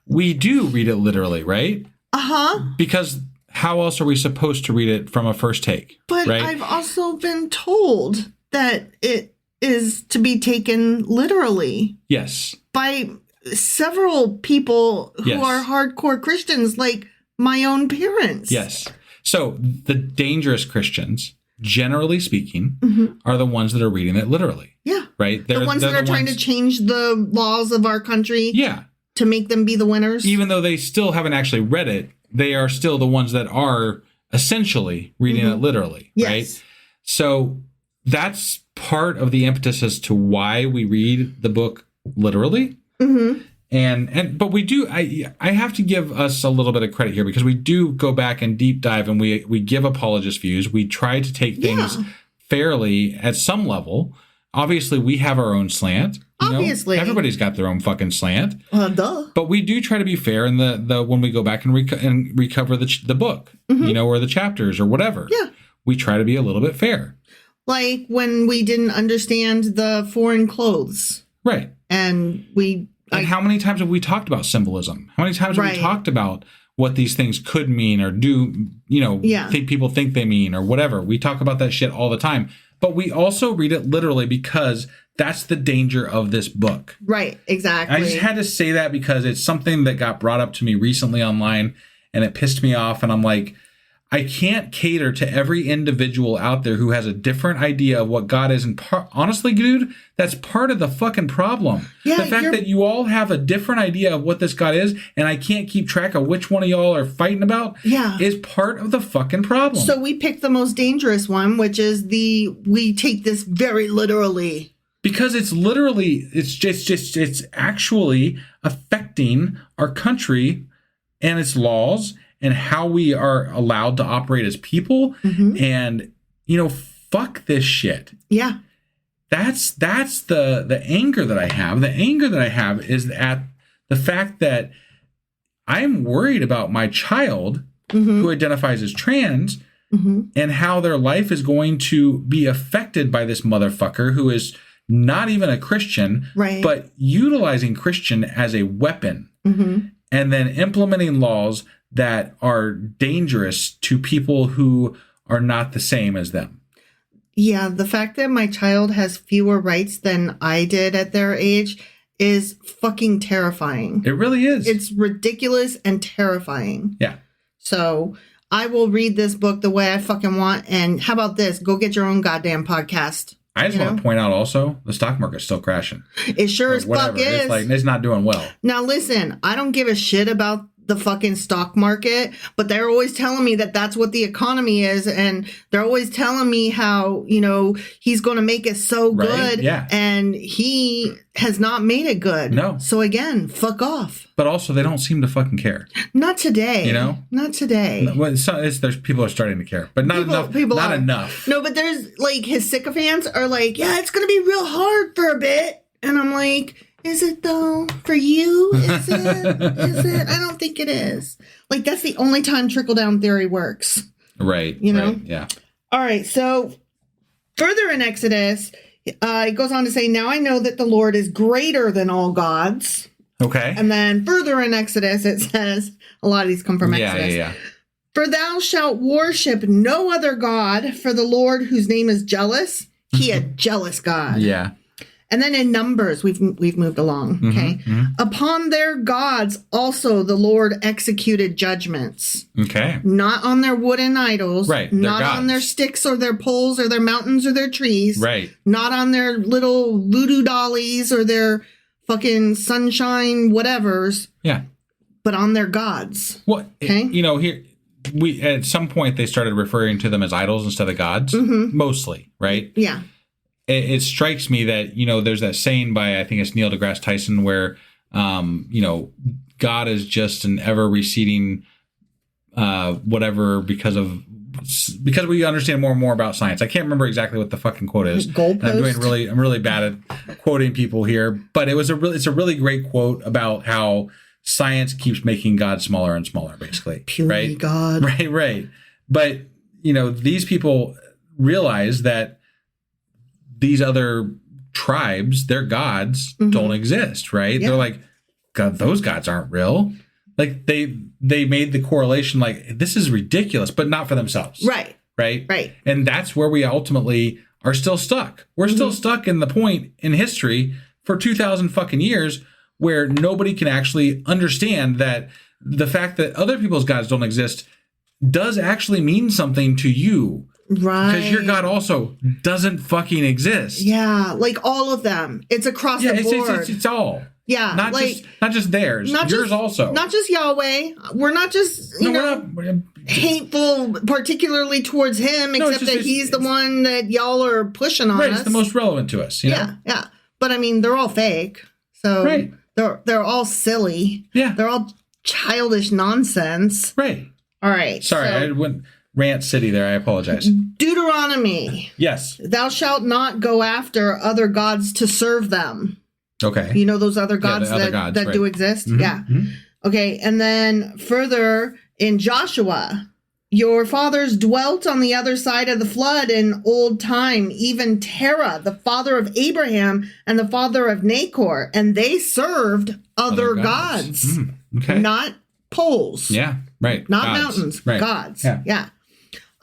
Speaker 3: we do read it literally, right?
Speaker 2: Uh-huh.
Speaker 3: Because how else are we supposed to read it from a first take?
Speaker 2: But
Speaker 3: right?
Speaker 2: I've also been told that it is to be taken literally.
Speaker 3: Yes.
Speaker 2: By several people who are hardcore Christians, like my own parents.
Speaker 3: Yes. So the dangerous Christians, generally speaking, are the ones that are reading it literally.
Speaker 2: Yeah.
Speaker 3: Right?
Speaker 2: The ones that are trying to change the laws of our country.
Speaker 3: Yeah.
Speaker 2: To make them be the winners.
Speaker 3: Even though they still haven't actually read it, they are still the ones that are essentially reading it literally.
Speaker 2: Yes.
Speaker 3: Right? So that's part of the impetus as to why we read the book literally. But we do, I have to give us a little bit of credit here because we do go back and deep dive and we give apologist views. We try to take things fairly at some level. Obviously, we have our own slant.
Speaker 2: Obviously.
Speaker 3: Everybody's got their own fucking slant.
Speaker 2: Duh.
Speaker 3: But we do try to be fair in the when we go back and recover the book, or the chapters or whatever.
Speaker 2: Yeah.
Speaker 3: We try to be a little bit fair.
Speaker 2: Like when we didn't understand the foreign clothes.
Speaker 3: Right.
Speaker 2: And
Speaker 3: how many times have we talked about symbolism? How many times have we talked about what these things could mean or do, think people think they mean or whatever? We talk about that shit all the time. But we also read it literally because that's the danger of this book.
Speaker 2: Right, exactly.
Speaker 3: I just had to say that because it's something that got brought up to me recently online and it pissed me off. And I'm like, I can't cater to every individual out there who has a different idea of what God is. And honestly, dude, that's part of the fucking problem.
Speaker 2: Yeah,
Speaker 3: the fact that you all have a different idea of what this God is, and I can't keep track of which one of y'all are fighting about, is part of the fucking problem.
Speaker 2: So we picked the most dangerous one, which is we take this very literally.
Speaker 3: Because it's literally, it's actually affecting our country and its laws and how we are allowed to operate as people. And, fuck this shit.
Speaker 2: Yeah.
Speaker 3: That's the anger that I have. The anger that I have is at the fact that I'm worried about my child who identifies as trans and how their life is going to be affected by this motherfucker who is not even a Christian, but utilizing Christian as a weapon and then implementing laws that are dangerous to people who are not the same as them.
Speaker 2: Yeah, the fact that my child has fewer rights than I did at their age is fucking terrifying.
Speaker 3: It really is.
Speaker 2: It's ridiculous and terrifying.
Speaker 3: Yeah.
Speaker 2: So I will read this book the way I fucking want. And how about this? Go get your own goddamn podcast.
Speaker 3: I just want to point out also, the stock market's still crashing.
Speaker 2: It sure as fuck is.
Speaker 3: It's like, it's not doing well.
Speaker 2: Now listen, I don't give a shit about the fucking stock market, but they're always telling me that that's what the economy is. And they're always telling me how, he's going to make it so good.
Speaker 3: Yeah.
Speaker 2: And he has not made it good.
Speaker 3: No.
Speaker 2: So again, fuck off.
Speaker 3: But also they don't seem to fucking care.
Speaker 2: Not today. Not today.
Speaker 3: Well, there's people are starting to care, but not enough. Not enough.
Speaker 2: No, but there's like his sycophants are like, yeah, it's going to be real hard for a bit. And I'm like, is it though? For you? Is it? Is it? I don't think it is. Like, that's the only time trickle-down theory works.
Speaker 3: Right.
Speaker 2: Right,
Speaker 3: yeah.
Speaker 2: All right. So further in Exodus, it goes on to say, now I know that the Lord is greater than all gods.
Speaker 3: Okay.
Speaker 2: And then further in Exodus, it says, a lot of these come from Exodus.
Speaker 3: Yeah.
Speaker 2: For thou shalt worship no other God, for the Lord whose name is jealous, he a jealous God.
Speaker 3: Yeah.
Speaker 2: And then in Numbers, we've moved along, okay? Upon their gods also the Lord executed judgments.
Speaker 3: Okay.
Speaker 2: Not on their wooden idols.
Speaker 3: Right.
Speaker 2: Not on their sticks or their poles or their mountains or their trees.
Speaker 3: Right.
Speaker 2: Not on their little voodoo dollies or their fucking sunshine whatevers.
Speaker 3: Yeah.
Speaker 2: But on their gods.
Speaker 3: Well,
Speaker 2: okay?
Speaker 3: Here, we at some point they started referring to them as idols instead of gods. Mostly, right?
Speaker 2: Yeah.
Speaker 3: It strikes me that, there's that saying by, I think it's Neil deGrasse Tyson, where, God is just an ever receding, whatever, because we understand more and more about science. I can't remember exactly what the fucking quote is.
Speaker 2: Goalpost.
Speaker 3: I'm really bad at quoting people here, but it's a really great quote about how science keeps making God smaller and smaller, basically.
Speaker 2: Puny
Speaker 3: right?
Speaker 2: God.
Speaker 3: Right. But, these people realize that these other tribes, their gods don't exist, right?
Speaker 2: Yeah.
Speaker 3: They're like, God, those gods aren't real. Like they made the correlation like, this is ridiculous, but not for themselves.
Speaker 2: Right.
Speaker 3: Right. And that's where we ultimately are still stuck. We're still stuck in the point in history for 2,000 fucking years where nobody can actually understand that the fact that other people's gods don't exist does actually mean something to you.
Speaker 2: Right.
Speaker 3: Because your God also doesn't fucking exist.
Speaker 2: Yeah, like all of them. It's across the board.
Speaker 3: It's all.
Speaker 2: Yeah,
Speaker 3: not just theirs.
Speaker 2: Not
Speaker 3: yours
Speaker 2: just,
Speaker 3: also.
Speaker 2: Not just Yahweh. We're not just hateful, particularly towards him, except that he's the one that y'all are pushing on us.
Speaker 3: It's the most relevant to us. You know?
Speaker 2: Yeah. But I mean, they're all fake. So they're all silly.
Speaker 3: Yeah.
Speaker 2: They're all childish nonsense.
Speaker 3: Right.
Speaker 2: All right.
Speaker 3: Sorry, I went rant city there. I apologize.
Speaker 2: Deuteronomy.
Speaker 3: Yes.
Speaker 2: Thou shalt not go after other gods to serve them.
Speaker 3: Okay.
Speaker 2: You know those other gods that do exist?
Speaker 3: Mm-hmm.
Speaker 2: Yeah. Mm-hmm. Okay. And then further in Joshua, your fathers dwelt on the other side of the flood in old time, even Terah, the father of Abraham and the father of Nahor, and they served other gods.
Speaker 3: Okay.
Speaker 2: Not poles.
Speaker 3: Yeah. Right.
Speaker 2: Not
Speaker 3: gods.
Speaker 2: mountains.
Speaker 3: Right.
Speaker 2: Gods. Yeah.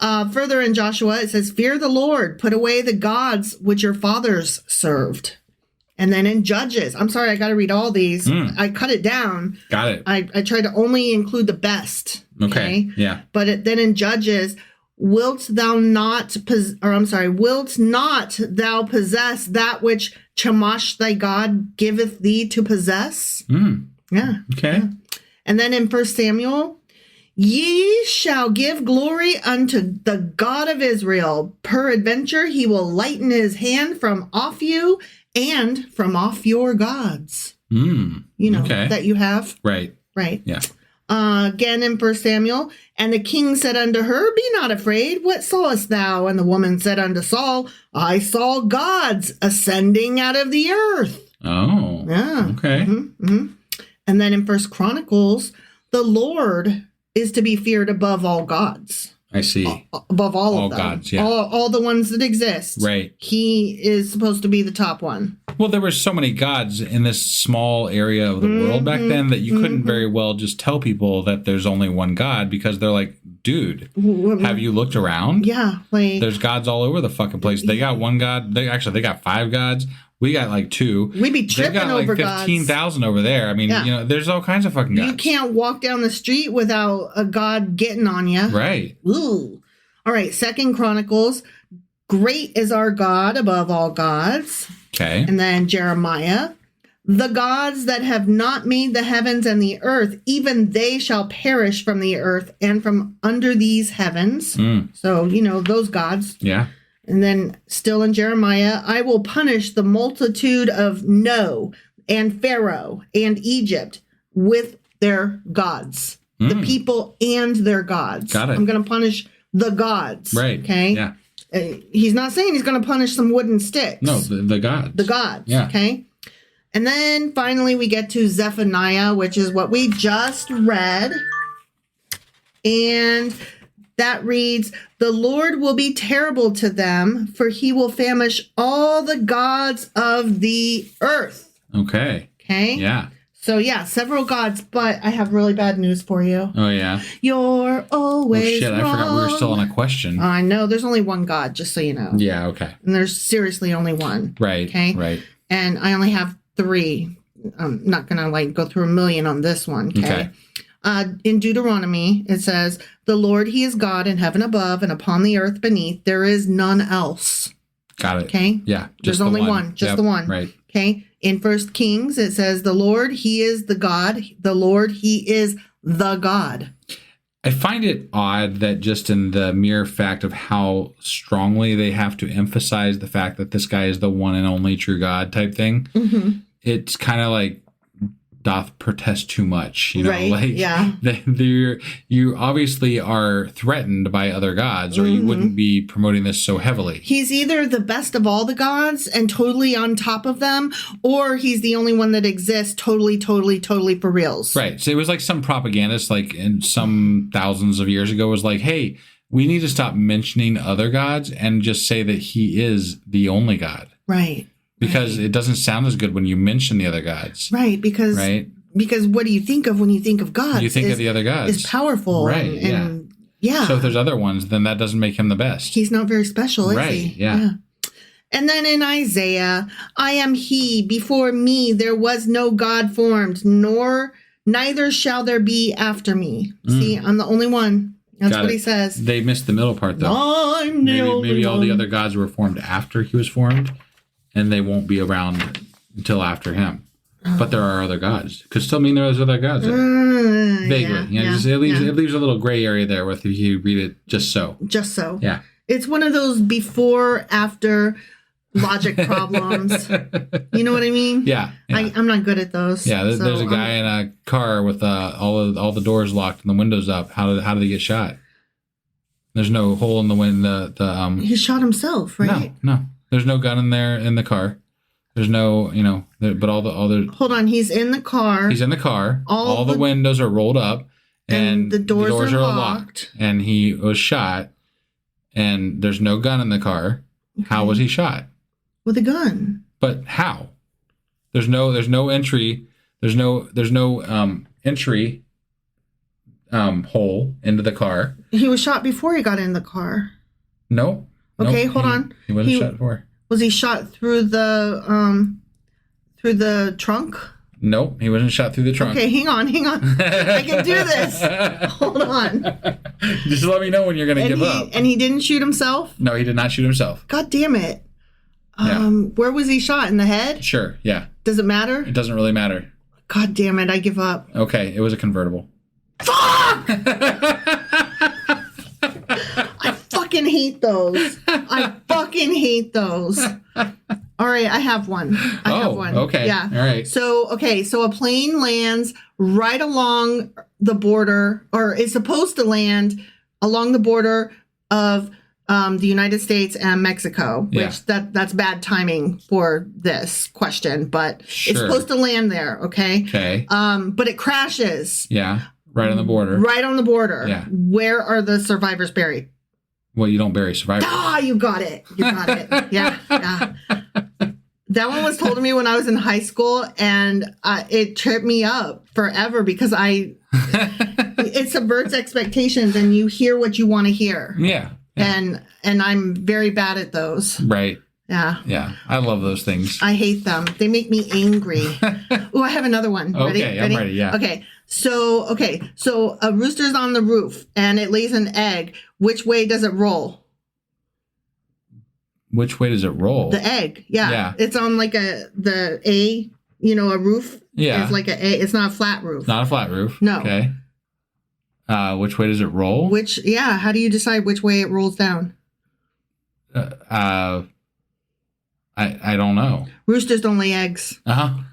Speaker 2: Further in Joshua, it says, fear the Lord, put away the gods which your fathers served. And then in Judges, I'm sorry, I got to read all these. I cut it down.
Speaker 3: Got it.
Speaker 2: I tried to only include the best.
Speaker 3: Okay. Yeah.
Speaker 2: But then in Judges, wilt not thou possess that which Chemosh thy God giveth thee to possess? Yeah.
Speaker 3: Okay.
Speaker 2: Yeah. And then in 1 Samuel, ye shall give glory unto the God of Israel. Peradventure he will lighten his hand from off you and from off your gods. That you have.
Speaker 3: Right.
Speaker 2: Yeah. Again in 1 Samuel, and the king said unto her, be not afraid. What sawest thou? And the woman said unto Saul, I saw gods ascending out of the earth.
Speaker 3: Oh.
Speaker 2: Yeah.
Speaker 3: Okay.
Speaker 2: And then in 1 Chronicles, the Lord is to be feared above all gods.
Speaker 3: I see.
Speaker 2: Above all of them.
Speaker 3: Gods, yeah.
Speaker 2: All the ones that exist.
Speaker 3: Right.
Speaker 2: He is supposed to be the top one.
Speaker 3: Well, there were so many gods in this small area of the world back then that you couldn't very well just tell people that there's only one God because they're like, dude, have you looked around?
Speaker 2: Yeah. Like,
Speaker 3: there's gods all over the fucking place. They got one God. They got 5 gods. We got like 2.
Speaker 2: We be tripping over
Speaker 3: gods. 15,000 over there. I mean, there's all kinds of fucking gods.
Speaker 2: You can't walk down the street without a god getting on you.
Speaker 3: Right.
Speaker 2: Ooh. All right. 2 Chronicles. Great is our God above all gods.
Speaker 3: Okay.
Speaker 2: And then Jeremiah. The gods that have not made the heavens and the earth, even they shall perish from the earth and from under these heavens. So, those gods.
Speaker 3: Yeah.
Speaker 2: And then still in Jeremiah, I will punish the multitude of No and Pharaoh and Egypt with their gods. The people and their gods.
Speaker 3: Got it.
Speaker 2: I'm going to punish the gods.
Speaker 3: Right.
Speaker 2: Okay.
Speaker 3: Yeah.
Speaker 2: He's not saying he's going to punish some wooden sticks.
Speaker 3: No, the gods.
Speaker 2: The gods.
Speaker 3: Yeah.
Speaker 2: Okay. And then finally we get to Zephaniah, which is what we just read. And that reads, the Lord will be terrible to them, for he will famish all the gods of the earth.
Speaker 3: Okay.
Speaker 2: Okay.
Speaker 3: Yeah.
Speaker 2: So several gods, but I have really bad news for you.
Speaker 3: Oh, yeah.
Speaker 2: You're always
Speaker 3: wrong. I forgot we were still on a question.
Speaker 2: I know. There's only one God, just so you know.
Speaker 3: Yeah, okay.
Speaker 2: And there's seriously only one.
Speaker 3: Right.
Speaker 2: Okay.
Speaker 3: Right.
Speaker 2: And I only have 3. I'm not going to go through a million on this one. Okay. In Deuteronomy, it says, the Lord, he is God in heaven above and upon the earth beneath. There is none else.
Speaker 3: Got it.
Speaker 2: Okay.
Speaker 3: Yeah.
Speaker 2: There's only one. Just the one.
Speaker 3: Right.
Speaker 2: Okay. In 1 Kings, it says, the Lord, he is the God. The Lord, he is the God.
Speaker 3: I find it odd that just in the mere fact of how strongly they have to emphasize the fact that this guy is the one and only true God type thing, it's kind of like doth protest too much,
Speaker 2: right, yeah.
Speaker 3: You obviously are threatened by other gods, or you wouldn't be promoting this so heavily. He's
Speaker 2: either the best of all the gods and totally on top of them, or he's the only one that exists totally for reals.
Speaker 3: Right. So it was like some propagandist, like in some thousands of years ago, was like, hey, we need to stop mentioning other gods and just say that he is the only God.
Speaker 2: Right.
Speaker 3: Because it doesn't sound as good when you mention the other gods.
Speaker 2: Right, because what do you think of when you think of God?
Speaker 3: You think of the other gods.
Speaker 2: Is powerful.
Speaker 3: Right,
Speaker 2: and yeah.
Speaker 3: So if there's other ones, then that doesn't make him the best.
Speaker 2: He's not very special, is he?
Speaker 3: Right, yeah.
Speaker 2: And then in Isaiah, I am he, before me there was no God formed, nor neither shall there be after me. See, I'm the only one. That's what he says.
Speaker 3: They missed the middle part, though.
Speaker 2: I'm the only
Speaker 3: maybe all the
Speaker 2: one.
Speaker 3: other gods were formed after he was formed, and they won't be around until after him. But there are other gods. Could still mean there's other gods. Vaguely. It leaves a little gray area there with if you read it just so.
Speaker 2: Just so.
Speaker 3: Yeah.
Speaker 2: It's one of those before, after logic problems. You know what I mean?
Speaker 3: Yeah.
Speaker 2: I'm not good at those.
Speaker 3: Yeah, there's a guy in a car with all the doors locked and the windows up. How did he get shot? There's no hole in the window.
Speaker 2: He shot himself, right?
Speaker 3: No. There's no gun in there in the car. There's no, but all the
Speaker 2: Hold on, he's in the car.
Speaker 3: He's in the car. All the windows are rolled up, and
Speaker 2: the doors are
Speaker 3: locked. And he was shot. And there's no gun in the car. Okay. How was he shot?
Speaker 2: With a gun.
Speaker 3: But how? There's no entry. There's no entry hole into the car.
Speaker 2: He was shot before he got in the car.
Speaker 3: No.
Speaker 2: Okay, hold on.
Speaker 3: He wasn't shot before.
Speaker 2: Was he shot through the trunk?
Speaker 3: Nope, he wasn't shot through the trunk.
Speaker 2: Okay, hang on. I can do this. Hold on.
Speaker 3: Just let me know when you're going to give up.
Speaker 2: And he didn't shoot himself?
Speaker 3: No, he did not shoot himself.
Speaker 2: God damn it. Where was he shot? In the head?
Speaker 3: Sure, yeah.
Speaker 2: Does it matter?
Speaker 3: It doesn't really matter.
Speaker 2: God damn it, I give up.
Speaker 3: Okay, it was a convertible.
Speaker 2: Fuck! I fucking hate those. All right, I have one.
Speaker 3: Okay.
Speaker 2: Yeah.
Speaker 3: All right.
Speaker 2: So a plane lands right along the border, or is supposed to land along the border of the United States and Mexico, which that's bad timing for this question, but it's supposed to land there, okay?
Speaker 3: Okay.
Speaker 2: But it crashes.
Speaker 3: Yeah, right on the border.
Speaker 2: Right on the border.
Speaker 3: Yeah.
Speaker 2: Where are the survivors buried?
Speaker 3: Well, you don't bury survivors.
Speaker 2: Ah, you got it. Yeah. That one was told to me when I was in high school, and it tripped me up forever because it subverts expectations, and you hear what you want to hear.
Speaker 3: Yeah.
Speaker 2: And I'm very bad at those.
Speaker 3: Right.
Speaker 2: Yeah.
Speaker 3: Yeah. I love those things.
Speaker 2: I hate them. They make me angry. Oh, I have another one. Ready?
Speaker 3: Okay, I'm ready. Yeah.
Speaker 2: Okay. So a rooster's on the roof and it lays an egg. Which way does it roll?
Speaker 3: Which way does it roll?
Speaker 2: The egg. Yeah. It's on like a roof.
Speaker 3: Yeah.
Speaker 2: It's like it's not a flat roof.
Speaker 3: Not a flat roof.
Speaker 2: No.
Speaker 3: Okay. Which way does it roll?
Speaker 2: How do you decide which way it rolls down?
Speaker 3: I don't know.
Speaker 2: Roosters don't lay eggs. Man!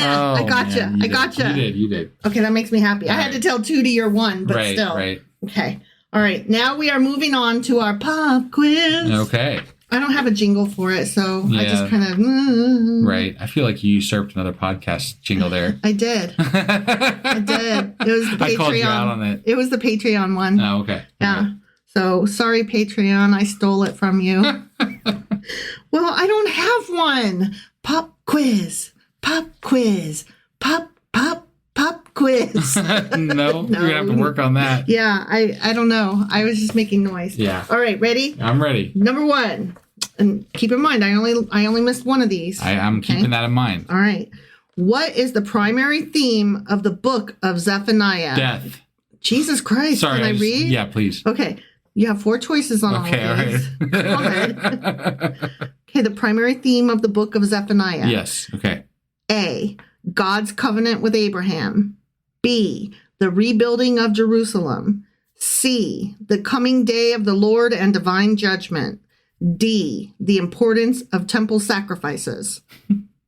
Speaker 3: Oh,
Speaker 2: I gotcha. I gotcha.
Speaker 3: You did.
Speaker 2: Okay, that makes me happy. I had to tell 2 to your 1, but still.
Speaker 3: Right.
Speaker 2: Okay. All right. Now we are moving on to our pop quiz.
Speaker 3: Okay.
Speaker 2: I don't have a jingle for it, so I just kind of...
Speaker 3: Right. I feel like you usurped another podcast jingle there.
Speaker 2: I did. I did. It was the Patreon.
Speaker 3: I called you out on it.
Speaker 2: It was the Patreon one.
Speaker 3: Oh, okay.
Speaker 2: Yeah.
Speaker 3: Okay.
Speaker 2: So, sorry, Patreon. I stole it from you. Well, I don't have one. Pop quiz. Pop quiz. Pop quiz.
Speaker 3: No, you're going to have to work on that.
Speaker 2: Yeah, I don't know. I was just making noise.
Speaker 3: Yeah.
Speaker 2: All right, ready?
Speaker 3: I'm ready.
Speaker 2: Number 1. And keep in mind, I only missed one of these.
Speaker 3: I'm keeping that in mind.
Speaker 2: All right. What is the primary theme of the book of Zephaniah?
Speaker 3: Death.
Speaker 2: Jesus Christ.
Speaker 3: Sorry.
Speaker 2: Can I read?
Speaker 3: Yeah, please.
Speaker 2: Okay. You have 4 choices on all of these.
Speaker 3: All right.
Speaker 2: Go ahead. Okay, the primary theme of the book of Zephaniah.
Speaker 3: Yes. Okay.
Speaker 2: A, God's covenant with Abraham. B, the rebuilding of Jerusalem. C, the coming day of the Lord and divine judgment. D, the importance of temple sacrifices.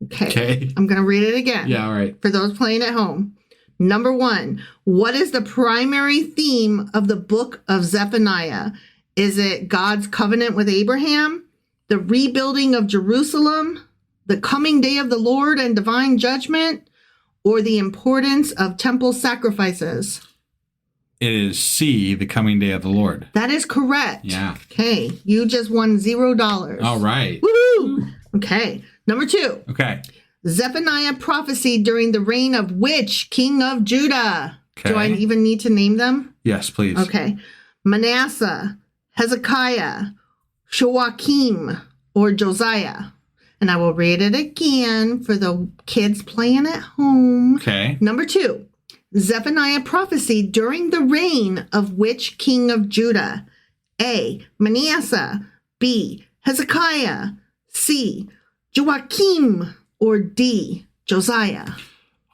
Speaker 2: Okay. I'm going to read it again.
Speaker 3: Yeah, all right.
Speaker 2: For those playing at home. Number 1, what is the primary theme of the book of Zephaniah? Is it God's covenant with Abraham, the rebuilding of Jerusalem, the coming day of the Lord and divine judgment, or the importance of temple sacrifices?
Speaker 3: It is C, the coming day of the Lord.
Speaker 2: That is correct.
Speaker 3: Yeah.
Speaker 2: Okay. You just won $0.
Speaker 3: All right.
Speaker 2: Woohoo! Okay. Number 2.
Speaker 3: Okay.
Speaker 2: Zephaniah prophesied during the reign of which king of Judah?
Speaker 3: Okay.
Speaker 2: Do I even need to name them?
Speaker 3: Yes, please.
Speaker 2: Okay. Manasseh, Hezekiah, Joachim, or Josiah. And I will read it again for the kids playing at home.
Speaker 3: Okay.
Speaker 2: Number 2, Zephaniah prophesied during the reign of which king of Judah? A, Manasseh. B, Hezekiah. C, Joachim. Or D, Josiah.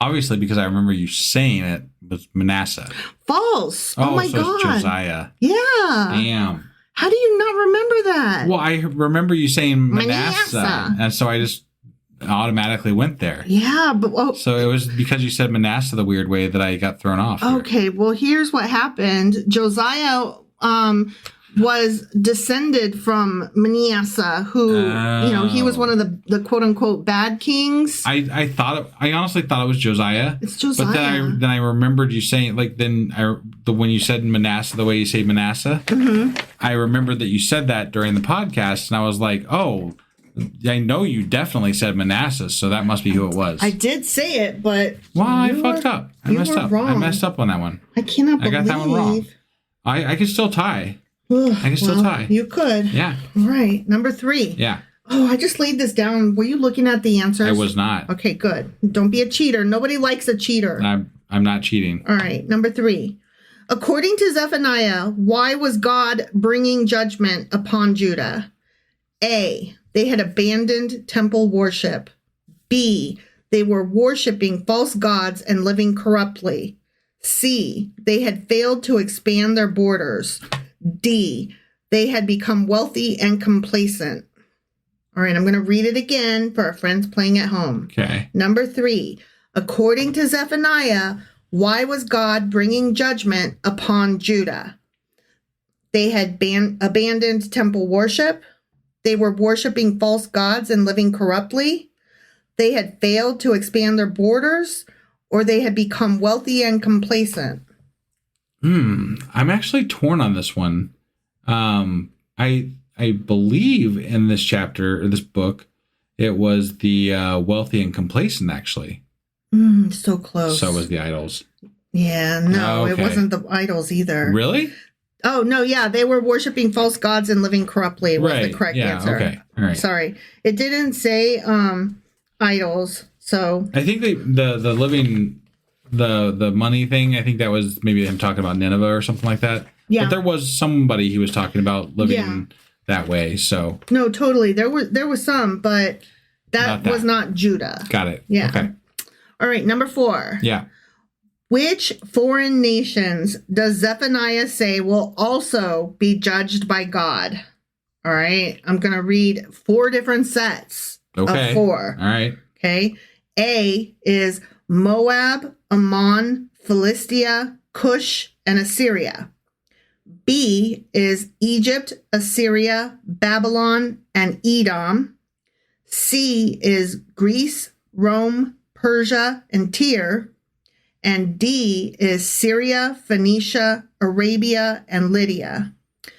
Speaker 3: Obviously, because I remember you saying it was Manasseh.
Speaker 2: False. Oh my
Speaker 3: so
Speaker 2: God.
Speaker 3: It's Josiah.
Speaker 2: Yeah.
Speaker 3: Damn.
Speaker 2: How do you not remember that?
Speaker 3: Well, I remember you saying Manasseh.
Speaker 2: Manasseh.
Speaker 3: And so I just automatically went there.
Speaker 2: Yeah, but
Speaker 3: So it was because you said Manasseh the weird way that I got thrown off. Here.
Speaker 2: okay, well, here's what happened. Josiah was descended from Manasseh, who, he was one of the quote unquote bad kings.
Speaker 3: I honestly thought it was Josiah.
Speaker 2: It's Josiah.
Speaker 3: But then I remembered you saying when you said Manasseh the way you say Manasseh, I remembered that you said that during the podcast, and I was like, oh, I know you definitely said Manasseh, so that must be who it was.
Speaker 2: I did say it, but
Speaker 3: I fucked up. I messed up.
Speaker 2: Wrong.
Speaker 3: I messed up on that one.
Speaker 2: I cannot believe.
Speaker 3: I got that one wrong. I can still tie. I can still tie.
Speaker 2: You could.
Speaker 3: Yeah.
Speaker 2: Right. Number 3.
Speaker 3: Yeah.
Speaker 2: Oh, I just laid this down. Were you looking at the answers?
Speaker 3: I was not.
Speaker 2: Okay, good. Don't be a cheater. Nobody likes a cheater.
Speaker 3: I'm not cheating.
Speaker 2: All right. Number 3. According to Zephaniah, why was God bringing judgment upon Judah? A, they had abandoned temple worship. B, they were worshiping false gods and living corruptly. C, they had failed to expand their borders. D, they had become wealthy and complacent. All right, I'm going to read it again for our friends playing at home.
Speaker 3: Okay.
Speaker 2: Number 3, according to Zephaniah, why was God bringing judgment upon Judah? They had abandoned temple worship. They were worshiping false gods and living corruptly. They had failed to expand their borders, or they had become wealthy and complacent.
Speaker 3: I'm actually torn on this one. I believe in this chapter or this book, it was the wealthy and complacent. Actually,
Speaker 2: so close.
Speaker 3: So was the idols.
Speaker 2: Yeah, no,
Speaker 3: Okay.
Speaker 2: It wasn't the idols either.
Speaker 3: Really?
Speaker 2: Oh no, yeah, they were worshiping false gods and living corruptly. Was the correct answer?
Speaker 3: Okay, all right.
Speaker 2: Sorry, it didn't say idols. So
Speaker 3: I think the living. The money thing, I think that was maybe him talking about Nineveh or something like that.
Speaker 2: Yeah.
Speaker 3: But there was somebody he was talking about living that way. So
Speaker 2: no, totally. There was some, but that was not Judah.
Speaker 3: Got it.
Speaker 2: Yeah.
Speaker 3: Okay.
Speaker 2: All right. Number 4.
Speaker 3: Yeah.
Speaker 2: Which foreign nations does Zephaniah say will also be judged by God? All right. I'm going to read 4 different sets of 4.
Speaker 3: All right.
Speaker 2: Okay. A is Moab, Ammon, Philistia, Cush, and Assyria. B is Egypt, Assyria, Babylon, and Edom. C is Greece, Rome, Persia, and Tyre. And D is Syria, Phoenicia, Arabia, and Lydia. All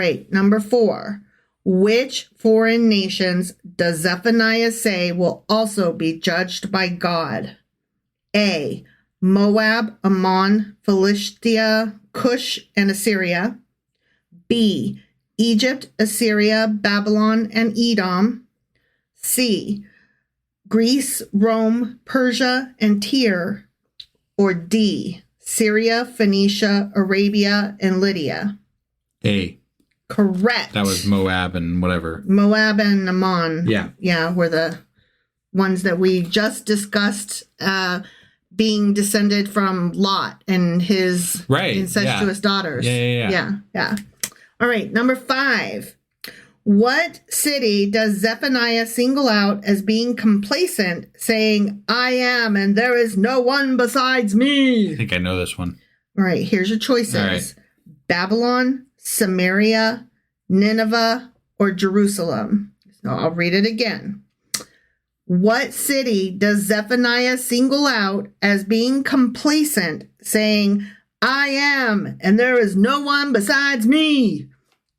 Speaker 2: right, number 4. Which foreign nations does Zephaniah say will also be judged by God? A, Moab, Ammon, Philistia, Cush, and Assyria. B, Egypt, Assyria, Babylon, and Edom. C, Greece, Rome, Persia, and Tyre. Or D, Syria, Phoenicia, Arabia, and Lydia.
Speaker 3: A.
Speaker 2: Correct.
Speaker 3: That was Moab and whatever.
Speaker 2: Moab and Ammon.
Speaker 3: Yeah.
Speaker 2: Yeah, were the ones that we just discussed being descended from Lot and his incestuous daughters. Yeah. All right, number 5. What city does Zephaniah single out as being complacent, saying, I am, and there is no one besides me?
Speaker 3: I think I know this one.
Speaker 2: All right, here's your choices.
Speaker 3: All right.
Speaker 2: Babylon, Samaria, Nineveh, or Jerusalem. So I'll read it again. What city does Zephaniah single out as being complacent, saying, I am, and there is no one besides me?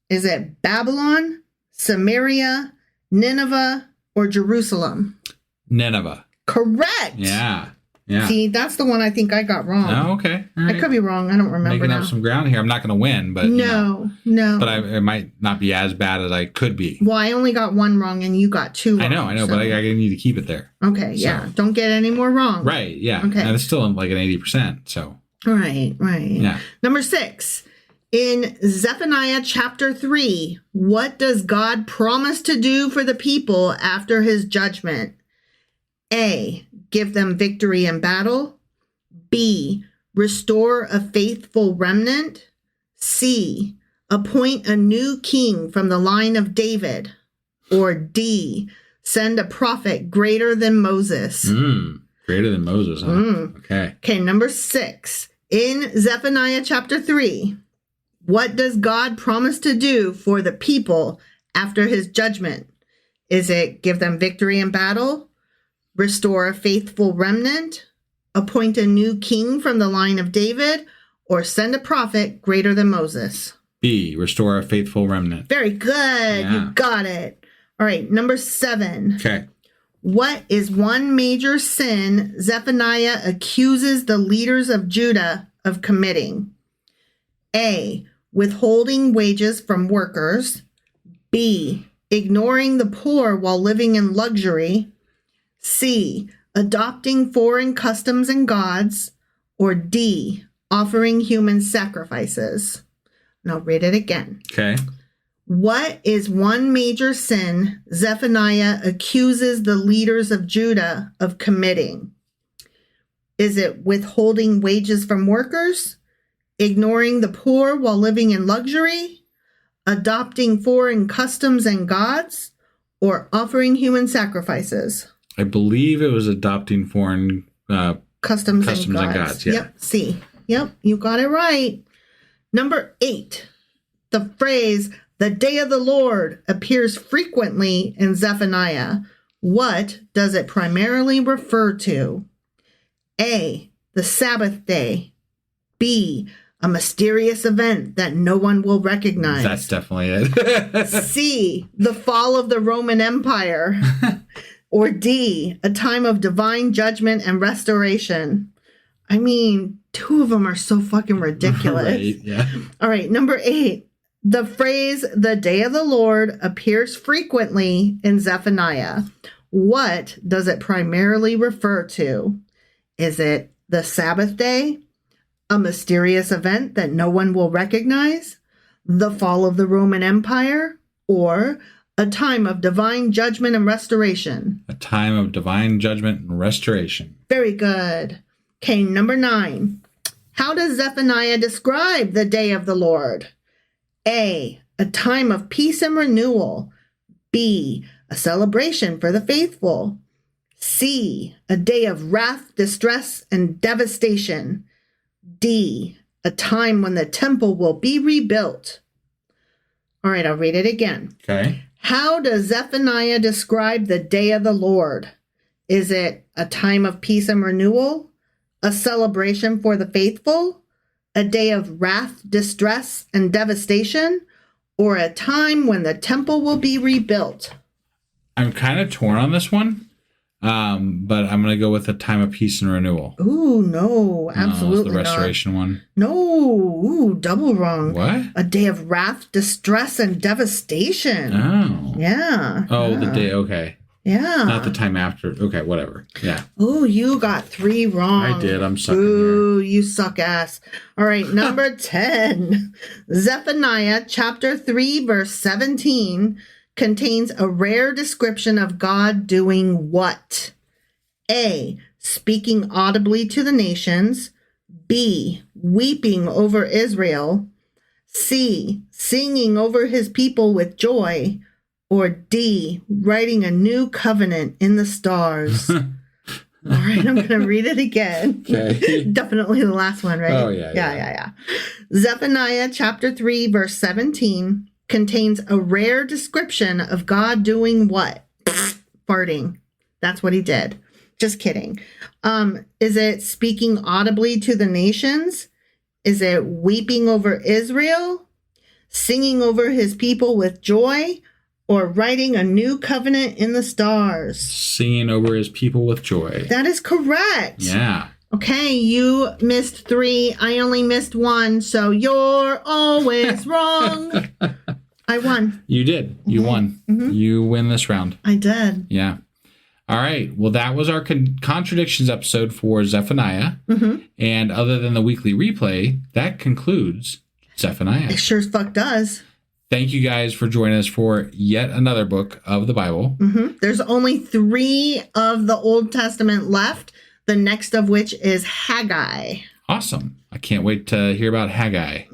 Speaker 2: Is it Babylon, Samaria, Nineveh, or Jerusalem?
Speaker 3: Nineveh.
Speaker 2: Correct.
Speaker 3: Yeah. Yeah.
Speaker 2: See, that's the one I think I got wrong.
Speaker 3: Oh, okay. All right.
Speaker 2: I could be wrong. I don't remember
Speaker 3: Making
Speaker 2: now.
Speaker 3: up some ground here. I'm not going to win, but
Speaker 2: No.
Speaker 3: But it might not be as bad as I could be.
Speaker 2: Well, I only got one wrong and you got two wrong.
Speaker 3: I know,
Speaker 2: so.
Speaker 3: but I need to keep it there.
Speaker 2: Okay, yeah. Don't get any more wrong.
Speaker 3: Right, yeah.
Speaker 2: Okay.
Speaker 3: And it's still like an 80%, so.
Speaker 2: Right.
Speaker 3: Yeah.
Speaker 2: Number 6. In Zephaniah chapter 3, what does God promise to do for the people after his judgment? A. Give them victory in battle. B. Restore a faithful remnant. C. Appoint a new king from the line of David. Or D. Send a prophet greater than Moses.
Speaker 3: Greater than Moses, huh? Okay,
Speaker 2: number 6. In Zephaniah chapter 3, what does God promise to do for the people after his judgment? Is it give them victory in battle? Restore a faithful remnant? Appoint a new king from the line of David? Or send a prophet greater than Moses?
Speaker 3: B. Restore a faithful remnant.
Speaker 2: Very good.
Speaker 3: Yeah.
Speaker 2: You got it. All right, number 7.
Speaker 3: Okay.
Speaker 2: What is one major sin Zephaniah accuses the leaders of Judah of committing? A. Withholding wages from workers. B. Ignoring the poor while living in luxury. C. Adopting foreign customs and gods. Or D. Offering human sacrifices. And I'll read it again.
Speaker 3: Okay.
Speaker 2: What is one major sin Zephaniah accuses the leaders of Judah of committing? Is it withholding wages from workers? Ignoring the poor while living in luxury? Adopting foreign customs and gods? Or offering human sacrifices?
Speaker 3: I believe it was adopting foreign
Speaker 2: Customs and gods.
Speaker 3: Yeah.
Speaker 2: Yep, C. Yep, you got it right. Number 8. The phrase, the day of the Lord, appears frequently in Zephaniah. What does it primarily refer to? A. The Sabbath day. B. A mysterious event that no one will recognize.
Speaker 3: That's definitely it.
Speaker 2: C. The fall of the Roman Empire. Or D. A time of divine judgment and restoration. I mean, 2 of them are so fucking ridiculous.
Speaker 3: Right, yeah.
Speaker 2: All right, number 8. The phrase, the day of the Lord, appears frequently in Zephaniah. What does it primarily refer to? Is it the Sabbath day? A mysterious event that no one will recognize? The fall of the Roman Empire? Or a time of divine judgment and restoration?
Speaker 3: A time of divine judgment and restoration.
Speaker 2: Very good. Okay, number 9. How does Zephaniah describe the day of the Lord? A. A time of peace and renewal. B. A celebration for the faithful. C. A day of wrath, distress, and devastation. D. A time when the temple will be rebuilt. All right, I'll read it again.
Speaker 3: Okay.
Speaker 2: How does Zephaniah describe the day of the Lord? Is it a time of peace and renewal? A celebration for the faithful? A day of wrath, distress, and devastation? Or a time when the temple will be rebuilt?
Speaker 3: I'm kind of torn on this one, but I'm going to go with a time of peace and renewal.
Speaker 2: Ooh, no, absolutely
Speaker 3: it's the restoration one.
Speaker 2: No, ooh, double wrong.
Speaker 3: What?
Speaker 2: A day of wrath, distress, and devastation.
Speaker 3: Oh.
Speaker 2: Yeah.
Speaker 3: Oh, the day, okay.
Speaker 2: Yeah.
Speaker 3: Not the time after. Okay, whatever. Yeah.
Speaker 2: Oh, you got 3 wrong.
Speaker 3: I did. I'm sucking
Speaker 2: Ooh, you suck ass. All right, number 10. Zephaniah chapter 3, verse 17 contains a rare description of God doing what? A. Speaking audibly to the nations. B. Weeping over Israel. C. Singing over his people with joy. Or D. Writing a new covenant in the stars. All right, I'm going to read it again.
Speaker 3: Okay.
Speaker 2: Definitely the last one, right?
Speaker 3: Oh, yeah.
Speaker 2: Yeah. Zephaniah chapter 3, verse 17 contains a rare description of God doing what? Farting. That's what he did. Just kidding. Is it speaking audibly to the nations? Is it weeping over Israel? Singing over his people with joy? or writing a new covenant in the stars.
Speaker 3: Singing over his people with joy.
Speaker 2: That is correct.
Speaker 3: Yeah.
Speaker 2: Okay, you missed 3. I only missed 1, so you're always wrong. I won.
Speaker 3: You did. You won. You win this round.
Speaker 2: I did.
Speaker 3: Yeah. All right. Well, that was our Contradictions episode for Zephaniah. And other than the weekly replay, that concludes Zephaniah.
Speaker 2: It sure as fuck does.
Speaker 3: Thank you guys for joining us for yet another book of the Bible.
Speaker 2: There's only 3 of the Old Testament left, the next of which is Haggai.
Speaker 3: Awesome. I can't wait to hear about Haggai.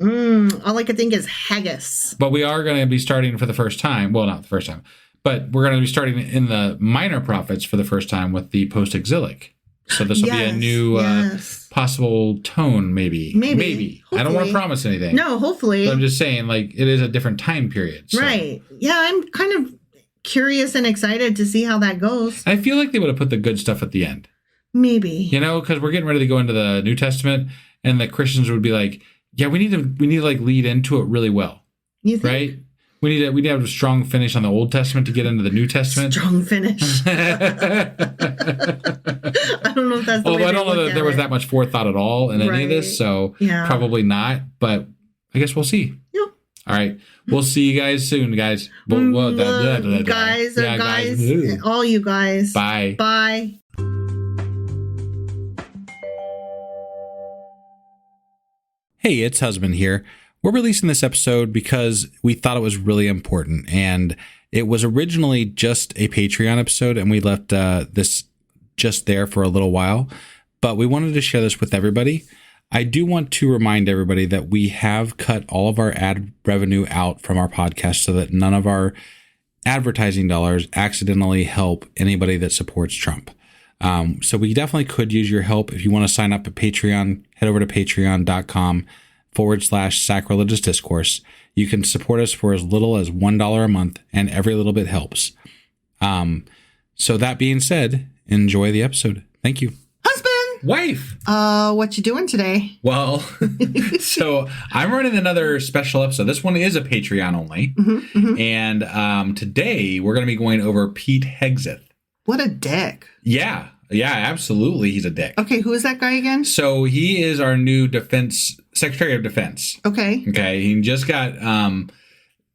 Speaker 2: All I could think is haggis.
Speaker 3: But we are going to be starting for the first time. Well, not the first time. But we're going to be starting in the minor prophets for the first time with the post-exilic. So this will be a new possible tone, maybe. Maybe. I don't want to promise anything.
Speaker 2: No, hopefully.
Speaker 3: But I'm just saying, like, it is a different time period. So.
Speaker 2: Right. Yeah, I'm kind of curious and excited to see how that goes.
Speaker 3: I feel like they would have put the good stuff at the end.
Speaker 2: Maybe.
Speaker 3: You know, because we're getting ready to go into the New Testament, and the Christians would be like, yeah, we need to like lead into it really well.
Speaker 2: You think?
Speaker 3: Right? We need to have a strong finish on the Old Testament to get into the New Testament.
Speaker 2: Strong finish. I don't know if that's the way
Speaker 3: I don't know that there was that much forethought at all in any of this, so probably not. But I guess we'll see. Yep. All right. We'll see you guys soon, guys.
Speaker 2: Guys, all you guys.
Speaker 3: Bye.
Speaker 2: Bye.
Speaker 3: Hey, it's Husband here. We're releasing this episode because we thought it was really important, and it was originally just a Patreon episode, and we left this just there for a little while, but we wanted to share this with everybody. I do want to remind everybody that we have cut all of our ad revenue out from our podcast so that none of our advertising dollars accidentally help anybody that supports Trump. So we definitely could use your help. If you want to sign up at Patreon, head over to patreon.com/sacrilegious discourse. You can support us for as little as $1 a month, and every little bit helps. So that being said, enjoy the episode. Thank you.
Speaker 2: Husband!
Speaker 3: Wife!
Speaker 2: What you doing today?
Speaker 3: Well, so I'm running another special episode. This one is a Patreon only. And today we're going to be going over Pete Hegseth.
Speaker 2: What a dick.
Speaker 3: Yeah, absolutely. He's a dick.
Speaker 2: Okay, who is that guy again?
Speaker 3: So he is our new Secretary of Defense.
Speaker 2: Okay.
Speaker 3: He just got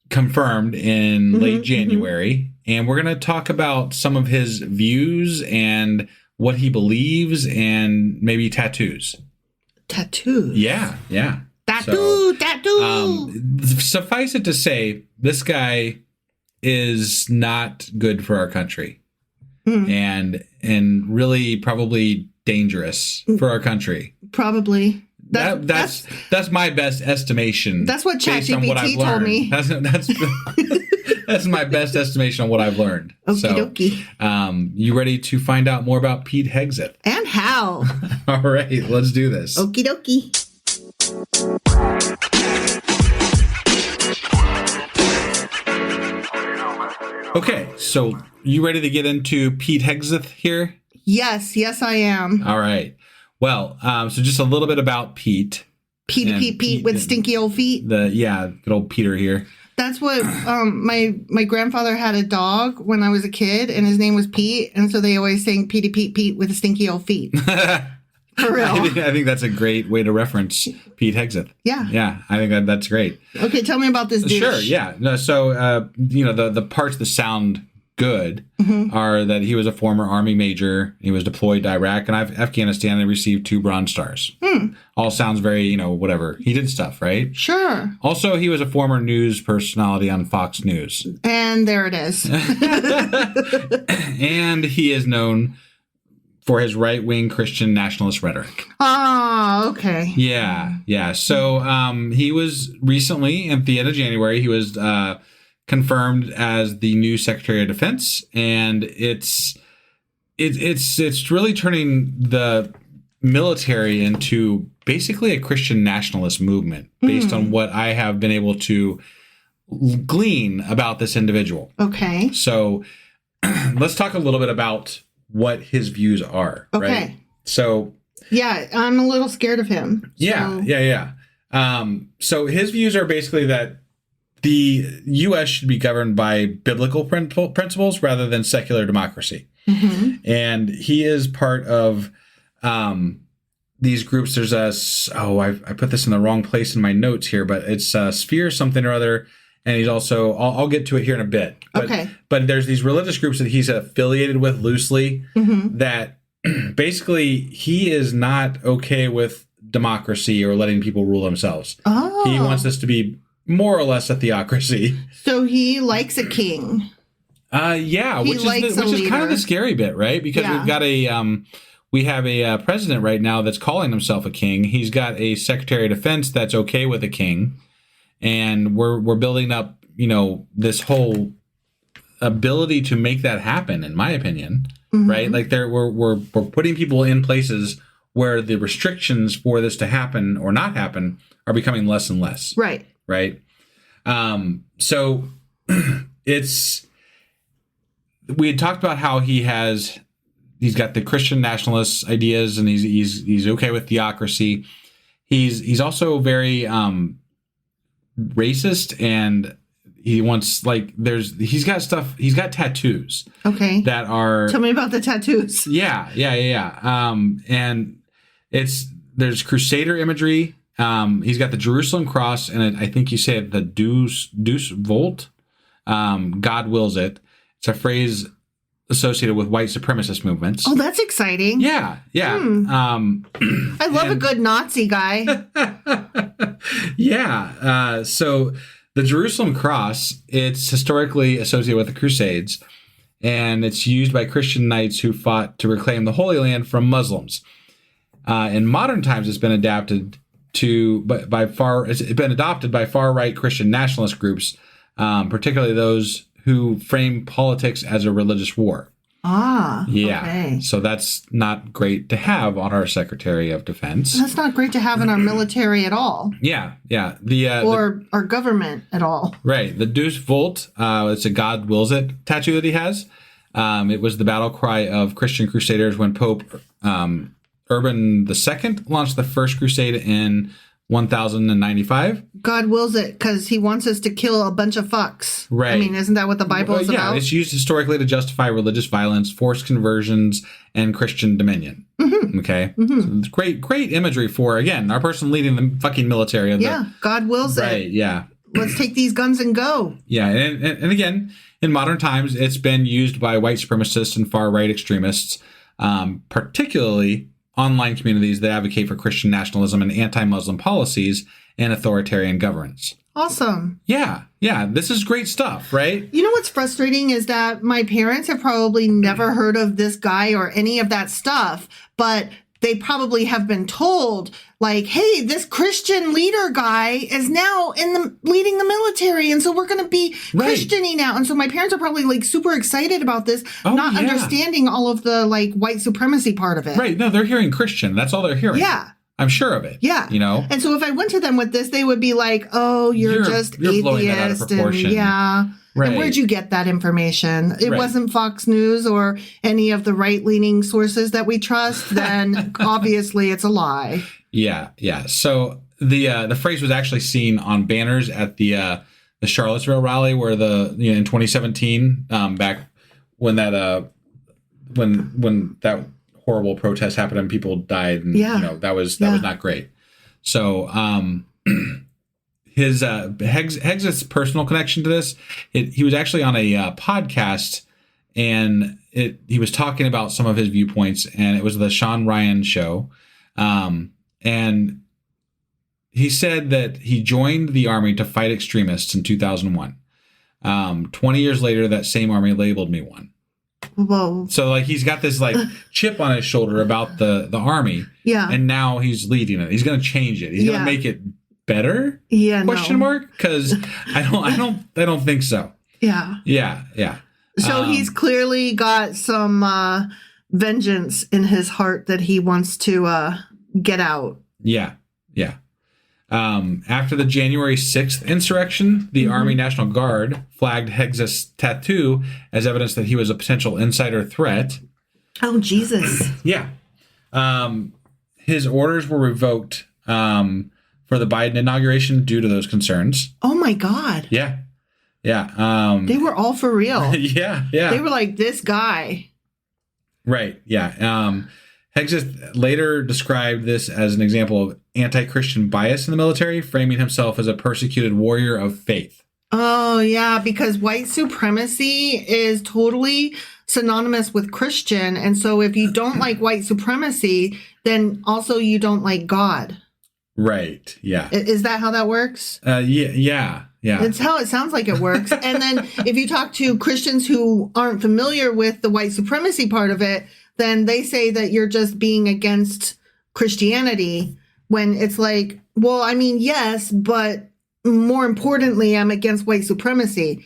Speaker 3: confirmed in late January. And we're going to talk about some of his views and what he believes and maybe tattoos.
Speaker 2: Tattoos?
Speaker 3: Yeah.
Speaker 2: Tattoo.
Speaker 3: Suffice it to say, this guy is not good for our country. And really probably dangerous for our country.
Speaker 2: Probably.
Speaker 3: That's my best estimation.
Speaker 2: That's what ChatGPT told me.
Speaker 3: That's my best estimation on what I've learned.
Speaker 2: Okie dokie.
Speaker 3: You ready to find out more about Pete Hegseth?
Speaker 2: And how?
Speaker 3: All right, let's do this.
Speaker 2: Okie dokie.
Speaker 3: Okay, so you ready to get into Pete Hegseth here?
Speaker 2: Yes, I am.
Speaker 3: All right. Well, so just a little bit about Pete.
Speaker 2: Pete with stinky old feet.
Speaker 3: Good old Peter here.
Speaker 2: That's what my grandfather had a dog when I was a kid, and his name was Pete, and so they always sang Pete with the stinky old feet. For real.
Speaker 3: I think that's a great way to reference Pete Hegseth. Yeah, I think that's great.
Speaker 2: Okay, tell me about this dish.
Speaker 3: Sure, yeah. No, so, the parts that sound good are that he was a former Army major. He was deployed to Iraq and Afghanistan and received 2 Bronze Stars. All sounds very, whatever. He did stuff, right?
Speaker 2: Sure.
Speaker 3: Also, he was a former news personality on Fox News.
Speaker 2: And there it is.
Speaker 3: And he is known for his right-wing Christian nationalist rhetoric.
Speaker 2: Oh, okay.
Speaker 3: Yeah. So he was recently, at the end of January, he was confirmed as the new Secretary of Defense, and it's really turning the military into basically a Christian nationalist movement based on what I have been able to glean about this individual.
Speaker 2: Okay.
Speaker 3: So let's talk a little bit about what his views are.
Speaker 2: Okay.
Speaker 3: Right? So
Speaker 2: yeah, I'm a little scared of him. So.
Speaker 3: Yeah. So his views are basically that the U.S. should be governed by biblical principles rather than secular democracy. And he is part of these groups. There's I put this in the wrong place in my notes here, but it's Sphere something or other. And he's also, I'll get to it here in a bit. But there's these religious groups that he's affiliated with loosely that basically he is not okay with democracy or letting people rule themselves. He wants this to be more or less a theocracy.
Speaker 2: So he likes a king.
Speaker 3: Which is kind of the scary bit, right? Because we have a president right now that's calling himself a king. He's got a secretary of defense that's okay with a king, and we're building up, this whole ability to make that happen. In my opinion, right? Like we're putting people in places where the restrictions for this to happen or not happen are becoming less and less.
Speaker 2: Right.
Speaker 3: Right. So we had talked about how he's got the Christian nationalist ideas, and he's okay with theocracy. He's also very racist, and he wants he's got tattoos.
Speaker 2: Okay.
Speaker 3: That are.
Speaker 2: Tell me about the tattoos.
Speaker 3: Yeah. And there's Crusader imagery. He's got the Jerusalem cross, and I think you say it, the Deus Volt. God wills it. It's a phrase associated with white supremacist movements.
Speaker 2: Oh, that's exciting.
Speaker 3: Yeah.
Speaker 2: I love a good Nazi guy.
Speaker 3: So the Jerusalem cross, it's historically associated with the Crusades, and it's used by Christian knights who fought to reclaim the Holy Land from Muslims. In modern times, it's been adopted by far-right Christian nationalist groups, particularly those who frame politics as a religious war. Okay. So that's not great to have on our Secretary of Defense.
Speaker 2: That's not great to have in our military at all.
Speaker 3: Yeah.
Speaker 2: Or our government at all.
Speaker 3: Right. The Deus Volt, it's a God wills it tattoo that he has. It was the battle cry of Christian crusaders when Pope Urban II launched the First Crusade in 1095.
Speaker 2: God wills it because he wants us to kill a bunch of fucks.
Speaker 3: Right.
Speaker 2: I mean, isn't that what the Bible is about?
Speaker 3: Yeah, it's used historically to justify religious violence, forced conversions, and Christian dominion. Okay? So it's great imagery for, again, our person leading the fucking military.
Speaker 2: God wills it.
Speaker 3: Right, yeah.
Speaker 2: Let's take these guns and go.
Speaker 3: Yeah, and again, in modern times, it's been used by white supremacists and far-right extremists, particularly online communities that advocate for Christian nationalism and anti-Muslim policies and authoritarian governance.
Speaker 2: Awesome.
Speaker 3: Yeah. This is great stuff, right?
Speaker 2: You know what's frustrating is that my parents have probably never heard of this guy or any of that stuff, but they probably have been told, hey, this Christian leader guy is now leading the military, and so we're going to be Christian-y now. And so my parents are probably super excited about this, not understanding all of the white supremacy part of it.
Speaker 3: Right. No, they're hearing Christian. That's all they're hearing.
Speaker 2: Yeah.
Speaker 3: I'm sure of it.
Speaker 2: Yeah.
Speaker 3: And
Speaker 2: so if I went to them with this, they would be like, oh, you're just atheist.
Speaker 3: Blowing that out of proportion. Right.
Speaker 2: And where'd you get that information? It wasn't Fox News or any of the right-leaning sources that we trust, then obviously it's a lie.
Speaker 3: Yeah. So the phrase was actually seen on banners at the Charlottesville rally where in 2017, back when that horrible protest happened and people died, and that was not great. So his Heggs' personal connection to this, he was actually on a podcast, and he was talking about some of his viewpoints, and it was the Sean Ryan show, and he said that he joined the army to fight extremists in 2001. 20 years later, that same army labeled me one.
Speaker 2: Whoa.
Speaker 3: So he's got this chip on his shoulder about the army.
Speaker 2: Yeah.
Speaker 3: And now he's leading it. He's going to change it. He's going to make it better?
Speaker 2: Yeah.
Speaker 3: Question mark? Because I don't think so.
Speaker 2: Yeah.
Speaker 3: Yeah.
Speaker 2: So he's clearly got some vengeance in his heart that he wants to get out.
Speaker 3: Yeah. After the January 6th insurrection, the Army National Guard flagged Heggs' tattoo as evidence that he was a potential insider threat.
Speaker 2: Oh, Jesus.
Speaker 3: Yeah. His orders were revoked for the Biden inauguration due to those concerns.
Speaker 2: Oh my God.
Speaker 3: Yeah. Yeah.
Speaker 2: They were all for real.
Speaker 3: Yeah.
Speaker 2: They were like, this guy.
Speaker 3: Right. Yeah. Hegseth later described this as an example of anti-Christian bias in the military, framing himself as a persecuted warrior of faith.
Speaker 2: Oh, yeah, because white supremacy is totally synonymous with Christian. And so if you don't like white supremacy, then also you don't like God.
Speaker 3: Right. Yeah.
Speaker 2: Is that how that works?
Speaker 3: Yeah.
Speaker 2: It's how it sounds like it works. And then if you talk to Christians who aren't familiar with the white supremacy part of it, then they say that you're just being against Christianity, when it's like, well, I mean, yes, but more importantly, I'm against white supremacy.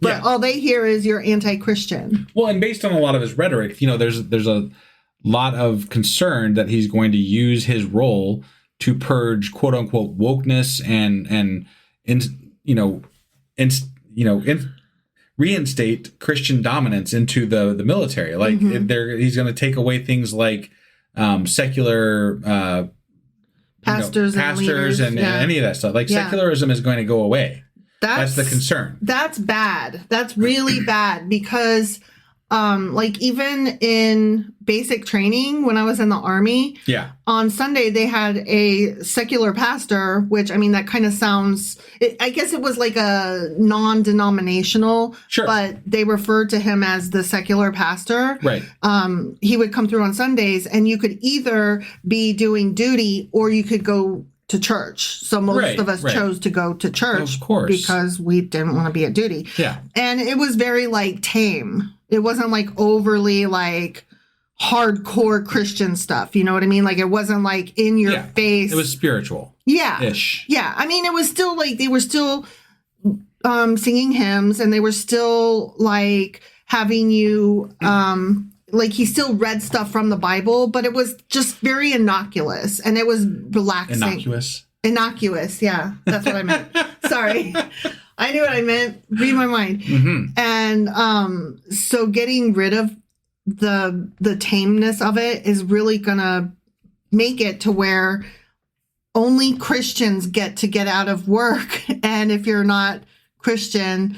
Speaker 2: But all they hear is you're anti-Christian.
Speaker 3: Well, and based on a lot of his rhetoric, there's a lot of concern that he's going to use his role to purge "quote unquote" wokeness and reinstate Christian dominance into the military. Like he's going to take away things like secular
Speaker 2: pastors
Speaker 3: and any of that stuff. Like secularism is going to go away. That's the concern.
Speaker 2: That's bad. That's really bad because even in basic training when I was in the Army, on Sunday they had a secular pastor, which, I mean, that kind of sounds, I guess it was like a non-denominational, but they referred to him as the secular pastor.
Speaker 3: Right.
Speaker 2: He would come through on Sundays, and you could either be doing duty or you could go to church. So most of us chose to go to church,
Speaker 3: of course,
Speaker 2: because we didn't want to be at duty.
Speaker 3: Yeah.
Speaker 2: And it was very tame. It wasn't overly hardcore Christian stuff. You know what I mean? It wasn't in your face.
Speaker 3: It was spiritual.
Speaker 2: Yeah.
Speaker 3: Ish.
Speaker 2: Yeah. I mean, it was still they were still singing hymns, and they were still having you he still read stuff from the Bible, but it was just very innocuous, and it was relaxing. Innocuous. Yeah. That's what I meant. Sorry. I knew what I meant. Read my mind.
Speaker 3: Mm-hmm.
Speaker 2: And so getting rid of the tameness of it is really gonna make it to where only Christians get out of work. And if you're not Christian,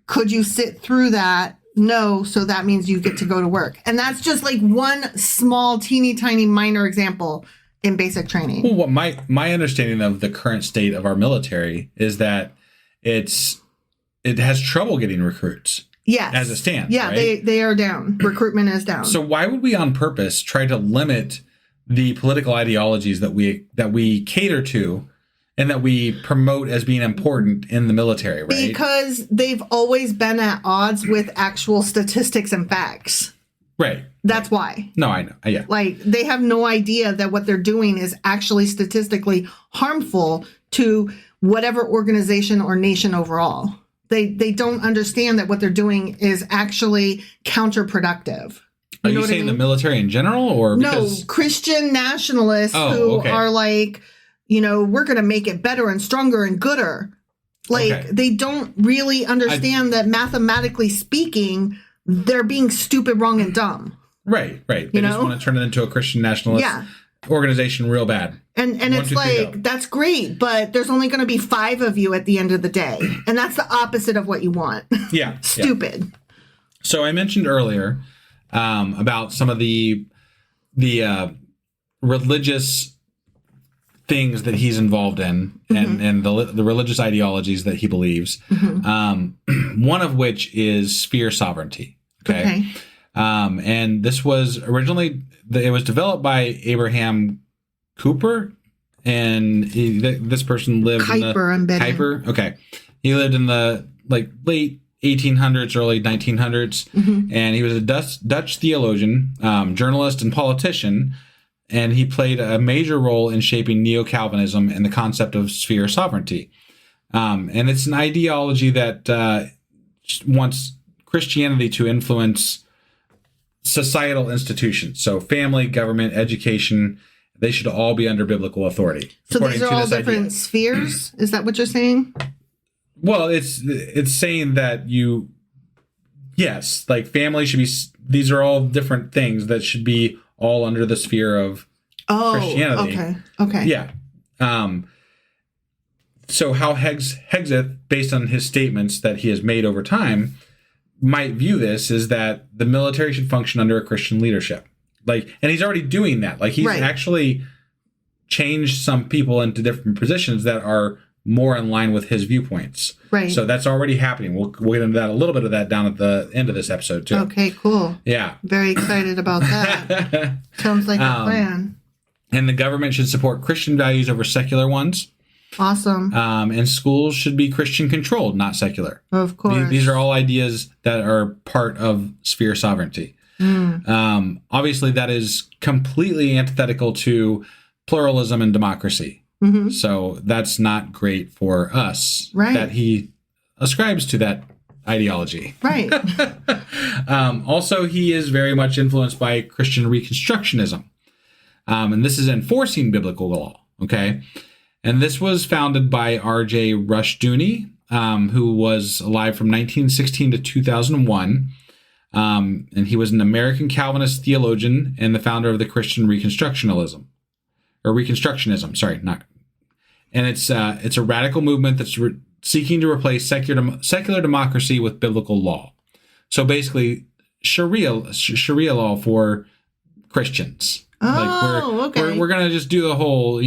Speaker 2: could you sit through that? No. So that means you get to go to work. And that's just one small, teeny tiny minor example in basic training.
Speaker 3: Well, what my understanding of the current state of our military is that it has trouble getting recruits.
Speaker 2: Yes.
Speaker 3: As it stands.
Speaker 2: Yeah,
Speaker 3: right?
Speaker 2: they are down. Recruitment is down.
Speaker 3: So why would we on purpose try to limit the political ideologies that we cater to and that we promote as being important in the military, right?
Speaker 2: Because they've always been at odds with actual statistics and facts.
Speaker 3: Right.
Speaker 2: That's why.
Speaker 3: No, I know. Yeah.
Speaker 2: They have no idea that what they're doing is actually statistically harmful to whatever organization or nation overall. They don't understand that what they're doing is actually counterproductive.
Speaker 3: Are you saying the military in general, or because...
Speaker 2: No, Christian nationalists who are we're going to make it better and stronger and gooder. They don't really understand that mathematically speaking, they're being stupid, wrong, and dumb.
Speaker 3: Right. They just want to turn it into a Christian nationalist organization real bad.
Speaker 2: And it's that's great, but there's only going to be 5 of you at the end of the day. And that's the opposite of what you want.
Speaker 3: Yeah.
Speaker 2: Stupid.
Speaker 3: Yeah. So I mentioned earlier about some of the religious things that he's involved in, and the religious ideologies that he believes. One of which is sphere sovereignty. Okay. And this was originally, it was developed by Abraham Cooper, and this person lived Kuiper. Okay. He lived in the late 1800s, early 1900s, and he was a Dutch theologian, journalist, and politician. And he played a major role in shaping neo-Calvinism and the concept of sphere sovereignty. And it's an ideology that wants Christianity to influence societal institutions. So family, government, education, they should all be under biblical authority.
Speaker 2: So these are all different spheres? Is that what you're saying?
Speaker 3: Well, it's saying that family should be, these are all different things that should be all under the sphere of Christianity.
Speaker 2: Okay.
Speaker 3: Yeah. So how Hegseth, based on his statements that he has made over time, might view this is that the military should function under a Christian leadership. And he's already doing that. He's actually changed some people into different positions that are more in line with his viewpoints.
Speaker 2: Right.
Speaker 3: So that's already happening. We'll get into that, a little bit of that down at the end of this episode too.
Speaker 2: Okay, cool.
Speaker 3: Yeah.
Speaker 2: Very excited about that. Sounds like a plan.
Speaker 3: And the government should support Christian values over secular ones.
Speaker 2: Awesome.
Speaker 3: And schools should be Christian controlled, not secular.
Speaker 2: Of course.
Speaker 3: These are all ideas that are part of sphere sovereignty. Obviously, that is completely antithetical to pluralism and democracy. Mm-hmm. So that's not great for us that he ascribes to that ideology.
Speaker 2: Right.
Speaker 3: Also, he is very much influenced by Christian Reconstructionism. And this is enforcing biblical law. Okay. And this was founded by R.J. Rushdoony, who was alive from 1916 to 2001. And he was an American Calvinist theologian and the founder of the Christian Reconstructionism. And it's a radical movement that's seeking to replace secular democracy with biblical law. So basically, Sharia law for Christians.
Speaker 2: Okay.
Speaker 3: We're gonna just do the whole,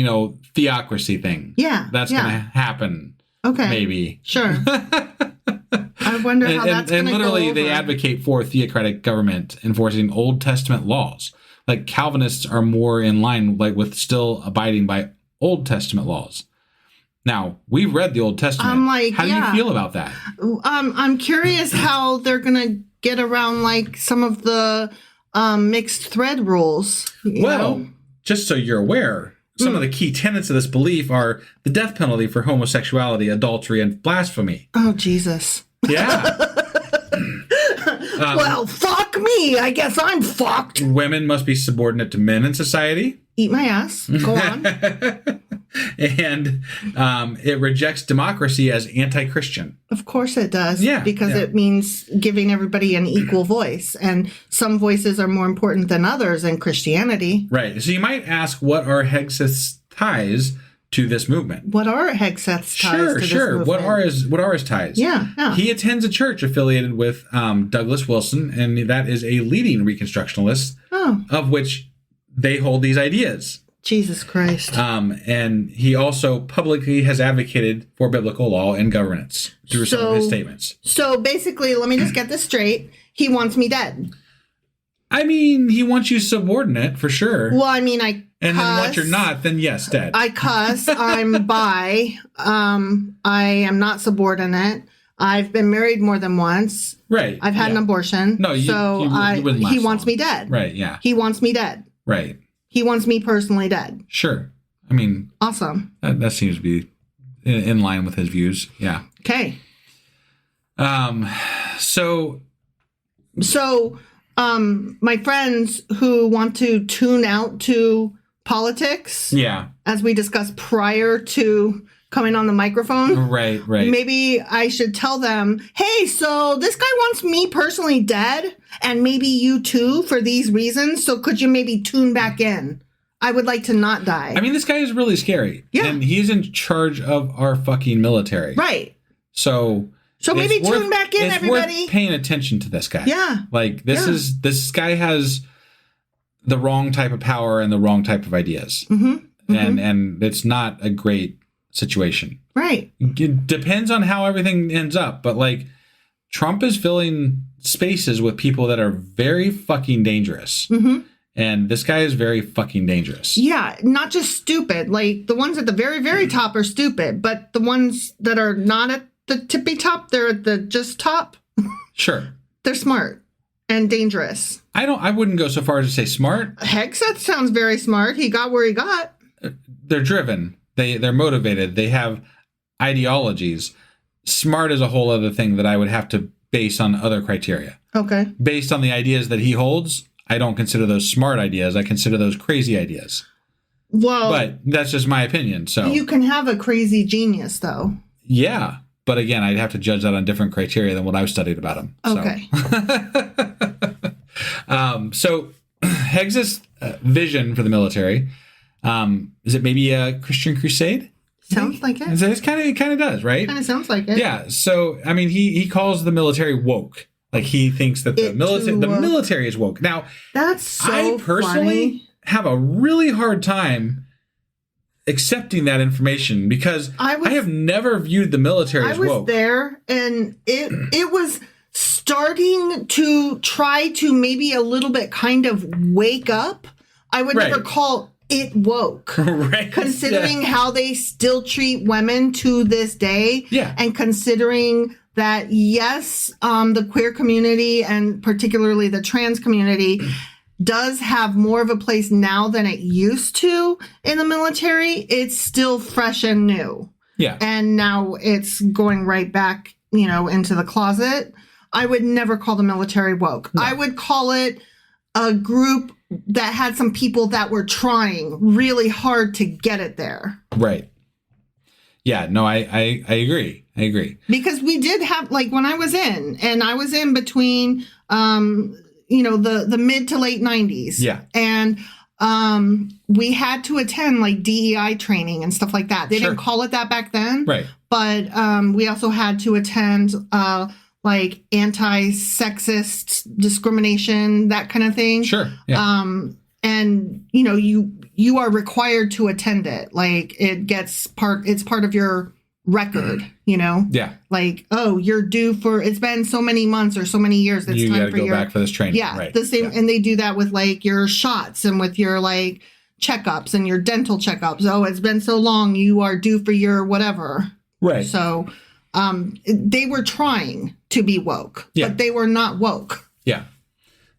Speaker 3: theocracy thing.
Speaker 2: Yeah,
Speaker 3: that's gonna happen.
Speaker 2: Okay,
Speaker 3: maybe.
Speaker 2: Sure. I wonder how that's
Speaker 3: and
Speaker 2: gonna
Speaker 3: literally
Speaker 2: go over.
Speaker 3: They advocate for theocratic government enforcing Old Testament laws. Calvinists are more in line with still abiding by Old Testament laws. Now, we've read the Old Testament. How do you feel about that?
Speaker 2: I'm curious how they're gonna get around some of the mixed thread rules. You know?
Speaker 3: Just so you're aware, some of the key tenets of this belief are the death penalty for homosexuality, adultery, and blasphemy.
Speaker 2: Oh, Jesus.
Speaker 3: Yeah.
Speaker 2: Well, fuck me. I guess I'm fucked.
Speaker 3: Women must be subordinate to men in society.
Speaker 2: Eat my ass. Go on.
Speaker 3: And it rejects democracy as anti-Christian.
Speaker 2: Of course it does.
Speaker 3: Yeah.
Speaker 2: Because it means giving everybody an equal voice. And some voices are more important than others in Christianity.
Speaker 3: Right. So you might ask, what are Hegseth's ties to this movement?
Speaker 2: What are Hegseth's ties to this movement?
Speaker 3: What are his ties?
Speaker 2: Yeah.
Speaker 3: He attends a church affiliated with Douglas Wilson, and that is a leading Reconstructionalist, of which they hold these ideas.
Speaker 2: Jesus Christ.
Speaker 3: And he also publicly has advocated for biblical law and governance through some of his statements.
Speaker 2: So basically, let me just get this straight. He wants me dead.
Speaker 3: I mean, he wants you subordinate for sure.
Speaker 2: Well, I mean, I
Speaker 3: And
Speaker 2: cuss.
Speaker 3: then once you're not, then yes, dead.
Speaker 2: I cuss. I'm bi. I am not subordinate. I've been married more than once.
Speaker 3: Right.
Speaker 2: I've had an abortion.
Speaker 3: No, you wouldn't last
Speaker 2: he wants
Speaker 3: long.
Speaker 2: me dead.
Speaker 3: Right, yeah.
Speaker 2: He wants me dead.
Speaker 3: Right.
Speaker 2: He wants me personally dead.
Speaker 3: Sure. I mean,
Speaker 2: awesome.
Speaker 3: That seems to be in line with his views. Yeah.
Speaker 2: Okay.
Speaker 3: So,
Speaker 2: my friends who want to tune out to politics, as we discussed prior to coming on the microphone,
Speaker 3: right.
Speaker 2: Maybe I should tell them, hey, so this guy wants me personally dead, and maybe you too for these reasons. So could you maybe tune back in? I would like to not die.
Speaker 3: I mean, this guy is really scary.
Speaker 2: Yeah.
Speaker 3: And he's in charge of our fucking military.
Speaker 2: Right.
Speaker 3: So
Speaker 2: maybe tune back in, everybody.
Speaker 3: It's worth paying attention to this guy.
Speaker 2: Yeah.
Speaker 3: This guy has the wrong type of power and the wrong type of ideas. Mm-hmm. And it's not a great situation.
Speaker 2: Right.
Speaker 3: It depends on how everything ends up. But Trump is filling spaces with people that are very fucking dangerous. Mm-hmm. And this guy is very fucking dangerous.
Speaker 2: Yeah, not just stupid. The ones at the very, very top are stupid, but the ones that are not at the tippy top, they're at the just top.
Speaker 3: Sure.
Speaker 2: They're smart and dangerous.
Speaker 3: I wouldn't go so far as to say smart.
Speaker 2: Hegseth sounds very smart. He got where he got.
Speaker 3: They're driven. They're motivated. They have ideologies. Smart is a whole other thing that I would have to base on other criteria.
Speaker 2: Okay.
Speaker 3: Based on the ideas that he holds, I don't consider those smart ideas. I consider those crazy ideas.
Speaker 2: Well,
Speaker 3: but that's just my opinion. So
Speaker 2: you can have a crazy genius, though.
Speaker 3: Yeah, but again, I'd have to judge that on different criteria than what I've studied about him.
Speaker 2: Okay.
Speaker 3: So Hegseth's vision for the military Is it maybe a Christian crusade?
Speaker 2: Sounds like it.
Speaker 3: It kind of does, right?
Speaker 2: Kind of sounds like it.
Speaker 3: Yeah. So, I mean, he calls the military woke. Like, he thinks that the military is woke. Now,
Speaker 2: that's so
Speaker 3: I personally have a really hard time accepting that information because I have never viewed the military as woke. I was
Speaker 2: there, and it was starting to try to maybe a little bit kind of wake up. I would never call it woke, right? Considering how they still treat women to this day, and considering that, yes, the queer community and particularly the trans community does have more of a place now than it used to in the military, it's still fresh and new.
Speaker 3: Yeah.
Speaker 2: And now it's going right back, into the closet. I would never call the military woke. No. I would call it a group that had some people that were trying really hard to get it there.
Speaker 3: Right. Yeah, no, I agree. I agree.
Speaker 2: Because we did have, like, when I was in between, the mid to late 90s.
Speaker 3: Yeah.
Speaker 2: And we had to attend, like, DEI training and stuff like that. They didn't call it that back then.
Speaker 3: Right.
Speaker 2: But we also had to attend, like, anti-sexist discrimination, that kind of thing.
Speaker 3: Sure. Yeah.
Speaker 2: And, you are required to attend it. Like, it's part of your record,
Speaker 3: Yeah.
Speaker 2: Like, oh, you're due for, it's been so many months or so many years. It's
Speaker 3: you
Speaker 2: time
Speaker 3: gotta
Speaker 2: for
Speaker 3: go back for this training.
Speaker 2: Yeah.
Speaker 3: Right.
Speaker 2: The same.
Speaker 3: Yeah.
Speaker 2: And they do that with, like, your shots and with your, like, checkups and your dental checkups. Oh, it's been so long. You are due for your whatever.
Speaker 3: Right.
Speaker 2: So, they were trying to be woke, but they were not woke.
Speaker 3: Yeah.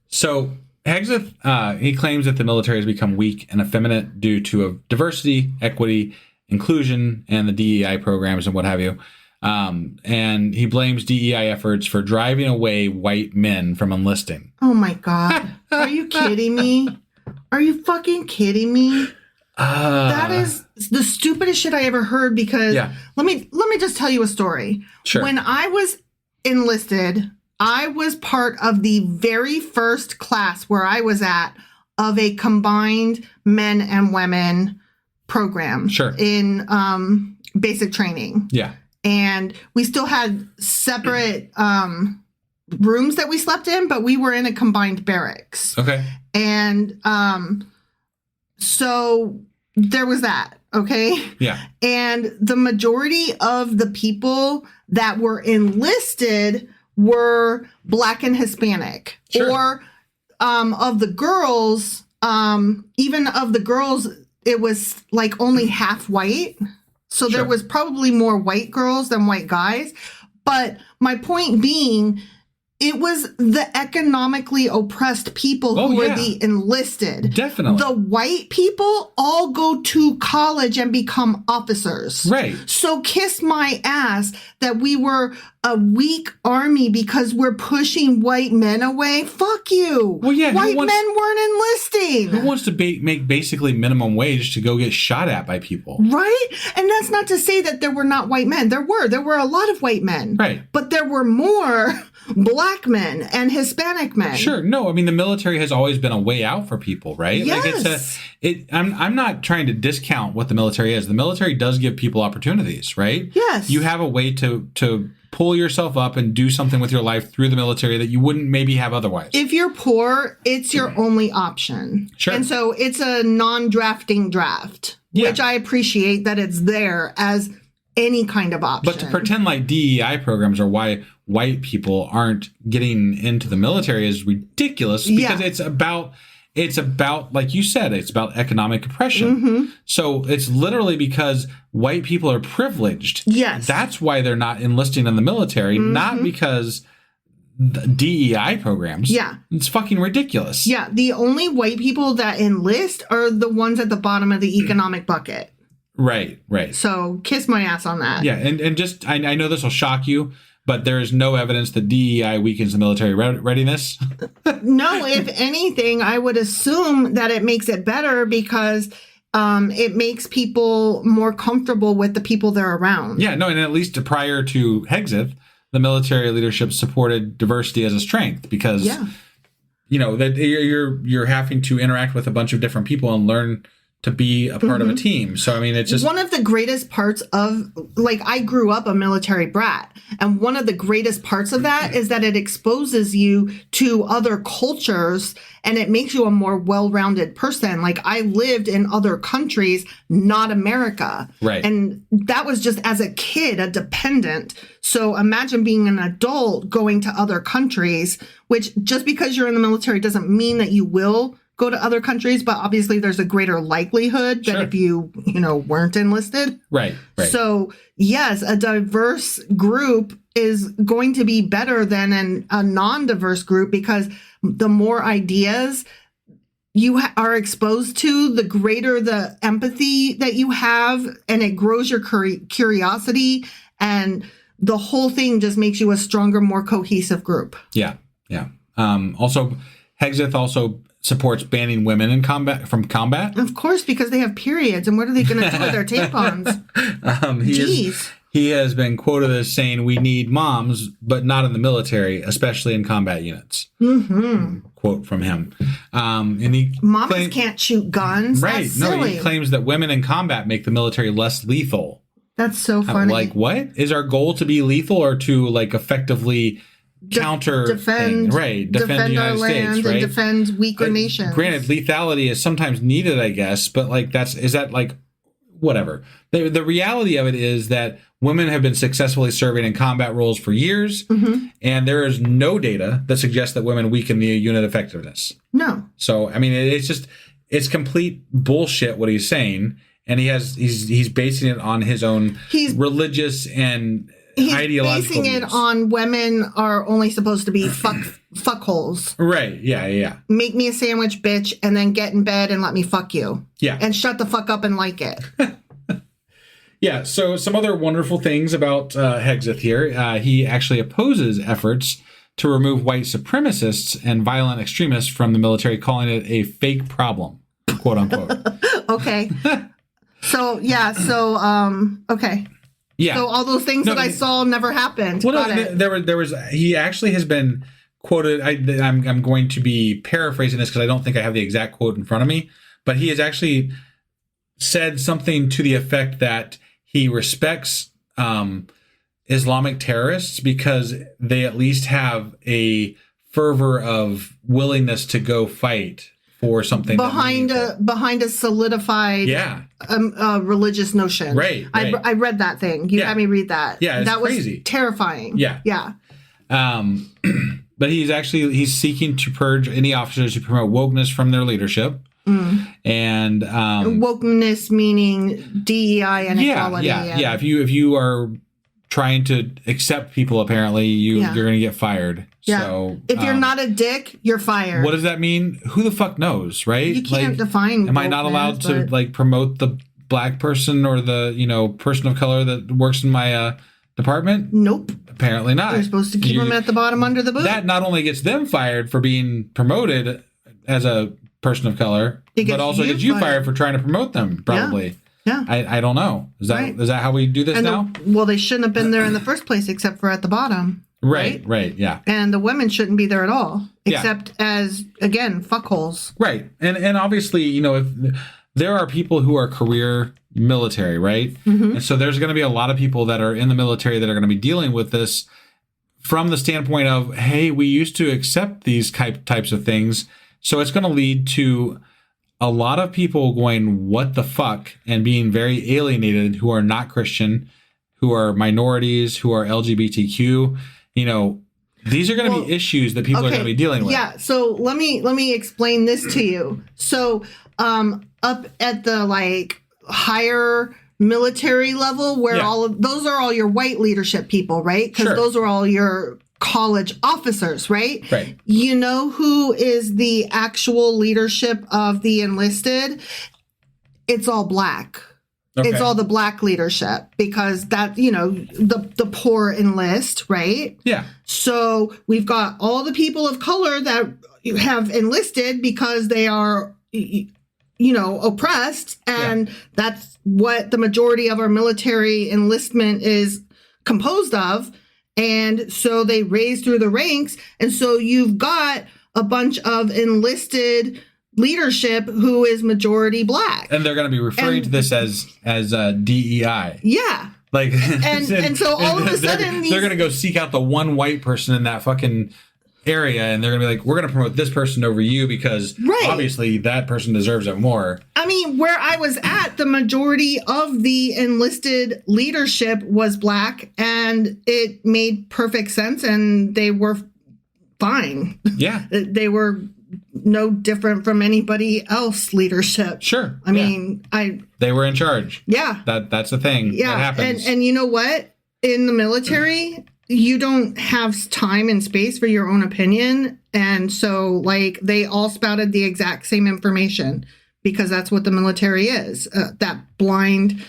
Speaker 3: So Hegseth, he claims that the military has become weak and effeminate due to diversity, equity, inclusion, and the DEI programs and what have you. And he blames DEI efforts for driving away white men from enlisting.
Speaker 2: Oh my God. Are you kidding me? Are you fucking kidding me? That is the stupidest shit I ever heard because let me just tell you a story.
Speaker 3: Sure.
Speaker 2: When I was enlisted, I was part of the very first class where I was at of a combined men and women program in basic training.
Speaker 3: Yeah.
Speaker 2: And we still had separate rooms that we slept in, but we were in a combined barracks.
Speaker 3: Okay.
Speaker 2: And so there was that. Okay.
Speaker 3: Yeah.
Speaker 2: And the majority of the people that were enlisted were Black and Hispanic.
Speaker 3: Sure.
Speaker 2: Or of the girls, even of the girls, it was like only half white. So there was probably more white girls than white guys. But my point being, it was the economically oppressed people who were the enlisted.
Speaker 3: Definitely.
Speaker 2: The white people all go to college and become officers.
Speaker 3: Right.
Speaker 2: So kiss my ass that we were a weak army because we're pushing white men away. Fuck you.
Speaker 3: Well, yeah.
Speaker 2: White men weren't enlisting.
Speaker 3: Who wants to make basically minimum wage to go get shot at by people?
Speaker 2: Right? And that's not to say that there were not white men. There were a lot of white men.
Speaker 3: Right.
Speaker 2: But there were more Black men and Hispanic men.
Speaker 3: Sure. No, I mean, the military has always been a way out for people, right?
Speaker 2: Yes.
Speaker 3: I'm not trying to discount what the military is. The military does give people opportunities, right?
Speaker 2: Yes.
Speaker 3: You have a way to pull yourself up and do something with your life through the military that you wouldn't maybe have otherwise.
Speaker 2: If you're poor, it's your only option.
Speaker 3: Sure.
Speaker 2: And so it's a non-drafting draft, which I appreciate that it's there as any kind of option.
Speaker 3: But to pretend like DEI programs are why white people aren't getting into the military is ridiculous because it's about, like you said, it's about economic oppression.
Speaker 2: Mm-hmm.
Speaker 3: So it's literally because white people are privileged.
Speaker 2: Yes.
Speaker 3: That's why they're not enlisting in the military, not because the DEI programs.
Speaker 2: Yeah.
Speaker 3: It's fucking ridiculous.
Speaker 2: Yeah. The only white people that enlist are the ones at the bottom of the economic bucket.
Speaker 3: Right.
Speaker 2: So kiss my ass on that.
Speaker 3: Yeah. And just, I know this will shock you, but there is no evidence that DEI weakens the military readiness.
Speaker 2: No, if anything, I would assume that it makes it better because it makes people more comfortable with the people they're around.
Speaker 3: Yeah, no, and at least prior to Hegseth, the military leadership supported diversity as a strength because, that you're having to interact with a bunch of different people and learn to be a part of a team. So, I mean, it's just
Speaker 2: one of the greatest parts of, like, I grew up a military brat, and one of the greatest parts of that is that it exposes you to other cultures and it makes you a more well-rounded person. Like, I lived in other countries, not America.
Speaker 3: Right.
Speaker 2: And that was just as a kid, a dependent. So imagine being an adult going to other countries, which just because you're in the military doesn't mean that you will go to other countries, but obviously there's a greater likelihood than if you weren't enlisted.
Speaker 3: Right.
Speaker 2: So yes, a diverse group is going to be better than a non-diverse group, because the more ideas you are exposed to, the greater the empathy that you have, and it grows your curiosity, and the whole thing just makes you a stronger, more cohesive group.
Speaker 3: Yeah. Also, Hexeth also supports banning women from combat.
Speaker 2: Of course, because they have periods, and what are they going to do with their tampons?
Speaker 3: He has been quoted as saying, "We need moms, but not in the military, especially in combat units." Quote from him. And he
Speaker 2: Mamas can't shoot guns.
Speaker 3: Right.
Speaker 2: That's silly.
Speaker 3: He claims that women in combat make the military less lethal.
Speaker 2: That's so funny.
Speaker 3: Like, what? Is our goal to be lethal or to, like, effectively defend the United States, right?
Speaker 2: And defend weaker nations.
Speaker 3: Granted, lethality is sometimes needed, I guess, but like whatever. The reality of it is that women have been successfully serving in combat roles for years, and there is no data that suggests that women weaken the unit effectiveness.
Speaker 2: No.
Speaker 3: So, I mean, it's complete bullshit what he's saying, and he's basing it on his own religious and ideological
Speaker 2: basing
Speaker 3: views.
Speaker 2: It on women are only supposed to be fuckholes.
Speaker 3: Right. Yeah.
Speaker 2: Make me a sandwich, bitch, and then get in bed and let me fuck you.
Speaker 3: Yeah.
Speaker 2: And shut the fuck up and like it.
Speaker 3: Yeah. So some other wonderful things about Hexeth here. He actually opposes efforts to remove white supremacists and violent extremists from the military, calling it a fake problem, quote unquote.
Speaker 2: Okay. Okay.
Speaker 3: Yeah.
Speaker 2: So all those things that I saw never happened.
Speaker 3: Well, there was. He actually has been quoted. I'm going to be paraphrasing this because I don't think I have the exact quote in front of me. But he has actually said something to the effect that he respects Islamic terrorists because they at least have a fervor of willingness to go fight for something
Speaker 2: behind a solidified religious notion.
Speaker 3: Right.
Speaker 2: I read that thing. You had me read that.
Speaker 3: Yeah,
Speaker 2: that was
Speaker 3: crazy.
Speaker 2: Terrifying.
Speaker 3: Yeah. But he's seeking to purge any officers who promote wokeness from their leadership. And
Speaker 2: wokeness meaning DEI and equality.
Speaker 3: Yeah. If you are trying to accept people, apparently you're going to get fired.
Speaker 2: Yeah.
Speaker 3: So
Speaker 2: if you're not a dick, you're fired.
Speaker 3: What does that mean? Who the fuck knows, right?
Speaker 2: You can't define.
Speaker 3: Am I not allowed to like promote the black person or the person of color that works in my department?
Speaker 2: Nope.
Speaker 3: Apparently not.
Speaker 2: You're supposed to keep them at the bottom under the boot.
Speaker 3: That not only gets them fired for being promoted as a person of color, but also gets you fired for trying to promote them. Probably.
Speaker 2: Yeah.
Speaker 3: I don't know. Is that how we do this now?
Speaker 2: Well, they shouldn't have been there in the first place, except for at the bottom.
Speaker 3: Right. Yeah.
Speaker 2: And the women shouldn't be there at all, except as, again, fuckholes.
Speaker 3: Right. And obviously, if there are people who are career military, right? And so there's going to be a lot of people that are in the military that are going to be dealing with this from the standpoint of, hey, we used to accept these types of things. So it's going to lead to a lot of people going, what the fuck, and being very alienated, who are not Christian, who are minorities, who are LGBTQ. These are going to be issues that people are going to be dealing with.
Speaker 2: Yeah. So let me explain this to you. So up at the higher military level, where those are all your white leadership people, right? Because those are all your college officers, right?
Speaker 3: Right.
Speaker 2: You know who is the actual leadership of the enlisted? It's all black. Okay. It's all the black leadership because that, the poor enlist, right?
Speaker 3: Yeah.
Speaker 2: So we've got all the people of color that have enlisted because they are, oppressed. And that's what the majority of our military enlistment is composed of. And so they raise through the ranks. And so you've got a bunch of enlisted leadership who is majority black.
Speaker 3: And they're going to be referring to this as DEI.
Speaker 2: Yeah.
Speaker 3: Like,
Speaker 2: and so all of a sudden
Speaker 3: they're going to go seek out the one white person in that fucking area, and they're going to be like, we're going to promote this person over you because obviously that person deserves it more.
Speaker 2: I mean, where I was at, the majority of the enlisted leadership was black, and it made perfect sense, and they were fine.
Speaker 3: Yeah.
Speaker 2: They were no different from anybody else leadership.
Speaker 3: Sure.
Speaker 2: I mean,
Speaker 3: they were in charge.
Speaker 2: Yeah.
Speaker 3: That's the thing.
Speaker 2: Yeah.
Speaker 3: That happens.
Speaker 2: And you know what? In the military, you don't have time and space for your own opinion. And so, like, they all spouted the exact same information because that's what the military is. That blind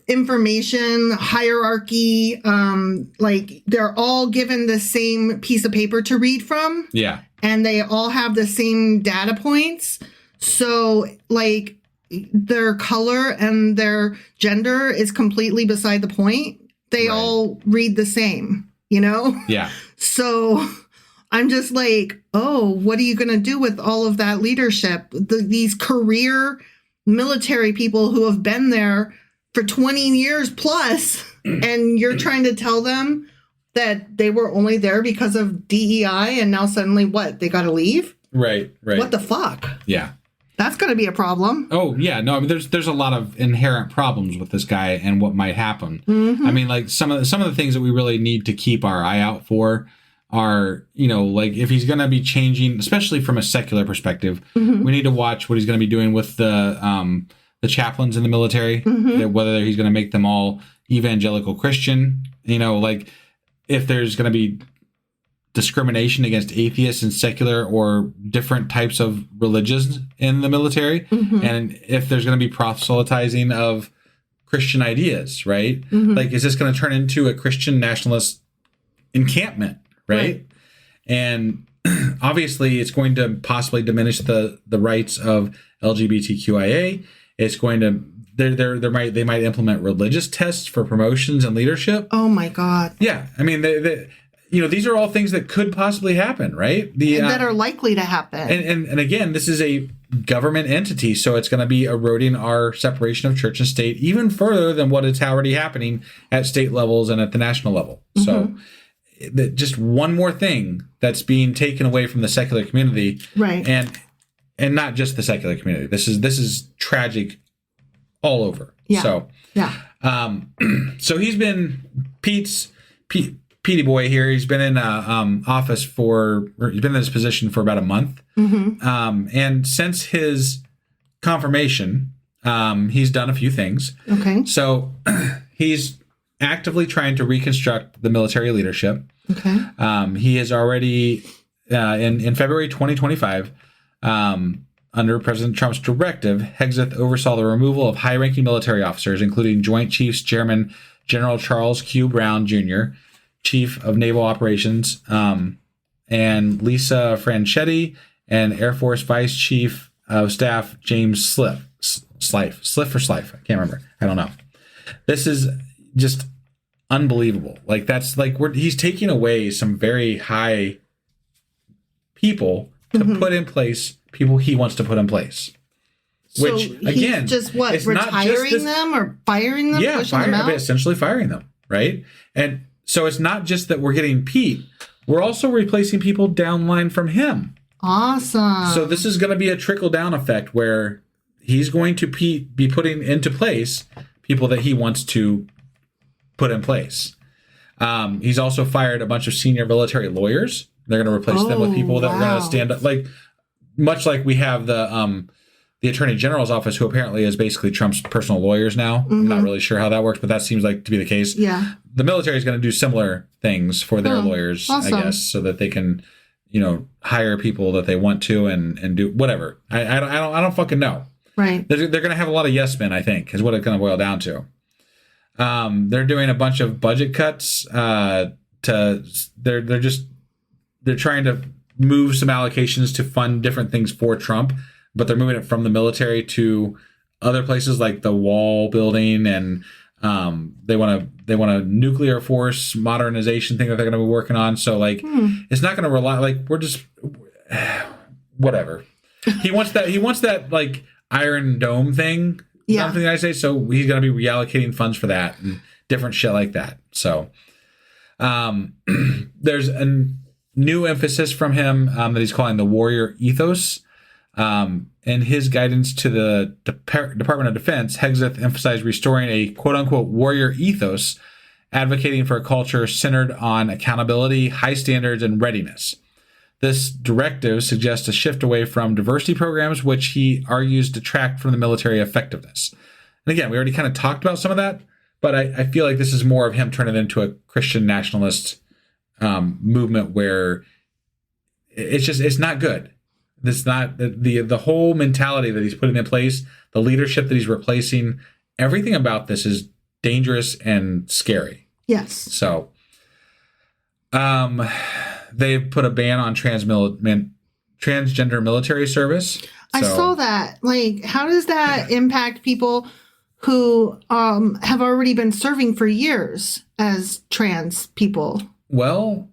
Speaker 2: information hierarchy. Like, they're all given the same piece of paper to read from.
Speaker 3: Yeah.
Speaker 2: And they all have the same data points. So, like, their color and their gender is completely beside the point. They all read the same, you know?
Speaker 3: Yeah.
Speaker 2: So I'm just like, oh, what are you going to do with all of that leadership? These career military people who have been there for 20 years plus, and you're trying to tell them that they were only there because of DEI, and now suddenly what? They got to leave?
Speaker 3: Right.
Speaker 2: What the fuck?
Speaker 3: Yeah.
Speaker 2: That's going to be a problem.
Speaker 3: Oh, yeah. No, I mean, there's a lot of inherent problems with this guy and what might happen. Mm-hmm. I mean, like, some of the things that we really need to keep our eye out for are, you know, like, if he's going to be changing, especially from a secular perspective, we need to watch what he's going to be doing with the chaplains in the military, whether he's going to make them all evangelical Christian, you know, like, if there's going to be discrimination against atheists and secular or different types of religions in the military, and if there's going to be proselytizing of Christian ideas, right? Like, is this going to turn into a Christian nationalist encampment, right? And obviously, it's going to possibly diminish the rights of LGBTQIA. It's going to they might implement religious tests for promotions and leadership.
Speaker 2: Oh my God!
Speaker 3: Yeah, I mean they you know, these are all things that could possibly happen, right?
Speaker 2: That are likely to happen.
Speaker 3: And again, this is a government entity, so it's going to be eroding our separation of church and state even further than what is already happening at state levels and at the national level. So just one more thing that's being taken away from the secular community. Right. And not just the secular community. This is tragic all over. Yeah. So, so he's been Petey boy here. He's been in office he's been in this position for about a month. And since his confirmation, he's done a few things. Okay. So he's actively trying to reconstruct the military leadership. Okay. He has already, in February 2025, under President Trump's directive, Hegseth oversaw the removal of high-ranking military officers, including Joint Chiefs Chairman General Charles Q. Brown Jr., Chief of Naval Operations, and Lisa Franchetti, and Air Force Vice Chief of Staff James Slife. I can't remember. I don't know. This is just unbelievable. Like, that's like he's taking away some very high people to put in place people he wants to put in place.
Speaker 2: So
Speaker 3: which again,
Speaker 2: just what, retiring them or firing them?
Speaker 3: Yeah,
Speaker 2: pushing them out?
Speaker 3: Essentially firing them, right? And so it's not just that we're getting Pete, we're also replacing people downline from him. Awesome. So this is going to be a trickle-down effect where he's going to be putting into place people that he wants to put in place. He's also fired a bunch of senior military lawyers. They're going to replace them with people that are going to stand up, like much like we have the Attorney General's office, who apparently is basically Trump's personal lawyers now. I'm not really sure how that works, but that seems like to be the case. Yeah. The military is going to do similar things for their lawyers, awesome. I guess, so that they can, you know, hire people that they want to and do whatever. I don't fucking know. Right. They're going to have a lot of yes men, I think, is what it's going to boil down to. They're doing a bunch of budget cuts. They're trying to move some allocations to fund different things for Trump, but they're moving it from the military to other places like the wall building, and they want a nuclear force modernization thing that they're going to be working on. So like, it's not going to rely, like, whatever. He wants that like Iron Dome thing.
Speaker 2: Yeah.
Speaker 3: Something I say. So he's going to be reallocating funds for that and different shit like that. So there's a new emphasis from him that he's calling the warrior ethos. In his guidance to the Department of Defense, Hegseth emphasized restoring a quote-unquote warrior ethos, advocating for a culture centered on accountability, high standards, and readiness. This directive suggests a shift away from diversity programs, which he argues detract from the military effectiveness. And again, we already kind of talked about some of that, but I feel like this is more of him turning it into a Christian nationalist movement where it's not good. It's not the whole mentality that he's putting in place, the leadership that he's replacing. Everything about this is dangerous and scary.
Speaker 2: Yes.
Speaker 3: So, they've put a ban on transgender military service.
Speaker 2: I saw that. Like, how does that impact people who have already been serving for years as trans people?
Speaker 3: Well,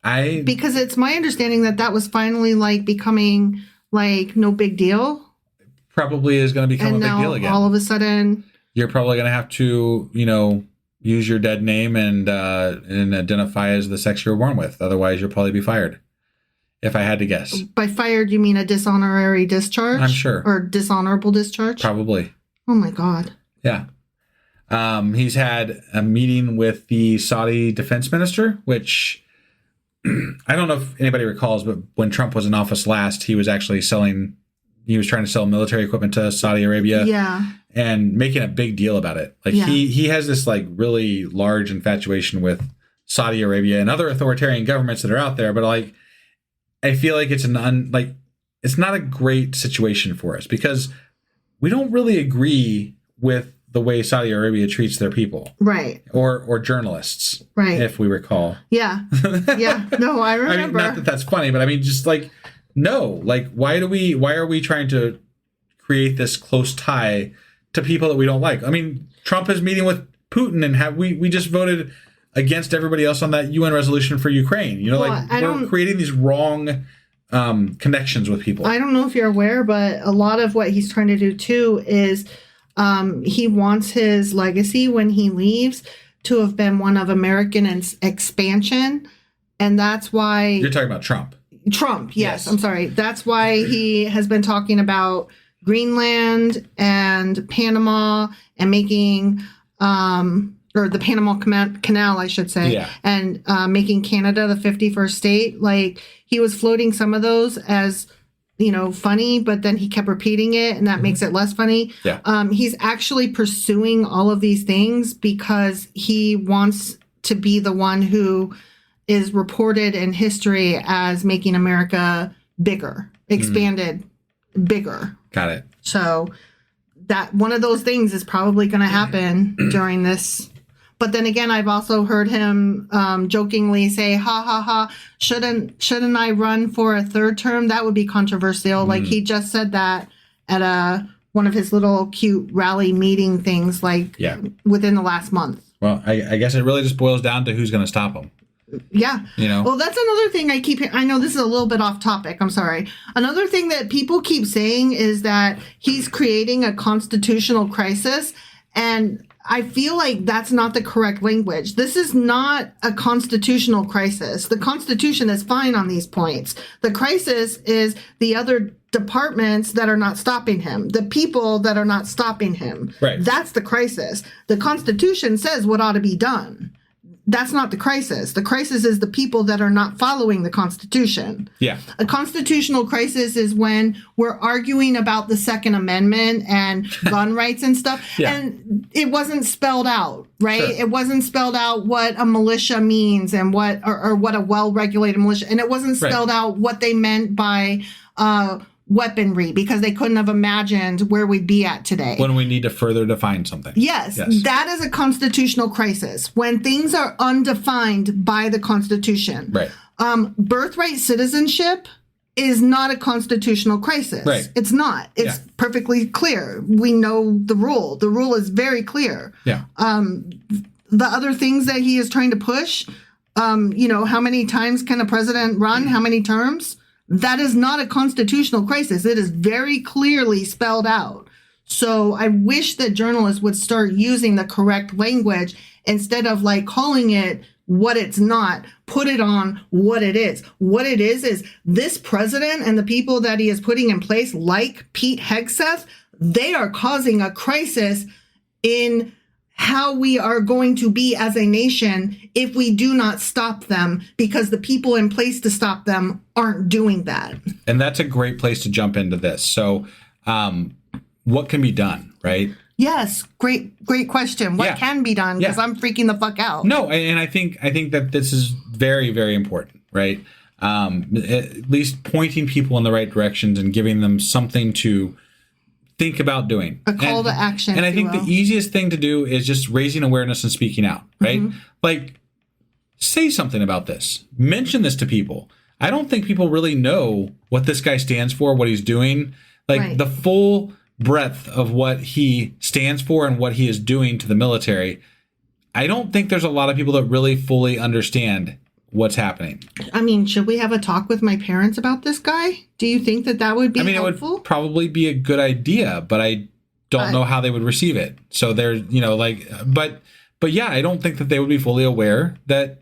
Speaker 2: because it's my understanding that was finally like becoming like no big deal.
Speaker 3: Probably is going to become
Speaker 2: and
Speaker 3: a big deal again.
Speaker 2: All of a sudden,
Speaker 3: you're probably going to have to, use your dead name and identify as the sex you were born with. Otherwise, you'll probably be fired. If I had to guess.
Speaker 2: By fired, you mean a dishonorary discharge?
Speaker 3: I'm sure.
Speaker 2: Or dishonorable discharge?
Speaker 3: Probably.
Speaker 2: Oh my God.
Speaker 3: Yeah. He's had a meeting with the Saudi defense minister, which I don't know if anybody recalls, but when Trump was in office last, he was actually trying to sell military equipment to Saudi Arabia.
Speaker 2: Yeah.
Speaker 3: And making a big deal about it. Like he has this like really large infatuation with Saudi Arabia and other authoritarian governments that are out there. But like, I feel like it's it's not a great situation for us because we don't really agree with the way Saudi Arabia treats their people.
Speaker 2: Right.
Speaker 3: Or journalists.
Speaker 2: Right.
Speaker 3: If we recall.
Speaker 2: Yeah. Yeah. No, I remember.
Speaker 3: I mean, not that that's funny, but I mean, just like, no, like, why are we trying to create this close tie to people that we don't like? I mean, Trump is meeting with Putin and we just voted against everybody else on that UN resolution for Ukraine. We're creating these wrong connections with people.
Speaker 2: I don't know if you're aware, but a lot of what he's trying to do too is he wants his legacy when he leaves to have been one of American expansion. And that's why...
Speaker 3: You're talking about Trump.
Speaker 2: Trump, yes. I'm sorry. That's why he has been talking about Greenland and Panama and making... or the Panama Canal, I should say, and making Canada the 51st state. Like, he was floating some of those as, funny, but then he kept repeating it, and that makes it less funny.
Speaker 3: Yeah.
Speaker 2: He's actually pursuing all of these things because he wants to be the one who is reported in history as making America bigger, expanded, bigger.
Speaker 3: Got it.
Speaker 2: So that one of those things is probably going to happen during this. But then again, I've also heard him jokingly say, ha, ha, ha, shouldn't I run for a third term? That would be controversial. Like, he just said that at one of his little cute rally meeting things, within the last month.
Speaker 3: Well, I guess it really just boils down to who's going to stop him.
Speaker 2: Yeah. Well, that's another thing I know this is a little bit off topic. I'm sorry. Another thing that people keep saying is that he's creating a constitutional crisis, and I feel like that's not the correct language. This is not a constitutional crisis. The Constitution is fine on these points. The crisis is the other departments that are not stopping him, the people that are not stopping him.
Speaker 3: Right.
Speaker 2: That's the crisis. The Constitution says what ought to be done. That's not the crisis. The crisis is the people that are not following the Constitution.
Speaker 3: Yeah.
Speaker 2: A constitutional crisis is when we're arguing about the Second Amendment and gun rights and stuff.
Speaker 3: Yeah.
Speaker 2: And it wasn't spelled out, right?
Speaker 3: Sure.
Speaker 2: It wasn't spelled out what a militia means and what a well-regulated militia. And it wasn't spelled out what they meant by weaponry, because they couldn't have imagined where we'd be at today.
Speaker 3: When we need to further define something.
Speaker 2: Yes, that is a constitutional crisis. When things are undefined by the Constitution.
Speaker 3: Right.
Speaker 2: Birthright citizenship is not a constitutional crisis.
Speaker 3: Right.
Speaker 2: It's not. It's perfectly clear. We know the rule. The rule is very clear.
Speaker 3: Yeah.
Speaker 2: The other things that he is trying to push, how many times can a president run? How many terms? That is not a constitutional crisis. It is very clearly spelled out. So I wish that journalists would start using the correct language instead of like calling it what it's not. Put it on what it is. What it is this president and the people that he is putting in place, like Pete Hegseth, they are causing a crisis in how we are going to be as a nation if we do not stop them, because the people in place to stop them aren't doing that.
Speaker 3: And that's a great place to jump into this. So what can be done, right?
Speaker 2: Yes, great question. What can be done? Because I'm freaking the fuck out.
Speaker 3: No, and I think that this is very, very important, right? At least pointing people in the right directions and giving them something to think about doing.
Speaker 2: A call to action.
Speaker 3: And I think the easiest thing to do is just raising awareness and speaking out, right? Mm-hmm. Like, say something about this. Mention this to people. I don't think people really know what this guy stands for, what he's doing. Like, the full breadth of what he stands for and what he is doing to the military. I don't think there's a lot of people that really fully understand what's happening.
Speaker 2: I mean, should we have a talk with my parents about this guy? Do you think that would be helpful?
Speaker 3: It would probably be a good idea, but I don't know how they would receive it. So there's, but yeah, I don't think that they would be fully aware that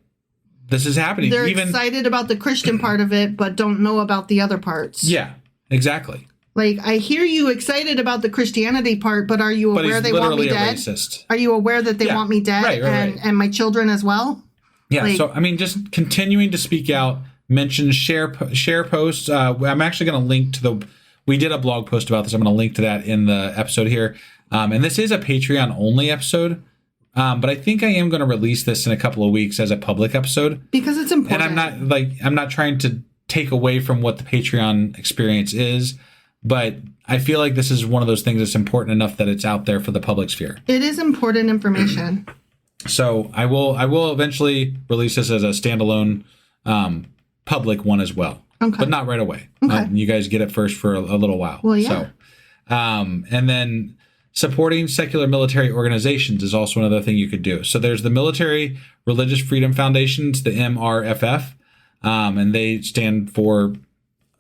Speaker 3: this is happening.
Speaker 2: They're excited about the Christian part of it, but don't know about the other parts.
Speaker 3: Yeah, exactly.
Speaker 2: Like, I hear you excited about the Christianity part, but are you aware they want me dead?
Speaker 3: Racist.
Speaker 2: Are you aware that they want me dead and my children as well?
Speaker 3: Yeah, so, I mean, just continuing to speak out, mention, share posts. I'm actually going to link to we did a blog post about this. I'm going to link to that in the episode here. And this is a Patreon-only episode, but I think I am going to release this in a couple of weeks as a public episode.
Speaker 2: Because it's important.
Speaker 3: And I'm not trying to take away from what the Patreon experience is, but I feel like this is one of those things that's important enough that it's out there for the public sphere.
Speaker 2: It is important information.
Speaker 3: So I will eventually release this as a standalone public one as well, but not right away.
Speaker 2: Okay.
Speaker 3: You guys get it first for a little while.
Speaker 2: Well, yeah.
Speaker 3: So, and then supporting secular military organizations is also another thing you could do. So there's the Military Religious Freedom Foundations, the MRFF, and they stand for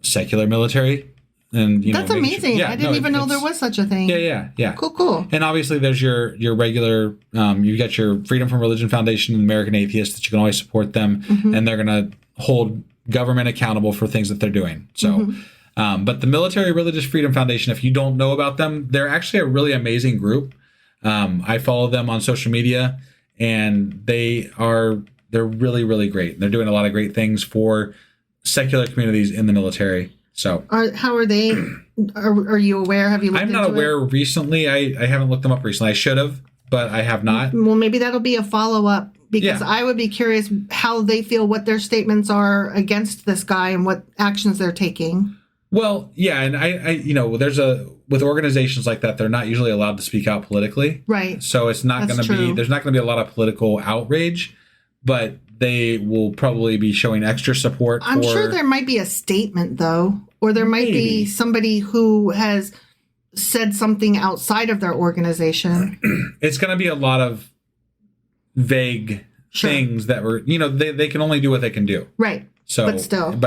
Speaker 3: secular military. And
Speaker 2: that's amazing. I didn't even know there was such a thing.
Speaker 3: Yeah.
Speaker 2: Cool.
Speaker 3: And obviously there's your regular, you got your Freedom from Religion Foundation and American Atheists that you can always support them. Mm-hmm. And they're going to hold government accountable for things that they're doing. So, but the Military Religious Freedom Foundation, if you don't know about them, they're actually a really amazing group. I follow them on social media, and they're really, really great. They're doing a lot of great things for secular communities in the military. So
Speaker 2: how are they? Are you aware? Have you looked into it?
Speaker 3: I'm not aware recently. I haven't looked them up recently. I should have, but I have not.
Speaker 2: Well, maybe that'll be a follow-up, because I would be curious how they feel, what their statements are against this guy and what actions they're taking.
Speaker 3: Well, yeah. And I with organizations like that, they're not usually allowed to speak out politically.
Speaker 2: Right.
Speaker 3: So it's not going to be, there's not going to be a lot of political outrage, but they will probably be showing extra support.
Speaker 2: I'm sure there might be a statement, though, or there might be somebody who has said something outside of their organization.
Speaker 3: It's going to be a lot of vague things that were, they can only do what they can do.
Speaker 2: Right.
Speaker 3: So,
Speaker 2: but still,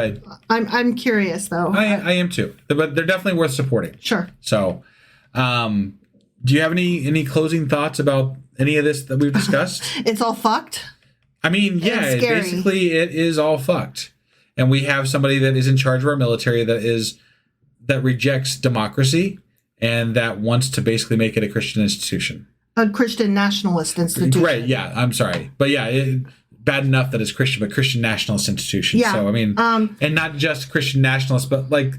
Speaker 2: I'm curious, though.
Speaker 3: I am too, but they're definitely worth supporting.
Speaker 2: Sure.
Speaker 3: So, do you have any closing thoughts about any of this that we've discussed?
Speaker 2: It's all fucked.
Speaker 3: I mean, yeah, basically it is all fucked. And we have somebody that is in charge of our military that rejects democracy and that wants to basically make it a Christian institution.
Speaker 2: A Christian nationalist institution.
Speaker 3: Right, yeah, I'm sorry. But yeah, bad enough that it's Christian, but Christian nationalist institution.
Speaker 2: Yeah.
Speaker 3: So, I mean, and not just Christian nationalists, but like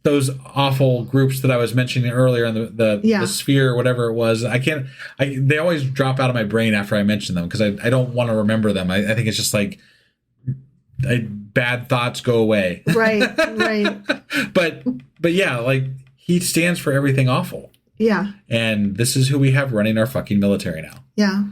Speaker 3: those awful groups that I was mentioning earlier in the sphere or whatever it was. They always drop out of my brain after I mention them because I don't want to remember them. I think it's just like bad thoughts go away.
Speaker 2: Right.
Speaker 3: But yeah, like he stands for everything awful.
Speaker 2: Yeah.
Speaker 3: And this is who we have running our fucking military now.
Speaker 2: Yeah.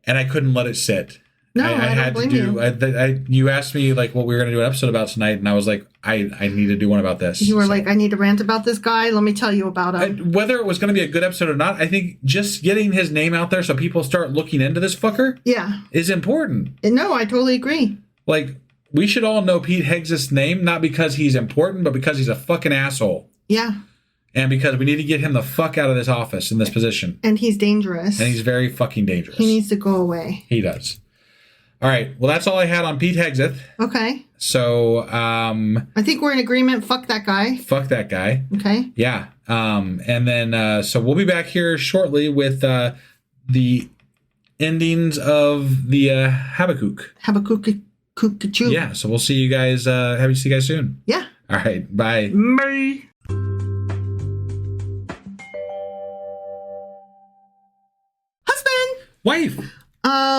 Speaker 3: And I couldn't let it sit.
Speaker 2: No, I had to do.
Speaker 3: You asked me like what we were going to do an episode about tonight, and I was like, I need to do one about this.
Speaker 2: You were like, I need to rant about this guy. Let me tell you about him.
Speaker 3: Whether it was going to be a good episode or not, I think just getting his name out there so people start looking into this fucker, is important.
Speaker 2: No, I totally agree.
Speaker 3: Like, we should all know Pete Hegseth's name, not because he's important, but because he's a fucking asshole.
Speaker 2: Yeah.
Speaker 3: And because we need to get him the fuck out of this office in this position.
Speaker 2: And he's dangerous.
Speaker 3: And he's very fucking dangerous.
Speaker 2: He needs to go away.
Speaker 3: He does. All right. Well, that's all I had on Pete Hegseth.
Speaker 2: Okay.
Speaker 3: So,
Speaker 2: I think we're in agreement. Fuck that guy.
Speaker 3: Fuck that guy.
Speaker 2: Okay.
Speaker 3: Yeah. And then, so we'll be back here shortly with the endings of the Habakkuk.
Speaker 2: Habakkuk-a-choo.
Speaker 3: Yeah. So we'll see you guys. Happy to see you guys soon.
Speaker 2: Yeah.
Speaker 3: All right. Bye.
Speaker 2: Bye. Husband.
Speaker 3: Wife.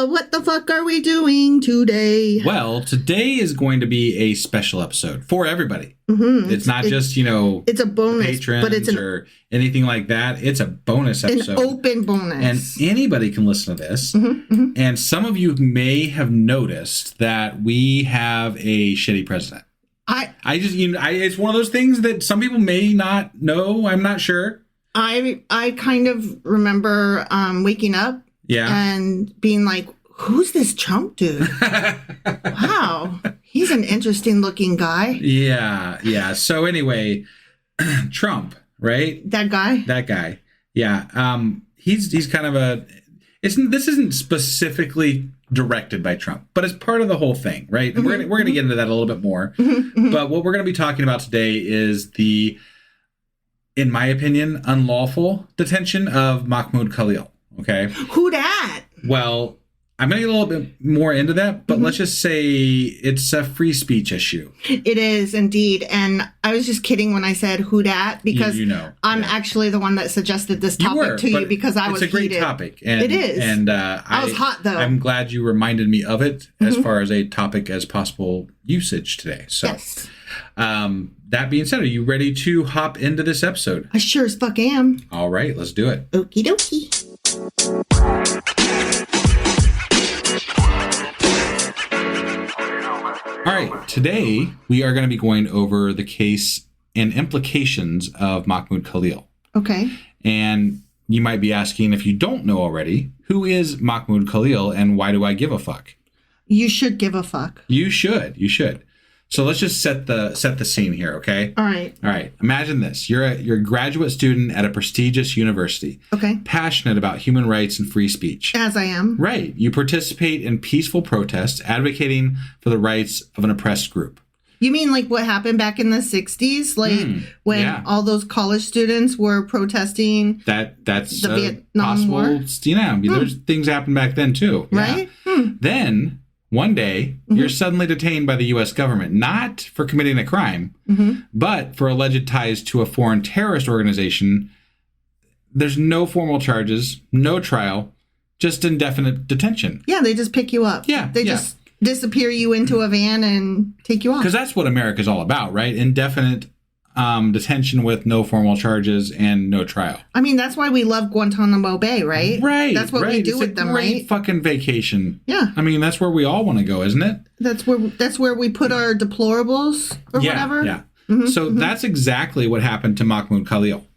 Speaker 2: What the fuck are we doing today?
Speaker 3: Well, today is going to be a special episode for everybody.
Speaker 2: Mm-hmm.
Speaker 3: It's not just, it's
Speaker 2: a bonus,
Speaker 3: patrons
Speaker 2: but it's
Speaker 3: or anything like that. It's a bonus episode.
Speaker 2: An open bonus.
Speaker 3: And anybody can listen to this.
Speaker 2: Mm-hmm, mm-hmm.
Speaker 3: And some of you may have noticed that we have a shitty president. It's one of those things that some people may not know. I'm not sure.
Speaker 2: I kind of remember waking up.
Speaker 3: Yeah.
Speaker 2: And being like, who's this Trump dude? Wow. He's an interesting looking guy.
Speaker 3: Yeah. Yeah. So anyway, Trump, right?
Speaker 2: That guy.
Speaker 3: Yeah. He's kind of this isn't specifically directed by Trump, but it's part of the whole thing, right? And
Speaker 2: Mm-hmm.
Speaker 3: we're going to get into that a little bit more.
Speaker 2: Mm-hmm.
Speaker 3: But what we're going to be talking about today is in my opinion, unlawful detention of Mahmoud Khalil. Okay.
Speaker 2: Who dat?
Speaker 3: Well, I'm going to get a little bit more into that, but let's just say it's a free speech issue.
Speaker 2: It is indeed. And I was just kidding when I said who dat, because I'm actually the one that suggested this topic to you because I was
Speaker 3: heated. It's a great
Speaker 2: heated.
Speaker 3: topic. And,
Speaker 2: it is.
Speaker 3: And
Speaker 2: I was hot, though.
Speaker 3: I'm glad you reminded me of it as far as a topic as possible usage today. So,
Speaker 2: yes.
Speaker 3: That being said, are you ready to hop into this episode?
Speaker 2: I sure as fuck am.
Speaker 3: All right, let's do it.
Speaker 2: Okie dokie.
Speaker 3: All right, today we are going to be going over the case and implications of Mahmoud Khalil.
Speaker 2: Okay.
Speaker 3: And you might be asking, if you don't know already, who is Mahmoud Khalil and why do I give a fuck?
Speaker 2: You should give a fuck.
Speaker 3: You should. So let's just set the scene here, okay?
Speaker 2: All right.
Speaker 3: Imagine this. You're a graduate student at a prestigious university.
Speaker 2: Okay.
Speaker 3: Passionate about human rights and free speech.
Speaker 2: As I am.
Speaker 3: Right. You participate in peaceful protests advocating for the rights of an oppressed group.
Speaker 2: You mean like what happened back in the 60s? Like when all those college students were protesting
Speaker 3: that's
Speaker 2: the Vietnam
Speaker 3: possible,
Speaker 2: War?
Speaker 3: There's things happened back then too.
Speaker 2: Right?
Speaker 3: Yeah. Then one day, you're suddenly detained by the U.S. government, not for committing a crime, but for alleged ties to a foreign terrorist organization. There's no formal charges, no trial, just indefinite detention.
Speaker 2: Yeah, they just pick you up.
Speaker 3: Yeah.
Speaker 2: They just disappear you into a van and take you off.
Speaker 3: Because that's what America's all about, right? Indefinite detention with no formal charges and no trial.
Speaker 2: I mean, that's why we love Guantanamo Bay, right?
Speaker 3: Right.
Speaker 2: That's what we do with them, right?
Speaker 3: It's a great fucking vacation.
Speaker 2: Yeah.
Speaker 3: I mean, that's where we all want to go, isn't it?
Speaker 2: That's where we put our deplorables or whatever.
Speaker 3: Yeah. So that's exactly what happened to Mahmoud Khalil.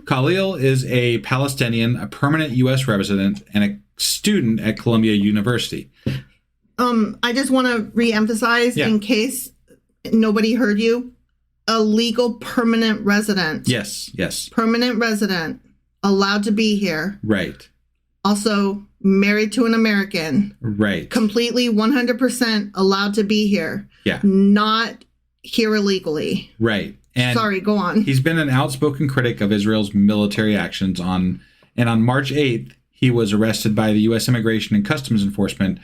Speaker 3: Khalil is a Palestinian, a permanent U.S. resident, and a student at Columbia University.
Speaker 2: I just want to reemphasize in case nobody heard you. A legal permanent resident.
Speaker 3: Yes.
Speaker 2: Permanent resident. Allowed to be here.
Speaker 3: Right.
Speaker 2: Also married to an American.
Speaker 3: Right.
Speaker 2: Completely 100% allowed to be here.
Speaker 3: Yeah.
Speaker 2: Not here illegally.
Speaker 3: Right. And
Speaker 2: sorry, go on.
Speaker 3: He's been an outspoken critic of Israel's military actions on March 8th, he was arrested by the U.S. Immigration and Customs Enforcement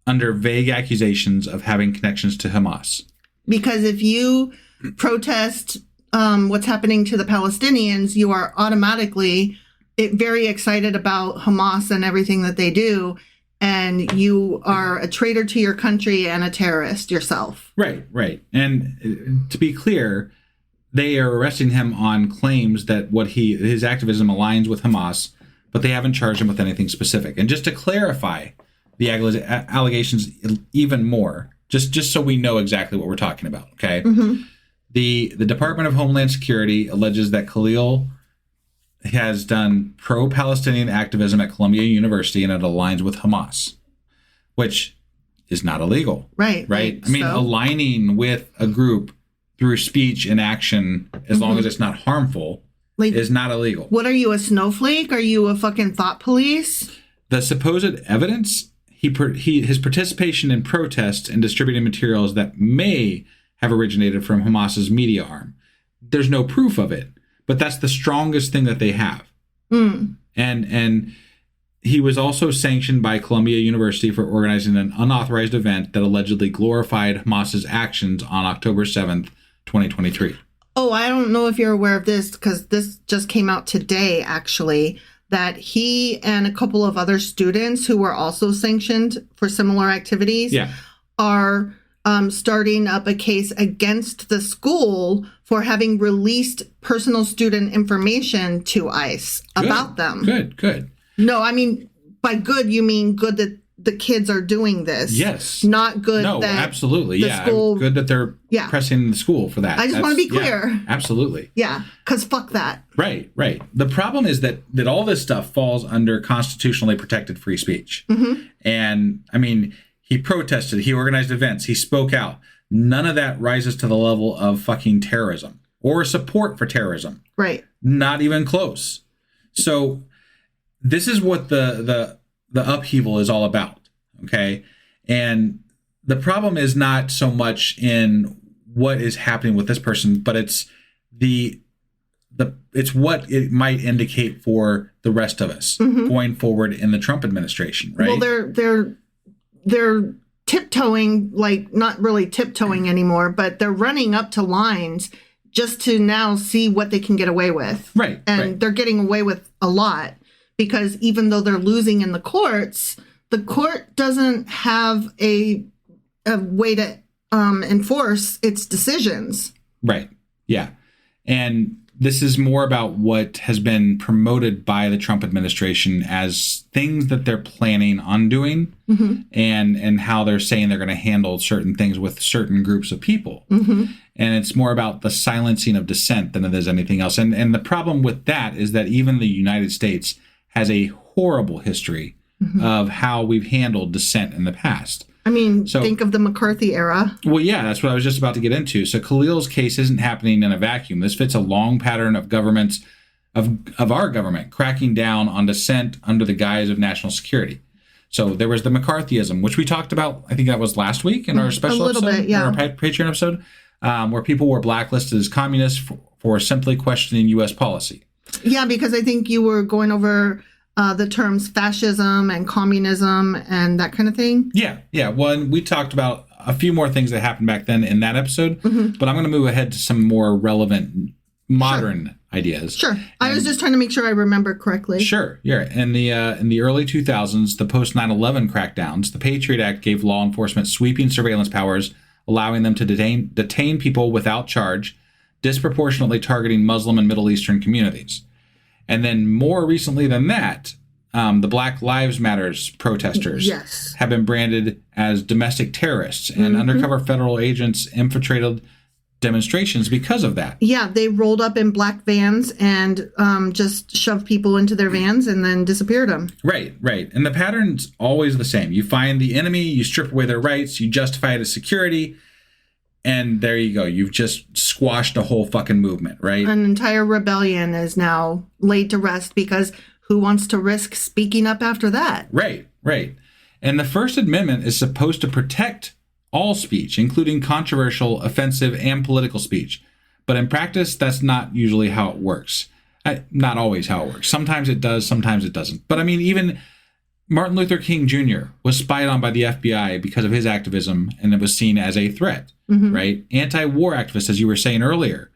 Speaker 3: under vague accusations of having connections to Hamas.
Speaker 2: Because if you protest what's happening to the Palestinians, you are automatically very excited about Hamas and everything that they do, and you are a traitor to your country and a terrorist yourself.
Speaker 3: Right. And to be clear, they are arresting him on claims that his activism aligns with Hamas, but they haven't charged him with anything specific. And just to clarify the allegations even more, just so we know exactly what we're talking about, okay? The Department of Homeland Security alleges that Khalil has done pro-Palestinian activism at Columbia University and it aligns with Hamas, which is not illegal.
Speaker 2: Right.
Speaker 3: I mean,
Speaker 2: So?
Speaker 3: aligning with a group through speech and action, as long as it's not harmful,
Speaker 2: Like,
Speaker 3: is not illegal.
Speaker 2: what are you, a snowflake? Are you a fucking thought police?
Speaker 3: The supposed evidence, his participation in protests and distributing materials that may have originated from Hamas's media arm. There's no proof of it, but that's the strongest thing that they have. And he was also sanctioned by Columbia University for organizing an unauthorized event that allegedly glorified Hamas's actions on October 7th, 2023.
Speaker 2: Oh, I don't know if you're aware of this, because this just came out today, actually, that he and a couple of other students who were also sanctioned for similar activities are starting up a case against the school for having released personal student information to ICE about them.
Speaker 3: Good.
Speaker 2: No, I mean, by good, you mean good that the kids are doing this.
Speaker 3: Yes.
Speaker 2: Not good
Speaker 3: No,
Speaker 2: that
Speaker 3: absolutely.
Speaker 2: the school...
Speaker 3: Good that they're pressing the school for that.
Speaker 2: I just want to be clear.
Speaker 3: Yeah, absolutely.
Speaker 2: Yeah, because fuck that.
Speaker 3: Right. The problem is that all this stuff falls under constitutionally protected free speech. And, I mean, he protested, he organized events, he spoke out. None of that rises to the level of fucking terrorism or support for terrorism.
Speaker 2: Right.
Speaker 3: Not even close. So this is what the upheaval is all about, okay? And the problem is not so much in what is happening with this person, but it's it's what it might indicate for the rest of us going forward in the Trump administration, right?
Speaker 2: Well, they're tiptoeing, like not really tiptoeing anymore, but they're running up to lines just to now see what they can get away with.
Speaker 3: Right.
Speaker 2: And they're getting away with a lot, because even though they're losing in the courts, the court doesn't have a way to enforce its decisions. Right.
Speaker 3: Yeah. And this is more about what has been promoted by the Trump administration as things that they're planning on doing, and how they're saying they're going to handle certain things with certain groups of people. And it's more about the silencing of dissent than it is anything else. And the problem with that is that even the United States has a horrible history of how we've handled dissent in the past.
Speaker 2: I mean, think of the McCarthy era.
Speaker 3: Well, yeah, that's what I was just about to get into. So Khalil's case isn't happening in a vacuum. This fits a long pattern of governments, of our government, cracking down on dissent under the guise of national security. So there was the McCarthyism, which we talked about, I think that was last week in our special episode, in our Patreon episode, where people were blacklisted as communists for simply questioning U.S. policy.
Speaker 2: Yeah, because I think you were going over the terms fascism and communism and that kind of thing.
Speaker 3: Yeah. Well, and we talked about a few more things that happened back then in that episode, but I'm going to move ahead to some more relevant modern ideas.
Speaker 2: Sure. I was just trying to make sure I remember correctly.
Speaker 3: Sure. Yeah. In the early 2000s, the post 9/11 crackdowns, the Patriot Act gave law enforcement sweeping surveillance powers, allowing them to detain people without charge, disproportionately targeting Muslim and Middle Eastern communities. And then more recently than that, the Black Lives Matters protesters have been branded as domestic terrorists, and undercover federal agents infiltrated demonstrations because of that.
Speaker 2: Yeah, they rolled up in black vans and just shoved people into their vans and then disappeared them.
Speaker 3: Right. And the pattern's always the same. You find the enemy, you strip away their rights, you justify it as security, and there you go. You've just squashed a whole fucking movement, right?
Speaker 2: An entire rebellion is now laid to rest, because who wants to risk speaking up after that?
Speaker 3: Right. And the First Amendment is supposed to protect all speech, including controversial, offensive, and political speech. But in practice, that's not usually how it works. Not always how it works. Sometimes it does, sometimes it doesn't. But I mean, even Martin Luther King Jr. was spied on by the FBI because of his activism, and it was seen as a threat, right? Anti-war activists, as you were saying earlier,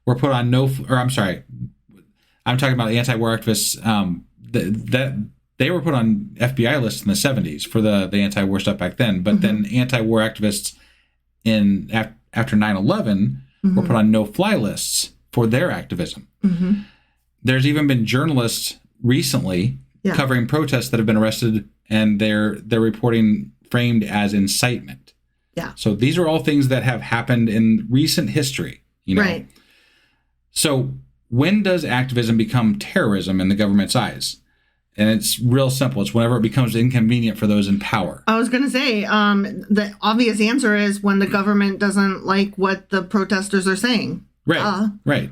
Speaker 3: were put on I'm talking about anti-war activists that they were put on FBI lists in the 70s for the anti-war stuff back then. But then anti-war activists after 9/11 were put on no-fly lists for their activism. There's even been journalists recently covering protests that have been arrested, and they're reporting framed as incitement.
Speaker 2: Yeah.
Speaker 3: So these are all things that have happened in recent history, you know.
Speaker 2: Right.
Speaker 3: So when does activism become terrorism in the government's eyes? And it's real simple. It's whenever it becomes inconvenient for those in power.
Speaker 2: I was going to say, the obvious answer is when the government doesn't like what the protesters are saying.
Speaker 3: Right, right.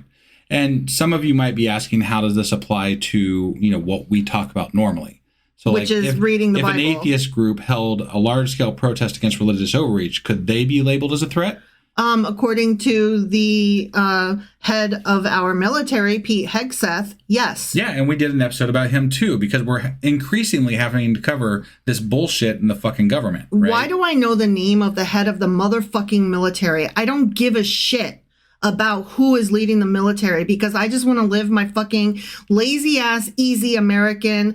Speaker 3: And some of you might be asking, how does this apply to, what we talk about normally? So,
Speaker 2: which is reading the Bible.
Speaker 3: If an atheist group held a large-scale protest against religious overreach, could they be labeled as a threat?
Speaker 2: According to the head of our military, Pete Hegseth, yes.
Speaker 3: Yeah, and we did an episode about him too, because we're increasingly having to cover this bullshit in the fucking government. Right?
Speaker 2: Why do I know the name of the head of the motherfucking military? I don't give a shit about who is leading the military, because I just want to live my fucking lazy ass, easy American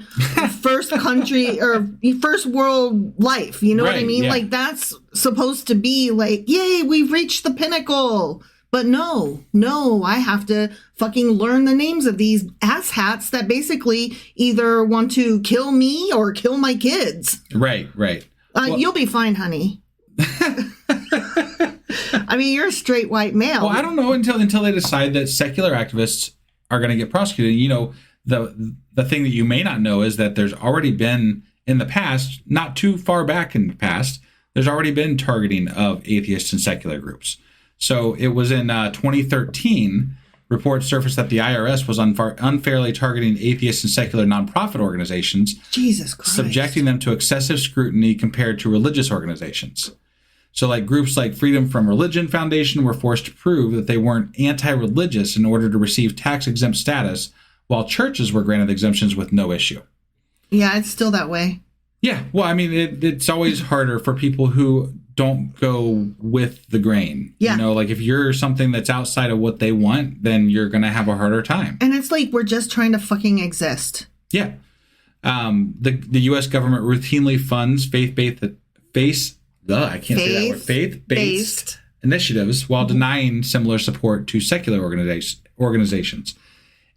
Speaker 2: first country or first world life. You know what I mean?
Speaker 3: Yeah.
Speaker 2: Like, that's supposed to be like, yay, we've reached the pinnacle. But no, I have to fucking learn the names of these asshats that basically either want to kill me or kill my kids.
Speaker 3: Right. Well,
Speaker 2: you'll be fine, honey. I mean, you're a straight white male.
Speaker 3: Well, I don't know until they decide that secular activists are going to get prosecuted. The thing that you may not know is that there's already been in the past, not too far back in the past, there's already been targeting of atheists and secular groups. So it was in 2013, reports surfaced that the IRS was unfairly targeting atheists and secular nonprofit organizations.
Speaker 2: Jesus Christ.
Speaker 3: Subjecting them to excessive scrutiny compared to religious organizations. So like groups like Freedom from Religion Foundation were forced to prove that they weren't anti-religious in order to receive tax-exempt status, while churches were granted exemptions with no issue.
Speaker 2: Yeah, it's still that way.
Speaker 3: Yeah, well, I mean, it's always harder for people who don't go with the grain.
Speaker 2: Yeah.
Speaker 3: Like if you're something that's outside of what they want, then you're going to have a harder time.
Speaker 2: And it's like we're just trying to fucking exist.
Speaker 3: Yeah. The U.S. government routinely funds faith-based initiatives while denying similar support to secular organizations.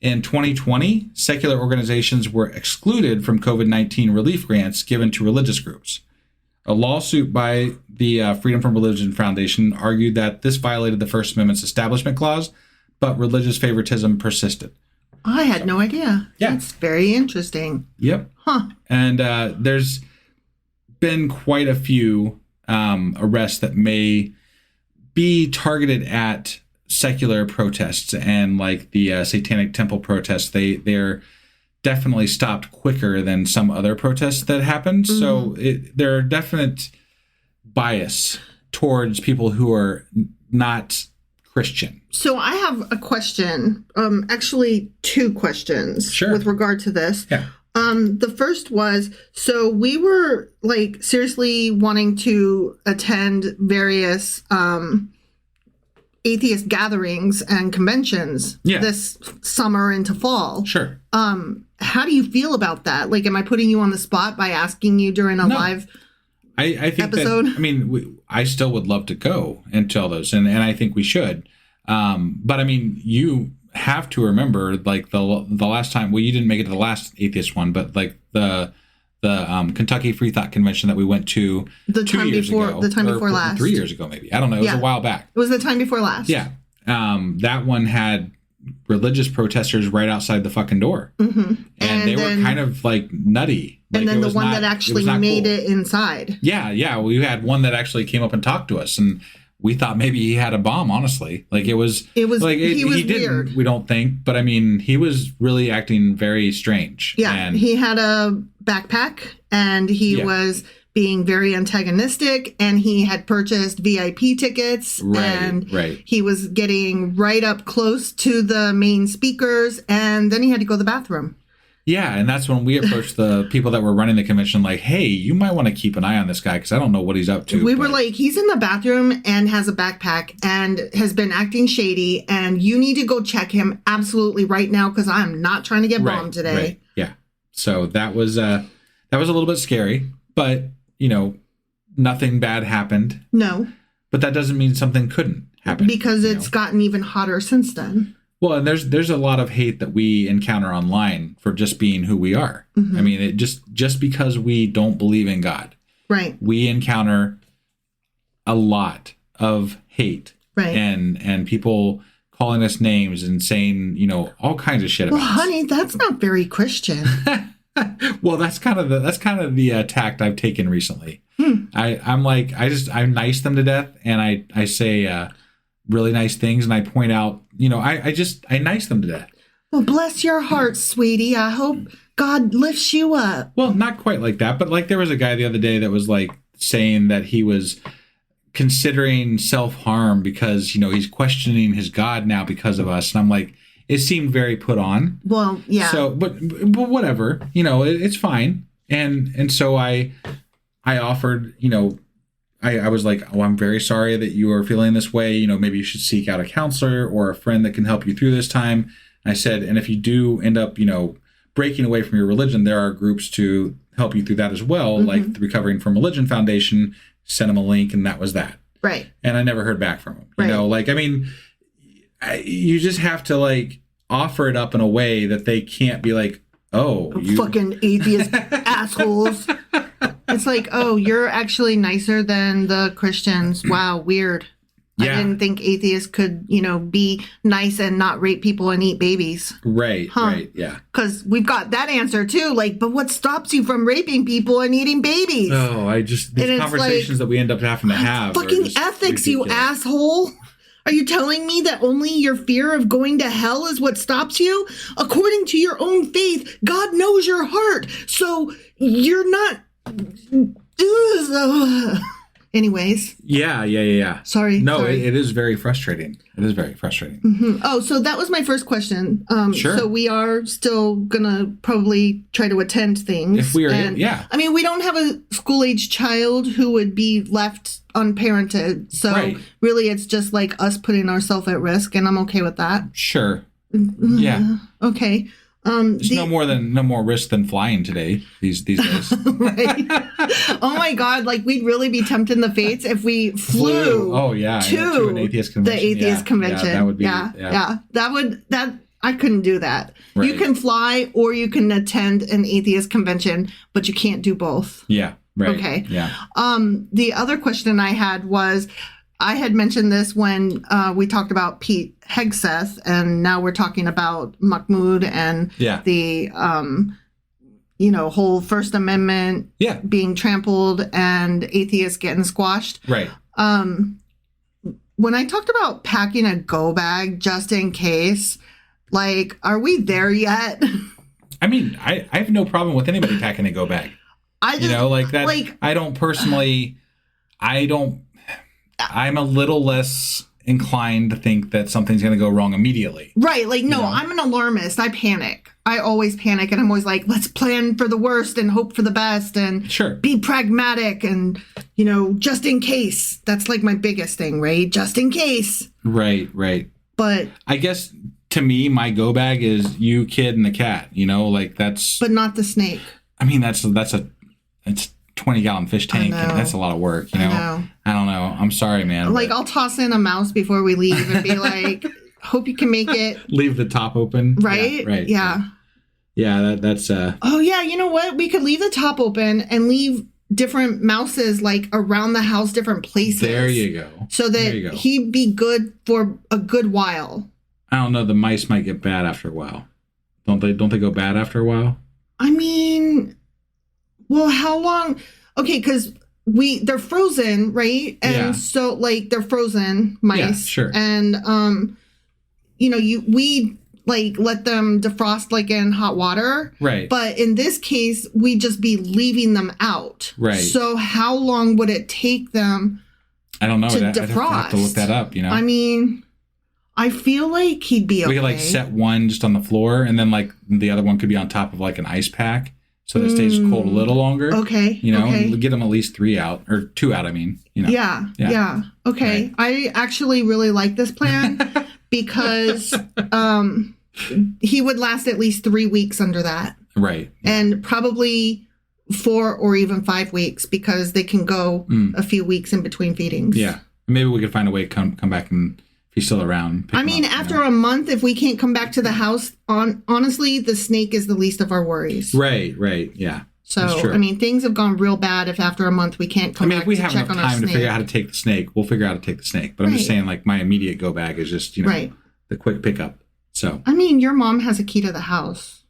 Speaker 3: In 2020, secular organizations were excluded from COVID-19 relief grants given to religious groups. A lawsuit by the Freedom from Religion Foundation argued that this violated the First Amendment's Establishment Clause, but religious favoritism persisted.
Speaker 2: I had no idea.
Speaker 3: Yeah.
Speaker 2: That's very interesting.
Speaker 3: Yep.
Speaker 2: Huh.
Speaker 3: And there's been quite a few arrests that may be targeted at secular protests, and like the Satanic Temple protests, they're definitely stopped quicker than some other protests that happened. Mm-hmm. So there are definite bias towards people who are not Christian.
Speaker 2: So I have a question, actually two questions.
Speaker 3: Sure.
Speaker 2: With regard to this.
Speaker 3: Yeah.
Speaker 2: The first was, so we were like seriously wanting to attend various atheist gatherings and conventions this summer into fall.
Speaker 3: Sure.
Speaker 2: How do you feel about that? Like, am I putting you on the spot by asking you during a live
Speaker 3: I think
Speaker 2: episode?
Speaker 3: I still would love to go and tell those, and I think we should. But I mean, you have to remember, like the last time. Well, you didn't make it to the last atheist one, but like the Kentucky Free Thought Convention that we went to
Speaker 2: the
Speaker 3: 2 years ago,
Speaker 2: the time before last,
Speaker 3: 3 years ago, maybe. I don't know. It was a while back.
Speaker 2: It was the time before last.
Speaker 3: Yeah. That one had religious protesters right outside the fucking door.
Speaker 2: Mm-hmm.
Speaker 3: And they were kind of like nutty.
Speaker 2: And
Speaker 3: like,
Speaker 2: then the one that actually made it inside.
Speaker 3: Yeah. We had one that actually came up and talked to us, and we thought maybe he had a bomb, honestly. Like he was like,
Speaker 2: he was weird.
Speaker 3: Didn't, we don't think, but I mean, he was really acting very strange.
Speaker 2: Yeah.
Speaker 3: And
Speaker 2: he had a backpack, and he was being very antagonistic, and he had purchased VIP tickets, and he was getting right up close to the main speakers, and then he had to go to the bathroom.
Speaker 3: Yeah, and that's when we approached the people that were running the convention, like, hey, you might want to keep an eye on this guy because I don't know what he's up to.
Speaker 2: We were like, he's in the bathroom and has a backpack and has been acting shady, and you need to go check him absolutely right now because I'm not trying to get bombed today.
Speaker 3: Right. Yeah. So that was a little bit scary, but nothing bad happened.
Speaker 2: No.
Speaker 3: But that doesn't mean something couldn't happen.
Speaker 2: Because it's gotten even hotter since then.
Speaker 3: Well, and there's a lot of hate that we encounter online for just being who we are. Mm-hmm. I mean, just because we don't believe in God.
Speaker 2: Right.
Speaker 3: We encounter a lot of hate.
Speaker 2: Right.
Speaker 3: And people calling us names and saying, all kinds of shit about us.
Speaker 2: Well, honey, that's not very Christian.
Speaker 3: Well, that's kind of the tact I've taken recently. I'm nice them to death, and I say really nice things, and I point out, I nice them to death.
Speaker 2: Well, bless your heart, sweetie. I hope God lifts you up.
Speaker 3: Well, not quite like that, but like there was a guy the other day that was like saying that he was considering self-harm because, he's questioning his God now because of us. And I'm like, it seemed very put on.
Speaker 2: Well, yeah.
Speaker 3: So, but whatever, it's fine. And so I offered, I was like, oh, I'm very sorry that you are feeling this way. Maybe you should seek out a counselor or a friend that can help you through this time. And I said, and if you do end up, breaking away from your religion, there are groups to help you through that as well, like the Recovering from Religion Foundation. Sent him a link, and that was that.
Speaker 2: Right.
Speaker 3: And I never heard back from him. You just have to offer it up in a way that they can't be like, oh, you
Speaker 2: fucking atheist assholes. It's like, oh, you're actually nicer than the Christians. Wow, weird. Yeah. I didn't think atheists could, be nice and not rape people and eat babies.
Speaker 3: Right, right, yeah.
Speaker 2: Because we've got that answer too. But what stops you from raping people and eating babies?
Speaker 3: Oh, these conversations that we end up having to have.
Speaker 2: Fucking ethics, ridiculous. You asshole. Are you telling me that only your fear of going to hell is what stops you? According to your own faith, God knows your heart. So you're not... Anyways.
Speaker 3: Yeah.
Speaker 2: Sorry.
Speaker 3: No, it is very frustrating. It is very frustrating.
Speaker 2: Mm-hmm. Oh, so that was my first question.
Speaker 3: Sure.
Speaker 2: So we are still going to probably try to attend things.
Speaker 3: If we are, yeah.
Speaker 2: I mean, we don't have a school-age child who would be left unparented. So really it's just like us putting ourselves at risk, and I'm okay with that.
Speaker 3: Sure. Yeah.
Speaker 2: Okay.
Speaker 3: There's no more risk than flying today these days.
Speaker 2: Right. Oh my God! We'd really be tempting the fates if we flew.
Speaker 3: Oh yeah, to an atheist convention.
Speaker 2: The atheist convention.
Speaker 3: Yeah, that would be.
Speaker 2: Yeah. I couldn't do that. Right. You can fly or you can attend an atheist convention, but you can't do both.
Speaker 3: Yeah. Right.
Speaker 2: Okay.
Speaker 3: Yeah.
Speaker 2: The other question I had was, I had mentioned this when we talked about Pete Hegseth, and now we're talking about Mahmoud and the, whole First Amendment being trampled and atheists getting squashed.
Speaker 3: Right.
Speaker 2: When I talked about packing a go bag just in case, are we there yet?
Speaker 3: I mean, I have no problem with anybody packing a go bag. I don't personally, I'm a little less inclined to think that something's going to go wrong immediately. Right.
Speaker 2: I'm an alarmist. I panic. I always panic, and I'm always like, let's plan for the worst and hope for the best and be pragmatic and, just in case. That's my biggest thing, right? Just in case.
Speaker 3: Right.
Speaker 2: But
Speaker 3: I guess to me, my go bag is you, kid, and the cat, that's.
Speaker 2: But not the snake.
Speaker 3: I mean, it's 20-gallon fish tank, and that's a lot of work, I don't know. I'm sorry, man.
Speaker 2: I'll toss in a mouse before we leave and be like, hope you can make it.
Speaker 3: Leave the top open.
Speaker 2: Right?
Speaker 3: Yeah, right.
Speaker 2: Yeah.
Speaker 3: Yeah, that's
Speaker 2: Oh yeah, you know what? We could leave the top open and leave different mouses around the house, different places.
Speaker 3: There you go.
Speaker 2: So that he'd be good for a good while.
Speaker 3: I don't know, the mice might get bad after a while. Don't they go bad after a while?
Speaker 2: I mean, well, how long? Okay, because they're frozen, right? And so they're frozen mice.
Speaker 3: Yeah, sure.
Speaker 2: And we let them defrost in hot water.
Speaker 3: Right.
Speaker 2: But in this case, we'd just be leaving them out.
Speaker 3: Right.
Speaker 2: So how long would it take them
Speaker 3: I don't know.
Speaker 2: to
Speaker 3: I'd have to look that up,
Speaker 2: I mean, I feel like he'd be okay.
Speaker 3: We could set one just on the floor, and then the other one could be on top of an ice pack. So that it stays cold a little longer.
Speaker 2: Okay.
Speaker 3: And get them at least 3 out, or 2 out, I mean.
Speaker 2: Yeah. Okay. Right. I actually really like this plan because he would last at least 3 weeks under that.
Speaker 3: Right.
Speaker 2: And probably 4 or even 5 weeks because they can go a few weeks in between feedings.
Speaker 3: Yeah. Maybe we could find a way to come back and if he's still around.
Speaker 2: I mean, after a month, if we can't come back to the house, honestly, the snake is the least of our worries.
Speaker 3: Right. Yeah.
Speaker 2: So, I mean, things have gone real bad if after a month we can't come back to check on our snake.
Speaker 3: If we have enough time to figure out how to take the snake, we'll figure out how to take the snake. But I'm just saying, my immediate go bag is just, the quick pickup. So.
Speaker 2: I mean, your mom has a key to the house.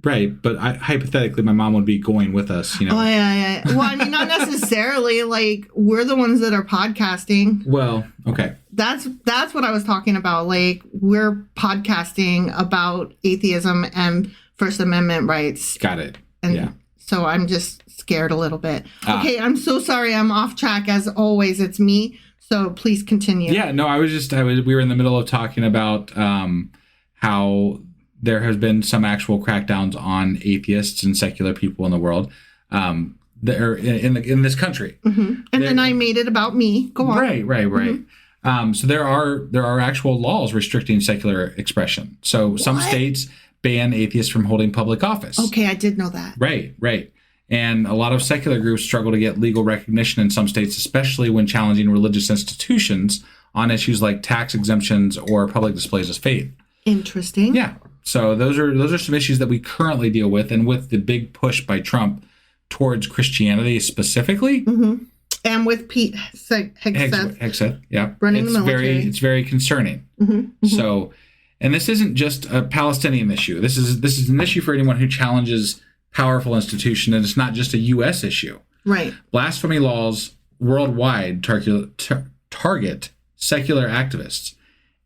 Speaker 3: Right, but hypothetically, my mom would be going with us, you know.
Speaker 2: Oh, yeah. Well, I mean, not necessarily. Like, we're the ones that are podcasting.
Speaker 3: Well, okay.
Speaker 2: That's what I was talking about. Like, we're podcasting about atheism and First Amendment rights.
Speaker 3: Got it.
Speaker 2: And
Speaker 3: yeah.
Speaker 2: so I'm just scared a little bit. Okay, I'm so sorry. I'm off track as always. It's me. So please continue.
Speaker 3: Yeah, no, we were in the middle of talking about how there has been some actual crackdowns on atheists and secular people in the world that are in this country.
Speaker 2: Mm-hmm. And then I made it about me. Go on.
Speaker 3: Right. Mm-hmm. So there are actual laws restricting secular expression. So some states ban atheists from holding public office.
Speaker 2: Okay, I did know that.
Speaker 3: Right. And a lot of secular groups struggle to get legal recognition in some states, especially when challenging religious institutions on issues like tax exemptions or public displays of faith.
Speaker 2: Interesting.
Speaker 3: Yeah. So those are some issues that we currently deal with, and with the big push by Trump towards Christianity specifically.
Speaker 2: Mm-hmm. And with Pete Hegseth,
Speaker 3: yeah,
Speaker 2: running the military.
Speaker 3: It's very concerning.
Speaker 2: Mm-hmm. Mm-hmm.
Speaker 3: So, and this isn't just a Palestinian issue. This is an issue for anyone who challenges powerful institution, and it's not just a U.S. issue.
Speaker 2: Right.
Speaker 3: Blasphemy laws worldwide target secular activists.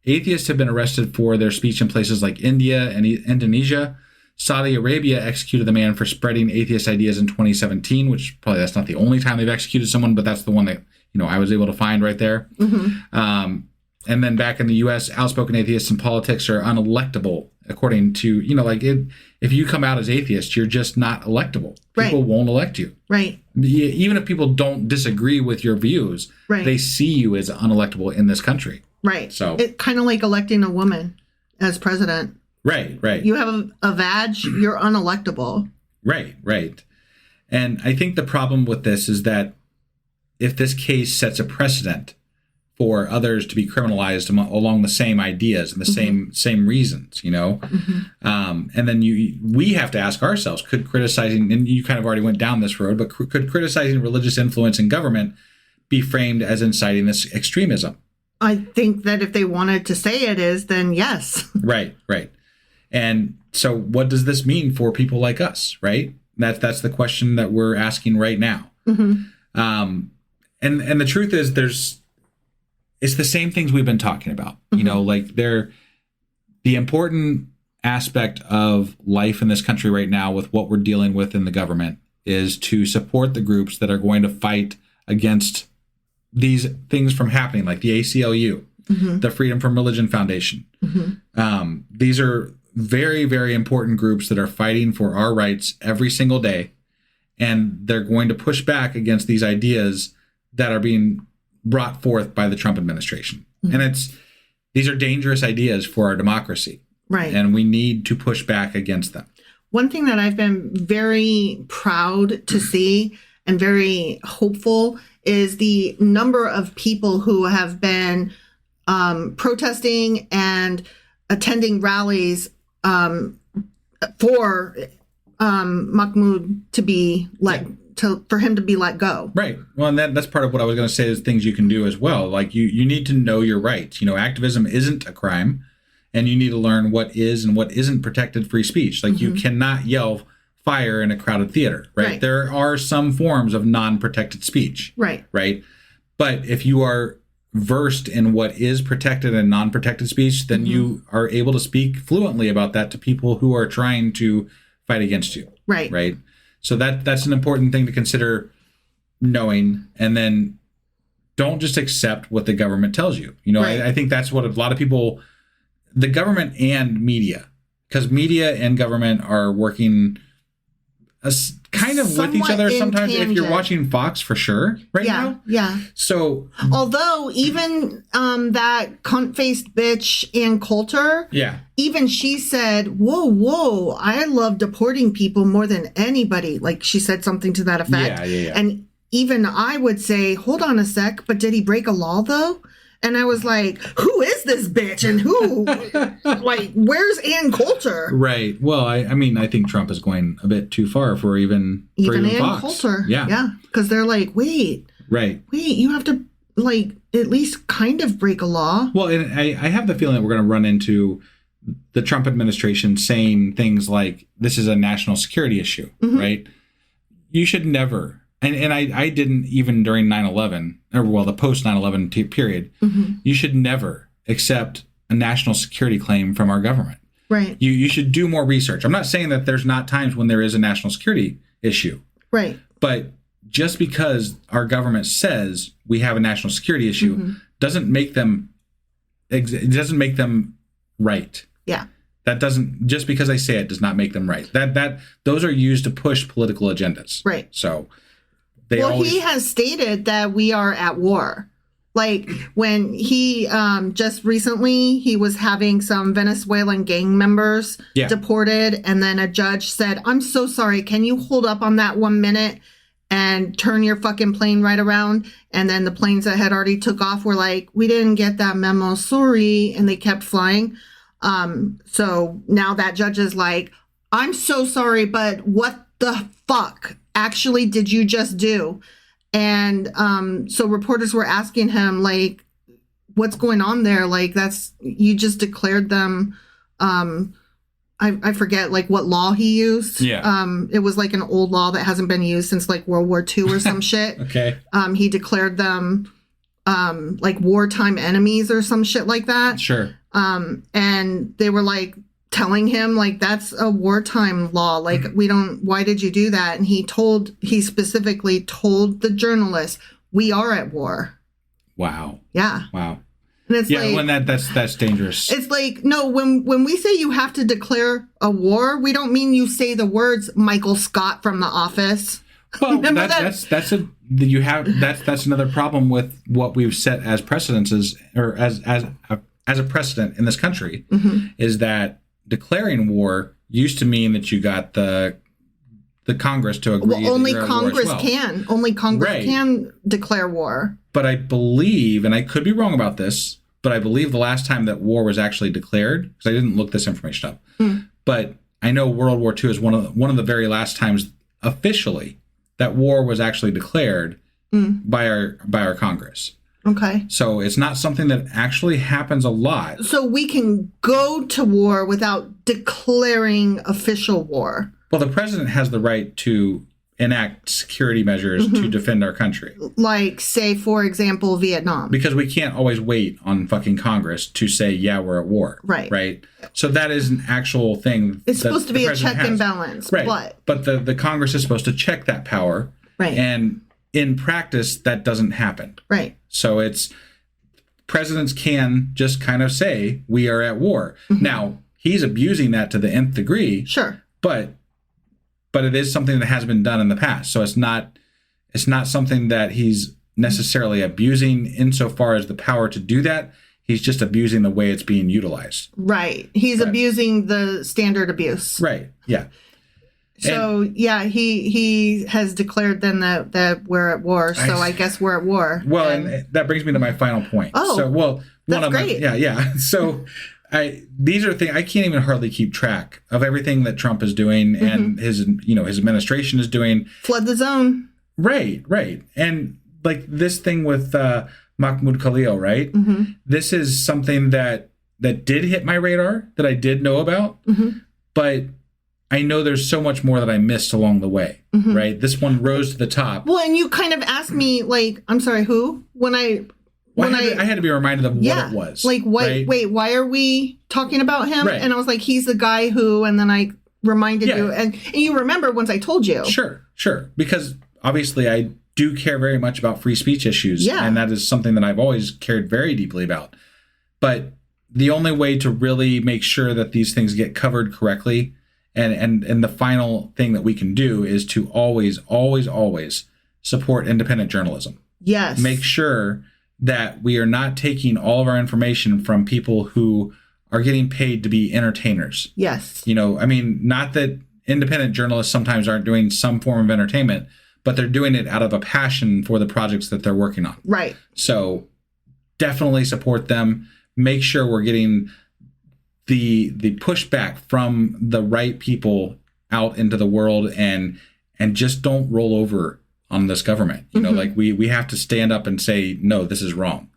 Speaker 3: Atheists have been arrested for their speech in places like India and Indonesia. Saudi Arabia executed the man for spreading atheist ideas in 2017, which probably that's not the only time they've executed someone, but that's the one that I was able to find right there.
Speaker 2: Mm-hmm.
Speaker 3: And then back in the U.S., outspoken atheists in politics are unelectable, according to if you come out as atheist, you're just not electable. People won't elect you.
Speaker 2: Right.
Speaker 3: Even if people don't disagree with your views, they see you as unelectable in this country.
Speaker 2: Right.
Speaker 3: So
Speaker 2: it's kind of like electing a woman as president.
Speaker 3: Right.
Speaker 2: You have a vag, you're unelectable.
Speaker 3: Right. And I think the problem with this is that if this case sets a precedent for others to be criminalized along the same ideas and the same reasons, and then we have to ask ourselves, could criticizing, and you kind of already went down this road, but could criticizing religious influence in government be framed as inciting this extremism?
Speaker 2: I think that if they wanted to say it is, then yes. Right.
Speaker 3: And so what does this mean for people like us, right? That's the question that we're asking right now.
Speaker 2: Mm-hmm.
Speaker 3: And the truth is it's the same things we've been talking about.
Speaker 2: Mm-hmm.
Speaker 3: The important aspect of life in this country right now with what we're dealing with in the government is to support the groups that are going to fight against these things from happening, like the ACLU,
Speaker 2: mm-hmm.
Speaker 3: the Freedom from Religion Foundation.
Speaker 2: Mm-hmm.
Speaker 3: These are very, very important groups that are fighting for our rights every single day. And they're going to push back against these ideas that are being brought forth by the Trump administration. Mm-hmm. And these are dangerous ideas for our democracy.
Speaker 2: Right.
Speaker 3: And we need to push back against them.
Speaker 2: One thing that I've been very proud to see and very hopeful is the number of people who have been protesting and attending rallies for Mahmoud to be for him to be let go.
Speaker 3: Right. Well, and that's part of what I was going to say is things you can do as well. Like you need to know your rights. Activism isn't a crime, and you need to learn what is and what isn't protected free speech. Like you cannot yell fire in a crowded theater, right? There are some forms of non-protected speech. Right. But if you are versed in what is protected and non-protected speech, then you are able to speak fluently about that to people who are trying to fight against you. Right. So that's an important thing to consider knowing, and then don't just accept what the government tells you. I think that's what a lot of people, the government and media, because media and government are working kind of
Speaker 2: somewhat
Speaker 3: with each other sometimes.
Speaker 2: tangent.
Speaker 3: If you're watching Fox, for sure, now.
Speaker 2: Yeah.
Speaker 3: So,
Speaker 2: although even that cunt-faced bitch Ann Coulter, even she said, "Whoa, I love deporting people more than anybody." Like she said something to that effect.
Speaker 3: Yeah.
Speaker 2: And even I would say, "Hold on a sec, but did he break a law though?" And I was like, who is this bitch? And who, where's Ann Coulter?
Speaker 3: Right. Well, I mean, I think Trump is going a bit too far for even
Speaker 2: Ann
Speaker 3: Fox.
Speaker 2: Coulter.
Speaker 3: Yeah.
Speaker 2: Because they're like, wait, you have to, at least kind of break a law.
Speaker 3: Well, and I have the feeling that we're going to run into the Trump administration saying things like this is a national security issue, right? You should never, and I didn't even during 9/11, or well, the post 9/11 period, you should never accept a national security claim from our government.
Speaker 2: Right.
Speaker 3: You should do more research. I'm not saying that there's not times when there is a national security issue.
Speaker 2: Right.
Speaker 3: But just because our government says we have a national security issue doesn't make them right.
Speaker 2: Yeah.
Speaker 3: That doesn't, just because they say it does not make them right. Those are used to push political agendas.
Speaker 2: Right.
Speaker 3: So
Speaker 2: he has stated that we are at war. Like when he just recently, he was having some Venezuelan gang members deported. And then a judge said, I'm so sorry. Can you hold up on that 1 minute and turn your fucking plane right around? And then the planes that had already took off were like, we didn't get that memo. Sorry. And they kept flying. So now that judge is like, I'm so sorry, but what the fuck actually did you just do? And so reporters were asking him, like, what's going on there? Like, you just declared them. I forget, like, what law he used.
Speaker 3: Yeah.
Speaker 2: It was, like, an old law that hasn't been used since, like, World War II or some shit.
Speaker 3: Okay.
Speaker 2: He declared them, like, wartime enemies or some shit like that.
Speaker 3: Sure.
Speaker 2: And they were, like, telling him, like, that's a wartime law. Like, why did you do that? And he specifically told the journalist, we are at war.
Speaker 3: Wow.
Speaker 2: Yeah.
Speaker 3: Wow.
Speaker 2: And it's
Speaker 3: when that's dangerous.
Speaker 2: It's like, no, when we say you have to declare a war, we don't mean you say the words Michael Scott from The Office.
Speaker 3: Well, that's another problem with what we've set as precedences, or as a precedent in this country, is that declaring war used to mean that you got the Congress to agree.
Speaker 2: Well, only Congress can. Only Congress can declare war.
Speaker 3: But I believe, and I could be wrong about this, but I believe the last time that war was actually declared, because I didn't look this information up, but I know World War II is one of the very last times officially that war was actually declared by our Congress.
Speaker 2: Okay.
Speaker 3: So it's not something that actually happens a lot.
Speaker 2: So we can go to war without declaring official war.
Speaker 3: Well, the president has the right to enact security measures to defend our country.
Speaker 2: Like, say, for example, Vietnam.
Speaker 3: Because we can't always wait on fucking Congress to say, yeah, we're at war.
Speaker 2: Right.
Speaker 3: Right? So that is an actual thing.
Speaker 2: It's supposed to be a check and balance.
Speaker 3: Right. But the Congress is supposed to check that power.
Speaker 2: Right.
Speaker 3: And in practice, that doesn't happen.
Speaker 2: Right.
Speaker 3: So presidents can just kind of say, we are at war. Now, he's abusing that to the nth degree.
Speaker 2: Sure.
Speaker 3: But it is something that has been done in the past. So it's not something that he's necessarily abusing insofar as the power to do that. He's just abusing the way it's being utilized.
Speaker 2: Right. He's abusing the standard abuse.
Speaker 3: Right. Yeah.
Speaker 2: So, he has declared then that we're at war. So I guess we're at war.
Speaker 3: Well, and that brings me to my final point.
Speaker 2: Oh,
Speaker 3: so,
Speaker 2: that's great.
Speaker 3: Yeah. So these are things I can't even hardly keep track of everything that Trump is doing and his administration is doing.
Speaker 2: Flood the zone.
Speaker 3: Right. And like this thing with Mahmoud Khalil, right? This is something that did hit my radar, that I did know about, but I know there's so much more that I missed along the way, right? This one rose to the top.
Speaker 2: Well, and you kind of asked me, like, I'm sorry, who? I had
Speaker 3: to be reminded of what it was.
Speaker 2: Like, wait, why are we talking about him?
Speaker 3: Right.
Speaker 2: And I was like, he's the guy who, and then I reminded you. And you remember once I told you.
Speaker 3: Sure. Because obviously I do care very much about free speech issues.
Speaker 2: Yeah.
Speaker 3: And that is something that I've always cared very deeply about. But the only way to really make sure that these things get covered correctly, and the final thing that we can do, is to always, always, always support independent journalism.
Speaker 2: Yes.
Speaker 3: Make sure that we are not taking all of our information from people who are getting paid to be entertainers.
Speaker 2: Yes.
Speaker 3: Not that independent journalists sometimes aren't doing some form of entertainment, but they're doing it out of a passion for the projects that they're working on.
Speaker 2: Right.
Speaker 3: So definitely support them. Make sure we're getting the pushback from the right people out into the world, and just don't roll over on this government. Like we have to stand up and say, no, this is wrong.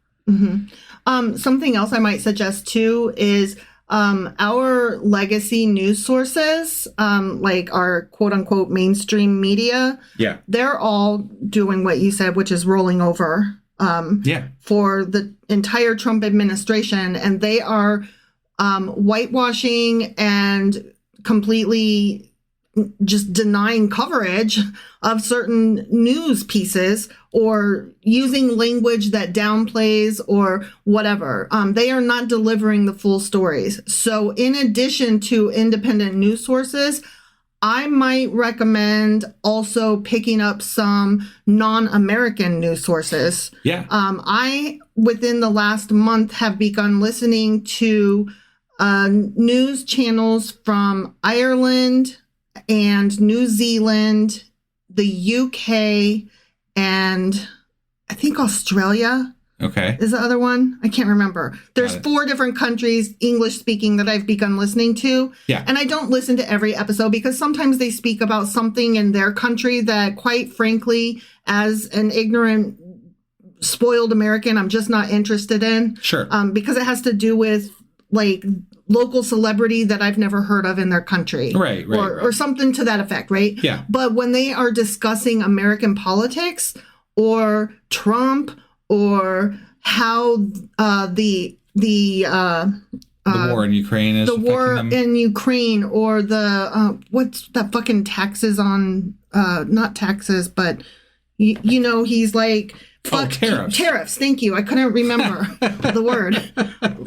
Speaker 2: Something else I might suggest too is Our legacy news sources, like our quote unquote mainstream media, they're all doing what you said, which is rolling over for the entire Trump administration. And they are whitewashing and completely just denying coverage of certain news pieces or using language that downplays or whatever. They are not delivering the full stories. So in addition to independent news sources, I might recommend also picking up some non-American news sources. I, within the last month, have begun listening to news channels from Ireland and New Zealand, the UK, and I think Australia.
Speaker 3: Okay.
Speaker 2: Is the other one? I can't remember. There's 4 different countries, English speaking, that I've begun listening to. And I don't listen to every episode because sometimes they speak about something in their country that, quite frankly, as an ignorant, spoiled American, I'm just not interested in. Because it has to do with, like, local celebrity that I've never heard of in their country. Or something to that effect, right? But when they are discussing American politics or Trump or how the
Speaker 3: war in Ukraine is
Speaker 2: in Ukraine, or the what's that fucking taxes on not taxes, but you know, he's like, fuck, tariffs. Thank you. I couldn't remember the word.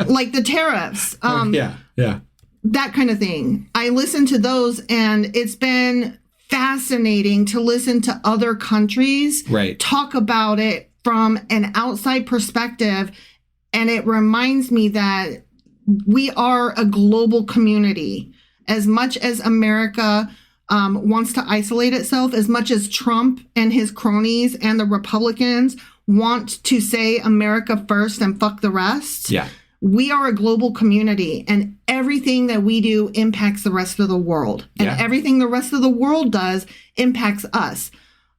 Speaker 2: Like the tariffs. That kind of thing. I listen to those, and it's been fascinating to listen to other countries talk about it from an outside perspective. And it reminds me that we are a global community. As much as America wants to isolate itself, as much as Trump and his cronies and the Republicans want to say America first and fuck the rest. We are a global community, and everything that we do impacts the rest of the world. And everything the rest of the world does impacts us.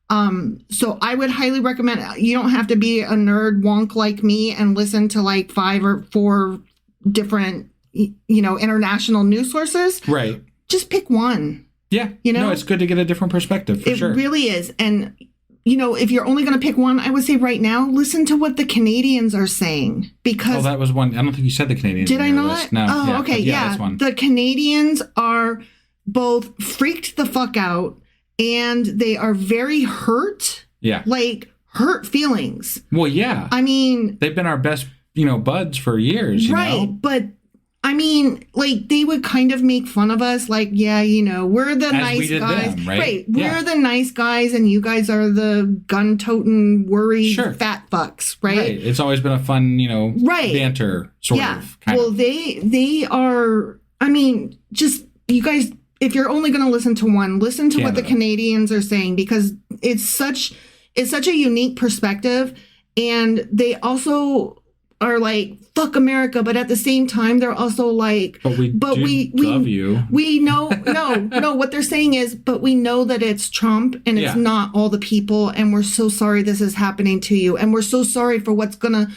Speaker 2: So I would highly recommend, you don't have to be a nerd wonk like me and listen to like 5 or 4 different, international news sources. Just pick one.
Speaker 3: No, it's good to get a different perspective, for sure.
Speaker 2: It really is. And, if you're only going to pick one, I would say right now, listen to what the Canadians are saying. Because
Speaker 3: that was one. I don't think you said the Canadians.
Speaker 2: Did I not?
Speaker 3: List. No.
Speaker 2: Oh, okay.
Speaker 3: That's one.
Speaker 2: The Canadians are both freaked the fuck out, and they are very hurt. Like, hurt feelings.
Speaker 3: Well, yeah.
Speaker 2: I mean,
Speaker 3: they've been our best, buds for years.
Speaker 2: But I mean, like, they would kind of make fun of us, like, we're the nice guys.
Speaker 3: Them, right?
Speaker 2: We're the nice guys, and you guys are the gun-toting, worried fat fucks, right?
Speaker 3: It's always been a fun, banter sort of.
Speaker 2: Well, they are, I mean, just, you guys, if you're only going to listen to one, listen to what the Canadians are saying, because it's such a unique perspective, and they also are like, fuck America, but at the same time they're also like, but we
Speaker 3: love you.
Speaker 2: We know no, what they're saying is, but we know that it's Trump and it's not all the people, and we're so sorry this is happening to you, and we're so sorry for what's gonna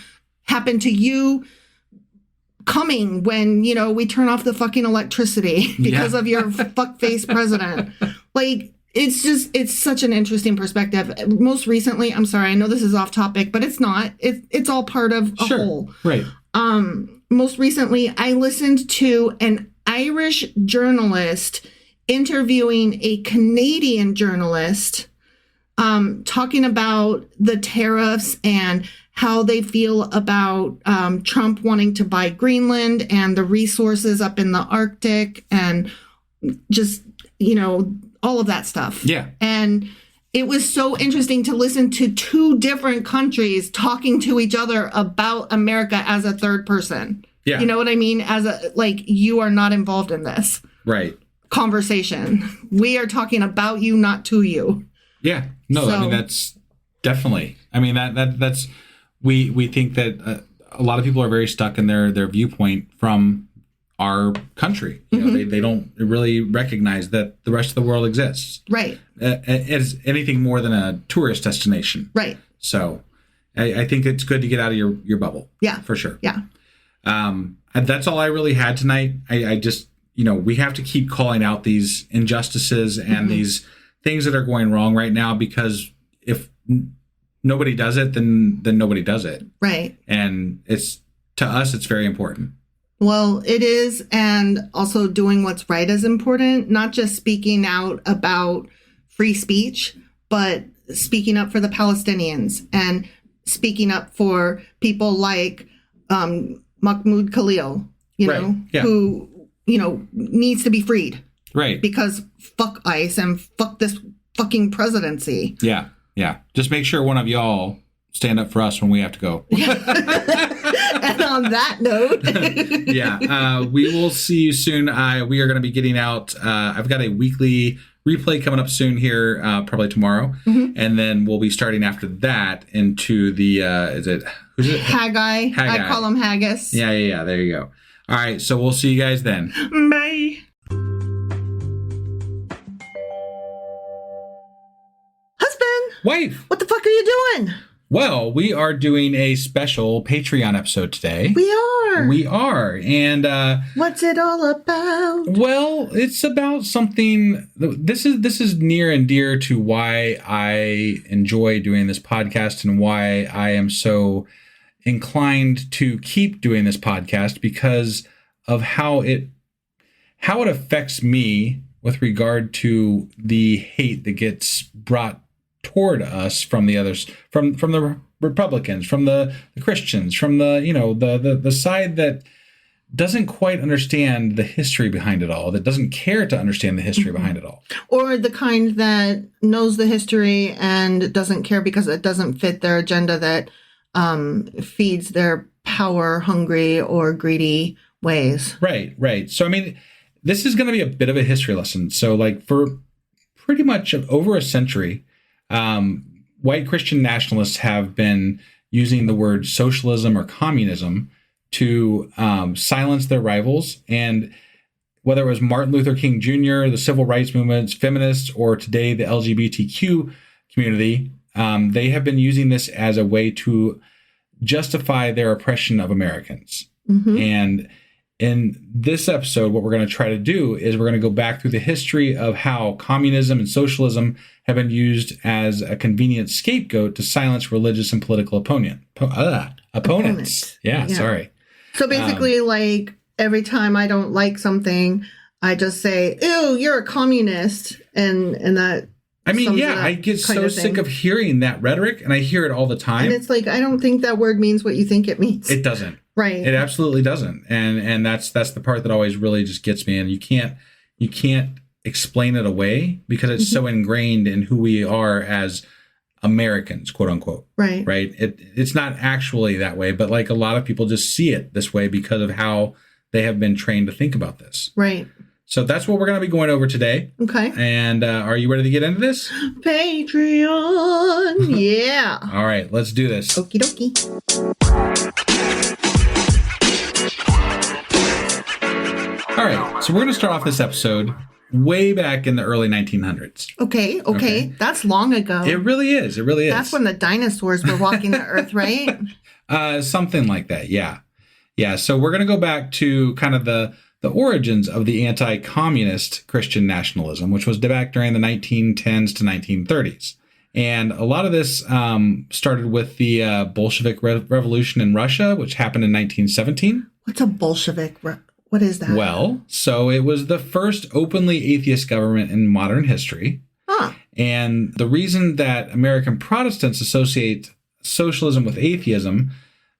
Speaker 2: happen to you coming when we turn off the fucking electricity because of your fuckface president. Like, it's such an interesting perspective. Most recently, I'm sorry, I know this is off topic, but it's not. It's all part of a whole. Most recently, I listened to an Irish journalist interviewing a Canadian journalist, talking about the tariffs and how they feel about Trump wanting to buy Greenland and the resources up in the Arctic, and just, all of that stuff. And it was so interesting to listen to 2 different countries talking to each other about America as a third person. You know what I mean? As a, like, you are not involved in this conversation. We are talking about you, not to you.
Speaker 3: I mean, that's definitely, I mean, that's, we think that a lot of people are very stuck in their viewpoint from our country. They don't really recognize that the rest of the world exists. As anything more than a tourist destination. So I think it's good to get out of your bubble. For sure. That's all I really had tonight. I just, we have to keep calling out these injustices and these things that are going wrong right now, because if nobody does it, then nobody does it.
Speaker 2: Right.
Speaker 3: And to us, it's very important.
Speaker 2: Well, it is. And also doing what's right is important, not just speaking out about free speech, but speaking up for the Palestinians and speaking up for people like Mahmoud Khalil, who, needs to be freed.
Speaker 3: Right.
Speaker 2: Because fuck ICE and fuck this fucking presidency.
Speaker 3: Yeah. Yeah. Just make sure one of y'all stand up for us when we have to go.
Speaker 2: And on that note.
Speaker 3: We will see you soon. We are going to be getting out. I've got a weekly replay coming up soon here, probably tomorrow. And then we'll be starting after that into the, who's it?
Speaker 2: Haggai. I call him Haggis.
Speaker 3: Yeah. There you go. All right. So we'll see you guys then.
Speaker 2: Bye. Husband.
Speaker 3: Wife.
Speaker 2: What the fuck are you doing?
Speaker 3: Well, we are doing a special Patreon episode today.
Speaker 2: We are.
Speaker 3: And
Speaker 2: what's it all about?
Speaker 3: Well, it's about something. This is near and dear to why I enjoy doing this podcast and why I am so inclined to keep doing this podcast, because of how it affects me with regard to the hate that gets brought toward us from the others, from the Republicans, from the Christians, from the side that doesn't quite understand the history behind it all, that doesn't care to understand the history behind it all.
Speaker 2: Or the kind that knows the history and doesn't care because it doesn't fit their agenda that feeds their power-hungry or greedy ways.
Speaker 3: Right. So, I mean, this is going to be a bit of a history lesson. So, like, for pretty much over a century, white Christian nationalists have been using the word socialism or communism to silence their rivals. And whether it was Martin Luther King Jr., the civil rights movements, feminists, or today the LGBTQ community, they have been using this as a way to justify their oppression of Americans. And in this episode, what we're going to try to do is we're going to go back through the history of how communism and socialism have been used as a convenient scapegoat to silence religious and political opponents. Yeah, sorry.
Speaker 2: So basically, like, every time I don't like something, I just say, ew, you're a communist. And that.
Speaker 3: I mean, I get so sick of hearing that rhetoric, and I hear it all the time.
Speaker 2: And it's like, I don't think that word means what you think it means.
Speaker 3: It doesn't.
Speaker 2: Right.
Speaker 3: It absolutely doesn't. And that's the part that always really just gets me. And you can't explain it away because it's so ingrained in who we are as Americans, quote unquote.
Speaker 2: Right.
Speaker 3: Right. It's not actually that way, but like a lot of people just see it this way because of how they have been trained to think about this.
Speaker 2: Right.
Speaker 3: So that's what we're going to be going over today.
Speaker 2: Okay.
Speaker 3: And are you ready to get into this?
Speaker 2: Patreon. Yeah.
Speaker 3: All right, let's do this.
Speaker 2: Okie dokie.
Speaker 3: All right, so we're going to start off this episode way back in the early 1900s.
Speaker 2: Okay. That's long ago.
Speaker 3: It really is.
Speaker 2: That's when the dinosaurs were walking the earth, right?
Speaker 3: Something like that, yeah. Yeah, so we're going to go back to kind of the origins of the anti-communist Christian nationalism, which was back during the 1910s to 1930s. And a lot of this started with the Bolshevik Revolution in Russia, which happened in 1917.
Speaker 2: What's a Bolshevik? What is that?
Speaker 3: Well, so it was the first openly atheist government in modern history.
Speaker 2: Huh.
Speaker 3: And the reason that American Protestants associate socialism with atheism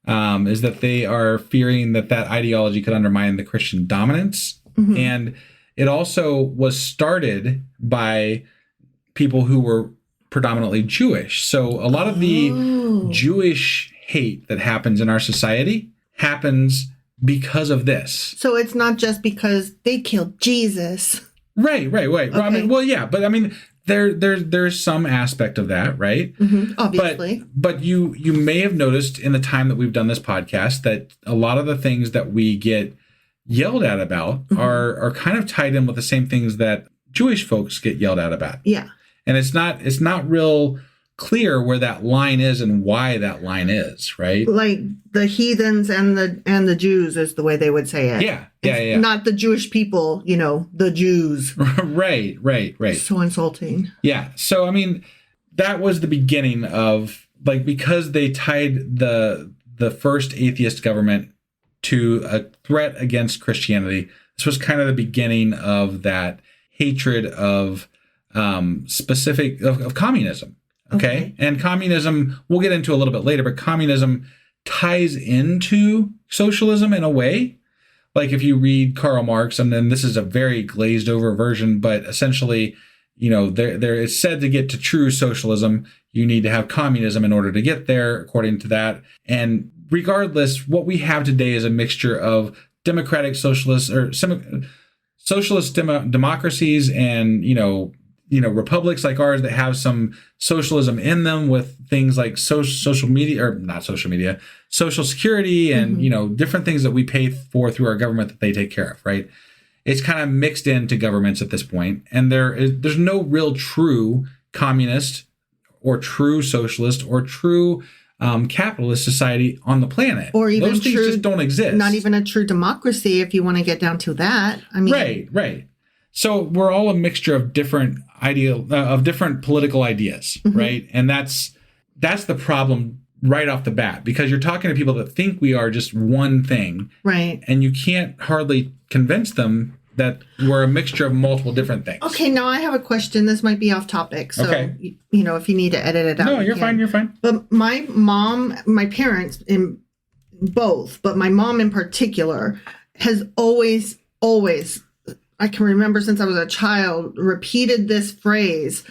Speaker 3: is that they are fearing that ideology could undermine the Christian dominance. And it also was started by people who were predominantly Jewish. So a lot of the Jewish hate that happens in our society happens because of this.
Speaker 2: So it's not just because they killed Jesus.
Speaker 3: Right.
Speaker 2: Okay.
Speaker 3: Well, I mean, well, yeah, but I mean, there's some aspect of that, right?
Speaker 2: Obviously.
Speaker 3: But you may have noticed in the time that we've done this podcast that a lot of the things that we get yelled at about are kind of tied in with the same things that Jewish folks get yelled at about.
Speaker 2: Yeah.
Speaker 3: And it's not real clear where that line is and why that line is, right?
Speaker 2: Like the heathens and the Jews is the way they would say it.
Speaker 3: Yeah.
Speaker 2: Not the Jewish people, the Jews.
Speaker 3: Right.
Speaker 2: So insulting.
Speaker 3: Yeah. So, I mean, that was the beginning of, like, because they tied the first atheist government to a threat against Christianity. This was kind of the beginning of that hatred of specific of communism. Okay. And communism, we'll get into a little bit later, but communism ties into socialism in a way. Like if you read Karl Marx, and then this is a very glazed over version, but essentially, there it's said to get to true socialism, you need to have communism in order to get there, according to that. And regardless, what we have today is a mixture of democratic socialists or socialist democracies and, republics like ours that have some socialism in them with things like social media, or not social media, social security and, different things that we pay for through our government that they take care of, right? It's kind of mixed into governments at this point. And there's no real true communist or true socialist or true capitalist society on the planet. Or even those things just don't exist.
Speaker 2: Not even a true democracy, if you want to get down to that. I mean,
Speaker 3: right. So we're all a mixture of different different political ideas, right? And that's the problem right off the bat, because you're talking to people that think we are just one thing,
Speaker 2: right?
Speaker 3: And you can't hardly convince them that we're a mixture of multiple different things.
Speaker 2: Okay, now I have a question. This might be off topic, so if you need to edit it out.
Speaker 3: No, you're fine. You're fine.
Speaker 2: But my parents in both, but my mom in particular has always, I can remember since I was a child, repeated this phrase: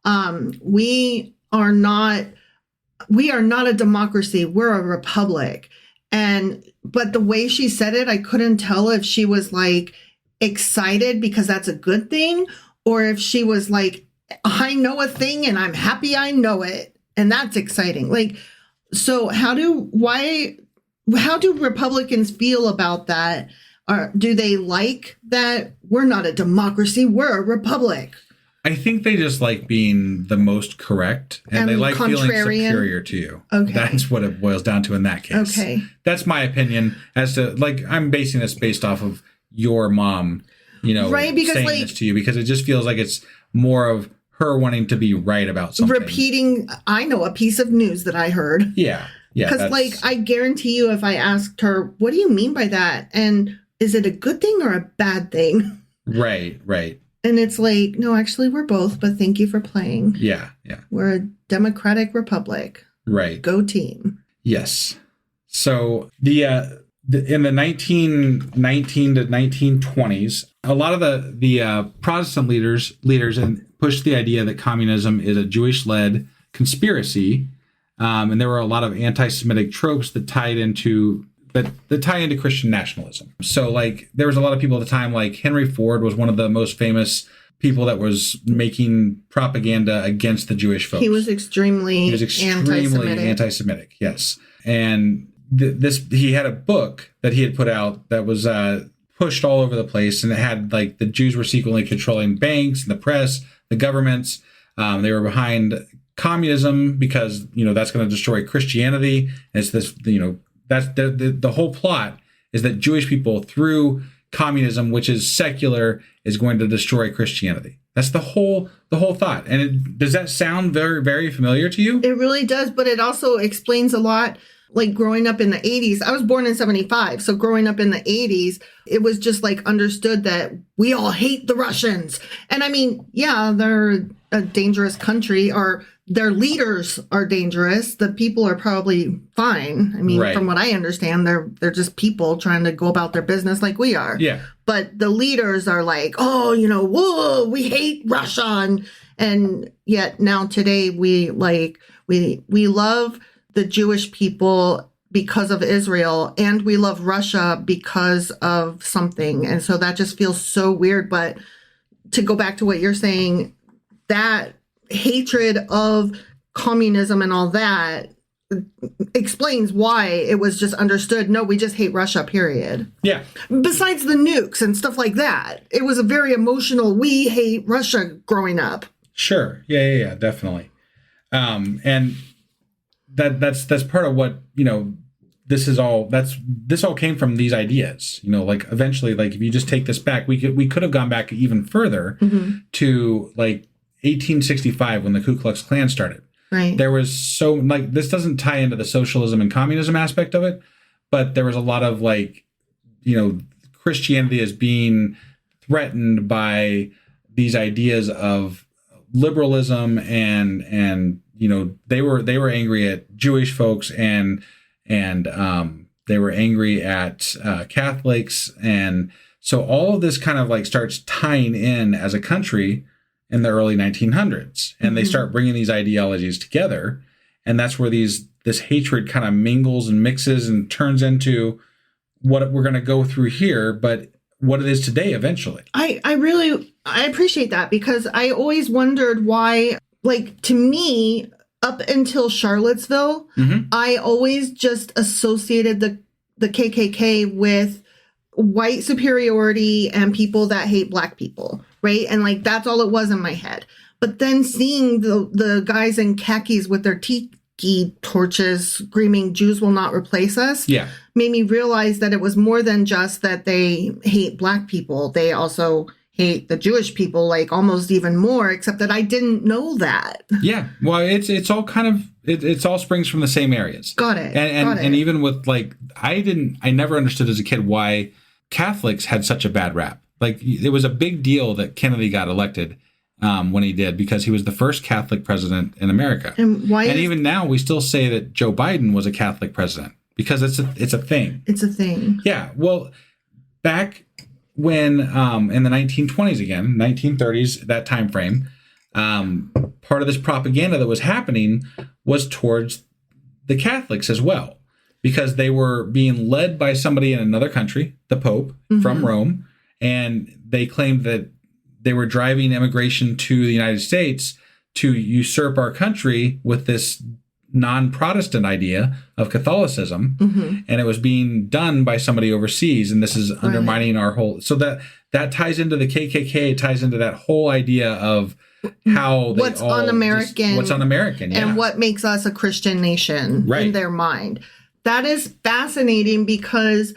Speaker 2: "We are not a democracy. We're a republic." But the way she said it, I couldn't tell if she was like excited because that's a good thing, or if she was like, I know a thing and I'm happy I know it, and that's exciting. Like, so how do Republicans feel about that? Or do they like that we're not a democracy, we're a republic?
Speaker 3: I think they just like being the most correct, and they like feeling superior to you. Okay. That's what it boils down to in that case.
Speaker 2: Okay.
Speaker 3: That's my opinion as to, like, I'm basing this based off of your mom,
Speaker 2: right, because,
Speaker 3: saying
Speaker 2: like,
Speaker 3: this to you, because it just feels like it's more of her wanting to be right about something.
Speaker 2: Repeating, I know a piece of news that I heard.
Speaker 3: Yeah.
Speaker 2: Because, like, I guarantee you if I asked her, what do you mean by that? And is it a good thing or a bad thing?
Speaker 3: Right.
Speaker 2: And it's like, no, actually, we're both, but thank you for playing.
Speaker 3: Yeah.
Speaker 2: We're a democratic republic.
Speaker 3: Right.
Speaker 2: Go team.
Speaker 3: Yes. So in the 1919 to 1920s, a lot of the Protestant leaders pushed the idea that communism is a Jewish-led conspiracy, and there were a lot of anti-Semitic tropes that tie into Christian nationalism. So, like, there was a lot of people at the time, like Henry Ford was one of the most famous people that was making propaganda against the Jewish folks.
Speaker 2: He was extremely
Speaker 3: anti-Semitic. Yes, and he had a book that he had put out that was pushed all over the place, and it had, like, the Jews were secretly controlling banks and the press, the governments. They were behind communism because that's going to destroy Christianity. And it's this that's the whole plot is that Jewish people through communism, which is secular, is going to destroy Christianity. That's the whole thought. And does that sound very, very familiar to you?
Speaker 2: It really does, but it also explains a lot. Like, growing up in the 80s, I was born in 75. So growing up in the 80s, it was just like understood that we all hate the Russians. And I mean, yeah, they're a dangerous country, or their leaders are dangerous. The people are probably fine. I mean, From what I understand, they're just people trying to go about their business like we are.
Speaker 3: Yeah.
Speaker 2: But the leaders are like, whoa, we hate Russia. And yet now today we love the Jewish people because of Israel, and we love Russia because of something. And so that just feels so weird. But to go back to what you're saying, that hatred of communism and all that explains why it was just understood, no, we just hate Russia, period.
Speaker 3: Yeah.
Speaker 2: Besides the nukes and stuff like that, it was a very emotional, we hate Russia growing up.
Speaker 3: Sure. Yeah, definitely. And that's part of what, this all came from these ideas, like eventually, like if you just take this back, we could have gone back even further to like 1865 when the Ku Klux Klan started.
Speaker 2: Right.
Speaker 3: There was this doesn't tie into the socialism and communism aspect of it, but there was a lot of Christianity as being threatened by these ideas of liberalism and they were angry at Jewish folks and they were angry at Catholics, and so all of this kind of starts tying in as a country in the early 1900s, and they start bringing these ideologies together, and that's where this hatred kind of mingles and mixes and turns into what we're going to go through here, but what it is today eventually.
Speaker 2: I appreciate that, because I always wondered why, to me, up until Charlottesville, I always just associated the KKK with white superiority and people that hate Black people, right? And that's all it was in my head. But then seeing the guys in khakis with their tiki torches screaming, "Jews will not replace us," made me realize that it was more than just that they hate Black people. They also hate the Jewish people, almost even more, except that I didn't know that.
Speaker 3: Yeah. Well, it's all kind of, it's all springs from the same areas.
Speaker 2: Got it.
Speaker 3: And even with I never understood as a kid why Catholics had such a bad rap. It was a big deal that Kennedy got elected when he did, because he was the first Catholic president in America. And even now we still say that Joe Biden was a Catholic president because it's a thing.
Speaker 2: It's a thing.
Speaker 3: Yeah. Well, back when in the 1920s, again, 1930s, that time frame, part of this propaganda that was happening was towards the Catholics as well, because they were being led by somebody in another country, the Pope from Rome, and they claimed that they were driving immigration to the United States to usurp our country with this non-Protestant idea of Catholicism, and it was being done by somebody overseas, and this is undermining our whole. So that ties into the KKK. It ties into that whole idea of how
Speaker 2: what's un-American,
Speaker 3: and
Speaker 2: what makes us a Christian nation in their mind. That is fascinating, because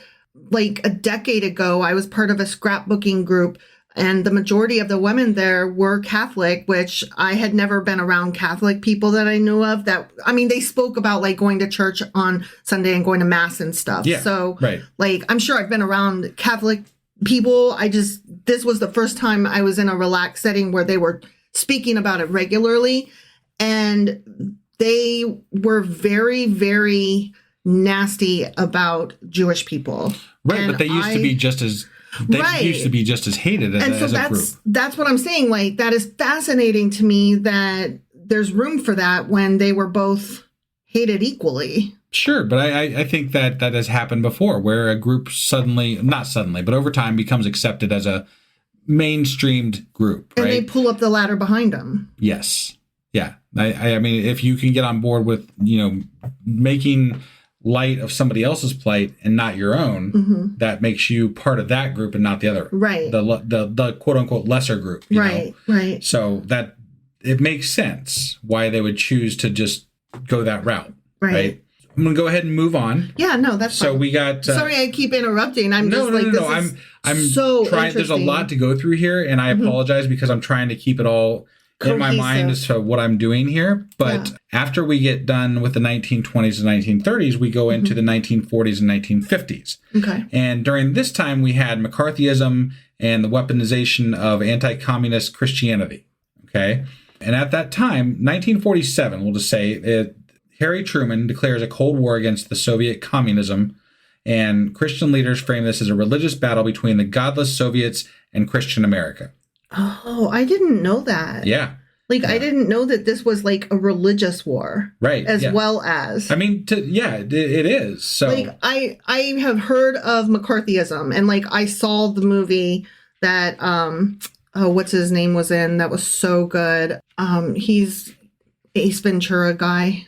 Speaker 2: a decade ago, I was part of a scrapbooking group, and the majority of the women there were Catholic, which I had never been around Catholic people that I knew of. They spoke about going to church on Sunday and going to mass and stuff.
Speaker 3: Yeah,
Speaker 2: so I'm sure I've been around Catholic people. This was the first time I was in a relaxed setting where they were speaking about it regularly. And they were very, very nasty about Jewish people.
Speaker 3: Right, and but they used to be just as hated as a group.
Speaker 2: That's what I'm saying. That is fascinating to me that there's room for that when they were both hated equally.
Speaker 3: Sure, but I think that has happened before, where a group not suddenly, but over time becomes accepted as a mainstreamed group, right?
Speaker 2: And they pull up the ladder behind them.
Speaker 3: Yes. Yeah. I mean, if you can get on board with, making light of somebody else's plight and not your own, that makes you part of that group and not the other. Right. The quote unquote lesser group.
Speaker 2: Right. Right.
Speaker 3: So that it makes sense why they would choose to just go that route. Right. I'm going to go ahead and move on.
Speaker 2: Yeah, no, that's
Speaker 3: so
Speaker 2: fine.
Speaker 3: we got.
Speaker 2: Sorry, I keep interrupting. I'm
Speaker 3: no. I'm
Speaker 2: so
Speaker 3: trying. There's a lot to go through here, and I apologize because I'm trying to keep it all in my mind as to what I'm doing here. But after we get done with the 1920s and 1930s, we go into the 1940s and 1950s. Okay. And during this time, we had McCarthyism and the weaponization of anti-communist Christianity. Okay. And at that time, 1947, we'll just say, Harry Truman declares a Cold War against the Soviet communism, and Christian leaders frame this as a religious battle between the godless Soviets and Christian America.
Speaker 2: Oh, I didn't know that.
Speaker 3: Yeah.
Speaker 2: I didn't know that this was a religious war.
Speaker 3: Right.
Speaker 2: As well as.
Speaker 3: I mean, it is. So
Speaker 2: I have heard of McCarthyism, and I saw the movie that, what's his name was in, that was so good. He's Ace Ventura guy.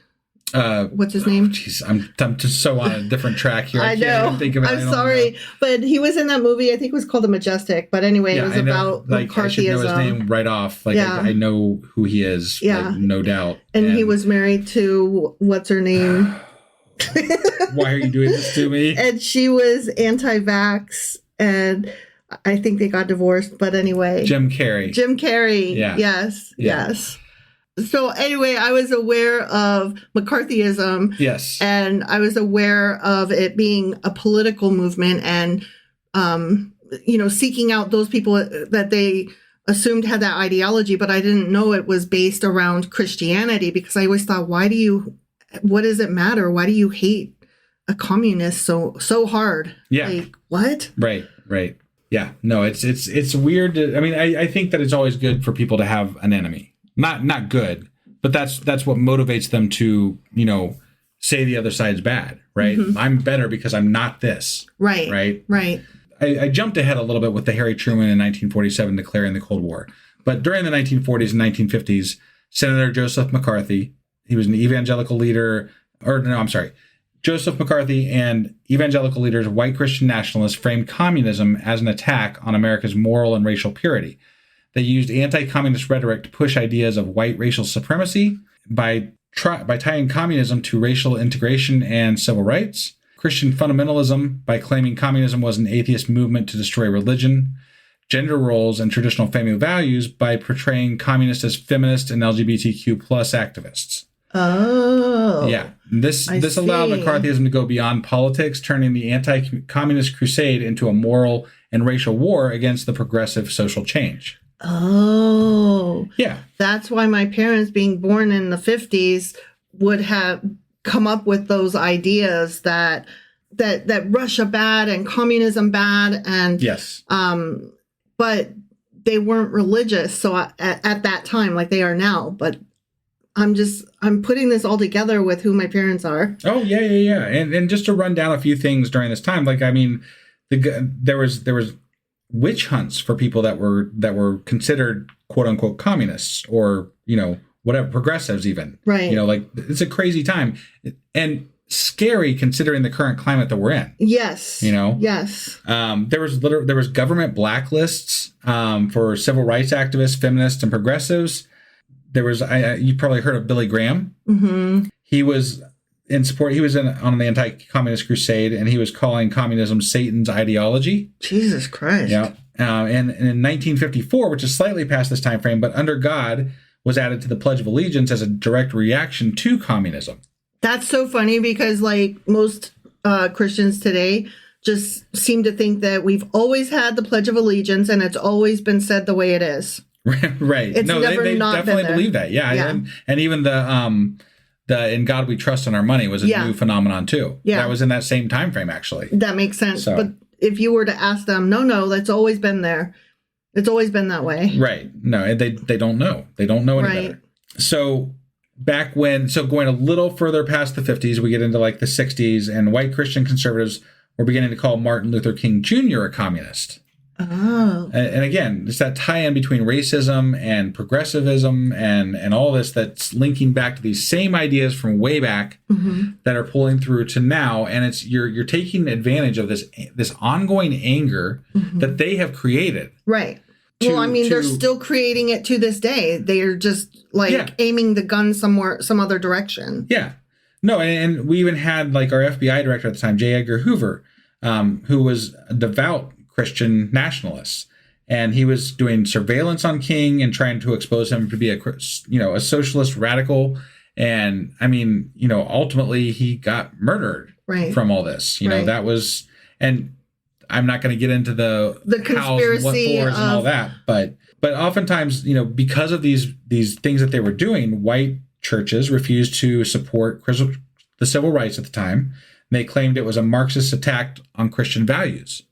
Speaker 2: What's his name?
Speaker 3: Jeez, I'm just so on a different track here.
Speaker 2: I
Speaker 3: can't
Speaker 2: know.
Speaker 3: even think of it.
Speaker 2: I'm sorry, but he was in that movie. I think it was called The Majestic. But anyway, it was about
Speaker 3: like,
Speaker 2: McCarthyism.
Speaker 3: I should know his name right off. Like,
Speaker 2: Yeah.
Speaker 3: I know who he is.
Speaker 2: Yeah.
Speaker 3: Like, no doubt.
Speaker 2: And he was married to what's her name?
Speaker 3: Why are you doing this to me?
Speaker 2: And she was anti-vax, and I think they got divorced. But anyway,
Speaker 3: Jim Carrey.
Speaker 2: Yeah. Yes. So anyway, I was aware of McCarthyism.
Speaker 3: Yes.
Speaker 2: And I was aware of it being a political movement and, seeking out those people that they assumed had that ideology. But I didn't know it was based around Christianity, because I always thought, what does it matter? Why do you hate a communist so hard?
Speaker 3: Yeah.
Speaker 2: Like, what?
Speaker 3: Right. Yeah. No, it's weird. I think that it's always good for people to have an enemy. Not good, but that's what motivates them to, say the other side's bad, right?
Speaker 2: Mm-hmm.
Speaker 3: I'm better because I'm not this.
Speaker 2: Right.
Speaker 3: I jumped ahead a little bit with the Harry Truman in 1947 declaring the Cold War. But during the 1940s and 1950s, Senator Joseph McCarthy, he was an evangelical leader, Joseph McCarthy and evangelical leaders, white Christian nationalists, framed communism as an attack on America's moral and racial purity. They used anti-communist rhetoric to push ideas of white racial supremacy by tying communism to racial integration and civil rights, Christian fundamentalism by claiming communism was an atheist movement to destroy religion, gender roles and traditional family values by portraying communists as feminist and LGBTQ plus activists.
Speaker 2: Oh.
Speaker 3: Yeah. This allowed McCarthyism to go beyond politics, turning the anti-communist crusade into a moral and racial war against the progressive social change.
Speaker 2: Oh.
Speaker 3: Yeah.
Speaker 2: That's why my parents, being born in the 50s, would have come up with those ideas that Russia bad and communism bad, and
Speaker 3: yes.
Speaker 2: But they weren't religious, so at that time, like they are now. But I'm putting this all together with who my parents are.
Speaker 3: Oh yeah. And just to run down a few things during this time, there was witch hunts for people that were considered quote unquote communists or whatever, progressives even.
Speaker 2: Right.
Speaker 3: It's a crazy time and scary considering the current climate that we're in.
Speaker 2: Yes. Yes.
Speaker 3: There was government blacklists for civil rights activists, feminists, and progressives. There was you probably heard of Billy Graham. Mm-hmm. He was in support. He was on the anti-communist crusade, and he was calling communism Satan's ideology.
Speaker 2: Jesus Christ.
Speaker 3: Yeah. And in 1954, which is slightly past this time frame, but under God was added to the Pledge of Allegiance as a direct reaction to communism.
Speaker 2: That's so funny because most Christians today just seem to think that we've always had the Pledge of Allegiance and it's always been said the way it is.
Speaker 3: Right.
Speaker 2: It's never
Speaker 3: they
Speaker 2: not
Speaker 3: definitely
Speaker 2: been there.
Speaker 3: believe that. Yeah. And even the In God We Trust and Our Money was a new phenomenon too.
Speaker 2: Yeah.
Speaker 3: That was in that same time frame actually.
Speaker 2: That makes sense.
Speaker 3: So.
Speaker 2: But if you were to ask them, no, that's always been there. It's always been that way.
Speaker 3: Right. No, they don't know. They don't know any better. So going a little further past the 50s, we get into the 60s, and white Christian conservatives were beginning to call Martin Luther King Jr. a communist.
Speaker 2: Oh.
Speaker 3: And again, it's that tie-in between racism and progressivism and all this that's linking back to these same ideas from way back that are pulling through to now. And it's you're taking advantage of this ongoing anger that they have created.
Speaker 2: Right. They're still creating it to this day. They are just aiming the gun some other direction.
Speaker 3: Yeah. No, and we even had our FBI director at the time, J. Edgar Hoover, who was a devout Christian nationalist, and he was doing surveillance on King and trying to expose him to be a socialist radical. And ultimately he got murdered from all this. That was, and I'm not going to get into the
Speaker 2: conspiracy
Speaker 3: hows, what fors, and all that, but oftentimes, because of these things that they were doing, white churches refused to support the civil rights at the time. They claimed it was a Marxist attack on Christian values.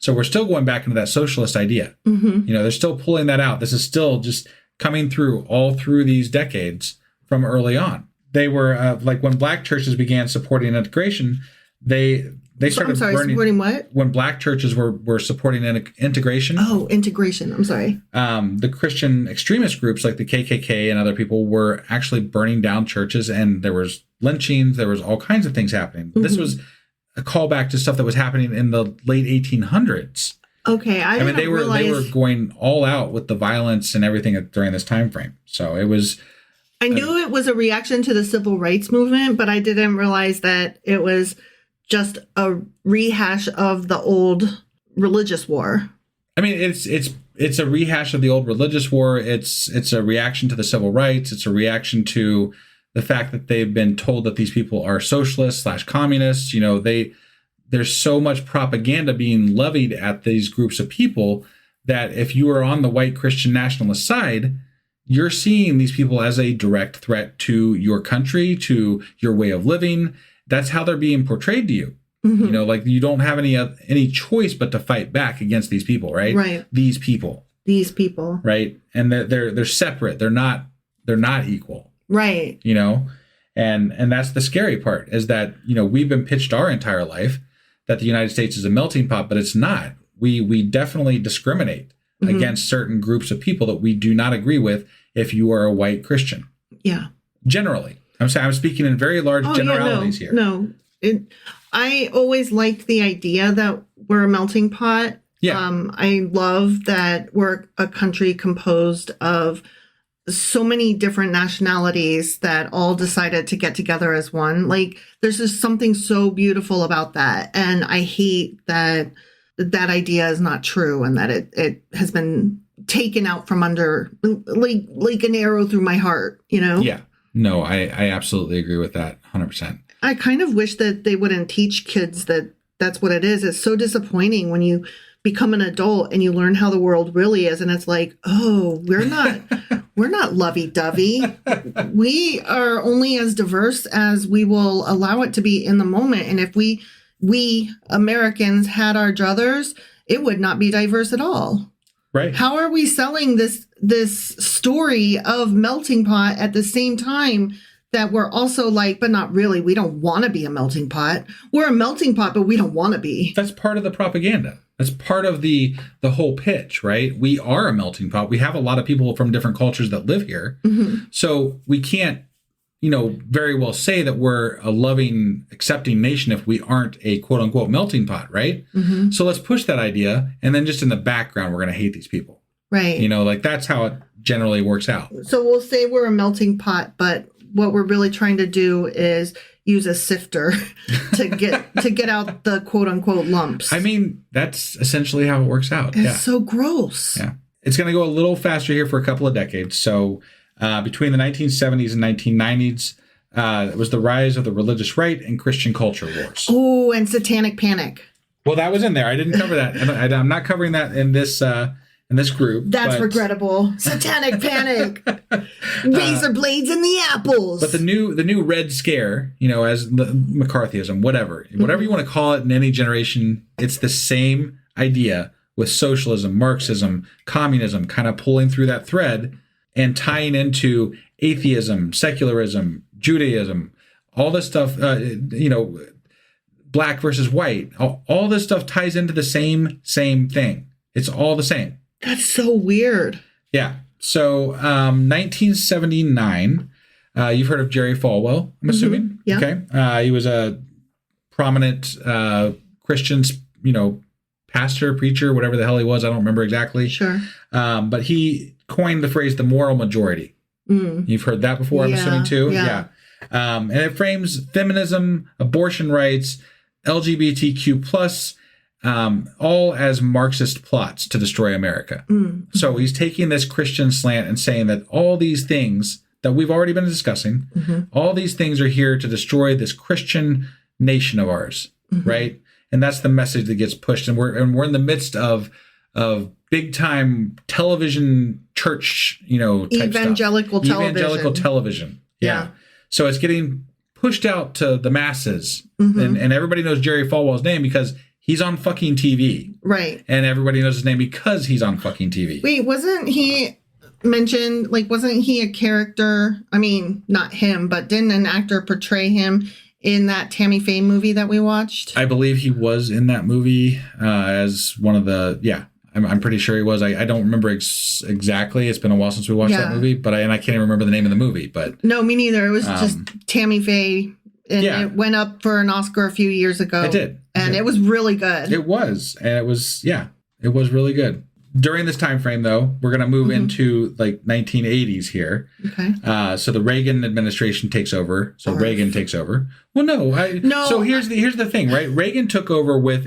Speaker 3: So we're still going back into that socialist idea. They're still pulling that out. This is still just coming through all through these decades from early on. They were when black churches began supporting integration, they started burning.
Speaker 2: Supporting what?
Speaker 3: When black churches were supporting integration.
Speaker 2: Oh, integration. I'm sorry.
Speaker 3: The Christian extremist groups like the KKK and other people were actually burning down churches, and there was lynchings. There was all kinds of things happening. This was a callback to stuff that was happening in the late 1800s.
Speaker 2: Okay, I mean,
Speaker 3: they were going all out with the violence and everything during this time frame. So it was.
Speaker 2: I knew it was a reaction to the civil rights movement, but I didn't realize that it was just a rehash of the old religious war.
Speaker 3: I mean, it's a rehash of the old religious war. It's a reaction to the civil rights. It's a reaction to the fact that they've been told that these people are socialists / communists. You know, there's so much propaganda being levied at these groups of people that if you are on the white Christian nationalist side, you're seeing these people as a direct threat to your country, to your way of living. That's how they're being portrayed to you. Mm-hmm. You know, like you don't have any choice but to fight back against these people, right?
Speaker 2: Right.
Speaker 3: These people. Right. And they're separate. They're not equal.
Speaker 2: Right.
Speaker 3: You know, and that's the scary part is that, you know, we've been pitched our entire life that the United States is a melting pot, but it's not. We definitely discriminate against certain groups of people that we do not agree with if you are a white Christian.
Speaker 2: Yeah.
Speaker 3: Generally. I'm speaking in very large generalities here.
Speaker 2: No. I always liked the idea that we're a melting pot.
Speaker 3: Yeah.
Speaker 2: I love that we're a country composed of so many different nationalities that all decided to get together as one. Like, there's just something so beautiful about that. And I hate that idea is not true and that it has been taken out from under, like an arrow through my heart, you know?
Speaker 3: Yeah. No, I absolutely agree with that 100%.
Speaker 2: I kind of wish that they wouldn't teach kids that that's what it is. It's so disappointing when you become an adult and you learn how the world really is. And it's like, oh, we're not lovey-dovey. We are only as diverse as we will allow it to be in the moment. And if we Americans had our druthers, it would not be diverse at all.
Speaker 3: Right.
Speaker 2: How are we selling this story of melting pot at the same time that we're also like, but not really. We don't want to be a melting pot. We're a melting pot, but we don't want to be. That's
Speaker 3: part of the propaganda. That's part of the whole pitch, right? We are a melting pot. We have a lot of people from different cultures that live here. Mm-hmm. So we can't, you know, very well say that we're a loving, accepting nation if we aren't a quote unquote melting pot, right? Mm-hmm. So let's push that idea. And then just in the background, we're going to hate these people.
Speaker 2: Right.
Speaker 3: You know, like that's how it generally works out.
Speaker 2: So we'll say we're a melting pot, but what we're really trying to do is use a sifter to get out the quote unquote lumps.
Speaker 3: I mean, that's essentially how it works out.
Speaker 2: It's so gross.
Speaker 3: Yeah. It's going to go a little faster here for a couple of decades. So between the 1970s and 1990s, it was the rise of the religious right and Christian culture wars.
Speaker 2: Oh, and satanic panic.
Speaker 3: Well, that was in there. I didn't cover that. And I'm not covering that in this group.
Speaker 2: That's regrettable. Satanic panic. Razor blades in the apples.
Speaker 3: But the new Red Scare, you know, as the McCarthyism, whatever you want to call it in any generation, it's the same idea with socialism, Marxism, communism, kind of pulling through that thread and tying into atheism, secularism, Judaism, all this stuff, you know, black versus white, all this stuff ties into the same thing. It's all the same.
Speaker 2: That's so weird.
Speaker 3: Yeah. So 1979, you've heard of Jerry Falwell, I'm assuming.
Speaker 2: Yeah.
Speaker 3: Okay. He was a prominent Christian, you know, pastor, preacher, whatever the hell he was. I don't remember exactly.
Speaker 2: Sure.
Speaker 3: But he coined the phrase the moral majority. You've heard that before, I'm assuming too.
Speaker 2: Yeah.
Speaker 3: And it frames feminism, abortion rights, LGBTQ plus, all as Marxist plots to destroy America. So he's taking this Christian slant and saying that all these things that we've already been discussing, all these things are here to destroy this Christian nation of ours, right? And that's the message that gets pushed. And we're in the midst of big time television, church, you know, type
Speaker 2: evangelical
Speaker 3: stuff.
Speaker 2: television.
Speaker 3: Evangelical television. Yeah. So it's getting pushed out to the masses, and everybody knows Jerry Falwell's name because he's on fucking TV.
Speaker 2: Right.
Speaker 3: And everybody knows his name because he's on fucking TV.
Speaker 2: Wait, wasn't he mentioned, like, wasn't he a character? I mean, not him, but didn't an actor portray him in that Tammy Faye movie that we watched?
Speaker 3: I believe he was in that movie as one of the, I'm pretty sure he was. I don't remember exactly. It's been a while since we watched that movie, but I can't even remember the name of the movie. But
Speaker 2: no, me neither. It was just Tammy Faye, and it went up for an Oscar a few years ago.
Speaker 3: It did,
Speaker 2: and it was really good.
Speaker 3: It was, and it was really good. During this time frame, though, we're going to move into like 1980s here.
Speaker 2: Okay.
Speaker 3: So the Reagan administration takes over. So Reagan takes over. Well, no. So here's the thing, right? Reagan took over with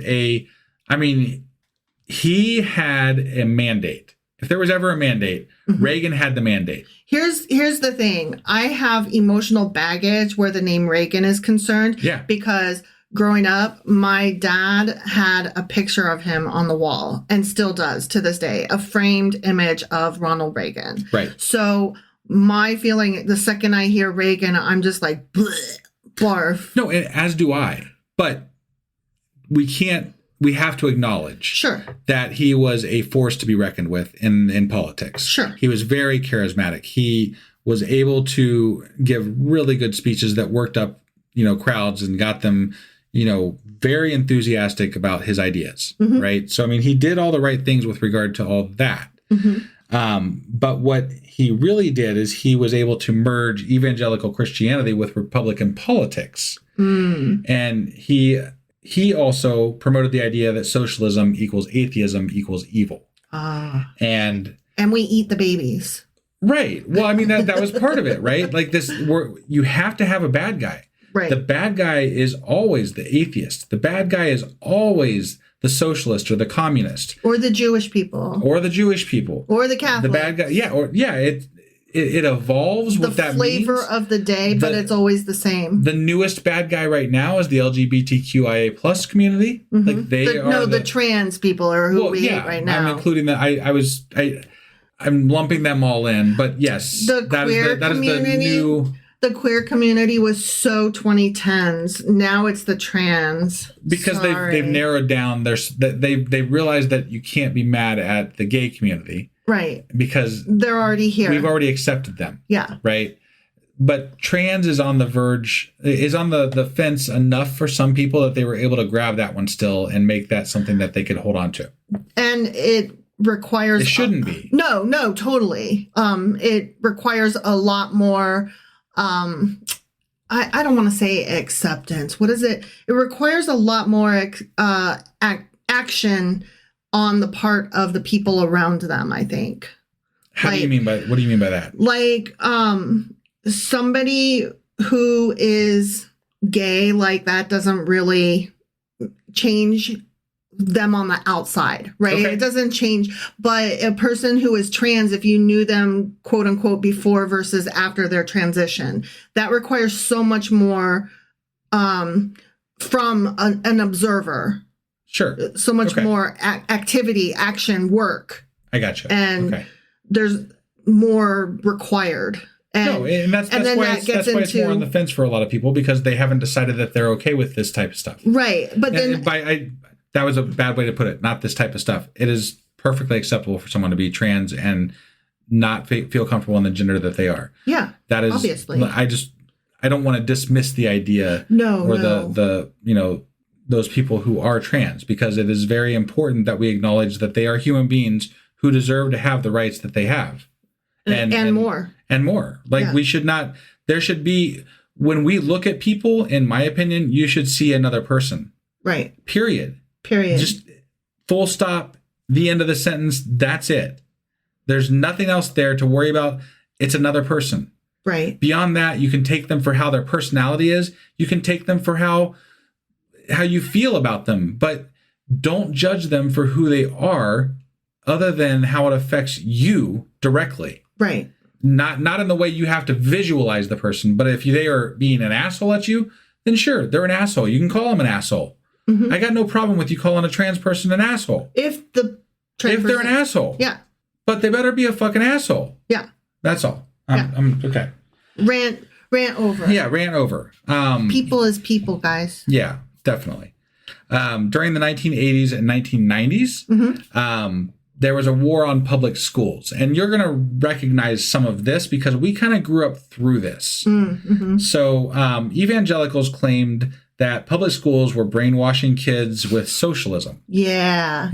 Speaker 3: he had a mandate. If there was ever a mandate, Reagan had the mandate.
Speaker 2: Here's the thing. I have emotional baggage where the name Reagan is concerned.
Speaker 3: Yeah.
Speaker 2: Because growing up, my dad had a picture of him on the wall and still does to this day, a framed image of Ronald Reagan. Right. So my feeling, the second I hear Reagan, I'm just like, bleh, barf.
Speaker 3: No, and as do I. But we have to acknowledge that he was a force to be reckoned with in politics.
Speaker 2: Sure.
Speaker 3: He was very charismatic. He was able to give really good speeches that worked up, crowds and got them, very enthusiastic about his ideas. Right. So, he did all the right things with regard to all that. But what he really did is he was able to merge evangelical Christianity with Republican politics. And he also promoted the idea that socialism equals atheism equals evil. And
Speaker 2: we eat the babies.
Speaker 3: Right. Well, that was part of it, right? Like you have to have a bad guy.
Speaker 2: Right.
Speaker 3: The bad guy is always the atheist. The bad guy is always the socialist or the communist.
Speaker 2: Or the Jewish people.
Speaker 3: Or the Jewish people.
Speaker 2: Or the Catholics.
Speaker 3: The bad guy. It evolves what that means.
Speaker 2: The flavor of the day, but it's always the same.
Speaker 3: The newest bad guy right now is the LGBTQIA plus community. Like
Speaker 2: the trans people are who we hate right now.
Speaker 3: I'm including that. I'm lumping them all in, but yes,
Speaker 2: that is the new. The queer community was so 2010s. Now it's the trans.
Speaker 3: Because they've narrowed down. They realized that you can't be mad at the gay community.
Speaker 2: Right.
Speaker 3: Because
Speaker 2: they're already here.
Speaker 3: We've already accepted them.
Speaker 2: Yeah.
Speaker 3: Right. But trans is on the verge, is on the fence enough for some people that they were able to grab that one still and make that something that they could hold on to.
Speaker 2: And it requires...
Speaker 3: It shouldn't be.
Speaker 2: No, totally. It requires a lot more... I don't want to say acceptance. What is it? It requires a lot more action on the part of the people around them, I think.
Speaker 3: What do you mean by that?
Speaker 2: Like, somebody who is gay, like that doesn't really change them on the outside, right?
Speaker 3: Okay.
Speaker 2: It doesn't change. But a person who is trans, if you knew them, quote unquote, before versus after their transition, that requires so much more from an observer.
Speaker 3: Sure.
Speaker 2: So much more activity, action, work.
Speaker 3: I gotcha.
Speaker 2: And there's more required.
Speaker 3: And that's why it's more on the fence for a lot of people, because they haven't decided that they're okay with this type of stuff.
Speaker 2: Right. But then...
Speaker 3: that was a bad way to put it. Not this type of stuff. It is perfectly acceptable for someone to be trans and not feel comfortable in the gender that they are.
Speaker 2: Yeah.
Speaker 3: That is...
Speaker 2: Obviously.
Speaker 3: I don't want to dismiss the idea those people who are trans, because it is very important that we acknowledge that they are human beings who deserve to have the rights that they have. And more. And more. Like we should not... There should be... When we look at people, in my opinion, you should see another person.
Speaker 2: Right.
Speaker 3: Period. Just full stop, the end of the sentence. That's it. There's nothing else there to worry about. It's another person.
Speaker 2: Right.
Speaker 3: Beyond that, you can take them for how their personality is. You can take them for how you feel about them, but don't judge them for who they are other than how it affects you directly.
Speaker 2: Right.
Speaker 3: Not in the way you have to visualize the person, but if they are being an asshole at you, then sure, they're an asshole. You can call them an asshole. I got no problem with you calling a trans person an asshole.
Speaker 2: If they're
Speaker 3: an asshole.
Speaker 2: Yeah.
Speaker 3: But they better be a fucking asshole.
Speaker 2: Yeah.
Speaker 3: That's all. I'm okay.
Speaker 2: Rant over.
Speaker 3: Yeah, rant over.
Speaker 2: People is people, guys.
Speaker 3: Yeah, definitely. During the 1980s and 1990s, there was a war on public schools. And you're going to recognize some of this because we kind of grew up through this. So evangelicals claimed that public schools were brainwashing kids with socialism.
Speaker 2: Yeah.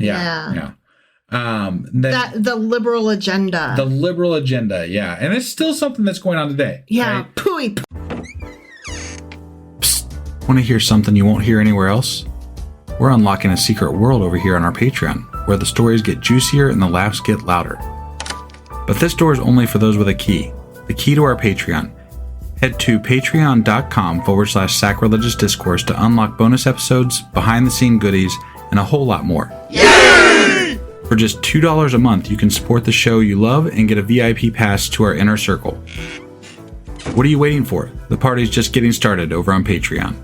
Speaker 2: The liberal agenda.
Speaker 3: The liberal agenda, yeah. And it's still something that's going on today.
Speaker 2: Yeah,
Speaker 3: right?
Speaker 2: pooey.
Speaker 3: Psst. Want to hear something you won't hear anywhere else? We're unlocking a secret world over here on our Patreon, where the stories get juicier and the laughs get louder. But this door is only for those with a key. The key to our Patreon. Head to patreon.com/sacrilegious discourse to unlock bonus episodes, behind-the-scene goodies, and a whole lot more. Yay! For just $2 a month, you can support the show you love and get a VIP pass to our inner circle. What are you waiting for? The party's just getting started over on Patreon.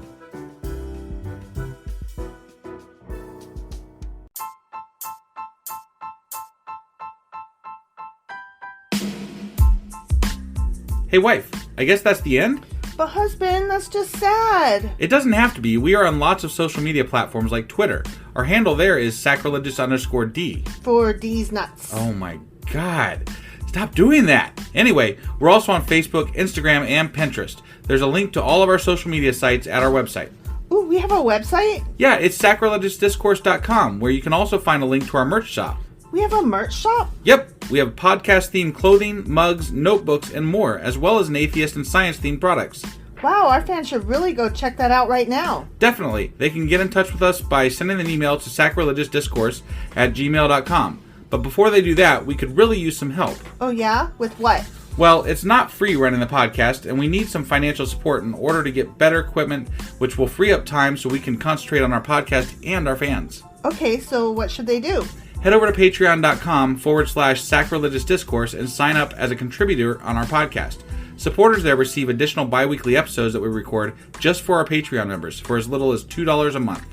Speaker 3: Hey wife, I guess that's the end?
Speaker 2: But husband, that's just sad.
Speaker 3: It doesn't have to be. We are on lots of social media platforms like Twitter. Our handle there is sacrilegious_D.
Speaker 2: For D's nuts.
Speaker 3: Oh my god. Stop doing that. Anyway, we're also on Facebook, Instagram, and Pinterest. There's a link to all of our social media sites at our website.
Speaker 2: Ooh, we have a website?
Speaker 3: Yeah, it's sacrilegiousdiscourse.com, where you can also find a link to our merch shop.
Speaker 2: We have a merch shop?
Speaker 3: Yep, we have podcast-themed clothing, mugs, notebooks, and more, as well as an atheist and science-themed products.
Speaker 2: Wow, our fans should really go check that out right now.
Speaker 3: Definitely. They can get in touch with us by sending an email to sacrilegiousdiscourse@gmail.com. But before they do that, we could really use some help.
Speaker 2: Oh yeah? With what?
Speaker 3: Well, it's not free running the podcast, and we need some financial support in order to get better equipment, which will free up time so we can concentrate on our podcast and our fans.
Speaker 2: Okay, so what should they do?
Speaker 3: Head over to patreon.com/sacrilegious discourse and sign up as a contributor on our podcast. Supporters there receive additional bi-weekly episodes that we record just for our Patreon members for as little as $2 a month.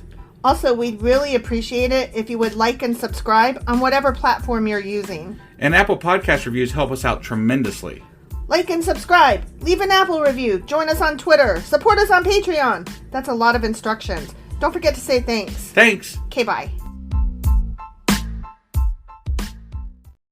Speaker 2: Also, we'd really appreciate it if you would like and subscribe on whatever platform you're using.
Speaker 3: And Apple Podcast reviews help us out tremendously.
Speaker 2: Like and subscribe, leave an Apple review, join us on Twitter, support us on Patreon. That's a lot of instructions. Don't forget to say thanks.
Speaker 3: Thanks.
Speaker 2: Okay, bye.